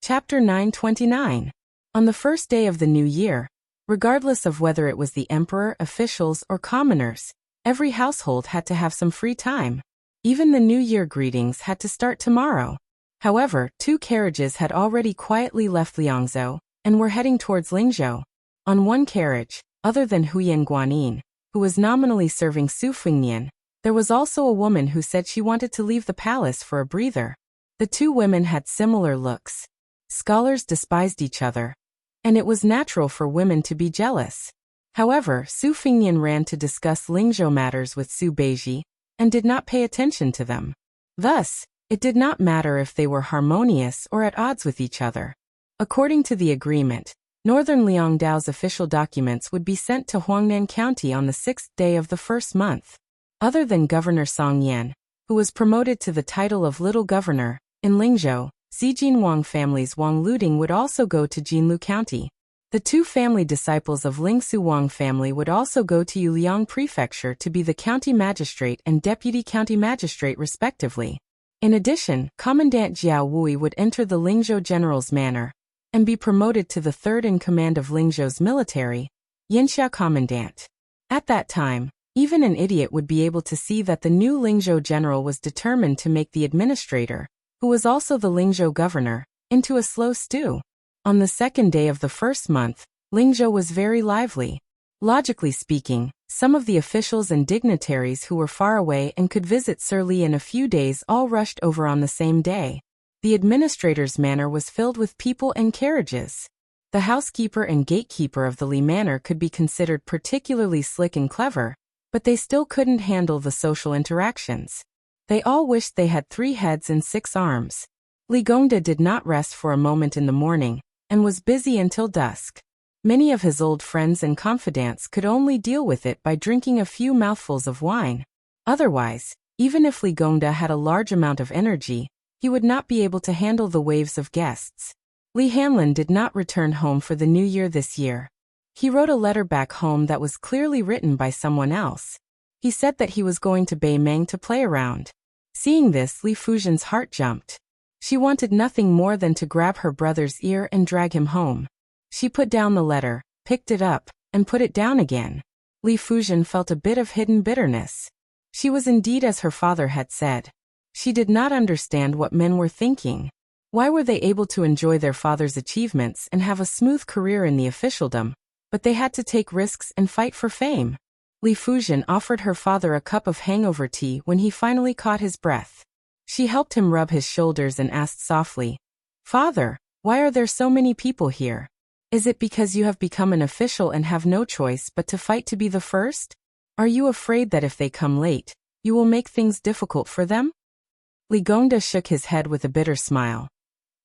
Chapter 929. On the first day of the new year, regardless of whether it was the emperor, officials, or commoners, every household had to have some free time. Even the New Year greetings had to start tomorrow. However, 2 carriages had already quietly left Liangzhou and were heading towards Lingzhou. On one carriage, other than Huyan Guanin, who was nominally serving Su Fengnian, there was also a woman who said she wanted to leave the palace for a breather. The 2 women had similar looks. Scholars despised each other, and it was natural for women to be jealous. However, Su Fengnian ran to discuss Lingzhou matters with Su Beiji, and did not pay attention to them. Thus, it did not matter if they were harmonious or at odds with each other. According to the agreement, Northern Liangdao's official documents would be sent to Huangnan County on the 6th day of the first month. Other than Governor Song Yan, who was promoted to the title of Little Governor, in Lingzhou, Zijin Wang family's Wang Luding would also go to Jinlu County. The two family disciples of Ling Suwang family would also go to Yuliang Prefecture to be the county magistrate and deputy county magistrate respectively. In addition, Commandant Jiao Wui would enter the Lingzhou general's manor and be promoted to the third in command of Lingzhou's military, Yanxiao Commandant. At that time, even an idiot would be able to see that the new Lingzhou general was determined to make the administrator, who was also the Lingzhou governor, into a slow stew. On the second day of the first month, Lingzhou was very lively. Logically speaking, some of the officials and dignitaries who were far away and could visit Sir Li in a few days all rushed over on the same day. The administrator's manor was filled with people and carriages. The housekeeper and gatekeeper of the Li manor could be considered particularly slick and clever, but they still couldn't handle the social interactions. They all wished they had 3 heads and 6 arms. Li Gongda did not rest for a moment in the morning, and was busy until dusk. Many of his old friends and confidants could only deal with it by drinking a few mouthfuls of wine. Otherwise, even if Li Gongda had a large amount of energy, he would not be able to handle the waves of guests. Li Hanlin did not return home for the new year this year. He wrote a letter back home that was clearly written by someone else. He said that he was going to Beimeng to play around. Seeing this, Li Fujian's heart jumped. She wanted nothing more than to grab her brother's ear and drag him home. She put down the letter, picked it up, and put it down again. Li Fujian felt a bit of hidden bitterness. She was indeed as her father had said. She did not understand what men were thinking. Why were they able to enjoy their father's achievements and have a smooth career in the officialdom, but they had to take risks and fight for fame? Li Fujian offered her father a cup of hangover tea when he finally caught his breath. She helped him rub his shoulders and asked softly, "Father, why are there so many people here? Is it because you have become an official and have no choice but to fight to be the first? Are you afraid that if they come late, you will make things difficult for them?" Li Gongda shook his head with a bitter smile.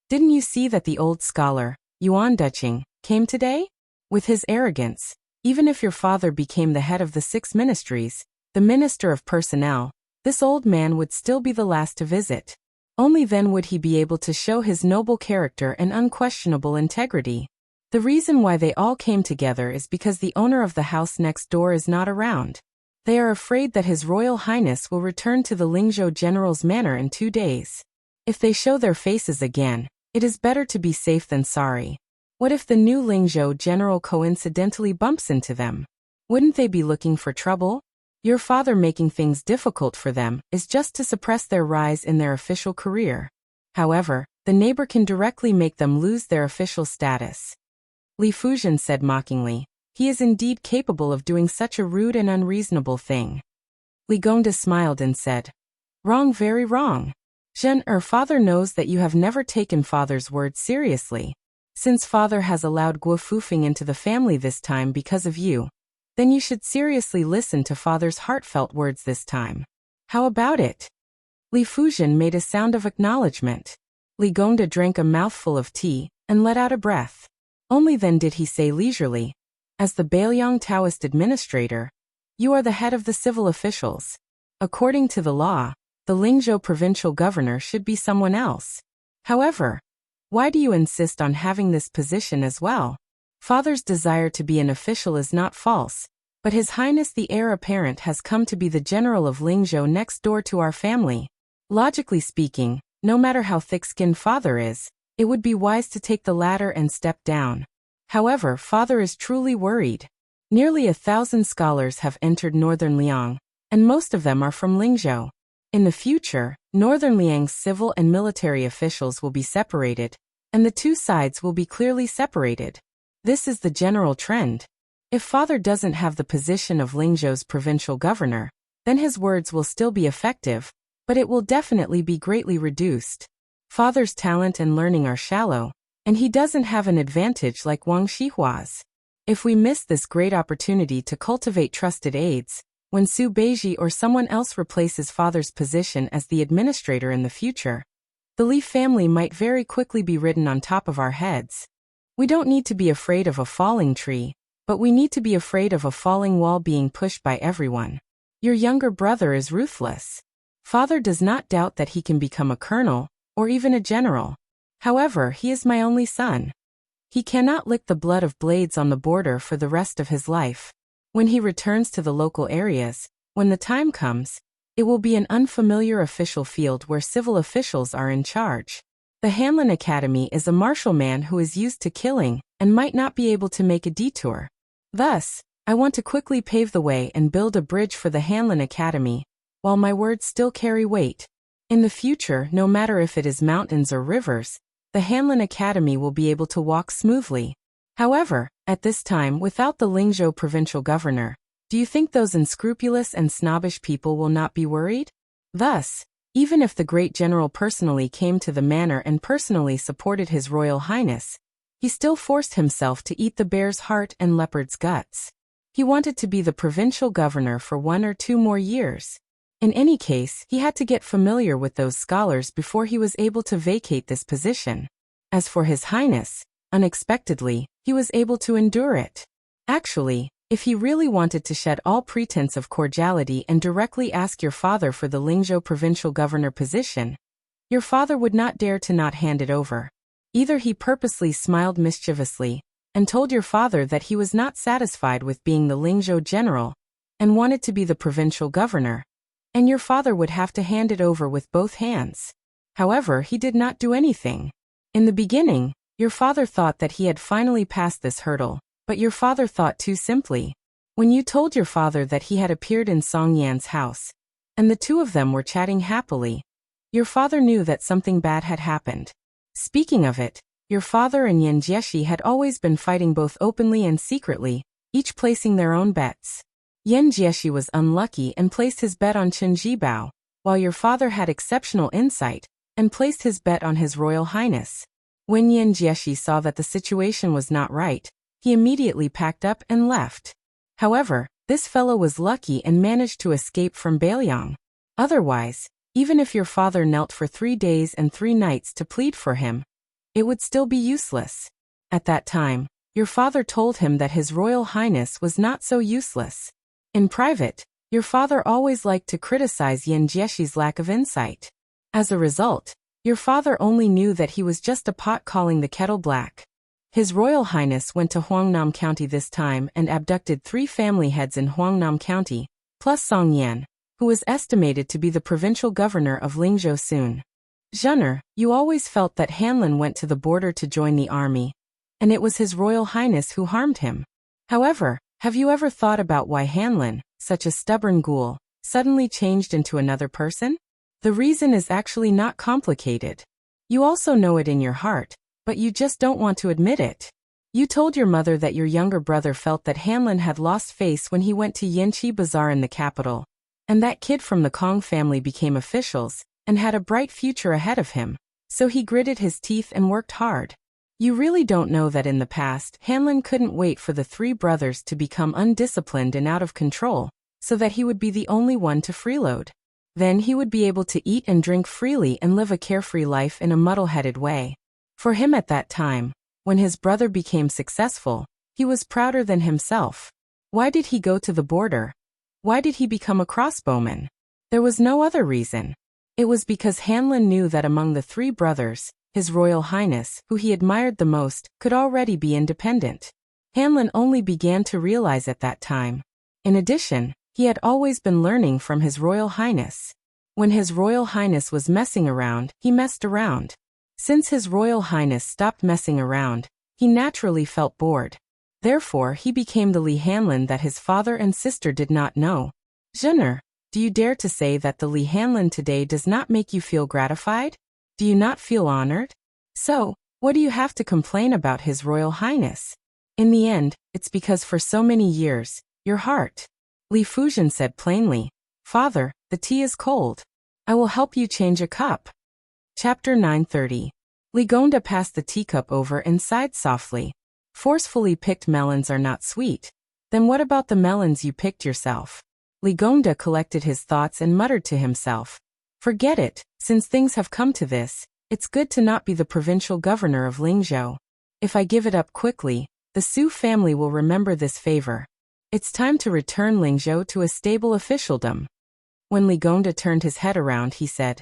"Didn't you see that the old scholar, Yuan Duching, came today? With his arrogance, even if your father became the head of the 6 ministries, the minister of personnel, this old man would still be the last to visit. Only then would he be able to show his noble character and unquestionable integrity. The reason why they all came together is because the owner of the house next door is not around. They are afraid that His Royal Highness will return to the Lingzhou General's manor in 2 days. If they show their faces again, it is better to be safe than sorry. What if the new Lingzhou General coincidentally bumps into them? Wouldn't they be looking for trouble? Your father making things difficult for them is just to suppress their rise in their official career. However, the neighbor can directly make them lose their official status." Li Fujian said mockingly, "He is indeed capable of doing such a rude and unreasonable thing." Li Gongda smiled and said, "Wrong, very wrong. Zhen, father knows that you have never taken father's word seriously. Since father has allowed Guo Fufing into the family this time because of you, then you should seriously listen to father's heartfelt words this time. How about it?" Li Fujian made a sound of acknowledgement. Li Gongda drank a mouthful of tea and let out a breath. Only then did he say leisurely, "As the Bailiang Taoist administrator, you are the head of the civil officials. According to the law, the Lingzhou provincial governor should be someone else. However, why do you insist on having this position as well? Father's desire to be an official is not false, but His Highness the heir apparent has come to be the general of Lingzhou next door to our family. Logically speaking, no matter how thick-skinned father is, it would be wise to take the latter and step down. However, father is truly worried. Nearly 1,000 scholars have entered Northern Liang, and most of them are from Lingzhou. In the future, Northern Liang's civil and military officials will be separated, and the 2 sides will be clearly separated. This is the general trend. If father doesn't have the position of Lingzhou's provincial governor, then his words will still be effective, but it will definitely be greatly reduced. Father's talent and learning are shallow, and he doesn't have an advantage like Wang Xihua's. If we miss this great opportunity to cultivate trusted aides, when Su Beiji or someone else replaces father's position as the administrator in the future, the Li family might very quickly be ridden on top of our heads. We don't need to be afraid of a falling tree, but we need to be afraid of a falling wall being pushed by everyone. Your younger brother is ruthless. Father does not doubt that he can become a colonel, or even a general. However, he is my only son. He cannot lick the blood of blades on the border for the rest of his life. When he returns to the local areas, when the time comes, it will be an unfamiliar official field where civil officials are in charge. The Hanlon Academy is a martial man who is used to killing and might not be able to make a detour. Thus, I want to quickly pave the way and build a bridge for the Hanlon Academy, while my words still carry weight. In the future, no matter if it is mountains or rivers, the Hanlon Academy will be able to walk smoothly. However, at this time, without the Lingzhou provincial governor, do you think those unscrupulous and snobbish people will not be worried? Thus, even if the great general personally came to the manor and personally supported His Royal Highness, he still forced himself to eat the bear's heart and leopard's guts. He wanted to be the provincial governor for 1 or 2 more years. In any case, he had to get familiar with those scholars before he was able to vacate this position. As for His Highness, unexpectedly, he was able to endure it. Actually, if he really wanted to shed all pretense of cordiality and directly ask your father for the Lingzhou provincial governor position, your father would not dare to not hand it over. Either he purposely smiled mischievously and told your father that he was not satisfied with being the Lingzhou general and wanted to be the provincial governor, and your father would have to hand it over with both hands. However, he did not do anything. In the beginning, your father thought that he had finally passed this hurdle, but your father thought too simply. When you told your father that he had appeared in Song Yan's house, and the two of them were chatting happily, your father knew that something bad had happened. Speaking of it, your father and Yan Jieshi had always been fighting both openly and secretly, each placing their own bets. Yan Jieshi was unlucky and placed his bet on Chen Jibao, while your father had exceptional insight and placed his bet on His Royal Highness. When Yan Jieshi saw that the situation was not right, he immediately packed up and left. However, this fellow was lucky and managed to escape from Bailiang. Otherwise, even if your father knelt for 3 days and 3 nights to plead for him, it would still be useless. At that time, your father told him that His Royal Highness was not so useless. In private, your father always liked to criticize Yan Jieshi's lack of insight. As a result, your father only knew that he was just a pot calling the kettle black. His Royal Highness went to Huangnam County this time and abducted 3 family heads in Huangnam County, plus Song Yan, who was estimated to be the provincial governor of Lingzhou soon. Zhener, you always felt that Hanlon went to the border to join the army, and it was His Royal Highness who harmed him. However, have you ever thought about why Hanlon, such a stubborn ghoul, suddenly changed into another person? The reason is actually not complicated. You also know it in your heart, but you just don't want to admit it. You told your mother that your younger brother felt that Hanlon had lost face when he went to Yanqi Bazaar in the capital, and that kid from the Kong family became officials and had a bright future ahead of him, so he gritted his teeth and worked hard. You really don't know that in the past, Hanlon couldn't wait for the 3 brothers to become undisciplined and out of control, so that he would be the only one to freeload. Then he would be able to eat and drink freely and live a carefree life in a muddle-headed way. For him at that time, when his brother became successful, he was prouder than himself. Why did he go to the border? Why did he become a crossbowman? There was no other reason. It was because Hanlon knew that among the 3 brothers, His Royal Highness, who he admired the most, could already be independent. Hanlon only began to realize at that time. In addition, he had always been learning from His Royal Highness. When His Royal Highness was messing around, he messed around. Since His Royal Highness stopped messing around, he naturally felt bored. Therefore, he became the Li Hanlon that his father and sister did not know. Zhener, do you dare to say that the Li Hanlon today does not make you feel gratified? Do you not feel honored? So, what do you have to complain about His Royal Highness? In the end, it's because for so many years, your heart. Li Fujian said plainly, "Father, the tea is cold. I will help you change a cup." Chapter 930. Li Gongda passed the teacup over and sighed softly. Forcefully picked melons are not sweet. Then what about the melons you picked yourself? Li Gongda collected his thoughts and muttered to himself. Forget it, since things have come to this, it's good to not be the provincial governor of Lingzhou. If I give it up quickly, the Su family will remember this favor. It's time to return Lingzhou to a stable officialdom. When Li Gongda turned his head around, he said,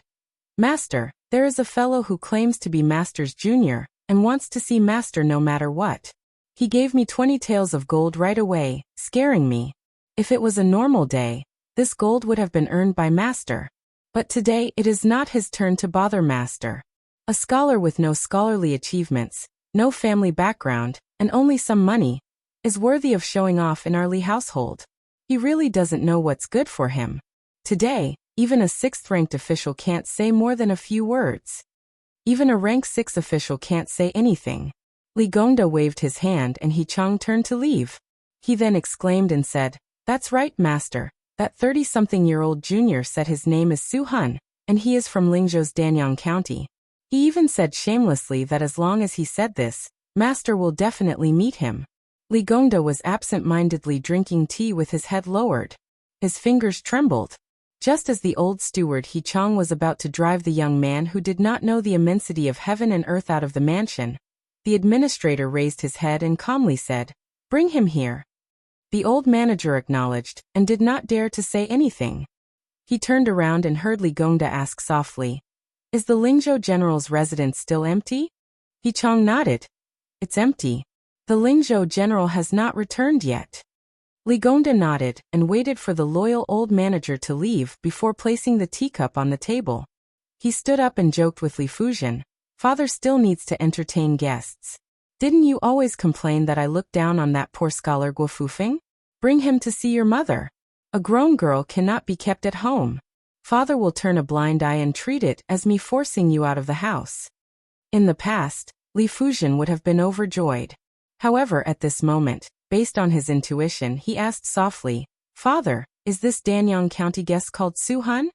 "Master, there is a fellow who claims to be Master's junior, and wants to see master no matter what. He gave me 20 taels of gold right away, scaring me. If it was a normal day, this gold would have been earned by master. But today it is not his turn to bother master. A scholar with no scholarly achievements, no family background, and only some money, is worthy of showing off in our Lee household. He really doesn't know what's good for him. Today, even a 6th-ranked official can't say more than a few words. Even a rank 6 official can't say anything. Li Gongda waved his hand and He Chang turned to leave. He then exclaimed and said, "That's right, master. That 30-something-year-old junior said his name is Su Hun, and he is from Lingzhou's Danyang County. He even said shamelessly that as long as he said this, master will definitely meet him." Li Gongda was absent-mindedly drinking tea with his head lowered. His fingers trembled. Just as the old steward He Chang was about to drive the young man who did not know the immensity of heaven and earth out of the mansion, the administrator raised his head and calmly said, "Bring him here." The old manager acknowledged and did not dare to say anything. He turned around and heard Li Gongda ask softly, "Is the Lingzhou general's residence still empty?" He Chang nodded. "It's empty. The Lingzhou general has not returned yet." Li Gongda nodded and waited for the loyal old manager to leave before placing the teacup on the table. He stood up and joked with Li Fuzhen, "Father still needs to entertain guests. Didn't you always complain that I looked down on that poor scholar Guo Fufeng? Bring him to see your mother. A grown girl cannot be kept at home. Father will turn a blind eye and treat it as me forcing you out of the house." In the past, Li Fuzhen would have been overjoyed. However, at this moment, based on his intuition, he asked softly, "Father, is this Danyang County guest called Su Hun?"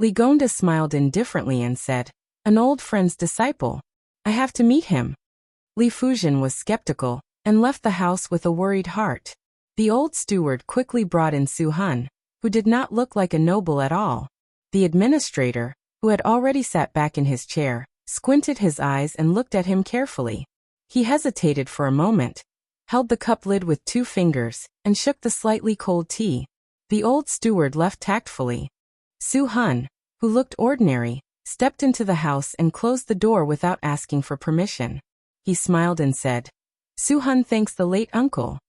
Li Gongda smiled indifferently and said, "An old friend's disciple. I have to meet him." Li Fuzhen was skeptical and left the house with a worried heart. The old steward quickly brought in Su Hun, who did not look like a noble at all. The administrator, who had already sat back in his chair, squinted his eyes and looked at him carefully. He hesitated for a moment, held the cup lid with 2 fingers, and shook the slightly cold tea. The old steward left tactfully. Su Hun, who looked ordinary, stepped into the house and closed the door without asking for permission. He smiled and said, "Su Hun thanks the late uncle."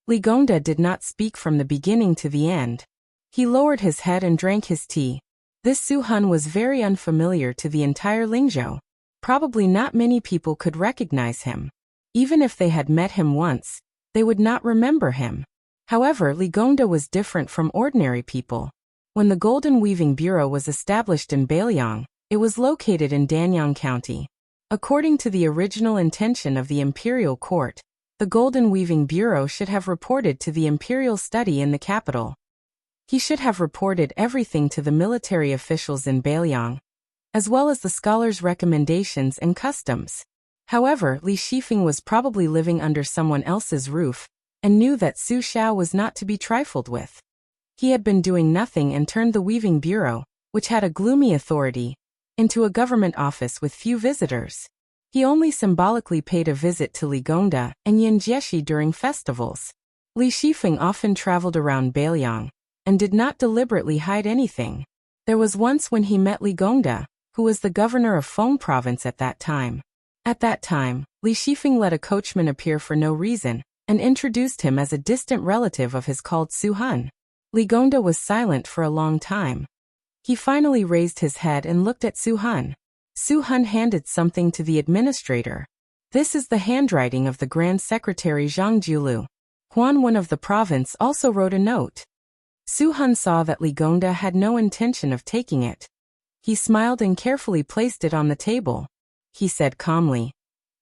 Li Gongda did not speak from the beginning to the end. He lowered his head and drank his tea. This Su Hun was very unfamiliar to the entire Lingzhou. Probably not many people could recognize him. Even if they had met him once, they would not remember him. However, Li Gongda was different from ordinary people. When the Golden Weaving Bureau was established in Bailiang, it was located in Danyang County. According to the original intention of the imperial court, the Golden Weaving Bureau should have reported to the imperial study in the capital. He should have reported everything to the military officials in Bailiang, as well as the scholars' recommendations and customs. However, Li Shifeng was probably living under someone else's roof, and knew that Su Xiao was not to be trifled with. He had been doing nothing and turned the Weaving Bureau, which had a gloomy authority, into a government office with few visitors. He only symbolically paid a visit to Li Gongda and Yin Jieshi during festivals. Li Shifeng often traveled around Bailiang, and did not deliberately hide anything. There was once when he met Li Gongda, who was the governor of Feng province at that time. At that time, Li Shifeng let a coachman appear for no reason, and introduced him as a distant relative of his called Su Hun. Li Gongda was silent for a long time. He finally raised his head and looked at Su Hun. Su Hun handed something to the administrator. "This is the handwriting of the Grand Secretary Zhang Jiulu. Huan Wen of the province also wrote a note." Su Hun saw that Li Gongda had no intention of taking it. He smiled and carefully placed it on the table. He said calmly,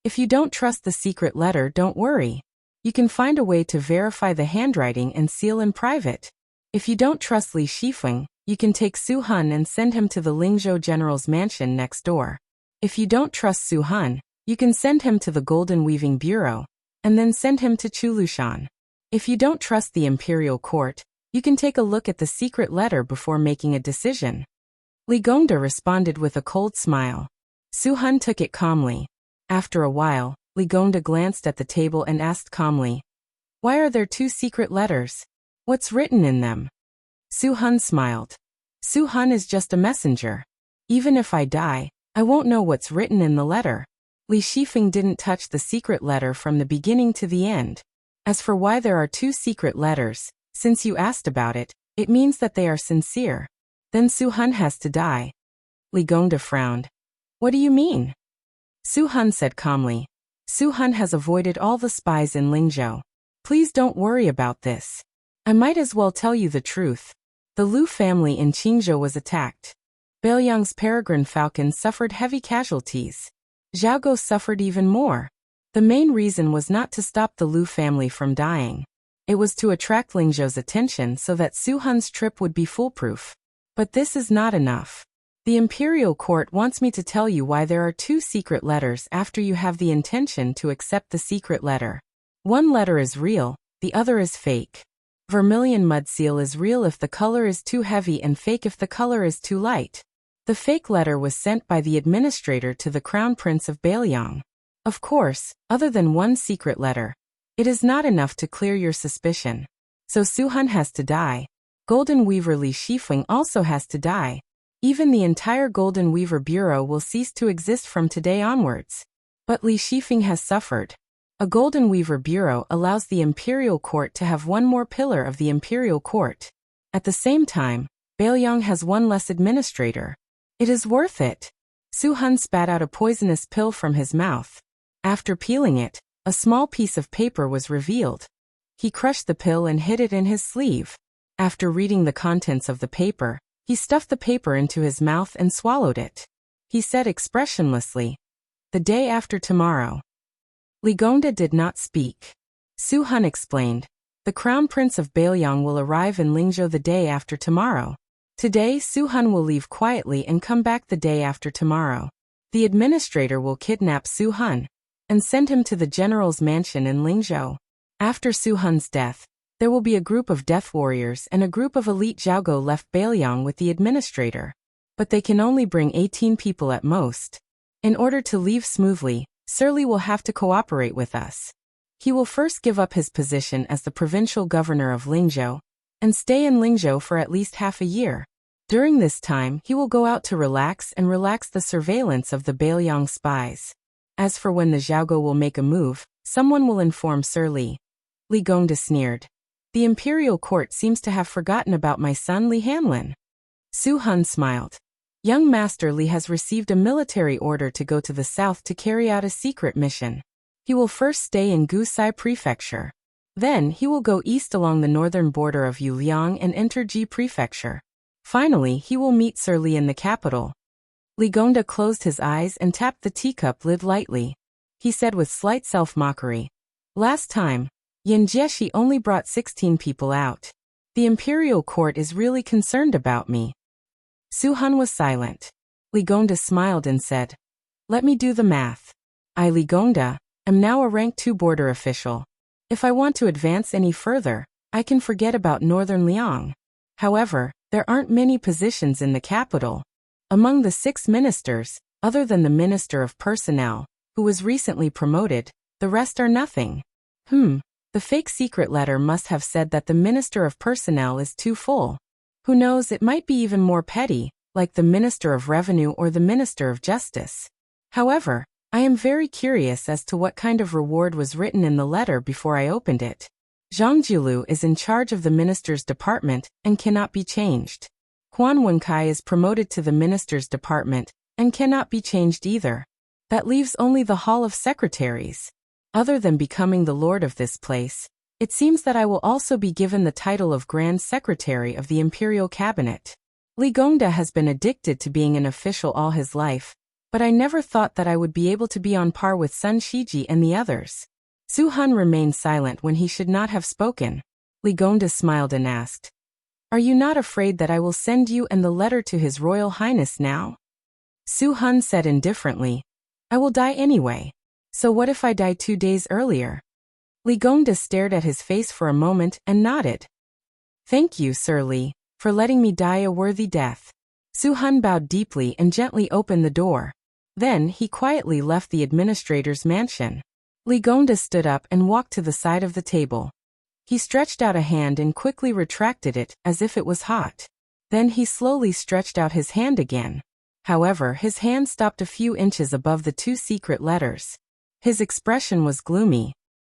"If you don't trust the secret letter, don't worry. You can find a way to verify the handwriting and seal in private. If you don't trust Li Shifeng, you can take Su Hun and send him to the Lingzhou general's mansion next door. If you don't trust Su Hun, you can send him to the Golden Weaving Bureau, and then send him to Chulushan. If you don't trust the imperial court, you can take a look at the secret letter before making a decision." Li Gongda responded with a cold smile. Su Hun took it calmly. After a while, Li Gongda glanced at the table and asked calmly, "Why are there 2 secret letters? What's written in them?" Su Hun smiled. "Su Hun is just a messenger. Even if I die, I won't know what's written in the letter. Li Shifeng didn't touch the secret letter from the beginning to the end. As for why there are 2 secret letters, since you asked about it, it means that they are sincere. Then Su Han has to die. Li Gongda frowned. What do you mean? Su Han said calmly. Su Han has avoided all the spies in Lingzhou. Please don't worry about this. I might as well tell you the truth. The Lu family in Qingzhou was attacked. Bailiang's peregrine falcon suffered heavy casualties. Xiaogo suffered even more. The main reason was not to stop the Lu family from dying. It was to attract Lingzhou's attention so that Su Han's trip would be foolproof. But this is not enough. The imperial court wants me to tell you why there are 2 secret letters after you have the intention to accept the secret letter. One letter is real, the other is fake. Vermilion mud seal is real if the color is too heavy and fake if the color is too light. The fake letter was sent by the administrator to the Crown Prince of Bailiang. Of course, other than one secret letter, it is not enough to clear your suspicion. So Su Han has to die. Golden Weaver Li Shifeng also has to die. Even the entire Golden Weaver Bureau will cease to exist from today onwards. But Li Shifeng has suffered. A Golden Weaver Bureau allows the Imperial Court to have one more pillar of the Imperial Court. At the same time, Bailiang has one less administrator. It is worth it. Su Han spat out a poisonous pill from his mouth. After peeling it, a small piece of paper was revealed. He crushed the pill and hid it in his sleeve. After reading the contents of the paper, he stuffed the paper into his mouth and swallowed it. He said expressionlessly, "The day after tomorrow." Li Gongda did not speak. Su Han explained, "The Crown Prince of Bailiang will arrive in Lingzhou the day after tomorrow. Today Su Han will leave quietly and come back the day after tomorrow. The administrator will kidnap Su Han and send him to the general's mansion in Lingzhou. After Su Han's death, there will be a group of death warriors and a group of elite Xiaogo left Bailiang with the administrator. But they can only bring 18 people at most. In order to leave smoothly, Surly will have to cooperate with us. He will first give up his position as the provincial governor of Lingzhou and stay in Lingzhou for at least half a year. During this time, he will go out to relax the surveillance of the Bailiang spies. As for when the Xiaogo will make a move, someone will inform Surly." Li Gongda sneered. "The imperial court seems to have forgotten about my son Li Hanlin." Su Han smiled. "Young Master Li has received a military order to go to the south to carry out a secret mission. He will first stay in Gusai Prefecture. Then he will go east along the northern border of Yuliang and enter Ji Prefecture. Finally, he will meet Sir Li in the capital." Li Gongda closed his eyes and tapped the teacup lid lightly. He said with slight self-mockery, "Last time, Yin Jieshi only brought 16 people out. The imperial court is really concerned about me." Su Han was silent. Li Gongda smiled and said, "Let me do the math. I, Li Gongda, am now a rank 2 border official. If I want to advance any further, I can forget about Northern Liang. However, there aren't many positions in the capital. Among the 6 ministers, other than the Minister of Personnel, who was recently promoted, the rest are nothing. The fake secret letter must have said that the Minister of Personnel is too full. Who knows, it might be even more petty, like the Minister of Revenue or the Minister of Justice. However, I am very curious as to what kind of reward was written in the letter before I opened it. Zhang Jiulu is in charge of the minister's department and cannot be changed. Quan Wenkai is promoted to the minister's department and cannot be changed either. That leaves only the Hall of Secretaries. Other than becoming the lord of this place, it seems that I will also be given the title of Grand Secretary of the Imperial Cabinet. Li Gongda has been addicted to being an official all his life, but I never thought that I would be able to be on par with Sun Shiji and the others." Su Han remained silent when he should not have spoken. Li Gongda smiled and asked, "Are you not afraid that I will send you and the letter to His Royal Highness now?" Su Han said indifferently, "I will die anyway. So what if I die 2 days earlier?" Li Gongda stared at his face for a moment and nodded. "Thank you, Sir Li, for letting me die a worthy death." Su Han bowed deeply and gently opened the door. Then he quietly left the administrator's mansion. Li Gongda stood up and walked to the side of the table. He stretched out a hand and quickly retracted it as if it was hot. Then he slowly stretched out his hand again. However, his hand stopped a few inches above the two secret letters. His expression was gloomy,